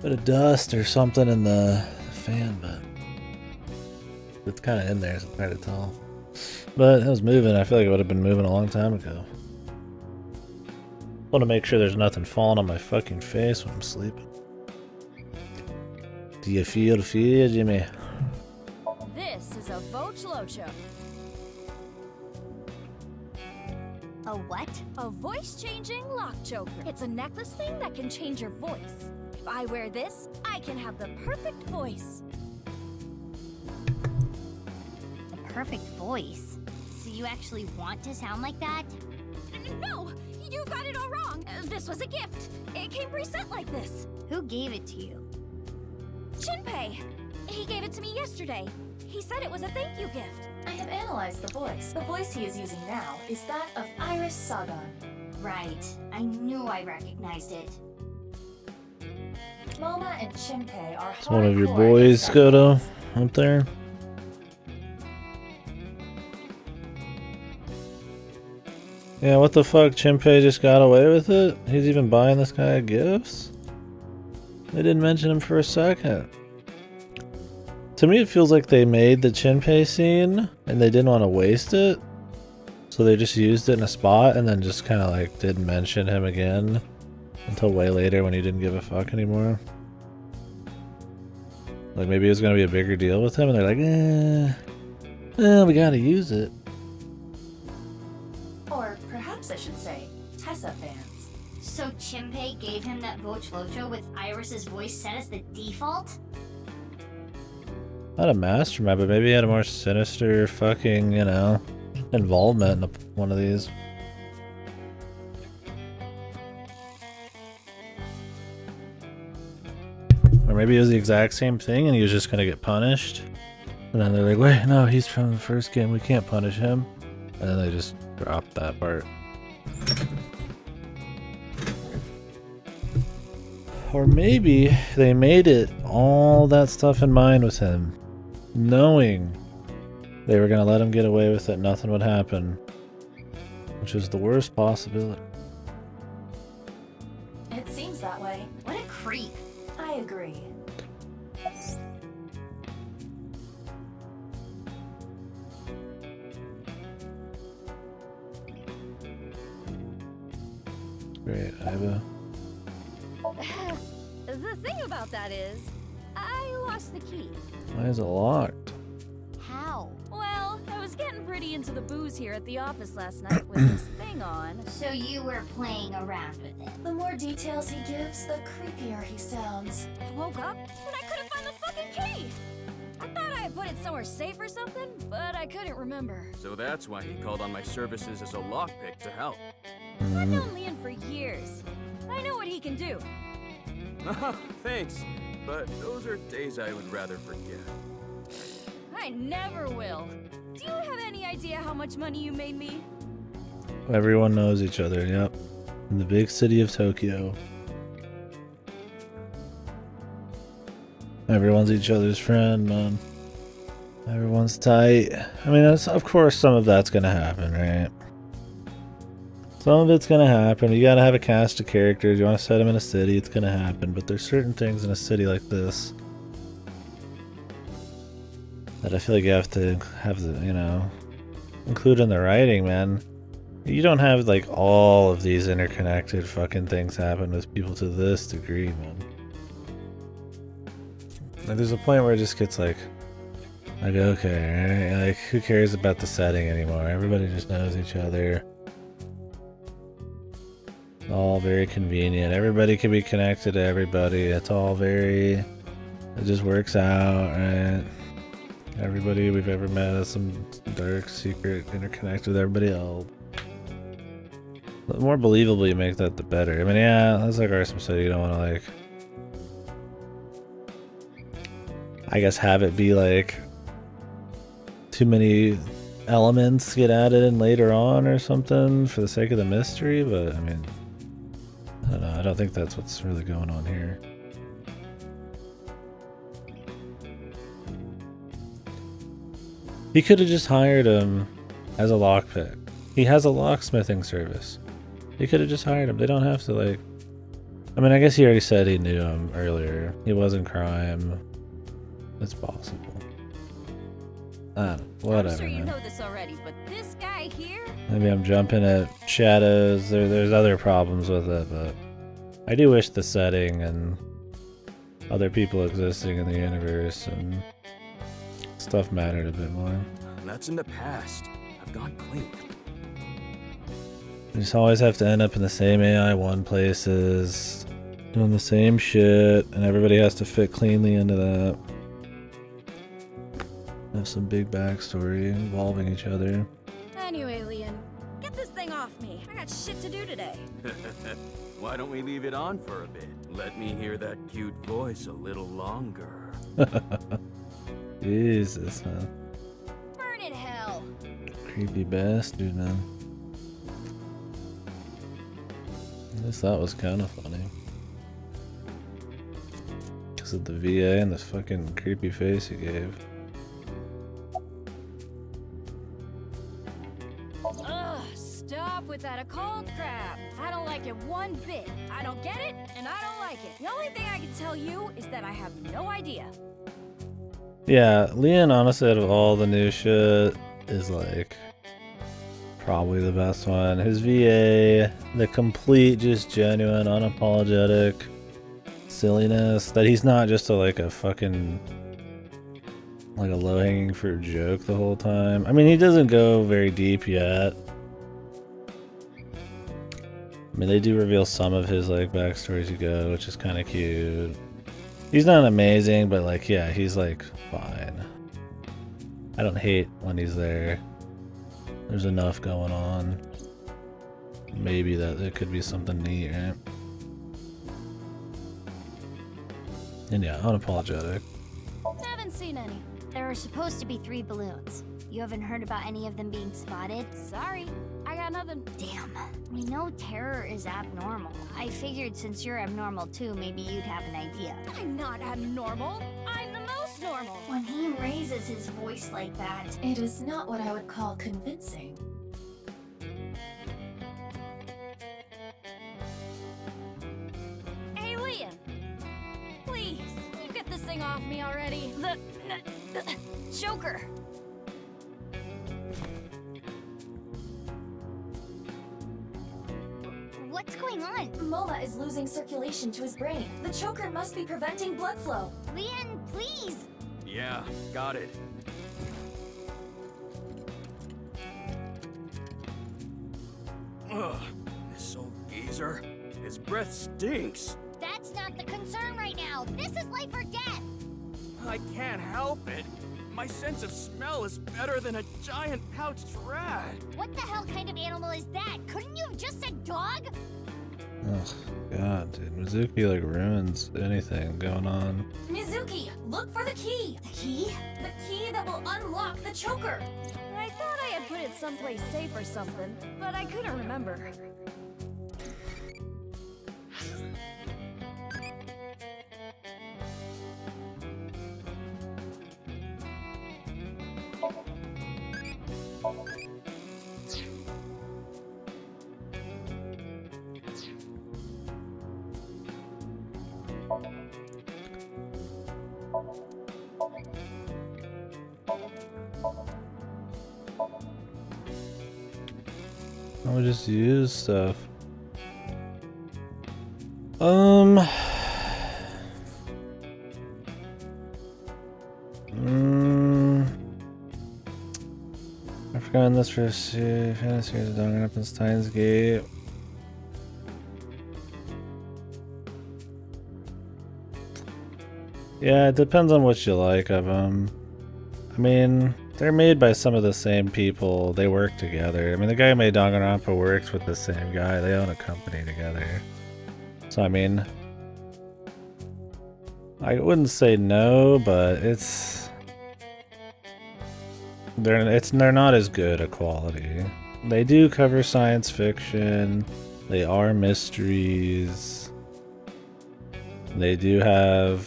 bit of dust or something in the fan, but it's kind of in there, so it's hard to tell. But it was moving. I feel like it would have been moving a long time ago. I want to make sure there's nothing falling on my fucking face when I'm sleeping. Do you feel the fear, Jimmy? This is a Vochlocho. A what? A voice-changing lock choker. It's a necklace thing that can change your voice. If I wear this, I can have the perfect voice. A perfect voice? So you actually want to sound like that? No! You got it all wrong! This was a gift! It came preset like this! Who gave it to you? Shinpei! He gave it to me yesterday. He said it was a thank you gift. I have analyzed the voice. The voice he is using now is that of Iris Sagan. Right. I knew I recognized it. Moma and Shinpei are It's one of your boys, Skoto, up there. Yeah, what the fuck? Shinpei just got away with it? He's even buying this guy gifts? They didn't mention him for a second. To me, it feels like they made the Shinpei scene and they didn't want to waste it. So they just used it in a spot and then just kind of like didn't mention him again until way later when he didn't give a fuck anymore. Like maybe it was going to be a bigger deal with him and they're like, we gotta use it. Or perhaps I should say, Tessa fans. So Shinpei gave him that Vochlocho with Iris's voice set as the default? Not a mastermind, but maybe he had a more sinister fucking, you know, involvement in one of these. Or maybe it was the exact same thing and he was just gonna get punished. And then they're like, wait, no, he's from the first game, we can't punish him. And then they just dropped that part. Or maybe they made it all that stuff in mind with him, knowing they were gonna let him get away with it, nothing would happen. Which is the worst possibility. It seems that way. What a creep. I agree. Great, Iva. The thing about that is, I lost the key. Why is it locked? How? Well, I was getting pretty into the booze here at the office last night with this thing on. So you were playing around with it. The more details he gives, the creepier he sounds. I woke up and I couldn't find the fucking key. I thought I had put it somewhere safe or something, but I couldn't remember. So that's why he called on my services as a lockpick to help. I've known Leon for years. I know what he can do. Thanks, but those are days I would rather forget. I never will. Do you have any idea how much money you made me? Everyone knows each other, yep. In the big city of Tokyo. Everyone's each other's friend, man. Everyone's tight. I mean, of course some of that's gonna happen, right? Some of it's gonna happen. You gotta have a cast of characters. You wanna set them in a city, it's gonna happen. But there's certain things in a city like this that I feel like you have to have the, you know, include in the writing, man. You don't have like all of these interconnected fucking things happen with people to this degree, man. Like there's a point where it just gets like okay, right? Like who cares about the setting anymore? Everybody just knows each other. All very convenient. Everybody can be connected to everybody. It's all very, it just works out, right? Everybody we've ever met has some dark secret interconnect with everybody else. The more believable you make that, the better. I mean, yeah, that's like Arkham City. You don't want to, like, I guess, have it be like too many elements get added in later on or something for the sake of the mystery, but I mean, I don't know. I don't think that's what's really going on here. He could have just hired him as a lockpick. He has a locksmithing service. He could have just hired him. They don't have to, like... I mean, I guess he already said he knew him earlier. He wasn't crime. It's possible. I don't know. Whatever, I'm sure you man. know this already, but this guy here... Maybe I'm jumping at shadows. There's other problems with it, but... I do wish the setting and other people existing in the universe and stuff mattered a bit more. That's in the past. I've gone clean. You just always have to end up in the same AI-1 places, doing the same shit, and everybody has to fit cleanly into that. Have some big backstory involving each other. Anyway, Leon, get this thing off me. I got shit to do today. Why don't we leave it on for a bit? Let me hear that cute voice a little longer. Jesus, man. Burn in hell. Creepy bastard, man. At least that was kind of funny. Because of the VA and the fucking creepy face he gave. Ugh, stop with that occult crap. I don't like it one bit. I don't get it, and I don't like it. The only thing I can tell you is that I have no idea. Yeah, Leon, honestly, out of all the new shit, is like probably the best one. His VA, the complete, just genuine, unapologetic silliness, that he's not just like a fucking, like a low-hanging fruit joke the whole time. I mean, he doesn't go very deep yet. I mean, they do reveal some of his like backstories you go, which is kind of cute. He's not amazing, but like, yeah, he's like fine. I don't hate when he's there. There's enough going on. Maybe that it could be something neat, right? And yeah, unapologetic. Haven't seen any. There are supposed to be 3 balloons. You haven't heard about any of them being spotted? Sorry, I got nothing. Damn. We know terror is abnormal. I figured since you're abnormal too, maybe you'd have an idea. I'm not abnormal. I'm the most normal. When he raises his voice like that, It is not what I would call convincing. Hey, Leon. Please, you get this thing off me already. The Joker. what's going on? Mola is losing circulation to his brain. The choker must be preventing blood flow. Leon, please! Yeah, got it. Ugh, this old geezer. His breath stinks. That's not the concern right now. This is life or death. I can't help it. My sense of smell is better than a giant pouched rat. What the hell kind of animal is that? Couldn't you have just said dog? Ugh, God, dude. Mizuki, like, ruins anything going on. Mizuki, look for the key! The key? The key that will unlock the choker! I thought I had put it someplace safe or something, but I couldn't remember. I would just use stuff. I've forgotten this for fantasy is done up in Steins Gate. Yeah, it depends on what you like of them. I mean, They're made by some of the same people. They work together. I mean, the guy who made Danganronpa works with the same guy. They own a company together. So, I mean, I wouldn't say no, but they're not as good a quality. They do cover science fiction. They are mysteries. They do have,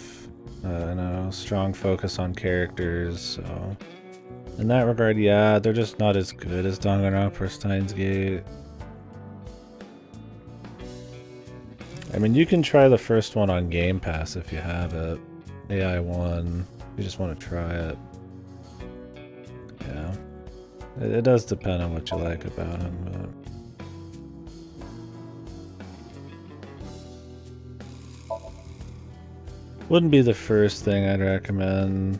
strong focus on characters. So, in that regard, yeah, they're just not as good as Danganronpa or Steins Gate. I mean, you can try the first one on Game Pass if you have it. AI1, if you just want to try it. Yeah. It does depend on what you like about him, but... Wouldn't be the first thing I'd recommend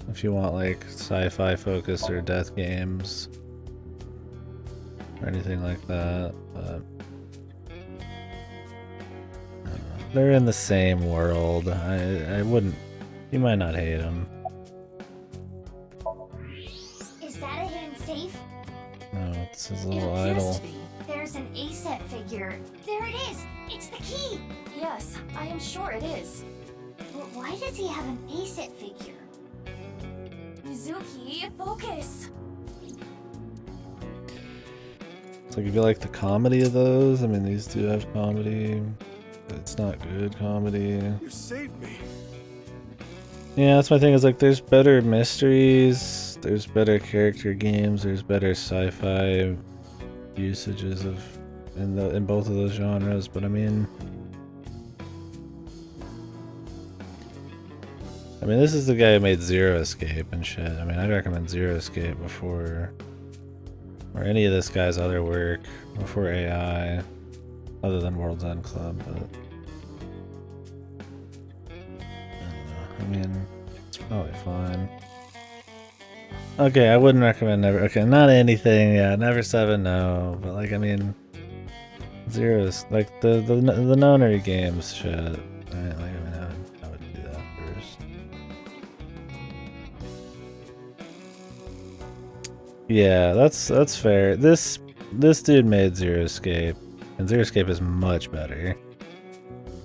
if you want like sci-fi focus or death games or anything like that, but they're in the same world. I wouldn't. You might not hate them. Is that a hidden safe? No, it's his little It appears idol. to be. There's an A-set figure. There it is. It's the key. Yes, I am sure it is. But why does he have an A-set figure? Mizuki, focus! It's like if you like the comedy of those, I mean, these do have comedy, but it's not good comedy. You saved me. Yeah, that's my thing, is like there's better mysteries, there's better character games, there's better sci-fi usages of in both of those genres, but I mean, this is the guy who made Zero Escape and shit. I mean, I'd recommend Zero Escape before, or any of this guy's other work, before AI, other than World's End Club, but I mean, it's probably fine. Okay, I wouldn't recommend Never, okay, not anything, yeah, Never 7, no, but like, I mean, Zero is, like, the Nonary games shit, right, like, I would do that first. Yeah, that's fair. This dude made Zero Escape, and Zero Escape is much better.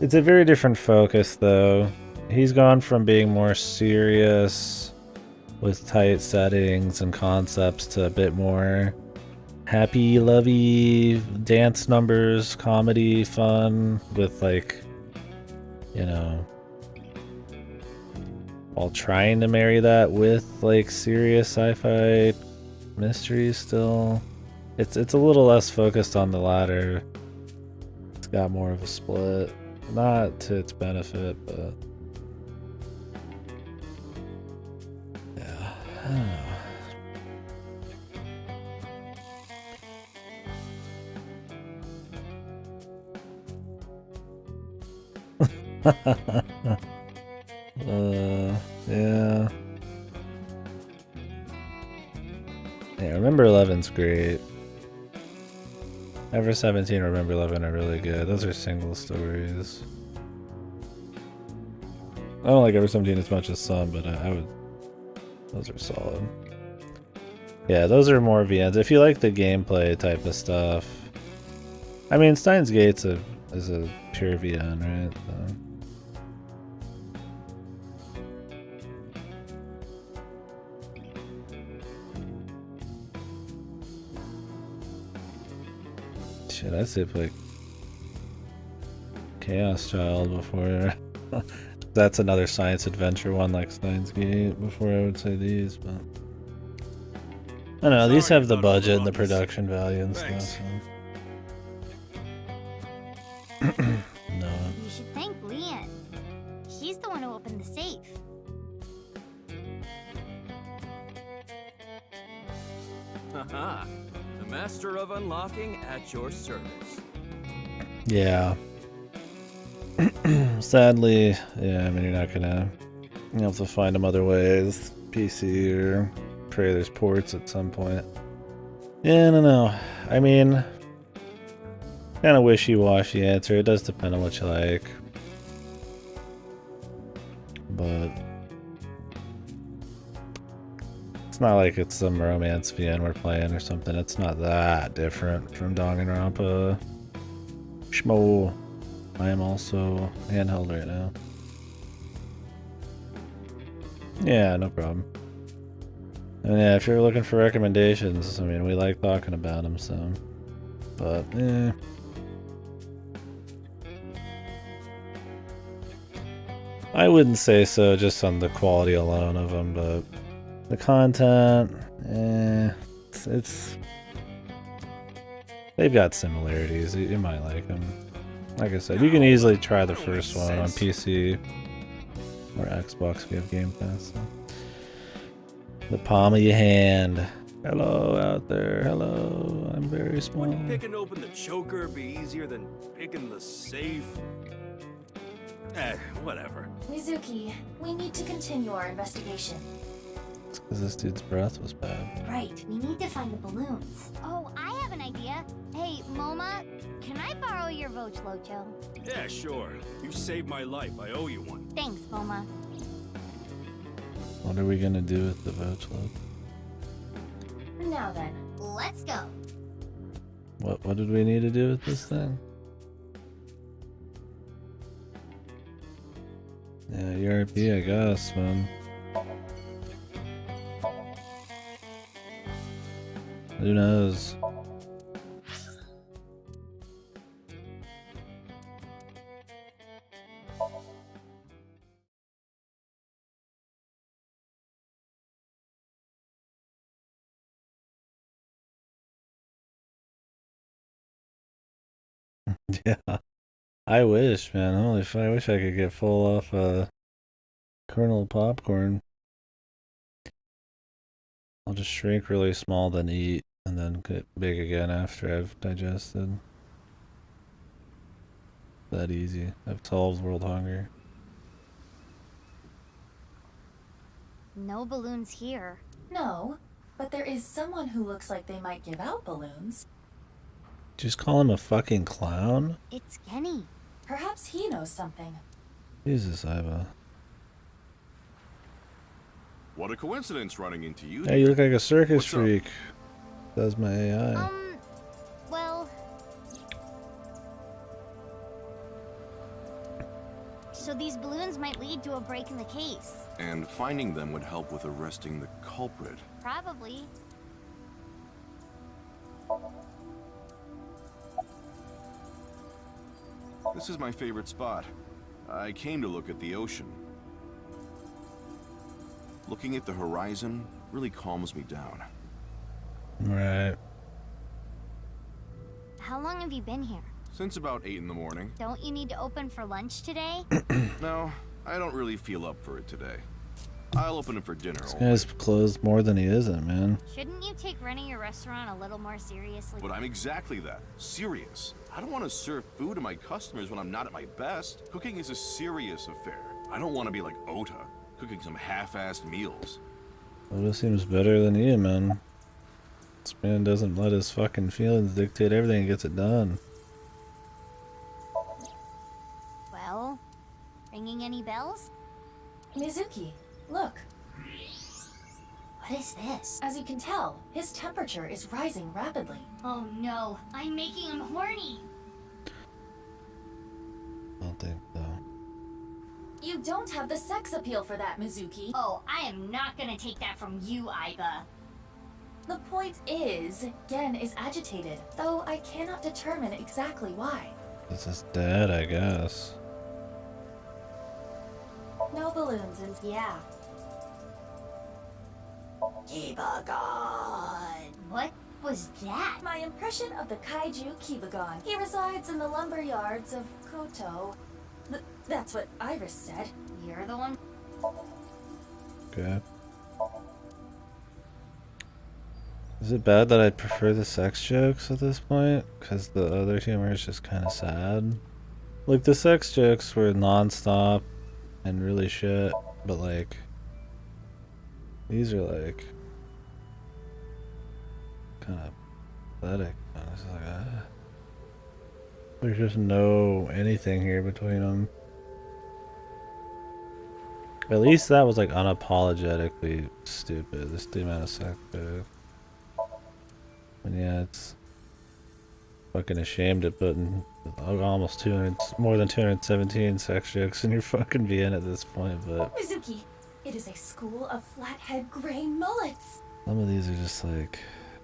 It's a very different focus, though. He's gone from being more serious with tight settings and concepts to a bit more happy, lovey, dance numbers, comedy, fun, with like, while trying to marry that with like serious sci-fi mystery still. It's a little less focused on the latter. It's got more of a split. Not to its benefit, but yeah. I don't know. Yeah. Yeah, Remember 11's great. Ever 17 and Remember 11 are really good. Those are single stories. I don't like Ever 17 as much as some, but I would... Those are solid. Yeah, those are more VNs. If you like the gameplay type of stuff... I mean, Steins Gate is a pure VN, right? So. Shit, I say play Chaos Child before. That's another science adventure one like Steins Gate before I would say these, but I don't know, these have the budget and the production value and stuff. So. No. You should thank Leon. He's the one who opened the safe. Haha. The master of unlocking at your service. Yeah. Sadly, yeah, I mean, you're not gonna... You have to find them other ways. PC or pray there's ports at some point. Yeah, I don't know. I mean... Kind of wishy-washy answer. It does depend on what you like. But... It's not like it's some romance VN we're playing or something. It's not that different from Danganronpa. Schmo. I am also handheld right now. Yeah, no problem. And yeah, if you're looking for recommendations, I mean, we like talking about them, so. But, I wouldn't say so just on the quality alone of them, but the content, it's they've got similarities. You might like them. Like I said, you can easily try the first one on PC or Xbox if you have Game Pass. So. The palm of your hand. Hello out there. Hello. I'm very small. Wouldn't picking open the choker be easier than picking the safe? Whatever. Mizuki, we need to continue our investigation. It's because this dude's breath was bad. Right, we need to find the balloons. Oh, I have an idea. Hey, Moma, can I borrow your Vochlocho? Yeah, sure. You saved my life. I owe you one. Thanks, Moma. What are we gonna do with the Vochlo? Now then, let's go. What did we need to do with this thing? Yeah, ERP, I guess, man. Who knows? Yeah. I wish, man. Holy fuck, I wish I could get full off kernel popcorn. I'll just shrink really small, then eat, and then get big again after I've digested. That easy. I've solved world hunger. No balloons here. No, but there is someone who looks like they might give out balloons. Just call him a fucking clown? It's Kenny. Perhaps he knows something. Jesus, Iva. What a coincidence running into you. Hey, you look like a circus What's freak. That's my AI. Well... So these balloons might lead to a break in the case. And finding them would help with arresting the culprit. Probably. This is my favorite spot. I came to look at the ocean. Looking at the horizon really calms me down. Right. How long have you been here? Since about 8 in the morning. Don't you need to open for lunch today? No, I don't really feel up for it today. I'll open it for dinner. This guy's closed more than he isn't, man. Shouldn't you take running your restaurant a little more seriously? But I'm exactly that. Serious. I don't want to serve food to my customers when I'm not at my best. Cooking is a serious affair. I don't want to be like Ota, cooking some half-assed meals. Oda seems better than you, man. This man doesn't let his fucking feelings dictate everything and gets it done. Well, ringing any bells? Mizuki, look. What is this? As you can tell, his temperature is rising rapidly. Oh no, I'm making him horny. I don't think so. You don't have the sex appeal for that, Mizuki. Oh, I am not gonna take that from you, Aiba. The point is, Gen is agitated, though I cannot determine exactly why. This is dead, I guess. No balloons and yeah. Kibagon! What was that? My impression of the kaiju Kibagon. He resides in the lumber yards of Koto. That's what Iris said. You're the one? Okay. Is it bad that I prefer the sex jokes at this point? Because the other humor is just kind of sad. Like, the sex jokes were non-stop and really shit, but like, these are like, kind of pathetic. It's like, there's just no anything here between them. At least that was like unapologetically stupid. This the amount of sex joke. And yeah, it's fucking ashamed of putting almost 200, more than 217 sex jokes in your fucking VN at this point, but Mizuki, it is a school of flathead gray mullets. some of these are just like,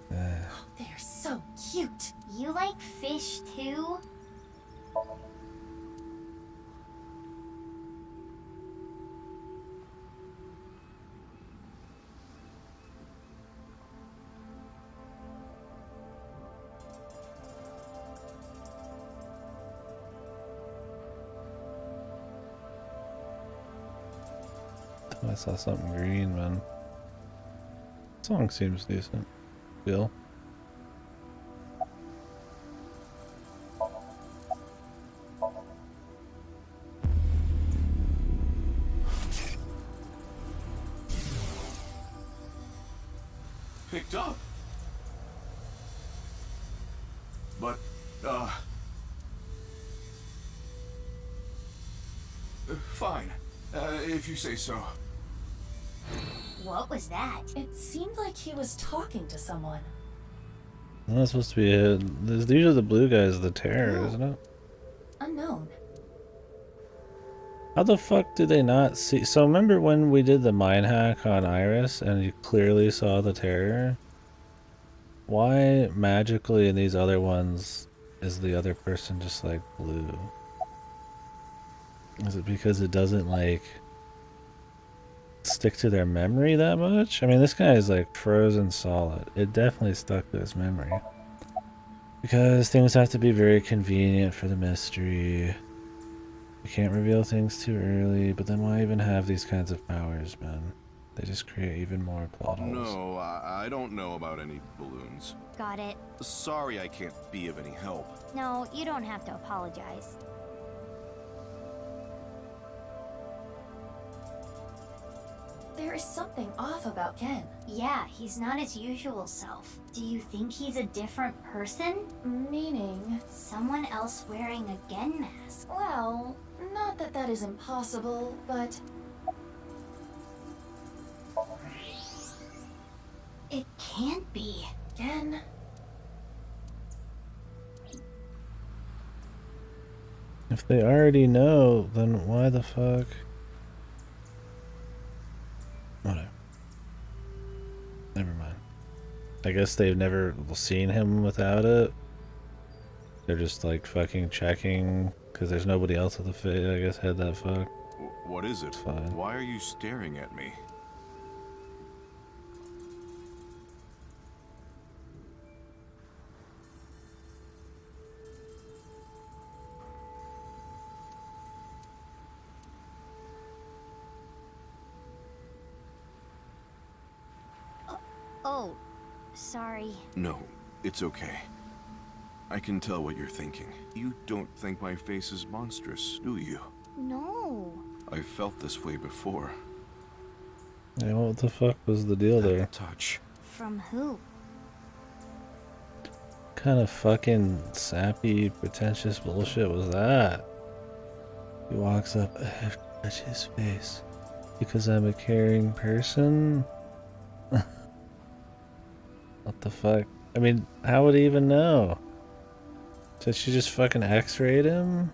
They are so cute. You like fish too? I saw something green, man. Song seems decent. Bill. Picked up. But, fine. If you say so. What was that? It seemed like he was talking to someone. That's supposed to be it. These are the blue guys, the terror, isn't it? Unknown. How the fuck do they not see? So remember when we did the mine hack on Iris and you clearly saw the terror? Why magically in these other ones is the other person just like blue? Is it because it doesn't like stick to their memory that much? I mean, this guy is like frozen solid. It definitely stuck to his memory. Because things have to be very convenient for the mystery. You can't reveal things too early, but then why even have these kinds of powers, man? They just create even more plot holes. No, I don't know about any balloons. Got it. Sorry I can't be of any help. No, you don't have to apologize. There is something off about Ken. Yeah, he's not his usual self. Do you think he's a different person? Meaning? Someone else wearing a Gen mask. Well, not that that is impossible, but... It can't be. Gen... If they already know, then why the fuck? Whatever. Never mind. I guess they've never seen him without it. They're just like fucking checking because there's nobody else with the face. I guess had that fuck. What is it? Fine. Why are you staring at me? Oh, sorry. No, it's okay. I can tell what you're thinking. You don't think my face is monstrous, do you? No. I felt this way before. Yeah, what the fuck was the deal there? Touch. From who? What kind of fucking sappy, pretentious bullshit was that? He walks up, I have to touch his face because I'm a caring person? What the fuck? I mean, how would he even know? Did she just fucking x-rayed him?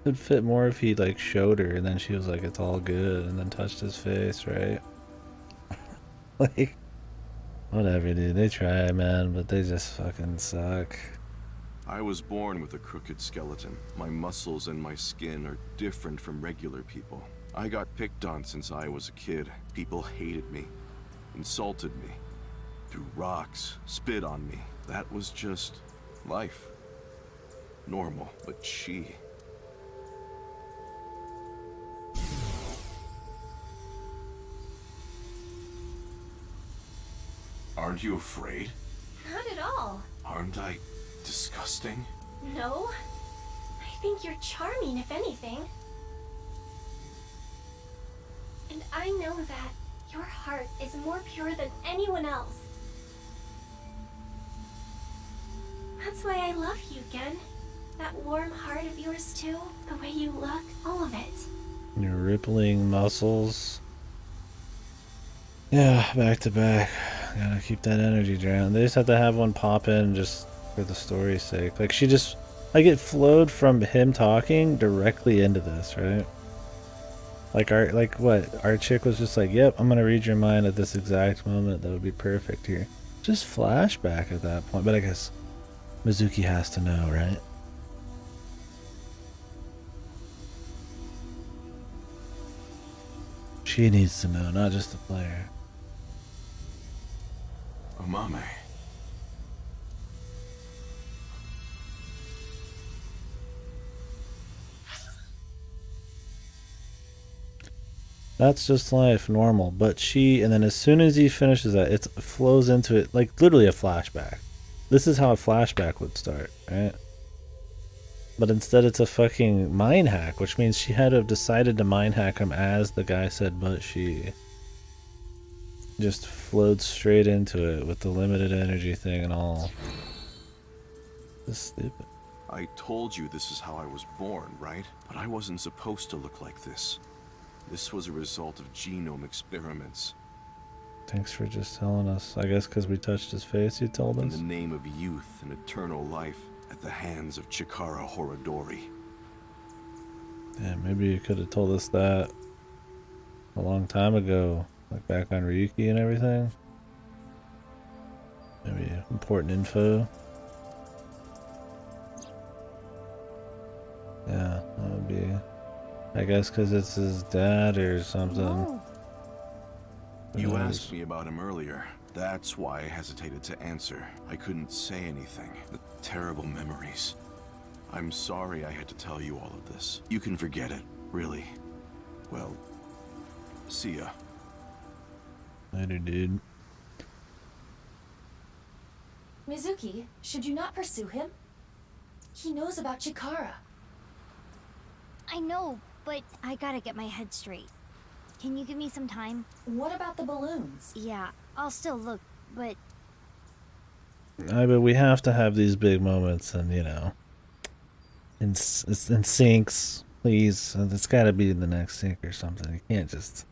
It'd fit more if he like showed her and then she was like, it's all good, and then touched his face, right? Like, whatever, dude. They try, man, but they just fucking suck. I was born with a crooked skeleton. My muscles and my skin are different from regular people. I got picked on since I was a kid. People hated me, insulted me, threw rocks, spit on me. That was just life. Normal, but she... Aren't you afraid? Not at all. Aren't I disgusting? No. I think you're charming, if anything. And I know that your heart is more pure than anyone else. That's why I love you, Gen. That warm heart of yours too, the way you look, all of it. Your rippling muscles. Yeah, back to back. Gotta keep that energy down. They just have to have one pop in just for the story's sake. Like, she just... Like, it flowed from him talking directly into this, right? Like, our chick was just like, yep, I'm gonna read your mind at this exact moment. That would be perfect here. Just flashback at that point. But I guess Mizuki has to know, right? She needs to know, not just the player. Omame. That's just life, normal. But and then as soon as he finishes that, it flows into it like literally a flashback. This is how a flashback would start, right? But instead it's a fucking mind hack, which means she had to have decided to mind hack him as the guy said, but she just flowed straight into it with the limited energy thing and all. This is stupid. I told you this is how I was born, right? But I wasn't supposed to look like this. This was a result of genome experiments. Thanks for just telling us. I guess because we touched his face, you told us? In the name of youth and eternal life, at the hands of Chikara Horodori. Yeah, maybe you could have told us that a long time ago. Like back on Ryuki and everything. Maybe important info. Yeah, that would be... I guess because it's his dad or something. Oh. You asked me about him earlier. That's why I hesitated to answer. I couldn't say anything. The terrible memories. I'm sorry I had to tell you all of this. You can forget it, really. Well, see ya. Later, dude. Mizuki, should you not pursue him? He knows about Chikara. I know, but I gotta get my head straight. Can you give me some time? What about the balloons? Yeah, I'll still look, but... But we have to have these big moments and, you know... In syncs, please. It's gotta be in the next sync or something. You can't just...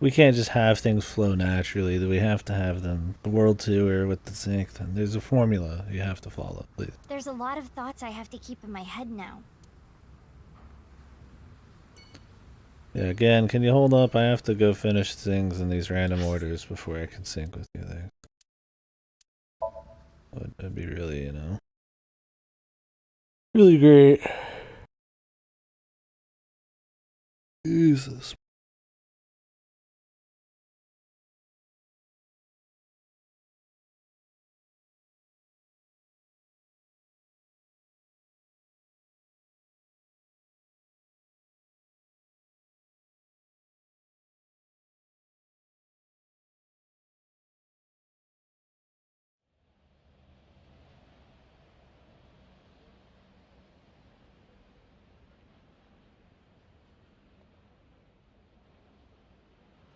We can't just have things flow naturally. We have to have them. The world tour with the sync. Then there's a formula you have to follow, please. There's a lot of thoughts I have to keep in my head now. Yeah, again, can you hold up? I have to go finish things in these random orders before I can sync with you there. That'd be really, you know... really great. Jesus.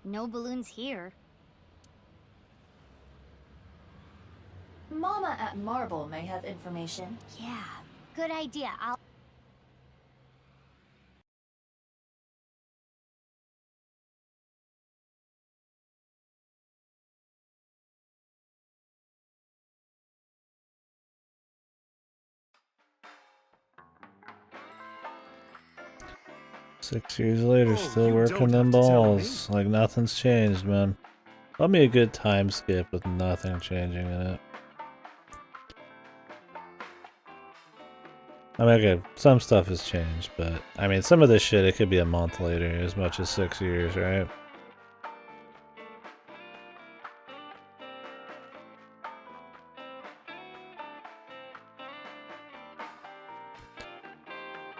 No balloons here. Mama at Marble may have information. Yeah, good idea. I'll... Six years later, still working them balls. Like nothing's changed, man. Let me a good time skip with nothing changing in it. I mean, okay, some stuff has changed, but I mean, some of this shit, it could be a month later, as much as 6 years, right?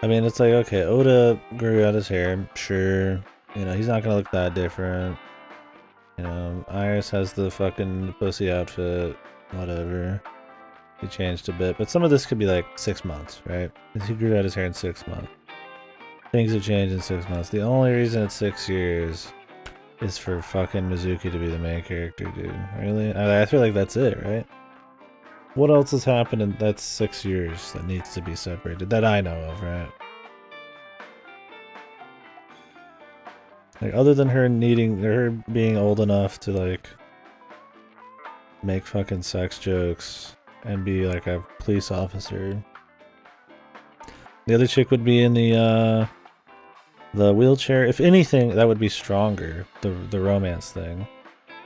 I mean, it's like, okay, Oda grew out his hair, sure. You know, he's not gonna look that different. You know, Iris has the fucking pussy outfit, whatever. He changed a bit, but some of this could be like 6 months, right? He grew out his hair in 6 months. Things have changed in 6 months. The only reason it's 6 years is for fucking Mizuki to be the main character, dude. Really? I feel like that's it, right? What else has happened in that's 6 years that needs to be separated? That I know of, right? Like, other than her being old enough to, like, make fucking sex jokes and be, like, a police officer. The other chick would be in the wheelchair. If anything, that would be stronger, the romance thing.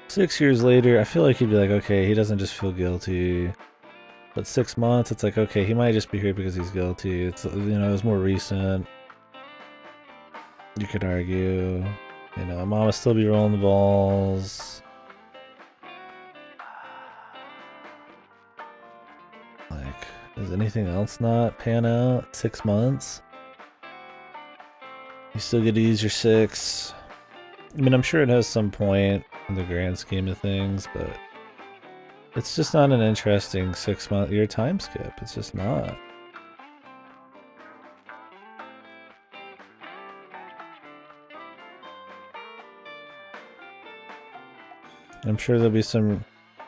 6 years later, I feel like he'd be like, okay, he doesn't just feel guilty. But 6 months, it's like, okay, he might just be here because he's guilty. It's, you know, it was more recent. You could argue, you know, Mom would still be rolling the balls. Like, does anything else not pan out? 6 months? You still get to use your 6. I mean, I'm sure it has some point in the grand scheme of things, but it's just not an interesting 6-month-year time skip. It's just not. I'm sure there'll be some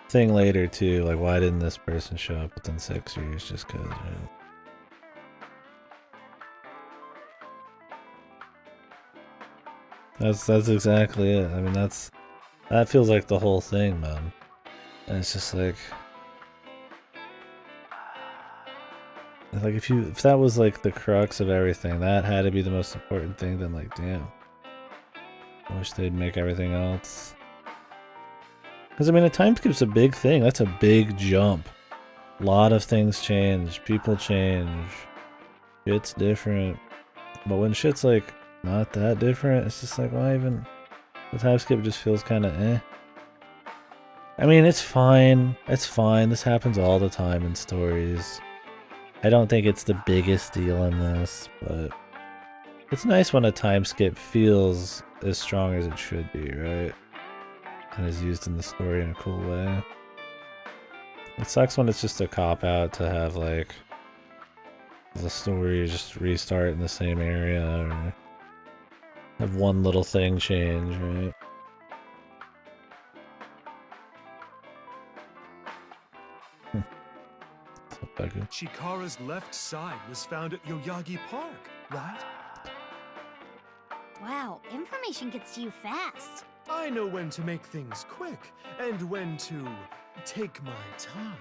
thing later too, like why didn't this person show up within 6 years just because, right? That's exactly it. I mean, that feels like the whole thing, man. And it's just like if that was like the crux of everything, that had to be the most important thing, then like, damn. I wish they'd make everything else. Because I mean, a time skip's a big thing. That's a big jump. A lot of things change. People change. Shit's different. But when shit's like not that different, it's just like, why even? The time skip just feels kind of eh. I mean, it's fine. It's fine. This happens all the time in stories. I don't think it's the biggest deal in this, but it's nice when a time skip feels as strong as it should be, right? And is used in the story in a cool way. It sucks when it's just a cop-out to have, like, the story just restart in the same area, or have one little thing change, right? Chikara's left side was found at Yoyagi Park, right? Wow, information gets to you fast. I know when to make things quick, and when to take my time.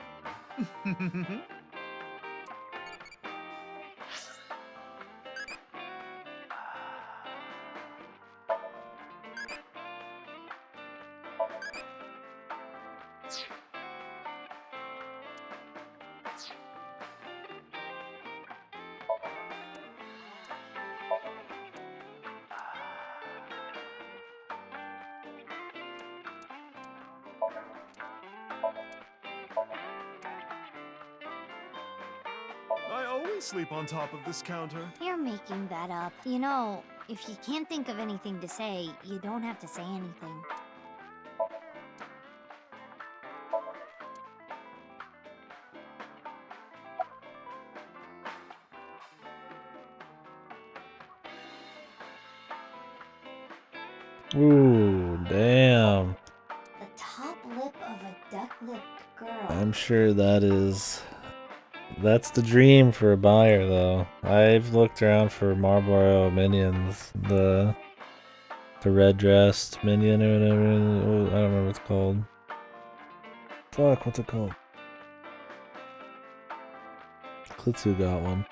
I always sleep on top of this counter. You're making that up. You know, if you can't think of anything to say, you don't have to say anything. Ooh, damn. The top lip of a duck-lipped girl. I'm sure that's the dream for a buyer, though. I've looked around for Marlboro minions, the red dressed minion or whatever. I don't remember what it's called. Fuck, what's it called? Klitsu got one.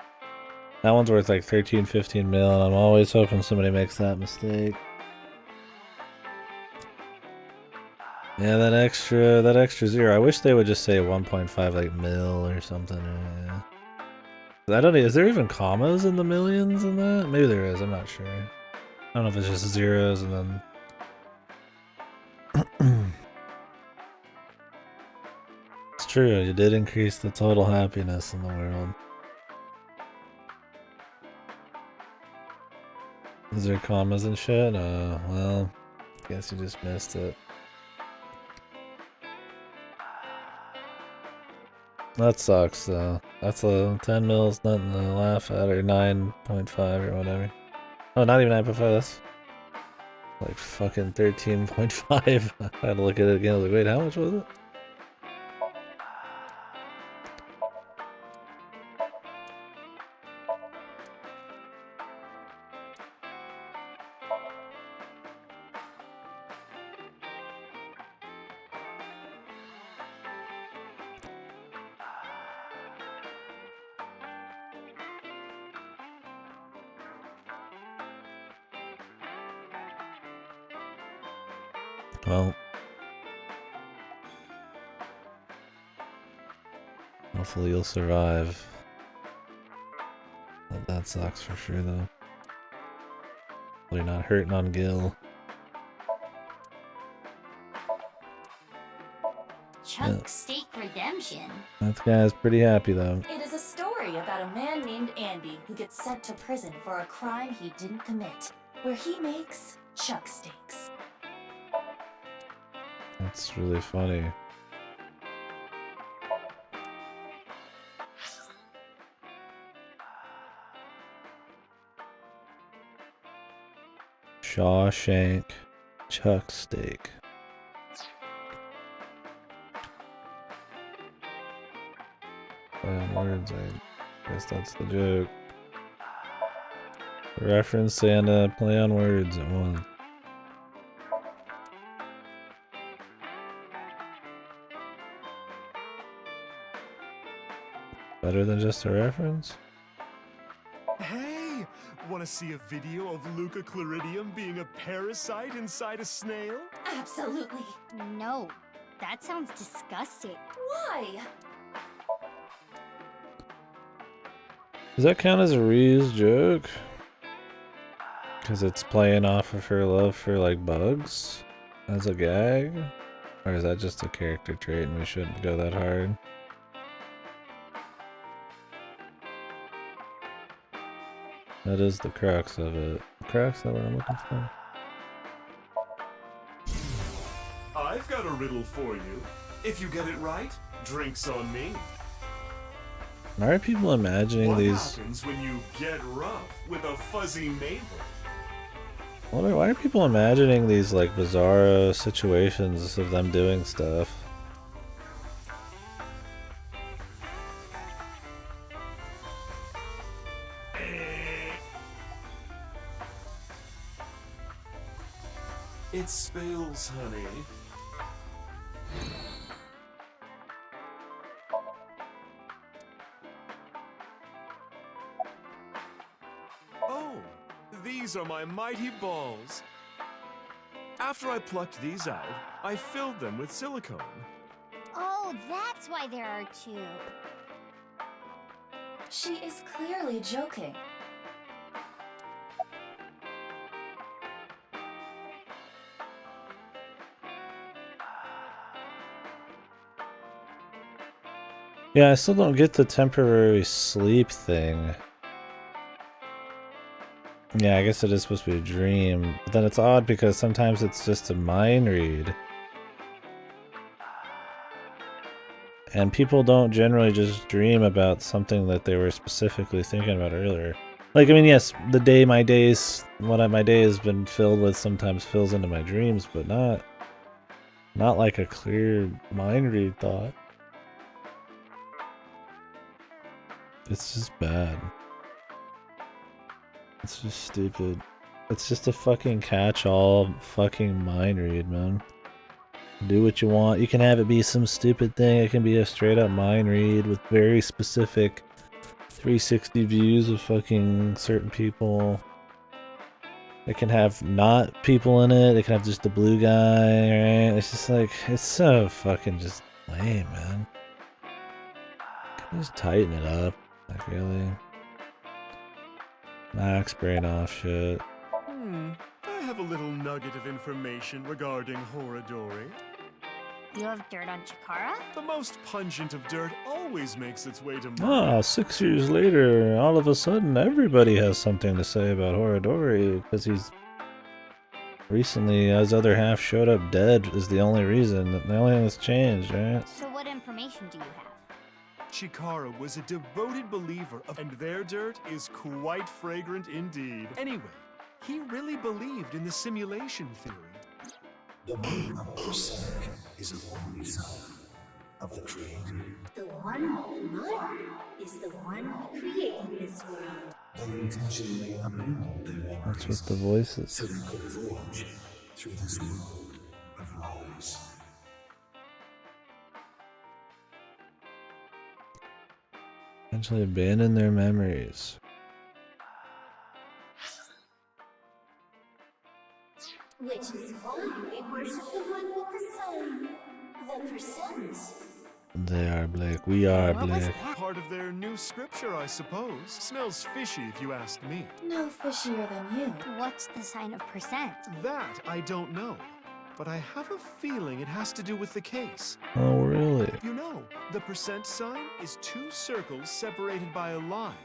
That one's worth like 13, 15 mil, and I'm always hoping somebody makes that mistake. Yeah, that extra zero. I wish they would just say 1.5 like mil or something. Yeah. I don't know. Is there even commas in the millions in that? Maybe there is. I'm not sure. I don't know if it's just zeros and then. It's true. You did increase the total happiness in the world. Is there commas and shit? Well, guess you just missed it. That sucks, though. That's a 10 mils, nothing to laugh at, or 9.5 or whatever. Oh, not even 9.5, that's like fucking 13.5. I had to look at it again, I was like, wait, how much was it? Well, hopefully you'll survive. That sucks for sure, though. You're not hurting on Gil. Chuck Steak Redemption. That guy's pretty happy, though. It is a story about a man named Andy who gets sent to prison for a crime he didn't commit, where he makes chuck steaks. That's really funny. Shawshank chuck steak. Play on words, I guess that's the joke. Reference and play on words at once. Better than just a reference? Hey! Want to see a video of Luca Claridium being a parasite inside a snail? Absolutely. No, that sounds disgusting. Why? Does that count as a reused joke? Because it's playing off of her love for, like, bugs as a gag? Or is that just a character trait and we shouldn't go that hard? That is the crux of it. The crux, is that what I'm looking for? I've got a riddle for you. If you get it right, drinks on me. Why are people imagining What these? happens when you get rough with a fuzzy navel? Why are people imagining these like bizarro situations of them doing stuff? It spills, honey. Oh, these are my mighty balls. After I plucked these out, I filled them with silicone. Oh, that's why there are two. She is clearly joking. Yeah, I still don't get the temporary sleep thing. Yeah, I guess it is supposed to be a dream. But then it's odd because sometimes it's just a mind read. And people don't generally just dream about something that they were specifically thinking about earlier. Like, I mean, yes, my day has been filled with sometimes fills into my dreams, but not like a clear mind read thought. It's just bad. It's just stupid. It's just a fucking catch-all fucking mind read, man. Do what you want. You can have it be some stupid thing. It can be a straight-up mind read with very specific 360 views of fucking certain people. It can have not people in it. It can have just the blue guy, right? It's just like, it's so fucking just lame, man. Can you just tighten it up? Like, really? Max brain off shit. I have a little nugget of information regarding Horadori. You have dirt on Chikara? The most pungent of dirt always makes its way to mine. Ah, 6 years later, all of a sudden, everybody has something to say about Horadori because he's recently, his other half showed up dead is the only reason. The only thing that's changed, right? So what information do you have? Chikara was a devoted believer of, and their dirt is quite fragrant indeed. Anyway, he really believed in the simulation theory. The meaning of Berserk is the only son of the Creator. The one who mine is the one who created this world. They intentionally abandoned their memories. That's what the voice is. So they could voyage through this world of lies. Eventually abandon their memories. Which is why they worship the one percents. They are Blake. We are Blake. Part of their new scripture, I suppose. Smells fishy if you ask me. No fishier than you. What's the sign of percent? That I don't know. But I have a feeling it has to do with the case. Oh, really? You know, the percent sign is two circles separated by a line.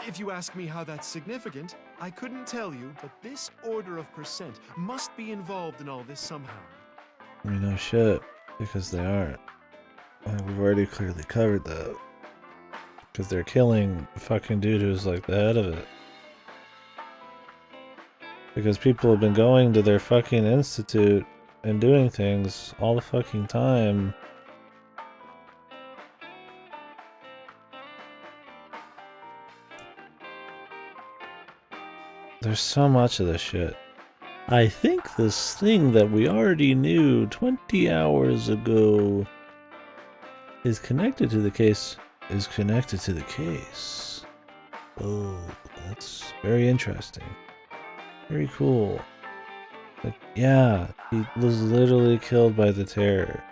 If you ask me how that's significant, I couldn't tell you, but this order of percent must be involved in all this somehow. We know shit, because they aren't. We've already clearly covered that. Because they're killing the fucking dude who's like the head of it. Because people have been going to their fucking institute and doing things all the fucking time. There's so much of this shit. I think this thing that we already knew 20 hours ago is connected to the case. Oh, that's very interesting. Very cool. Like, yeah, he was literally killed by the terror.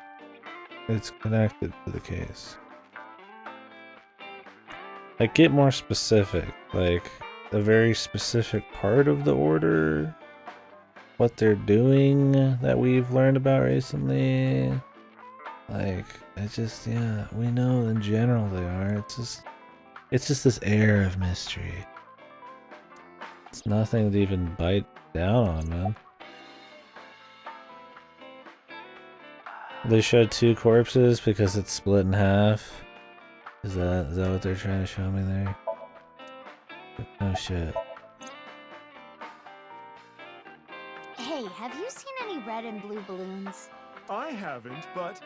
It's connected to the case. Like, get more specific. Like, a very specific part of the order. What they're doing that we've learned about recently. Like, it just, yeah, we know in general they are. It's just this air of mystery. It's nothing to even bite down on, man. They showed two corpses because it's split in half. Is that what they're trying to show me there? Oh shit. Hey, have you seen any red and blue balloons? I haven't, but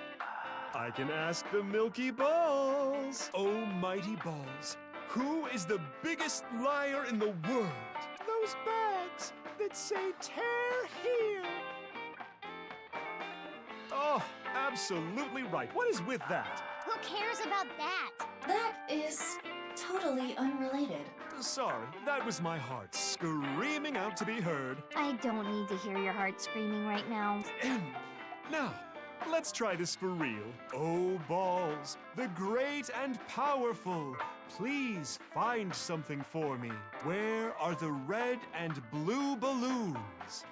I can ask the Milky Balls. Oh, mighty balls, who is the biggest liar in the world? Those bags that say tear here. Oh, absolutely right. What is with that? Who cares about that? That is totally unrelated. Sorry, that was my heart screaming out to be heard. I don't need to hear your heart screaming right now. Now, let's try this for real. Oh, balls, the great and powerful, please find something for me. Where are the red and blue balloons?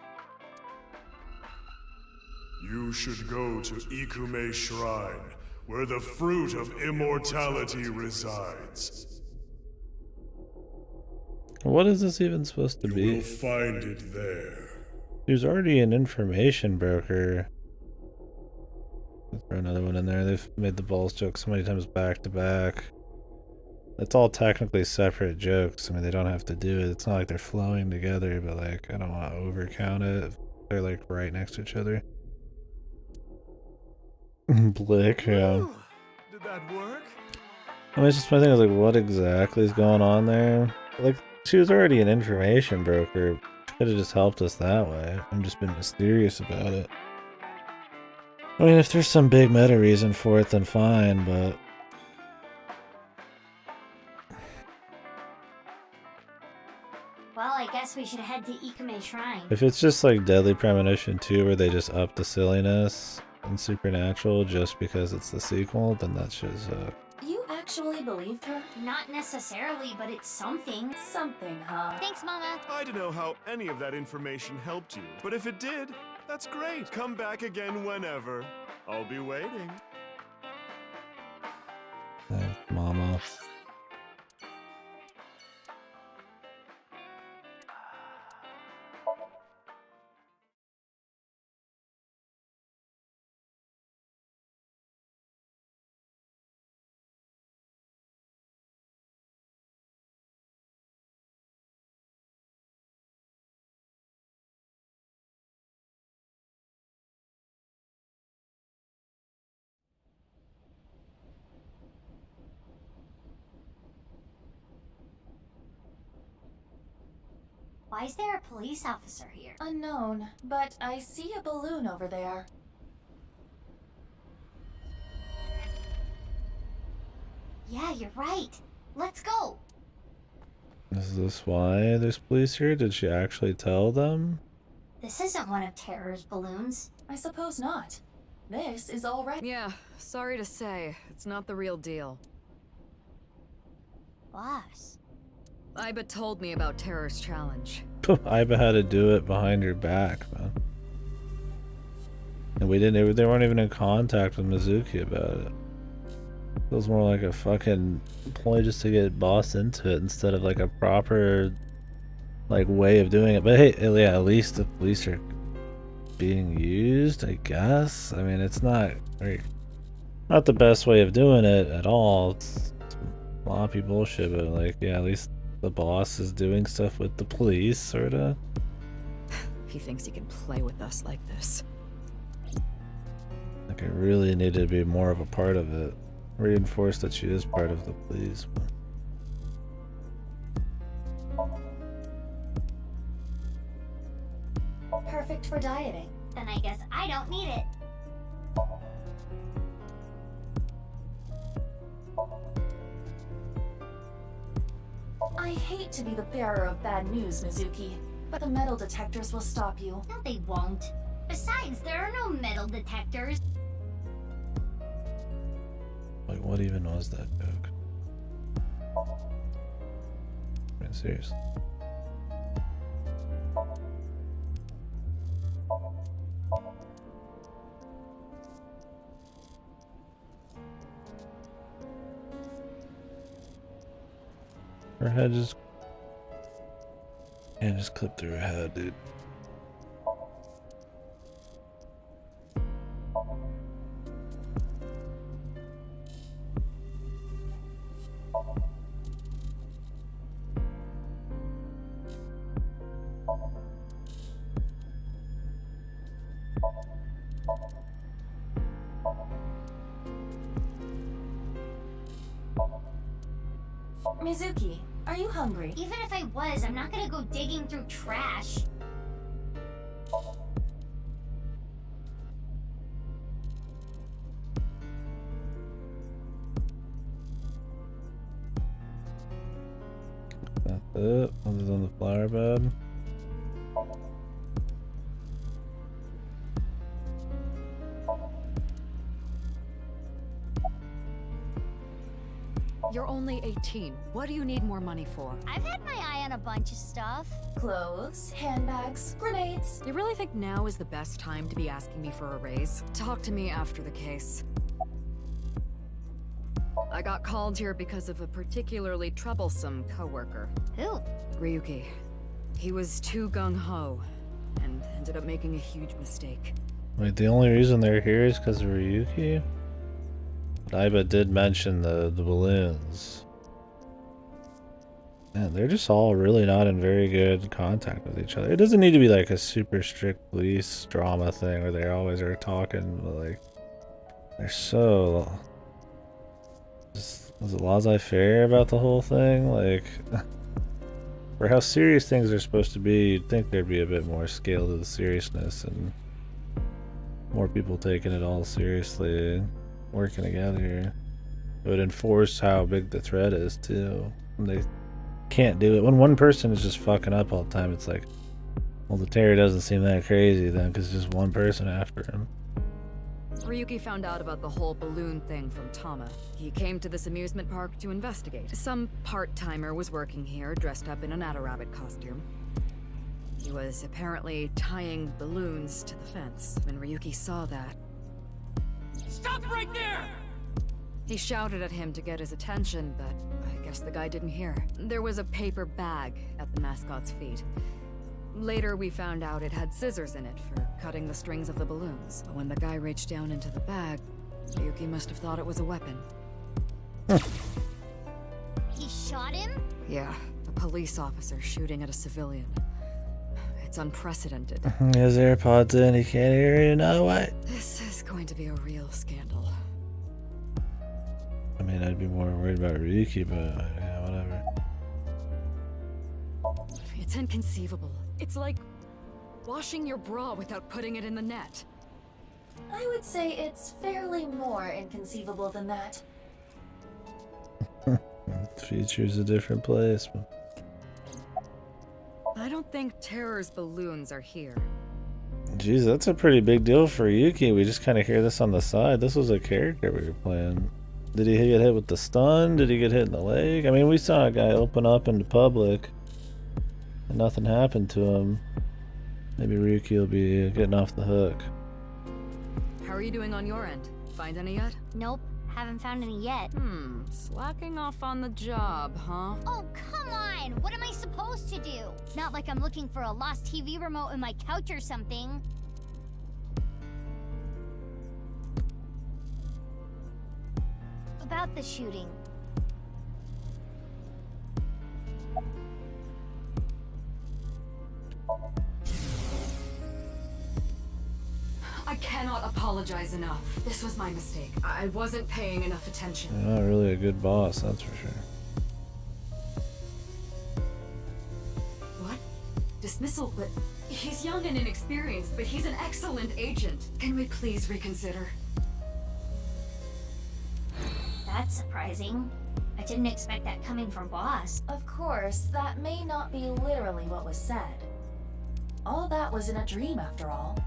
You should go to Ikume Shrine, where the fruit of immortality resides. What is this even supposed to be? You will find it there. He was already an information broker. Let's throw another one in there. They've made the balls joke so many times back to back. It's all technically separate jokes. I mean, they don't have to do it. It's not like they're flowing together, but like, I don't want to overcount it. They're like right next to each other. Blick, yeah. Did that work? I mean, it's just my thing is like, what exactly is going on there? Like, she was already an information broker. Could have just helped us that way. I'm just been mysterious about it. I mean, if there's some big meta reason for it, then fine, but... Well, I guess we should head to Ikume Shrine. If it's just like Deadly Premonition 2 where they just up the silliness and Supernatural just because it's the sequel, then that shit is You actually believed her? Not necessarily, but it's something. Something, huh? Thanks, Mama. I don't know how any of that information helped you, but if it did, that's great. Come back again whenever. I'll be waiting. Thanks, Mama. Why is there a police officer here? Unknown, but I see a balloon over there. Yeah, you're right. Let's go. Is this why there's police here? Did she actually tell them? This isn't one of Terror's balloons. I suppose not. This is already— Yeah, sorry to say, it's not the real deal. Boss. Iba told me about Terror's challenge. Iba had to do it behind your back, man. And they weren't even in contact with Mizuki about it. It was more like a fucking ploy just to get boss into it instead of like a proper like way of doing it. But hey, yeah, at least the police are being used, I guess. I mean, it's not the best way of doing it at all. It's sloppy bullshit, but like, yeah, at least the boss is doing stuff with the police, sorta. He thinks he can play with us like this. Like, I really need to be more of a part of it. Reinforce that she is part of the police. perfect for dieting. Then I guess I don't need it. I hate to be the bearer of bad news, Mizuki, but the metal detectors will stop you. No, they won't. Besides, there are no metal detectors. Like, what even was that joke? I mean, seriously. Her head just... Can't just clip through her head, dude. Mizuki, are you hungry? Even if I was, I'm not gonna go digging through trash. That's it, other than the flower bed. You're only 18. What do you need more money for? I've had my eye on a bunch of stuff. Clothes, handbags, grenades. You really think now is the best time to be asking me for a raise? Talk to me after the case. I got called here because of a particularly troublesome coworker. Who? Ryuki. He was too gung-ho and ended up making a huge mistake. Wait, the only reason they're here is because of Ryuki? Iba did mention the balloons. Man, they're just all really not in very good contact with each other. It doesn't need to be like a super strict police drama thing where they always are talking, but like they're so just was it laissez-faire about the whole thing? Like for how serious things are supposed to be, you'd think there'd be a bit more scale to the seriousness and more people taking it all seriously. Working together. It would enforce how big the threat is too. When they can't do it. When one person is just fucking up all the time, it's like, well, the terror doesn't seem that crazy then, because just one person after him. Ryuki found out about the whole balloon thing from Tama. He came to this amusement park to investigate. Some part-timer was working here, dressed up in an Adarabbit costume. He was apparently tying balloons to the fence. When Ryuki saw that, Stop right there! he shouted at him to get his attention, but I guess the guy didn't hear. There was a paper bag at the mascot's feet. Later, we found out it had scissors in it for cutting the strings of the balloons. But when the guy reached down into the bag, Ryuki must have thought it was a weapon. He shot him? Yeah, a police officer shooting at a civilian. It's unprecedented. His AirPods in, he can't hear you, no way. This is going to be a real scandal. I mean, I'd be more worried about Ryuki, but yeah, whatever. It's inconceivable. It's like washing your bra without putting it in the net. I would say it's fairly more inconceivable than that. The future's a different place. I don't think Terror's balloons are here. Jeez, that's a pretty big deal for Yuki. We just kind of hear this on the side. This was a character we were playing. Did he get hit with the stun? Did he get hit in the leg? I mean, we saw a guy open up into public and nothing happened to him. Maybe Ryuki will be getting off the hook. How are you doing on your end? Find any yet? Nope, haven't found any yet. Slacking off on the job, huh? Oh, come on! What am I supposed to do? It's not like I'm looking for a lost TV remote in my couch or something. About the shooting. I cannot apologize enough. This was my mistake. I wasn't paying enough attention. You're not really a good boss, that's for sure. What? Dismissal? But he's young and inexperienced, but he's an excellent agent. Can we please reconsider? That's surprising. I didn't expect that coming from Boss. Of course, that may not be literally what was said. All that was in a dream, after all.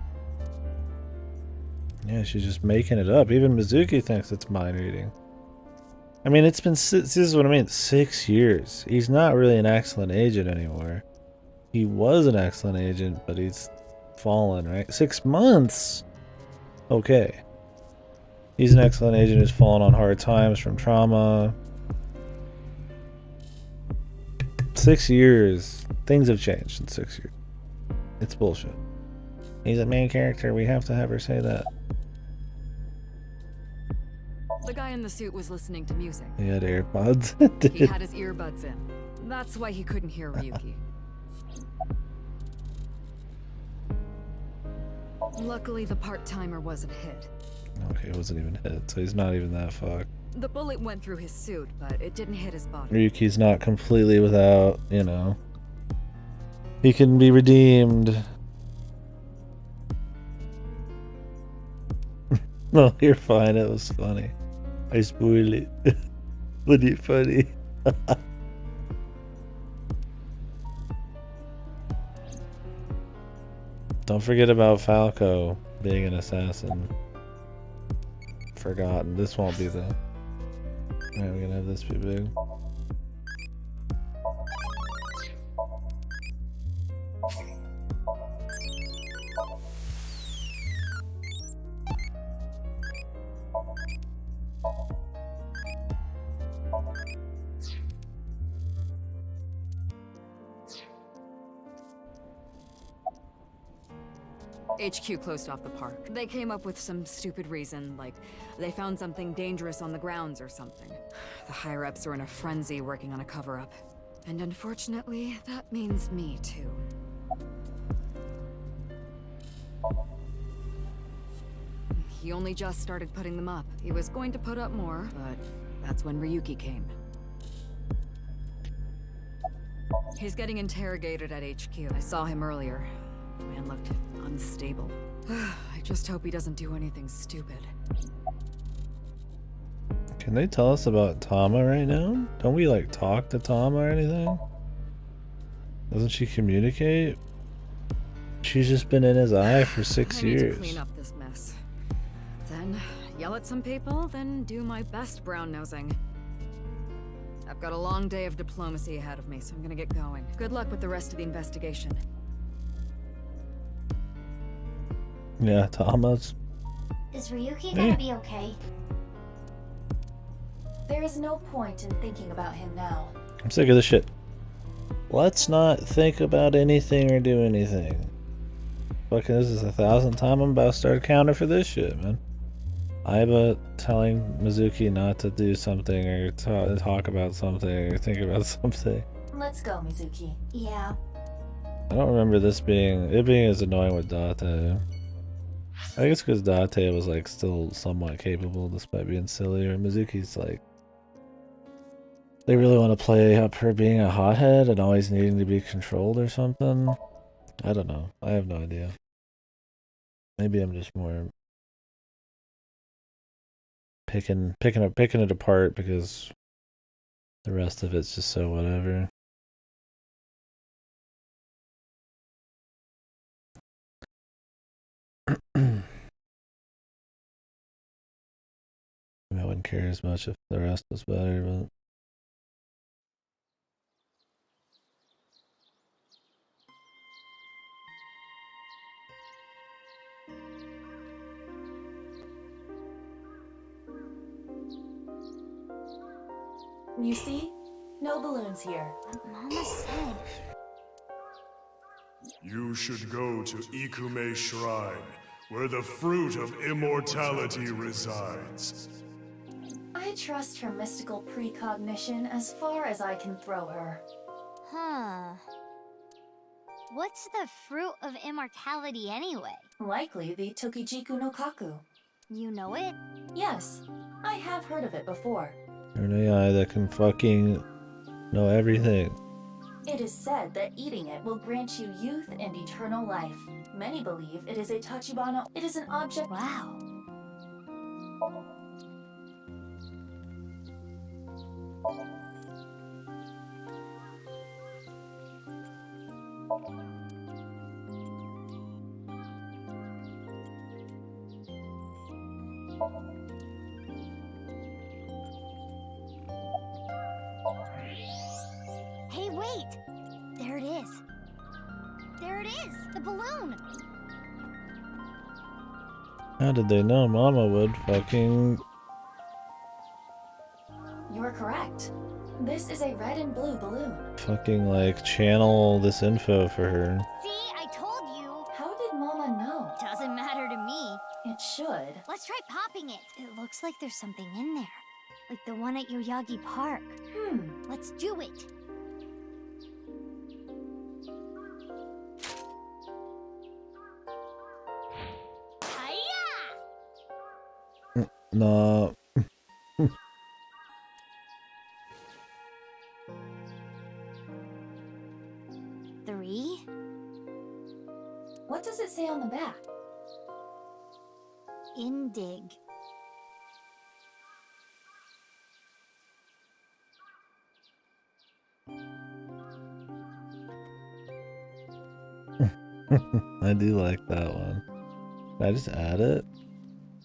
Yeah, she's just making it up. Even Mizuki thinks it's mind reading. I mean, it's been, this is what I mean, 6 years. He's not really an excellent agent anymore. He was an excellent agent, but he's fallen, right? 6 months! Okay. He's an excellent agent who's fallen on hard times from trauma. 6 years. Things have changed in 6 years. It's bullshit. He's a main character. We have to have her say that. The guy in the suit was listening to music. He had AirPods. He had his earbuds in. That's why he couldn't hear Ryuki. Luckily, the part-timer wasn't hit. Okay, it wasn't even hit, so he's not even that fucked. The bullet went through his suit, but it didn't hit his body. Ryuki's not completely without, you know. He can be redeemed. No, you're fine. It was funny. I spoiled it. Wasn't it funny? Don't forget about Falco being an assassin. Forgotten. This won't be the... Alright, we're gonna have this be big. HQ closed off the park. They came up with some stupid reason, like they found something dangerous on the grounds or something. The higher-ups are in a frenzy working on a cover-up. And unfortunately, that means me too. He only just started putting them up. He was going to put up more, but that's when Ryuki came. He's getting interrogated at HQ. I saw him earlier. The man looked unstable. I just hope he doesn't do anything stupid. Can they tell us about Tama right now? Don't we like talk to Tama or anything? Doesn't she communicate? She's just been in his eye for 6 I need years. to clean up this mess. Then yell at some people, then do my best brown nosing. I've got a long day of diplomacy ahead of me, so I'm gonna get going. Good luck with the rest of the investigation. Yeah, Tama's. Is Ryuki gonna be okay? There is no point in thinking about him now. I'm sick of this shit. Let's not think about anything or do anything. Fucking, this is the 1,000th time I'm about to start a counter for this shit, man. Aiba telling Mizuki not to do something or talk about something or think about something. Let's go, Mizuki. Yeah. I don't remember this being as annoying with Date. I think it's because Date was like still somewhat capable despite being silly, or Mizuki's like, they really want to play up her being a hothead and always needing to be controlled or something. I don't know. I have no idea. Maybe I'm just more picking it apart because the rest of it's just so whatever. I wouldn't care as much if the rest was better, but. You see? No balloons here. Mama said. You should go to Ikume Shrine, where the fruit of immortality resides. I trust her mystical precognition as far as I can throw her. Huh. What's the fruit of immortality anyway? Likely the Tokijiku no Kaku. You know it? Yes, I have heard of it before. You're an AI that can fucking know everything. It is said that eating it will grant you youth and eternal life. Many believe it is a Tachibana. It is an object. Wow. Hey, wait! There it is. There it is! The balloon! How did they know Mama would fucking... You're correct. This is a red and blue balloon. fucking like channel this info for her? See, I told you! How did Mama know? Doesn't matter to me. It should. Let's try popping it. It looks like there's something in there. Like the one at Yoyagi Park. Let's do it. No. 3. What does it say on the back? Indig. I do like that one. Can I just add it?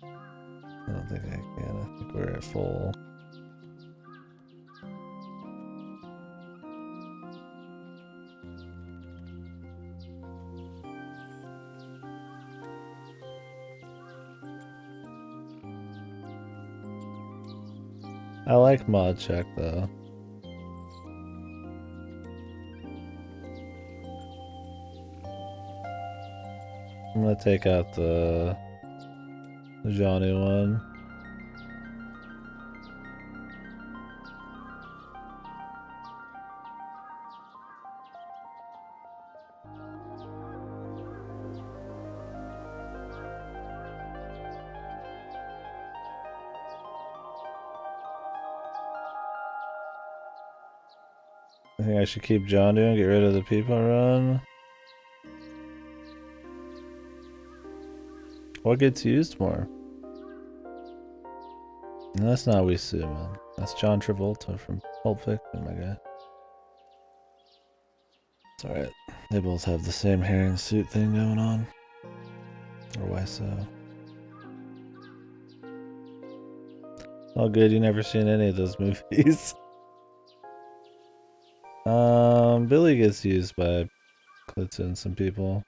I don't think I can. I think we're at full. I like mod check though. I'm gonna take out the Johnny one. I think I should keep Johnny and get rid of the people run. What gets used more? No, that's not Wisu, man. That's John Travolta from Pulp Fiction, my guy. It's alright. They both have the same hair and suit thing going on. Or why so? All good, you never seen any of those movies. Billy gets used by Klitzu and some people.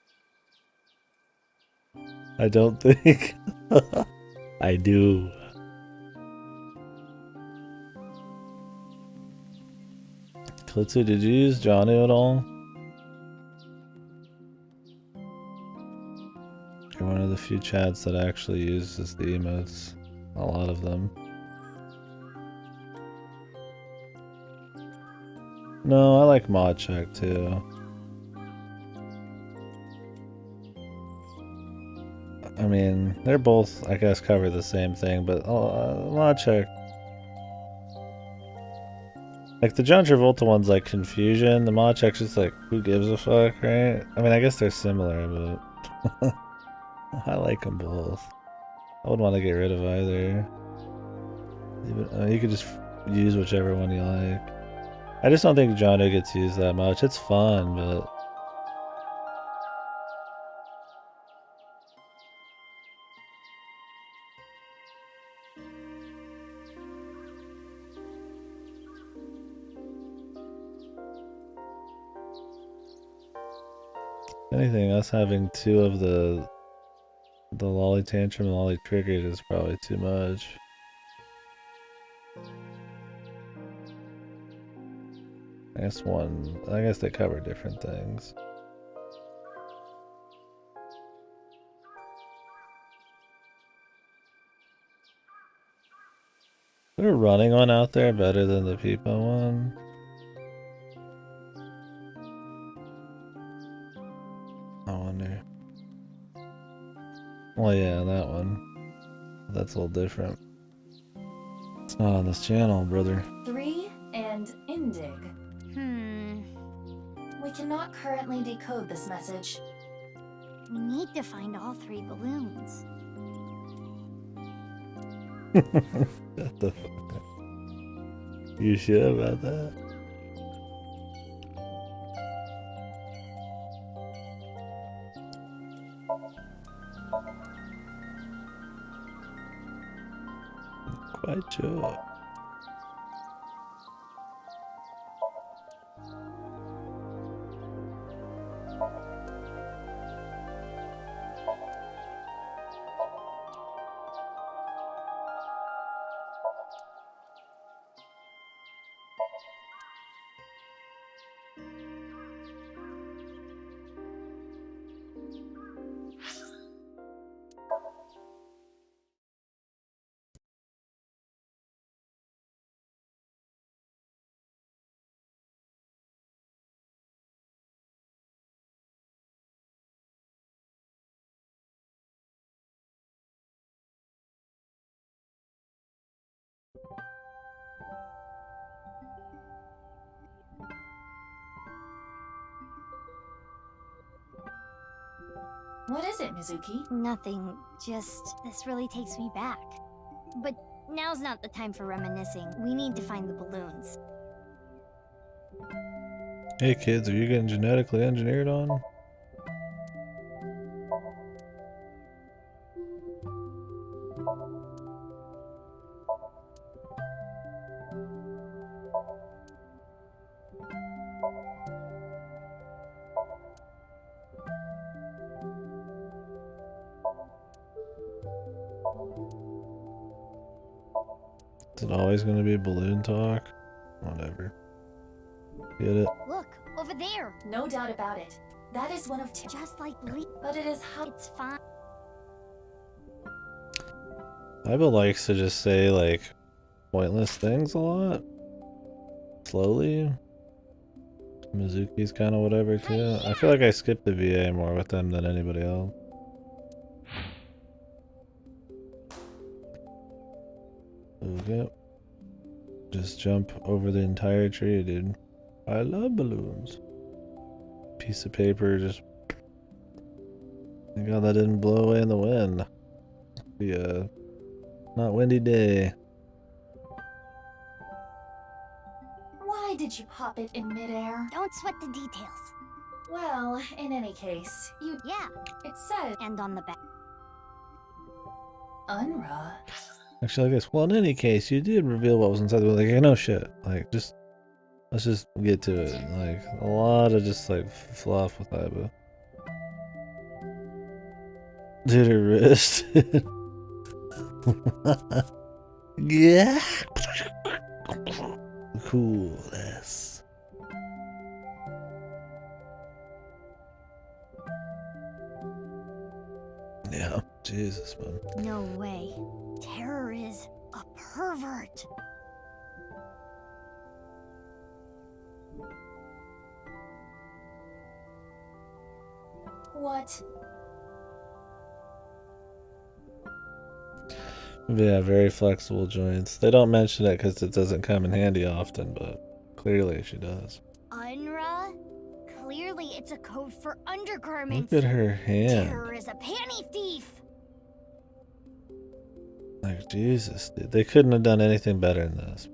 I don't think. I do. Klitzu, did you use Johnny at all? You're one of the few chats that actually uses the emotes. A lot of them. No, I like mod check too. I mean, they're both, I guess, cover the same thing, but mod check. Like the John Travolta one's like confusion. The mod check's just like, who gives a fuck, right? I mean, I guess they're similar, but I like them both. I wouldn't want to get rid of either. You could just use whichever one you like. I just don't think Jono gets used that much. It's fun, but... If anything, us having two of the lolly tantrum and lolly triggered is probably too much. I guess they cover different things. Is there a running one out there better than the Peepo one? I wonder. Well, yeah, that one. That's a little different. It's not on this channel, brother. 3 and Indig. We cannot currently decode this message. We need to find all 3 balloons. Shut the fuck up. You sure about that? Quite sure. What is it, Mizuki? Nothing, just this really takes me back. But now's not the time for reminiscing. We need to find the balloons. Hey kids, are you getting genetically engineered on? Is it always going to be balloon talk? Whatever. Get it? Look, over there. No doubt about it. That is one of two. Just like Lee. But it is how. It's fine. Iba likes to just say, like, pointless things a lot. Slowly. Mizuki's kind of whatever, too. I feel like I skip the VA more with them than anybody else. Okay. Just jump over the entire tree, dude. I love balloons. Piece of paper, just... Thank God that didn't blow away in the wind. Be a not windy day. Why did you pop it in midair? Don't sweat the details. Well, in any case, you... Yeah. It said... And on the back. Unra. Actually, I guess, well, in any case, you did reveal what was inside the balloon. Like, no shit. Like, just... Let's just get to it. Like, a lot of just, like, fluff with Iba. Did her wrist. Yeah. Coolness. Yeah, Jesus, man. No way. Terror is a pervert. What? Yeah, very flexible joints. They don't mention it because it doesn't come in handy often, but clearly she does. Unra? Clearly it's a code for undergarments. Look at her hand. Terror is a panty thief. Like, Jesus, dude. They couldn't have done anything better than this.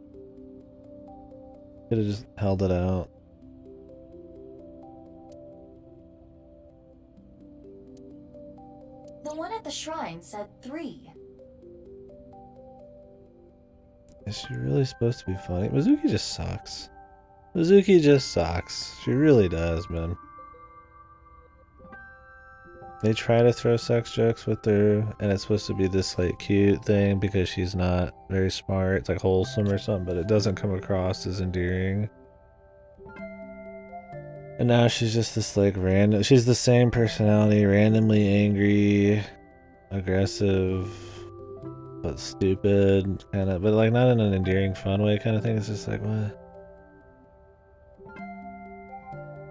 Could have just held it out. The one at the shrine said 3. Is she really supposed to be funny? Mizuki just sucks. Mizuki just sucks. She really does, man. they try to throw sex jokes with her, and it's supposed to be this like cute thing because she's not very smart. It's like wholesome or something, but it doesn't come across as endearing. And now she's just this like random. She's the same personality, randomly angry, aggressive, but stupid, kind of, but like not in an endearing, fun way kind of thing. It's just like what?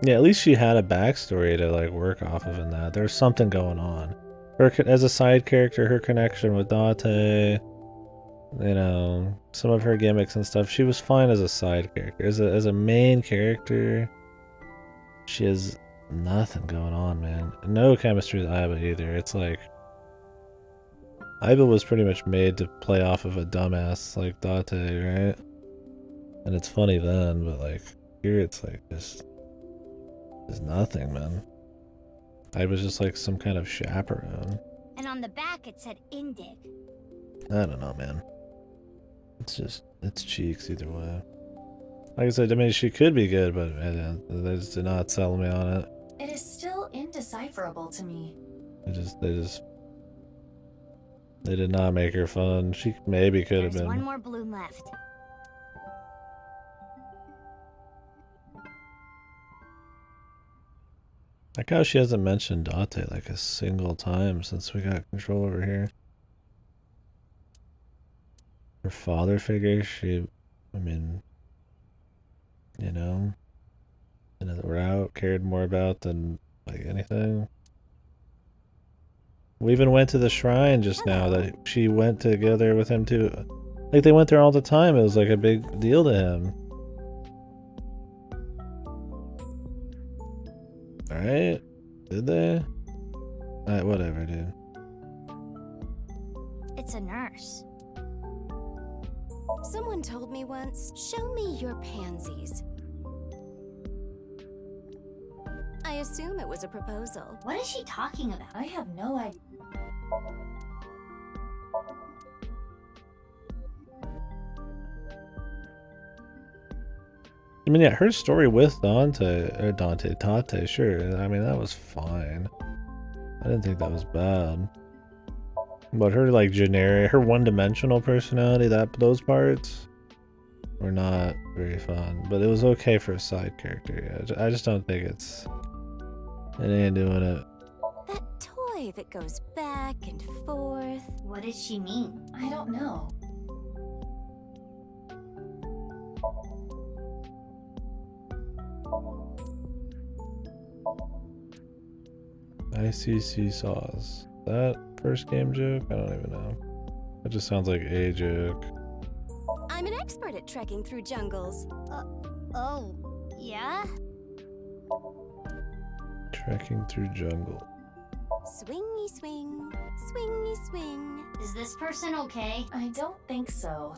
Yeah, at least she had a backstory to like work off of in that. There's something going on. Her as a side character, her connection with Date, you know, some of her gimmicks and stuff. She was fine as a side character. As a main character, she has nothing going on, man. No chemistry with Aiba either. It's like Aiba was pretty much made to play off of a dumbass like Date, right? And it's funny then, but like here it's like just. There's nothing, man. I was just like some kind of chaperone. And on the back it said Indig. I don't know, man. It's cheeks either way. Like I said, I mean, she could be good, but they just did not sell me on it. It is still indecipherable to me. They did not make her fun. She maybe could have been. One more bloom left. Like how she hasn't mentioned Date like a single time since we got control over here. Her father figure, I mean, you know, another route cared more about than like anything. We even went to the shrine just now that she went to go there with him too. Like they went there all the time. It was like a big deal to him. Alright? Did they? Alright, whatever, dude. It's a nurse. Someone told me once, show me your pansies. I assume it was a proposal. What is she talking about? I have no idea. I mean, yeah, her story with Tate, sure. I mean, that was fine. I didn't think that was bad. But her, like, generic, her one-dimensional personality, those parts were not very fun. But it was okay for a side character. Yeah. I just don't think it ain't doing it. That toy that goes back and forth. What does she mean? I don't know. ICC saws. That first game joke? I don't even know. That just sounds like a joke. I'm an expert at trekking through jungles. Oh, yeah? Trekking through jungle. Swingy swing, swingy swing. Is this person okay? I don't think so.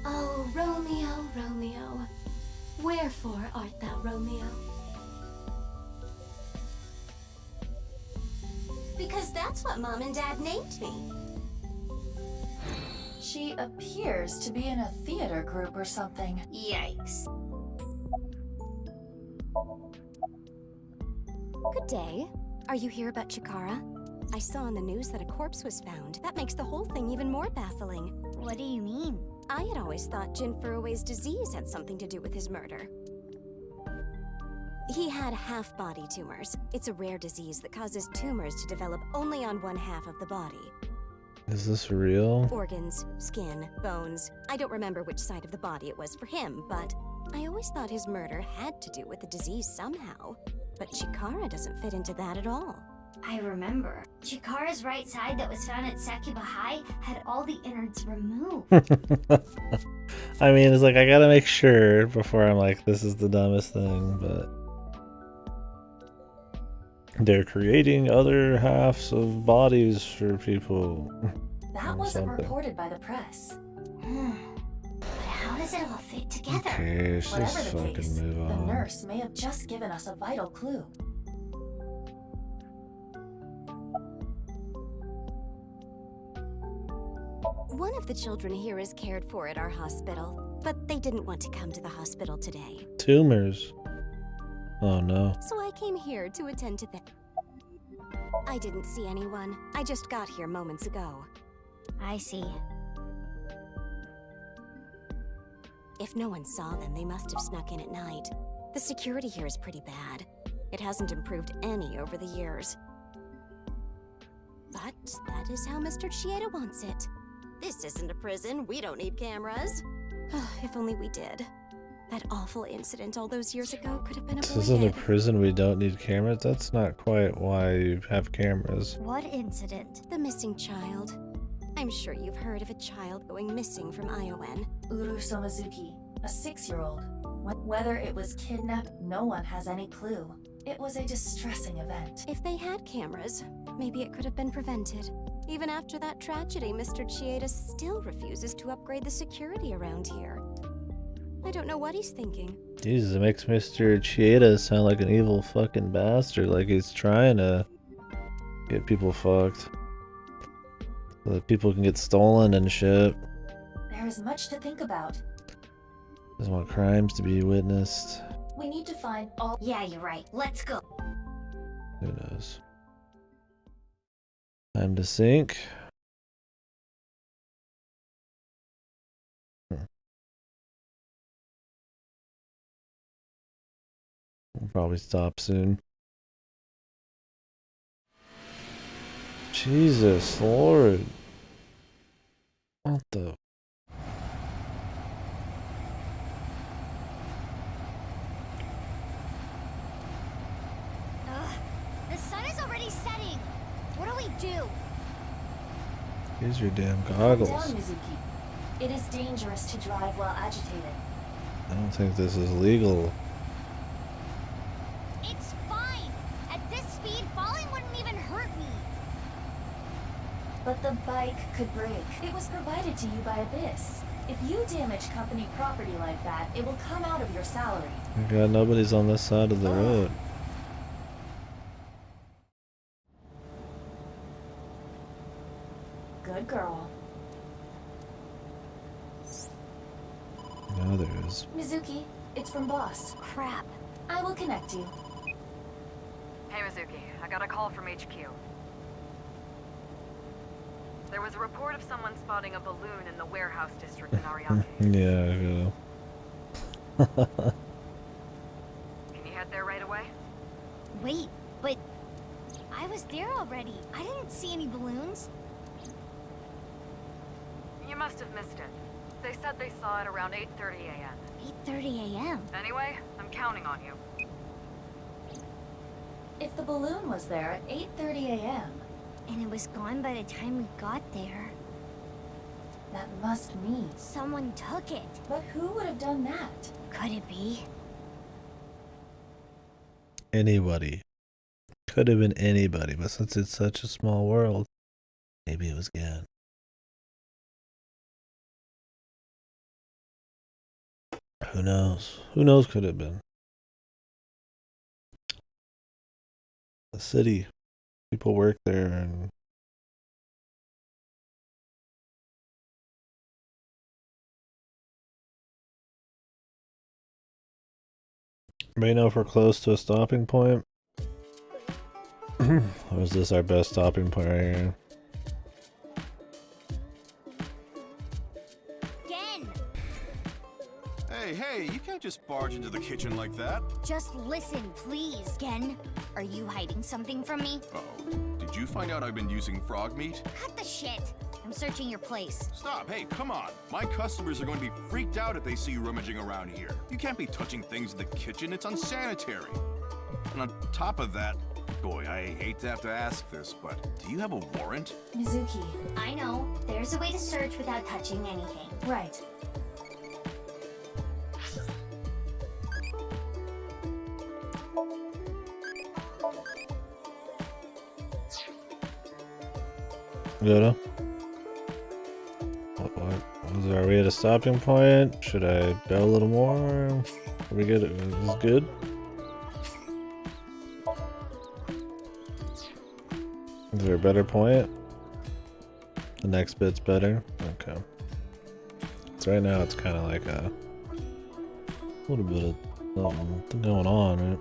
Oh, Romeo, Romeo, wherefore art thou Romeo? Because that's what Mom and Dad named me. She appears to be in a theater group or something. Yikes. Good day. Are you here about Chikara? I saw on the news that a corpse was found. That makes the whole thing even more baffling. What do you mean? I had always thought Jin Furue's disease had something to do with his murder. He had half-body tumors. It's a rare disease that causes tumors to develop only on one half of the body. Is this real? Organs, skin, bones. I don't remember which side of the body it was for him, but I always thought his murder had to do with the disease somehow. But Chikara doesn't fit into that at all. I remember. Chikara's right side that was found at Sakuba High had all the innards removed. I mean, it's like, I gotta make sure before I'm like, this is the dumbest thing, but... They're creating other halves of bodies for people. That wasn't reported by the press. But how does it all fit together? Okay, Whatever just the fucking case, move the on. nurse may have just given us a vital clue. One of the children here is cared for at our hospital, but they didn't want to come to the hospital today. Tumors. Oh no. So I came here to attend to them. I didn't see anyone. I just got here moments ago. I see. If no one saw them, they must have snuck in at night. The security here is pretty bad. It hasn't improved any over the years. But that is how Mr. Chieda wants it. This isn't a prison. We don't need cameras. If only we did. That awful incident all those years ago could have been avoided. This isn't a prison, we don't need cameras? That's not quite why you have cameras. What incident? The missing child. I'm sure you've heard of a child going missing from Iowan. Uru Somazuki, a 6-year-old. Whether it was kidnapped, no one has any clue. It was a distressing event. If they had cameras, maybe it could have been prevented. Even after that tragedy, Mr. Chieda still refuses to upgrade the security around here. I don't know what he's thinking. Jesus, it makes Mr. Chieda sound like an evil fucking bastard, like he's trying to get people fucked. So that people can get stolen and shit. There is much to think about. Doesn't want crimes to be witnessed. We need to find all— Yeah, you're right. Let's go. Who knows? Time to sink. We'll probably stop soon. Jesus Lord. What the? The sun is already setting. What do we do? Here's your damn Calm goggles. down, Mizuki. It is dangerous to drive while agitated. I don't think this is legal. It's fine. At this speed, falling wouldn't even hurt me. But the bike could break. It was provided to you by Abyss. If you damage company property like that, it will come out of your salary. My God, nobody's on this side of the road. Good girl. Now there is. Mizuki, it's from boss. Crap. I will connect you. Hey Mizuki, I got a call from HQ. There was a report of someone spotting a balloon in the warehouse district in Ariake. Yeah, I gotta. Can you head there right away? Wait, but I was there already. I didn't see any balloons. You must have missed it. They said they saw it around 8:30 a.m. 8:30 a.m. Anyway, I'm counting on you. If the balloon was there at 8:30 a.m. And it was gone by the time we got there. That must mean someone took it. But who would have done that? Could it be? Anybody. Could have been anybody, but since it's such a small world, maybe it was Gan. Who knows? Who knows could have been? The city. People work there and anybody know if we're close to a stopping point? Or is this our best stopping point right here? Hey, you can't just barge into the kitchen like that. Just listen, please. Gen, are you hiding something from me? Uh-oh. Did you find out I've been using frog meat? Cut the shit. I'm searching your place. Stop, hey, come on. My customers are going to be freaked out if they see you rummaging around here. You can't be touching things in the kitchen, it's unsanitary. And on top of that, boy, I hate to have to ask this, but do you have a warrant? Mizuki. I know. There's a way to search without touching anything. Right. Yoda? Are we at a stopping point? Should I go a little more? Are we good? Is this good? Is there a better point? The next bit's better? Okay. So right now it's kind of like a little bit of something going on, right?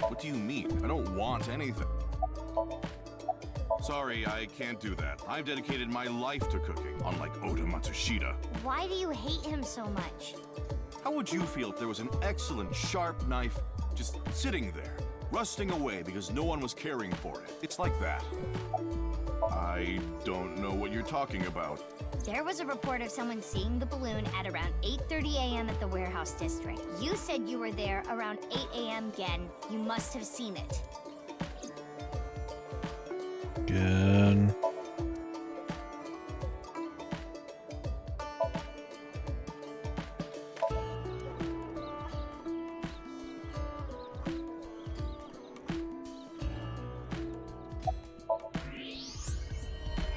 What do you mean? I don't want anything. Sorry, I can't do that. I've dedicated my life to cooking, unlike Oda Matsushita. Why do you hate him so much? How would you feel if there was an excellent, sharp knife just sitting there, rusting away because no one was caring for it? It's like that. I don't know what you're talking about. There was a report of someone seeing the balloon at around 8:30 a.m. at the warehouse district. You said you were there around 8 a.m. again. You must have seen it. Again.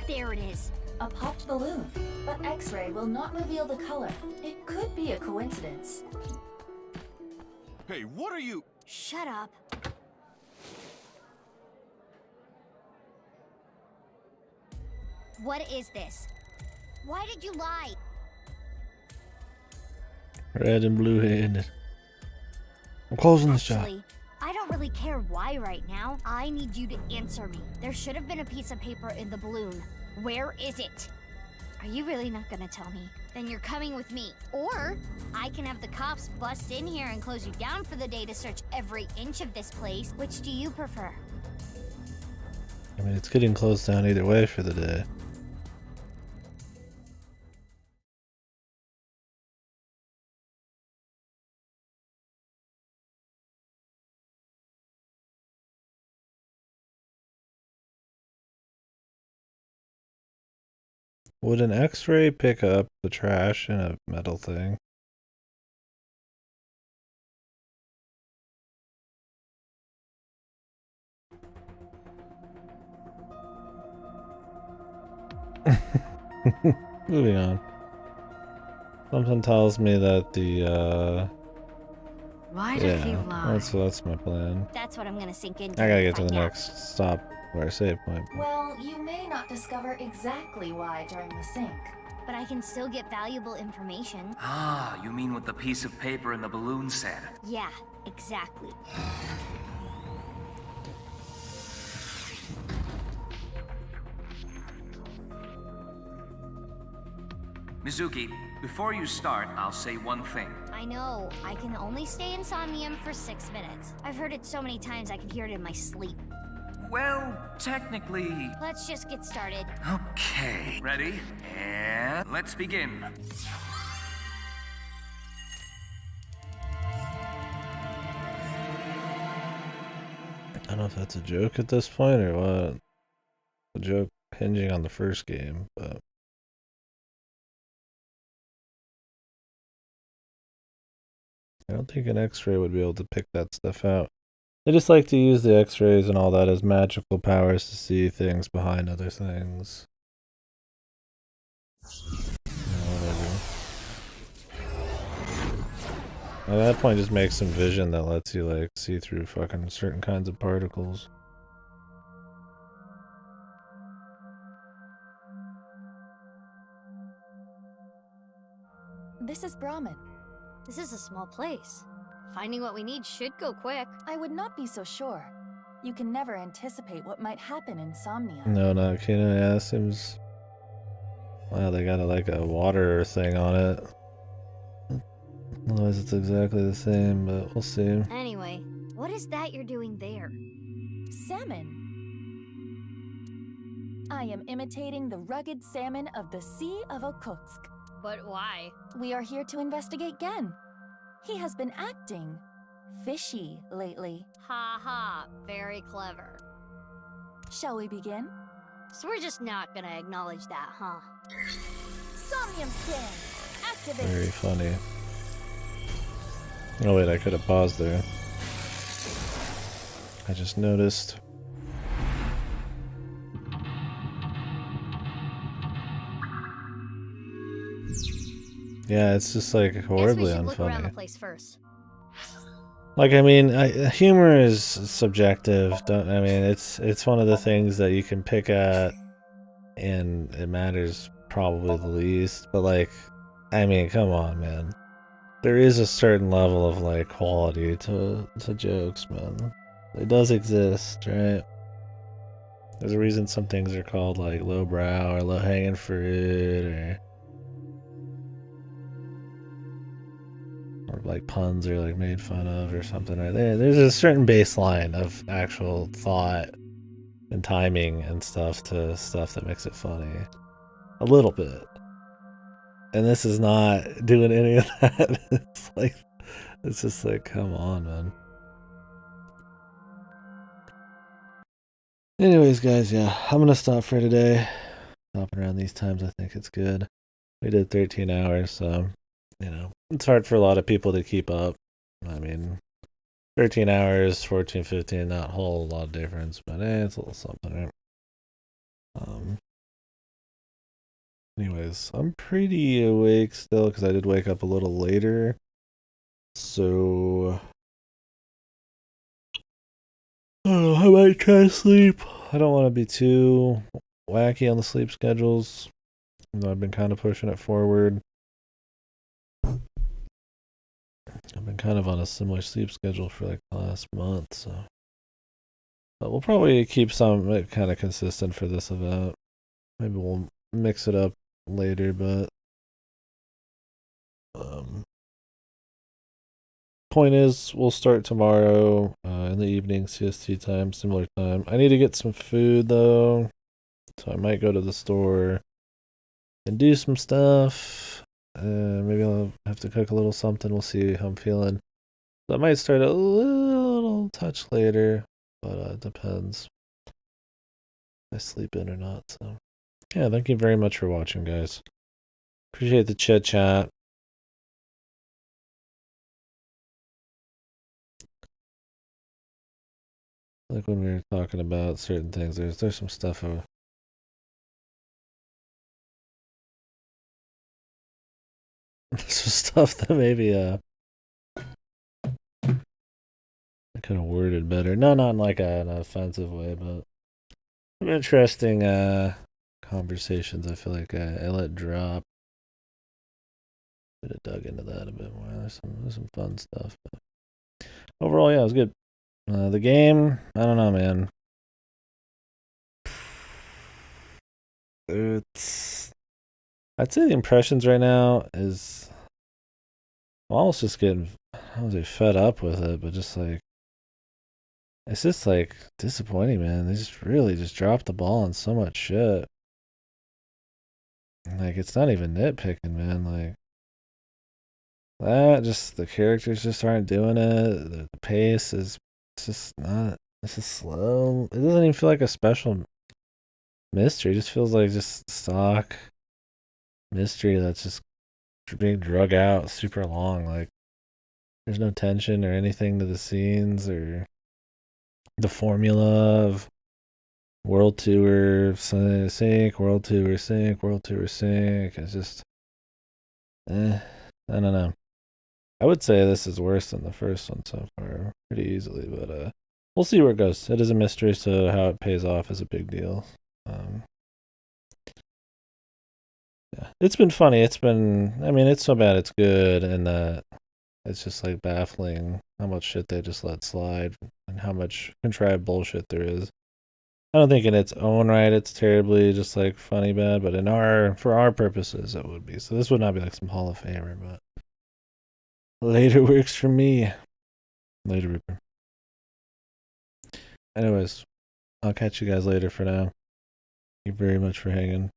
There it is. A popped balloon, but X-ray will not reveal the color. It could be a coincidence. Hey, what are you? Shut up. What is this? Why did you lie? Red and blue handed. I'm closing the shop. Actually, I don't really care why right now. I need you to answer me. There should have been a piece of paper in the balloon. Where is it? Are you really not gonna tell me? Then you're coming with me. Or I can have the cops bust in here and close you down for the day to search every inch of this place. Which do you prefer? I mean, it's getting closed down either way for the day. Would an X-ray pick up the trash in a metal thing? Moving on. Something tells me that the Why did he lie? That's my plan. That's what I'm gonna sink into. I gotta get to the next stop where I save point. Well, you may not discover exactly why during the sync. But I can still get valuable information. Ah, you mean what the piece of paper in the balloon said? Yeah, exactly. Mizuki, before you start, I'll say one thing. I know. I can only stay in Somnium for 6 minutes. I've heard it so many times I can hear it in my sleep. Well, technically... Let's just get started. Okay. Ready? And let's begin. I don't know if that's a joke at this point or what. A joke hinging on the first game, but... I don't think an X-ray would be able to pick that stuff out. They just like to use the X-rays and all that as magical powers to see things behind other things. Whatever. At that point, just make some vision that lets you like see through fucking certain kinds of particles. This is Brahmin. This is a small place. Finding what we need should go quick. I would not be so sure. You can never anticipate what might happen in Somnium. No, not Kina. Yeah, seems. Wow, they got like a water thing on it. Otherwise, it's exactly the same, but we'll see. Anyway, what is that you're doing there? Salmon. I am imitating the rugged salmon of the Sea of Okotsk. But why? We are here to investigate Gen. He has been acting fishy lately. Ha ha, very clever. Shall we begin? So we're just not gonna acknowledge that, huh? Somnium scan! Activate! Very funny. Oh wait, I could have paused there. I just noticed. Yeah, it's just like horribly Guess we should look around the unfunny. place first. Like, I mean, humor is subjective. Don't I mean it's one of the things that you can pick at, and it matters probably the least. But like, I mean, come on, man. There is a certain level of like quality to jokes, man. It does exist, right? There's a reason some things are called like lowbrow or low hanging fruit, or like puns are like made fun of or something right there. There's a certain baseline of actual thought and timing and stuff to stuff that makes it funny. A little bit. And this is not doing any of that. It's just like, come on, man. Anyways, guys, yeah, I'm gonna stop for today. Stopping around these times, I think it's good. We did 13 hours, so, you know, it's hard for a lot of people to keep up. I mean, 13 hours, 14, 15, not a whole lot of difference, but it's a little something, right? Anyways, I'm pretty awake still because I did wake up a little later. So, oh, I might try to sleep. I don't want to be too wacky on the sleep schedules. Though I've been kind of pushing it forward. I've been kind of on a similar sleep schedule for like the last month, so. But we'll probably keep some kind of consistent for this event. Maybe we'll mix it up later, but point is, we'll start tomorrow in the evening, CST time, similar time. I need to get some food though, so I might go to the store and do some stuff. Maybe I'll have to cook a little something. We'll see how I'm feeling. So I might start a little touch later, but it depends if I sleep in or not. So yeah, thank you very much for watching, guys. Appreciate the chit chat. Like when we were talking about certain things, there's some stuff some stuff that maybe I could have worded better. No, not in like an offensive way, but some interesting conversations I feel like I let drop. Could have dug into that a bit more. There's some fun stuff, but overall, yeah, it was good. The game, I don't know, man. I'd say the impressions right now is I'm almost just getting, I don't say fed up with it, but just like, it's just like disappointing, man. They just really just dropped the ball on so much shit. Like, it's not even nitpicking, man. Like, that, just the characters just aren't doing it. The pace is just not, it's just slow. It doesn't even feel like a special mystery. It just feels like just stock mystery that's just being drug out super long. Like, there's no tension or anything to the scenes or the formula of world tour sync, world tour sync, world tour sync. It's just, I don't know. I would say this is worse than the first one so far, pretty easily, but we'll see where it goes. It is a mystery, so how it pays off is a big deal. Yeah, it's been funny. It's been, I mean, it's so bad it's good, and that it's just like baffling how much shit they just let slide and how much contrived bullshit there is. I don't think in its own right it's terribly just like funny bad, but for our purposes it would be. So this would not be like some Hall of Famer, but later works for me. Later, Reaper. Anyways, I'll catch you guys later for now. Thank you very much for hanging.